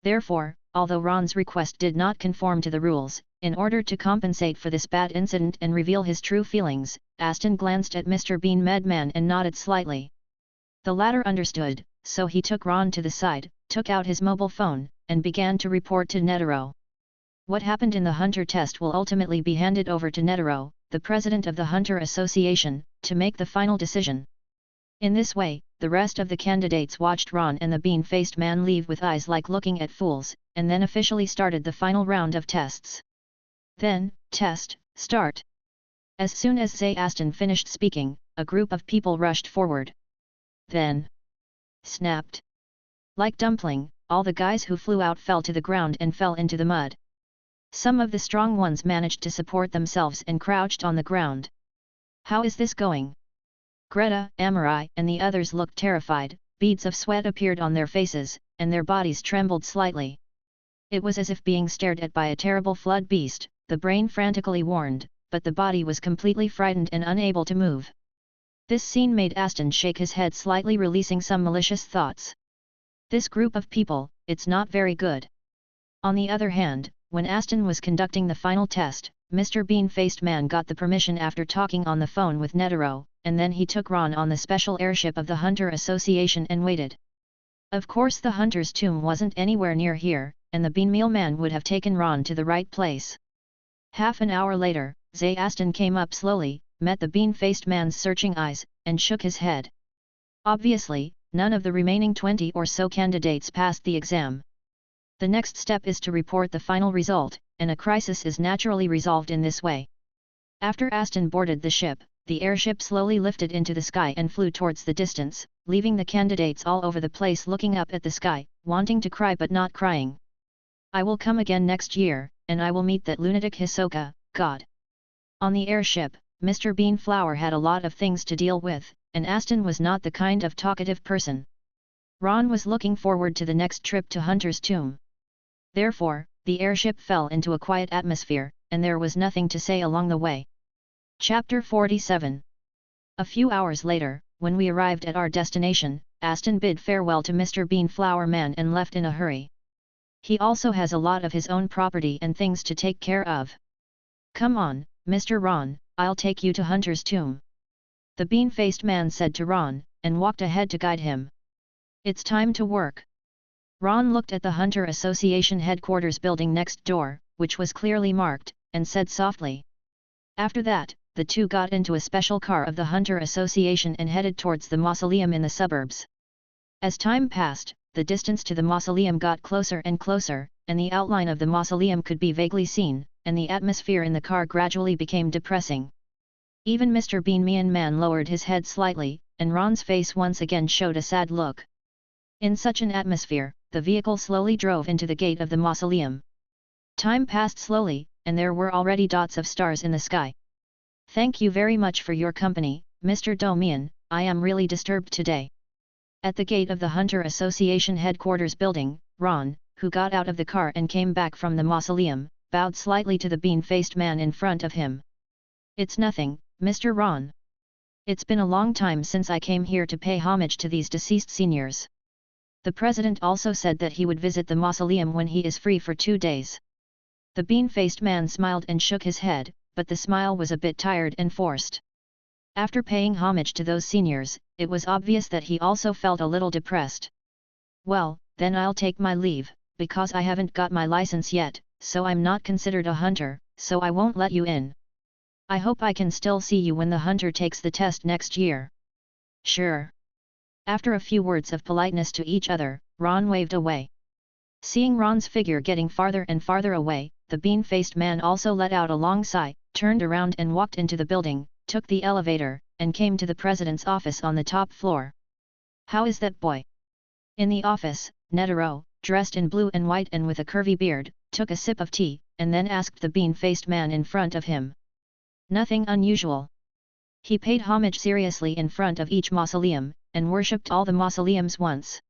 Therefore, although Ron's request did not conform to the rules, in order to compensate for this bad incident and reveal his true feelings, Aston glanced at Mr. Bean-Medman and nodded slightly. The latter understood, so he took Ron to the side, took out his mobile phone, and began to report to Netero. What happened in the Hunter test will ultimately be handed over to Netero, the president of the Hunter Association, to make the final decision. In this way, the rest of the candidates watched Ron and the bean-faced man leave with eyes like looking at fools, and then officially started the final round of tests. Then, test, start. As soon as Zay Aston finished speaking, a group of people rushed forward. Then, snapped. Like dumpling, all the guys who flew out fell to the ground and fell into the mud. Some of the strong ones managed to support themselves and crouched on the ground. How is this going? Greta, Amorai, and the others looked terrified. Beads of sweat appeared on their faces, and their bodies trembled slightly. It was as if being stared at by a terrible flood beast, the brain frantically warned, but the body was completely frightened and unable to move. This scene made Aston shake his head slightly, releasing some malicious thoughts. This group of people, it's not very good. On the other hand, when Aston was conducting the final test, Mr. Bean-faced man got the permission after talking on the phone with Netero, and then he took Ron on the special airship of the Hunter Association and waited. Of course the hunter's tomb wasn't anywhere near here, and the bean meal man would have taken Ron to the right place. Half an hour later, Aston came up slowly, met the bean-faced man's searching eyes, and shook his head. Obviously, none of the remaining 20 or so candidates passed the exam. The next step is to report the final result, and a crisis is naturally resolved in this way. After Aston boarded the ship, the airship slowly lifted into the sky and flew towards the distance, leaving the candidates all over the place looking up at the sky, wanting to cry but not crying. I will come again next year, and I will meet that lunatic Hisoka, God. On the airship, Mr. Beanflower had a lot of things to deal with, and Aston was not the kind of talkative person. Ron was looking forward to the next trip to Hunter's Tomb. Therefore, the airship fell into a quiet atmosphere, and there was nothing to say along the way. Chapter 47. A few hours later, when we arrived at our destination, Aston bid farewell to Mr. Beanflower Man and left in a hurry. He also has a lot of his own property and things to take care of. Come on, Mr. Ron, I'll take you to Hunter's Tomb. The bean-faced man said to Ron, and walked ahead to guide him. It's time to work. Ron looked at the Hunter Association headquarters building next door, which was clearly marked, and said softly. After that, the two got into a special car of the Hunter Association and headed towards the mausoleum in the suburbs. As time passed, the distance to the mausoleum got closer and closer, and the outline of the mausoleum could be vaguely seen, and the atmosphere in the car gradually became depressing. Even Mr. Bean Man lowered his head slightly, and Ron's face once again showed a sad look. In such an atmosphere, the vehicle slowly drove into the gate of the mausoleum. Time passed slowly, and there were already dots of stars in the sky. Thank you very much for your company, Mr. Domian, I am really disturbed today. At the gate of the Hunter Association headquarters building, Ron, who got out of the car and came back from the mausoleum, bowed slightly to the bean-faced man in front of him. It's nothing, Mr. Ron. It's been a long time since I came here to pay homage to these deceased seniors. The president also said that he would visit the mausoleum when he is free for 2 days. The bean-faced man smiled and shook his head, but the smile was a bit tired and forced. After paying homage to those seniors, it was obvious that he also felt a little depressed. Well, then I'll take my leave, because I haven't got my license yet, so I'm not considered a hunter, so I won't let you in. I hope I can still see you when the hunter takes the test next year. Sure. After a few words of politeness to each other, Ron waved away. Seeing Ron's figure getting farther and farther away, the bean-faced man also let out a long sigh, turned around and walked into the building, took the elevator, and came to the president's office on the top floor. How is that boy? In the office, Netero, dressed in blue and white and with a curvy beard, took a sip of tea, and then asked the bean-faced man in front of him. Nothing unusual. He paid homage seriously in front of each mausoleum, and worshipped all the mausoleums once.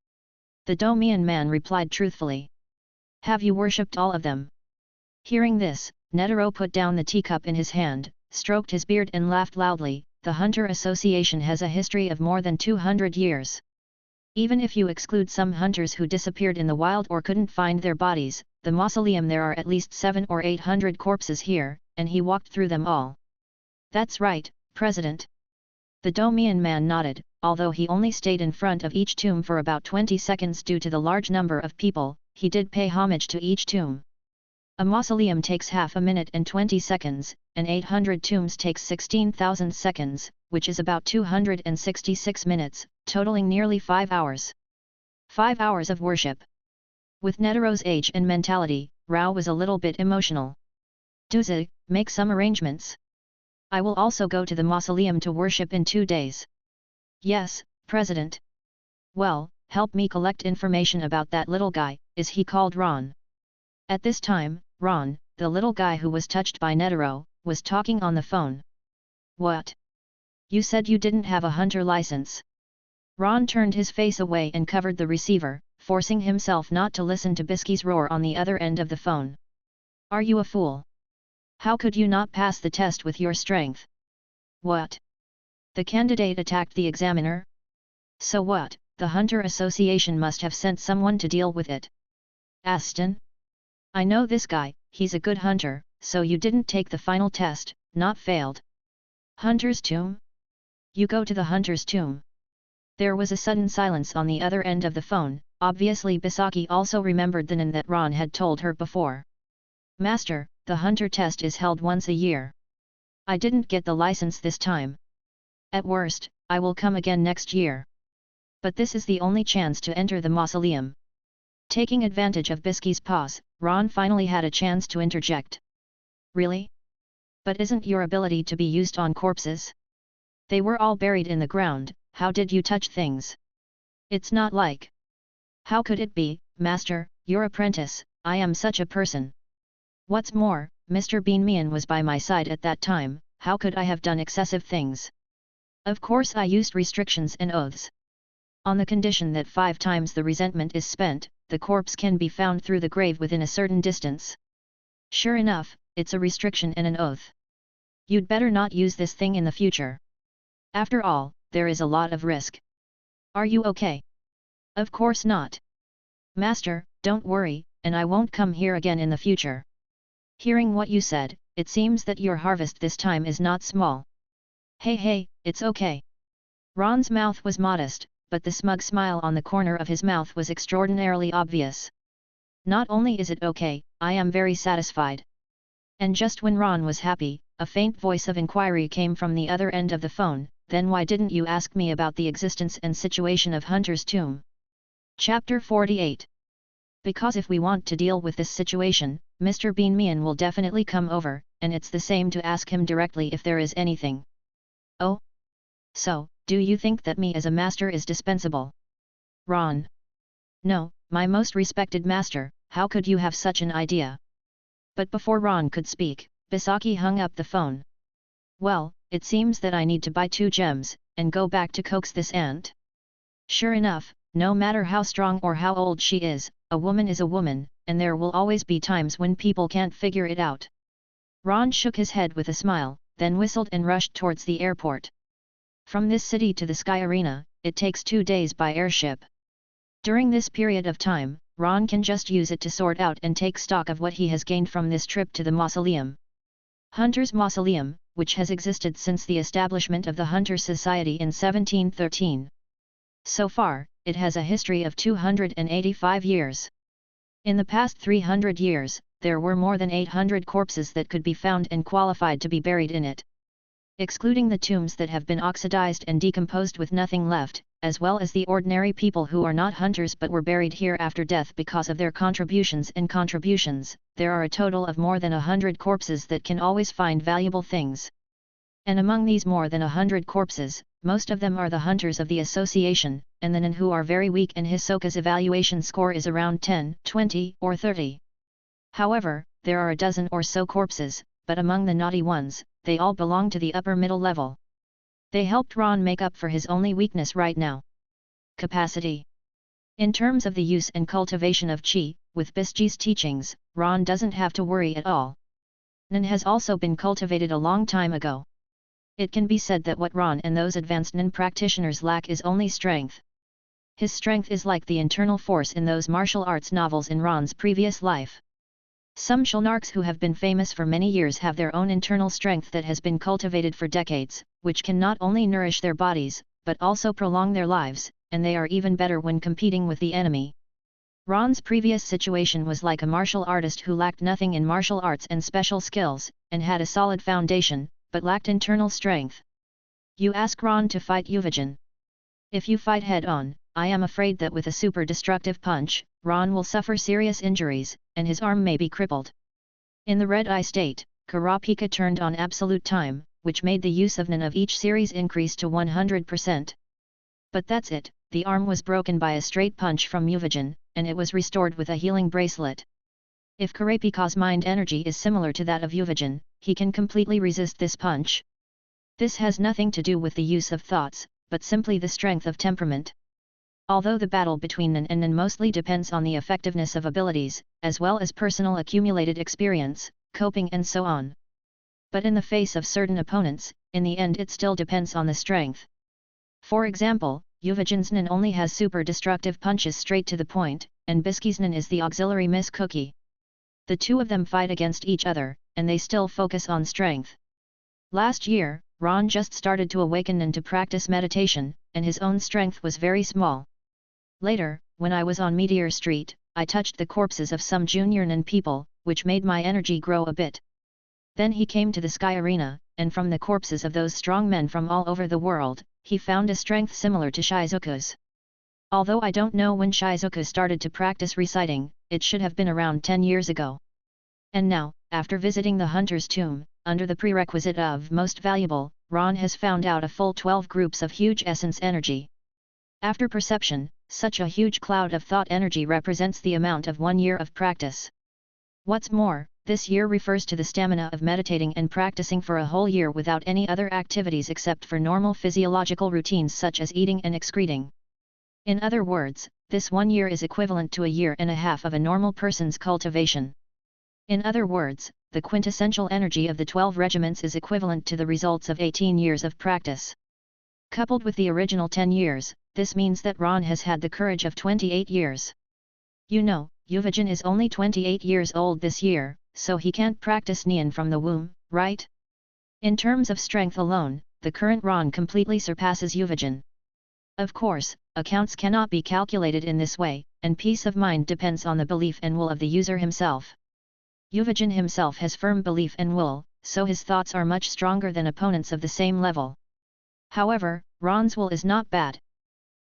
The Domian man replied truthfully. Have you worshipped all of them? Hearing this, Netero put down the teacup in his hand, stroked his beard and laughed loudly. The Hunter Association has a history of more than 200 years. Even if you exclude some hunters who disappeared in the wild or couldn't find their bodies, the mausoleum there are at least 700 or 800 corpses here, and he walked through them all. That's right, President. The Domian man nodded, although he only stayed in front of each tomb for about 20 seconds due to the large number of people, he did pay homage to each tomb. A mausoleum takes half a minute and 20 seconds, and 800 tombs takes 16,000 seconds, which is about 266 minutes, totaling nearly 5 hours. 5 hours of worship. With Netero's age and mentality, Rao was a little bit emotional. Duzi, make some arrangements. I will also go to the mausoleum to worship in 2 days. Yes, President. Well, help me collect information about that little guy, is he called Ron? At this time, Ron, the little guy who was touched by Netero, was talking on the phone. What? You said you didn't have a hunter license. Ron turned his face away and covered the receiver, forcing himself not to listen to Bisky's roar on the other end of the phone. Are you a fool? How could you not pass the test with your strength? What? The candidate attacked the examiner? So what, the Hunter Association must have sent someone to deal with it. Aston? I know this guy, he's a good hunter, so you didn't take the final test, not failed. Hunter's Tomb? You go to the Hunter's Tomb. There was a sudden silence on the other end of the phone, Obviously Bisaki also remembered the Nen that Ron had told her before. Master, the hunter test is held once a year. I didn't get the license this time. At worst, I will come again next year. But this is the only chance to enter the mausoleum. Taking advantage of Biski's pause, Ron finally had a chance to interject. Really? But isn't your ability to be used on corpses? They were all buried in the ground, how did you touch things? It's not like. How could it be, Master, your apprentice, I am such a person. What's more, Mr. Bean Mian was by my side at that time, how could I have done excessive things? Of course I used restrictions and oaths. On the condition that 5 times the resentment is spent, the corpse can be found through the grave within a certain distance. Sure enough, it's a restriction and an oath. You'd better not use this thing in the future. After all, there is a lot of risk. Are you okay? Of course not. Master, don't worry, and I won't come here again in the future. Hearing what you said, it seems that your harvest this time is not small. Hey, it's okay. Ron's mouth was modest, but the smug smile on the corner of his mouth was extraordinarily obvious. Not only is it okay, I am very satisfied. And just when Ron was happy, a faint voice of inquiry came from the other end of the phone, then why didn't you ask me about the existence and situation of Hunter's Tomb? Chapter 48. Because if we want to deal with this situation, Mr. Bean Mian will definitely come over, and it's the same to ask him directly if there is anything. Oh? So, do you think that me as a master is dispensable? Ron. No, my most respected master, how could you have such an idea? But before Ron could speak, Bisaki hung up the phone. Well, it seems that I need to buy 2 gems, and go back to coax this ant. Sure enough, no matter how strong or how old she is, a woman is a woman, and there will always be times when people can't figure it out. Ron shook his head with a smile, then whistled and rushed towards the airport. From this city to the Sky Arena, it takes 2 days by airship. During this period of time, Ron can just use it to sort out and take stock of what he has gained from this trip to the mausoleum. Hunter's Mausoleum, which has existed since the establishment of the Hunter Society in 1713. So far, it has a history of 285 years. In the past 300 years, there were more than 800 corpses that could be found and qualified to be buried in it. Excluding the tombs that have been oxidized and decomposed with nothing left, as well as the ordinary people who are not hunters but were buried here after death because of their contributions, there are a total of more than 100 corpses that can always find valuable things. And among these more than 100 corpses, most of them are the hunters of the association, and the Nen who are very weak and Hisoka's evaluation score is around 10, 20, or 30. However, there are a dozen or so corpses, but among the naughty ones, they all belong to the upper middle level. They helped Ron make up for his only weakness right now. Capacity. In terms of the use and cultivation of Qi, with Bisji's teachings, Ron doesn't have to worry at all. Nen has also been cultivated a long time ago. It can be said that what Ron and those advanced Nen practitioners lack is only strength. His strength is like the internal force in those martial arts novels in Ron's previous life. Some Shulnarks who have been famous for many years have their own internal strength that has been cultivated for decades, which can not only nourish their bodies, but also prolong their lives, and they are even better when competing with the enemy. Ron's previous situation was like a martial artist who lacked nothing in martial arts and special skills, and had a solid foundation, but lacked internal strength. You ask Ron to fight Uvijin. If you fight head-on, I am afraid that with a super destructive punch, Ron will suffer serious injuries, and his arm may be crippled. In the Red Eye state, Kurapika turned on absolute time, which made the use of Nen of each series increase to 100%. But that's it, the arm was broken by a straight punch from Uvijin, and it was restored with a healing bracelet. If Kurapika's mind energy is similar to that of Uvijin, he can completely resist this punch. This has nothing to do with the use of thoughts, but simply the strength of temperament. Although the battle between Nen and Nen mostly depends on the effectiveness of abilities, as well as personal accumulated experience, coping and so on. But in the face of certain opponents, in the end it still depends on the strength. For example, Uvijin's Nen only has super destructive punches straight to the point, and Biski's Nen is the auxiliary Miss Cookie. The two of them fight against each other, and they still focus on strength. Last year, Ron just started to awaken Nen to practice meditation, and his own strength was very small. Later, when I was on Meteor Street, I touched the corpses of some junior nin people, which made my energy grow a bit. Then he came to the sky arena, and from the corpses of those strong men from all over the world, he found a strength similar to Shizuka's. Although I don't know when Shizuka started to practice reciting, it should have been around 10 years ago. And now, after visiting the hunter's tomb, under the prerequisite of most valuable, Ron has found out a full 12 groups of huge essence energy. After perception, such a huge cloud of thought energy represents the amount of 1 year of practice. What's more, this year refers to the stamina of meditating and practicing for a whole year without any other activities except for normal physiological routines such as eating and excreting. In other words, this 1 year is equivalent to a year and a half of a normal person's cultivation. In other words, the quintessential energy of the 12 regiments is equivalent to the results of 18 years of practice. Coupled with the original 10 years, this means that Ron has had the courage of 28 years. You know, Yuvajin is only 28 years old this year, so he can't practice Nian from the womb, right? In terms of strength alone, the current Ron completely surpasses Yuvajin. Of course, accounts cannot be calculated in this way, and peace of mind depends on the belief and will of the user himself. Yuvajin himself has firm belief and will, so his thoughts are much stronger than opponents of the same level. However, Ron's will is not bad.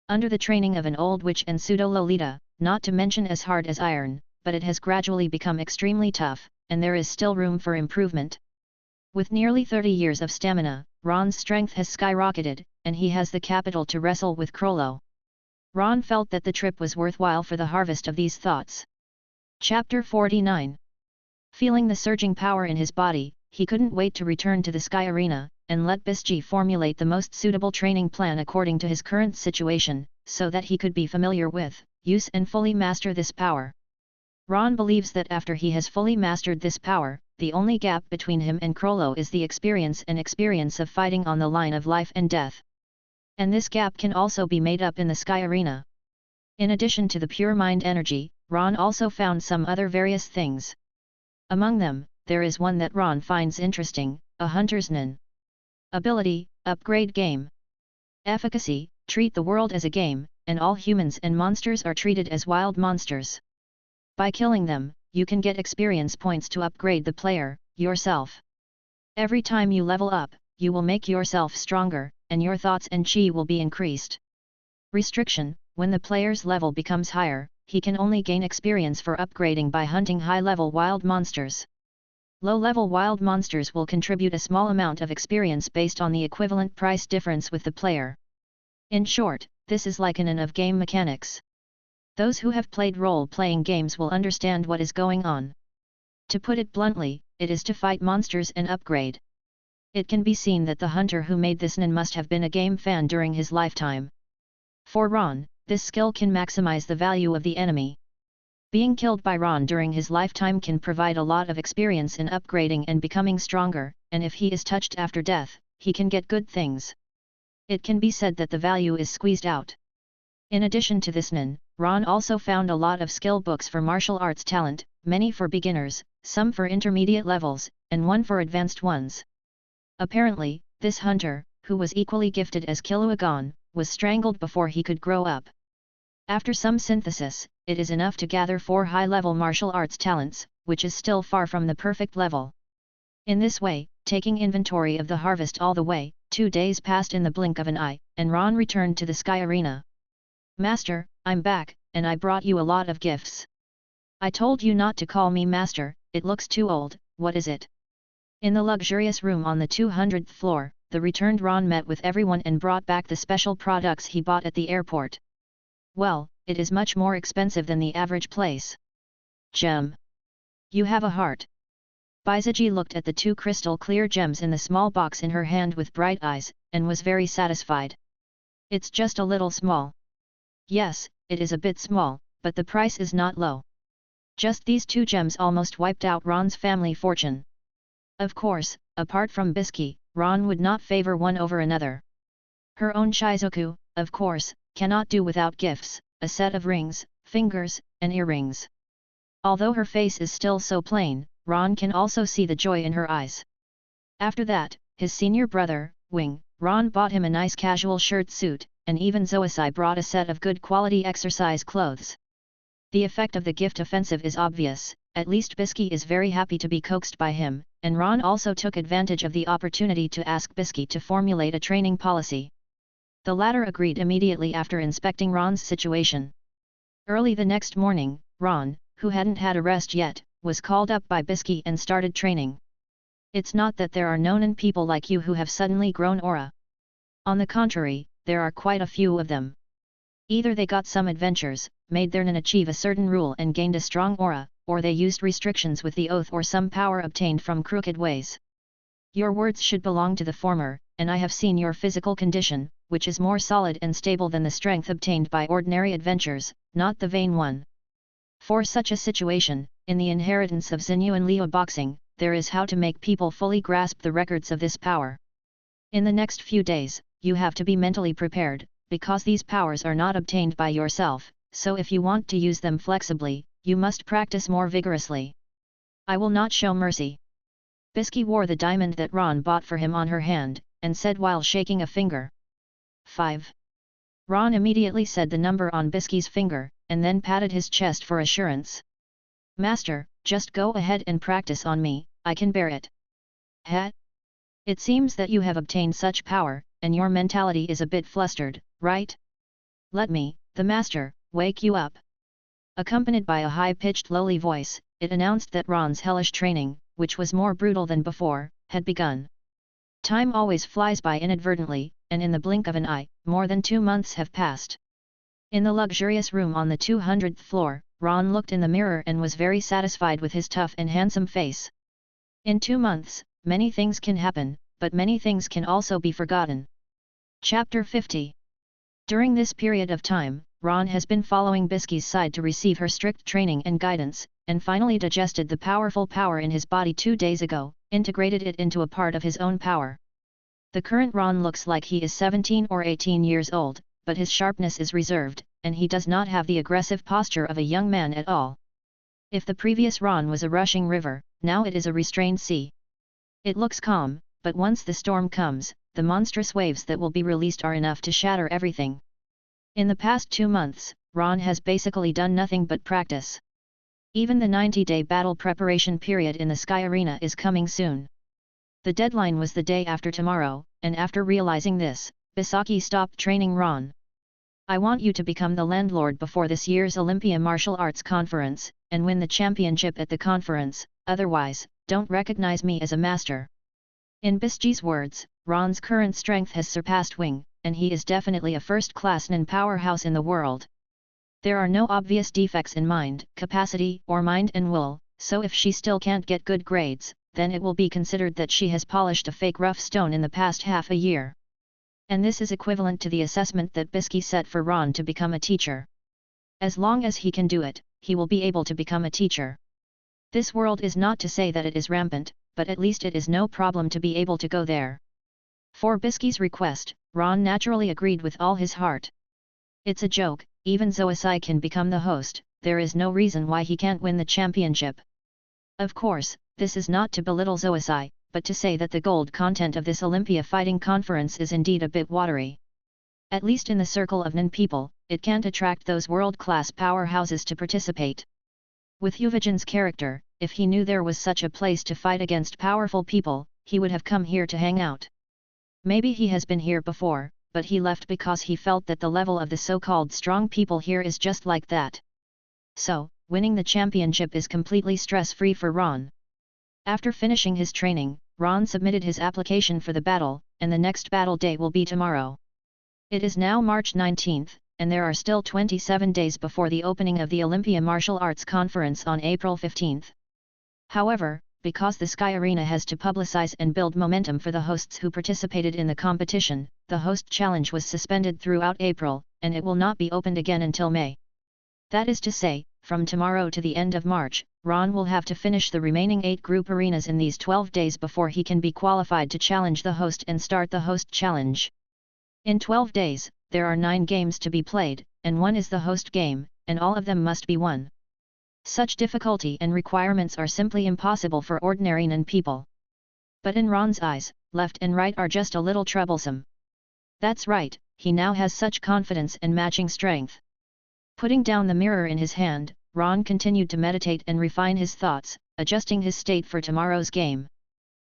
Under the training of an old witch and pseudo-Lolita, not to mention as hard as iron, but it has gradually become extremely tough, and there is still room for improvement. With nearly 30 years of stamina, Ron's strength has skyrocketed, and he has the capital to wrestle with Crollo. Ron felt that the trip was worthwhile for the harvest of these thoughts. Chapter 49. Feeling the surging power in his body, he couldn't wait to return to the sky arena, and let Bisji formulate the most suitable training plan according to his current situation, so that he could be familiar with, use and fully master this power. Ron believes that after he has fully mastered this power, the only gap between him and Crollo is the experience of fighting on the line of life and death. And this gap can also be made up in the sky arena. In addition to the pure mind energy, Ron also found some other various things. Among them, there is one that Ron finds interesting, a hunter's nin. Ability, upgrade game. Efficacy, treat the world as a game, and all humans and monsters are treated as wild monsters. By killing them, you can get experience points to upgrade the player, yourself. Every time you level up, you will make yourself stronger, and your thoughts and chi will be increased. Restriction, when the player's level becomes higher, he can only gain experience for upgrading by hunting high-level wild monsters. Low-level wild monsters will contribute a small amount of experience based on the equivalent price difference with the player. In short, this is like an of game mechanics. Those who have played role-playing games will understand what is going on. To put it bluntly, it is to fight monsters and upgrade. It can be seen that the hunter who made this nin must have been a game fan during his lifetime. For Ron, this skill can maximize the value of the enemy. Being killed by Ron during his lifetime can provide a lot of experience in upgrading and becoming stronger, and if he is touched after death, he can get good things. It can be said that the value is squeezed out. In addition to this nin, Ron also found a lot of skill books for martial arts talent, many for beginners, some for intermediate levels, and one for advanced ones. Apparently, this hunter, who was equally gifted as Kiluagon, was strangled before he could grow up. After some synthesis, it is enough to gather 4 high-level martial arts talents, which is still far from the perfect level. In this way, taking inventory of the harvest all the way, 2 days passed in the blink of an eye, and Ron returned to the sky arena. Master, I'm back, and I brought you a lot of gifts. I told you not to call me master, it looks too old, what is it? In the luxurious room on the 200th floor, the returned Ron met with everyone and brought back the special products he bought at the airport. Well, it is much more expensive than the average place. Gem. You have a heart. Baizaji looked at the 2 crystal clear gems in the small box in her hand with bright eyes, and was very satisfied. It's just a little small. Yes, it is a bit small, but the price is not low. Just these 2 gems almost wiped out Ron's family fortune. Of course, apart from Bisky, Ron would not favor one over another. Her own Shizuku, of course, cannot do without gifts, a set of rings, fingers, and earrings. Although her face is still so plain, Ron can also see the joy in her eyes. After that, his senior brother, Wing, Ron bought him a nice casual shirt suit, and even Zoisai brought a set of good quality exercise clothes. The effect of the gift offensive is obvious, at least Bisky is very happy to be coaxed by him, and Ron also took advantage of the opportunity to ask Bisky to formulate a training policy. The latter agreed immediately after inspecting Ron's situation. Early the next morning, Ron, who hadn't had a rest yet, was called up by Bisky and started training. It's not that there are no people like you who have suddenly grown aura. On the contrary, there are quite a few of them. Either they got some adventures, made their nin achieve a certain rule and gained a strong aura, or they used restrictions with the oath or some power obtained from crooked ways. Your words should belong to the former, and I have seen your physical condition, which is more solid and stable than the strength obtained by ordinary adventures, not the vain one. For such a situation, in the inheritance of Xinyu and Liu boxing, there is how to make people fully grasp the records of this power. In the next few days, you have to be mentally prepared, because these powers are not obtained by yourself, so if you want to use them flexibly, you must practice more vigorously. I will not show mercy. Bisky wore the diamond that Ron bought for him on her hand, and said while shaking a finger. 5. Ron immediately said the number on Bisky's finger, and then patted his chest for assurance. Master, just go ahead and practice on me, I can bear it. Heh? It seems that you have obtained such power, and your mentality is a bit flustered, right? Let me, the master, wake you up. Accompanied by a high-pitched lowly voice, it announced that Ron's hellish training, which was more brutal than before, had begun. Time always flies by inadvertently, and in the blink of an eye, more than 2 months have passed. In the luxurious room on the 200th floor, Ron looked in the mirror and was very satisfied with his tough and handsome face. In 2 months, many things can happen, but many things can also be forgotten. Chapter 50. During this period of time, Ron has been following Bisky's side to receive her strict training and guidance, and finally digested the powerful power in his body 2 days ago, integrated it into a part of his own power. The current Ron looks like he is 17 or 18 years old, but his sharpness is reserved, and he does not have the aggressive posture of a young man at all. If the previous Ron was a rushing river, now it is a restrained sea. It looks calm, but once the storm comes, the monstrous waves that will be released are enough to shatter everything. In the past 2 months, Ron has basically done nothing but practice. Even the 90-day battle preparation period in the Sky Arena is coming soon. The deadline was the day after tomorrow, and after realizing this, Bisaki stopped training Ron. I want you to become the landlord before this year's Olympia Martial Arts Conference, and win the championship at the conference, otherwise, don't recognize me as a master. In Bisji's words, Ron's current strength has surpassed Wing, and he is definitely a first-class nin powerhouse in the world. There are no obvious defects in mind, capacity, or mind and will, so if she still can't get good grades, then it will be considered that she has polished a fake rough stone in the past half a year. And this is equivalent to the assessment that Bisky set for Ron to become a teacher. As long as he can do it, he will be able to become a teacher. This world is not to say that it is rampant, but at least it is no problem to be able to go there. For Bisky's request, Ron naturally agreed with all his heart. It's a joke, even Zoisai can become the host, there is no reason why he can't win the championship. Of course, this is not to belittle Zoisai, but to say that the gold content of this Olympia Fighting Conference is indeed a bit watery. At least in the circle of nin people, it can't attract those world-class powerhouses to participate. With Yuvijan's character, if he knew there was such a place to fight against powerful people, he would have come here to hang out. Maybe he has been here before, but he left because he felt that the level of the so-called strong people here is just like that. So, winning the championship is completely stress-free for Ron. After finishing his training, Ron submitted his application for the battle, and the next battle day will be tomorrow. It is now March 19th, and there are still 27 days before the opening of the Olympia Martial Arts Conference on April 15th. However, because the Sky Arena has to publicize and build momentum for the hosts who participated in the competition, the host challenge was suspended throughout April, and it will not be opened again until May. That is to say, from tomorrow to the end of March, Ron will have to finish the remaining 8 group arenas in these 12 days before he can be qualified to challenge the host and start the host challenge. In 12 days, there are 9 games to be played, and one is the host game, and all of them must be won. Such difficulty and requirements are simply impossible for ordinary nin people. But in Ron's eyes, left and right are just a little troublesome. That's right, he now has such confidence and matching strength. Putting down the mirror in his hand, Ron continued to meditate and refine his thoughts, adjusting his state for tomorrow's game.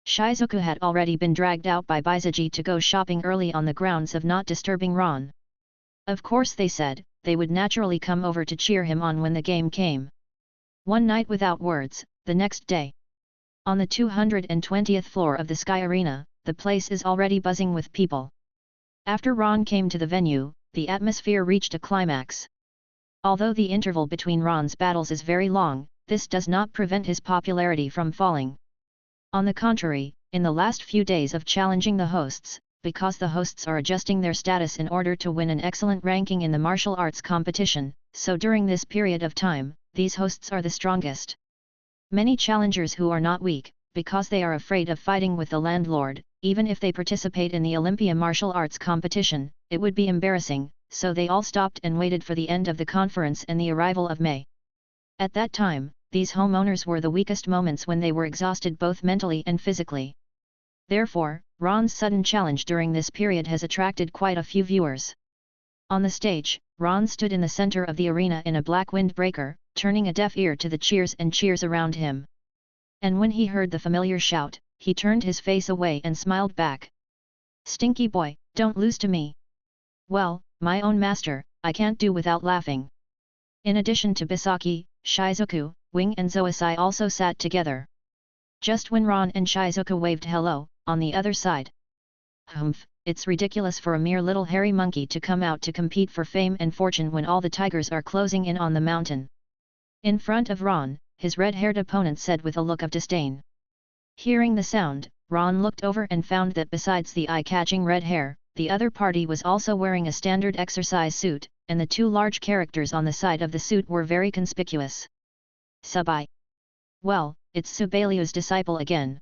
Shizuku had already been dragged out by Baizaji to go shopping early on the grounds of not disturbing Ron. Of course, they said, they would naturally come over to cheer him on when the game came. One night without words, the next day. On the 220th floor of the Sky Arena, the place is already buzzing with people. After Ron came to the venue, the atmosphere reached a climax. Although the interval between Ron's battles is very long, this does not prevent his popularity from falling. On the contrary, in the last few days of challenging the hosts, because the hosts are adjusting their status in order to win an excellent ranking in the martial arts competition, so during this period of time, these hosts are the strongest. Many challengers who are not weak, because they are afraid of fighting with the landlord, even if they participate in the Olympia martial arts competition, it would be embarrassing, so they all stopped and waited for the end of the conference and the arrival of May. At that time, these homeowners were the weakest moments when they were exhausted both mentally and physically. Therefore, Ron's sudden challenge during this period has attracted quite a few viewers. On the stage, Ron stood in the center of the arena in a black windbreaker, turning a deaf ear to the cheers and cheers around him. And when he heard the familiar shout, he turned his face away and smiled back. "Stinky boy, don't lose to me." "Well, my own master, I can't do without laughing." In addition to Bisaki, Shizuku, Wing and Zoisai also sat together. Just when Ron and Shizuku waved hello, on the other side. "Humph, it's ridiculous for a mere little hairy monkey to come out to compete for fame and fortune when all the tigers are closing in on the mountain." In front of Ron, his red-haired opponent said with a look of disdain. Hearing the sound, Ron looked over and found that besides the eye-catching red hair, the other party was also wearing a standard exercise suit, and the two large characters on the side of the suit were very conspicuous. "Subai. Well, it's Subaliu's disciple again."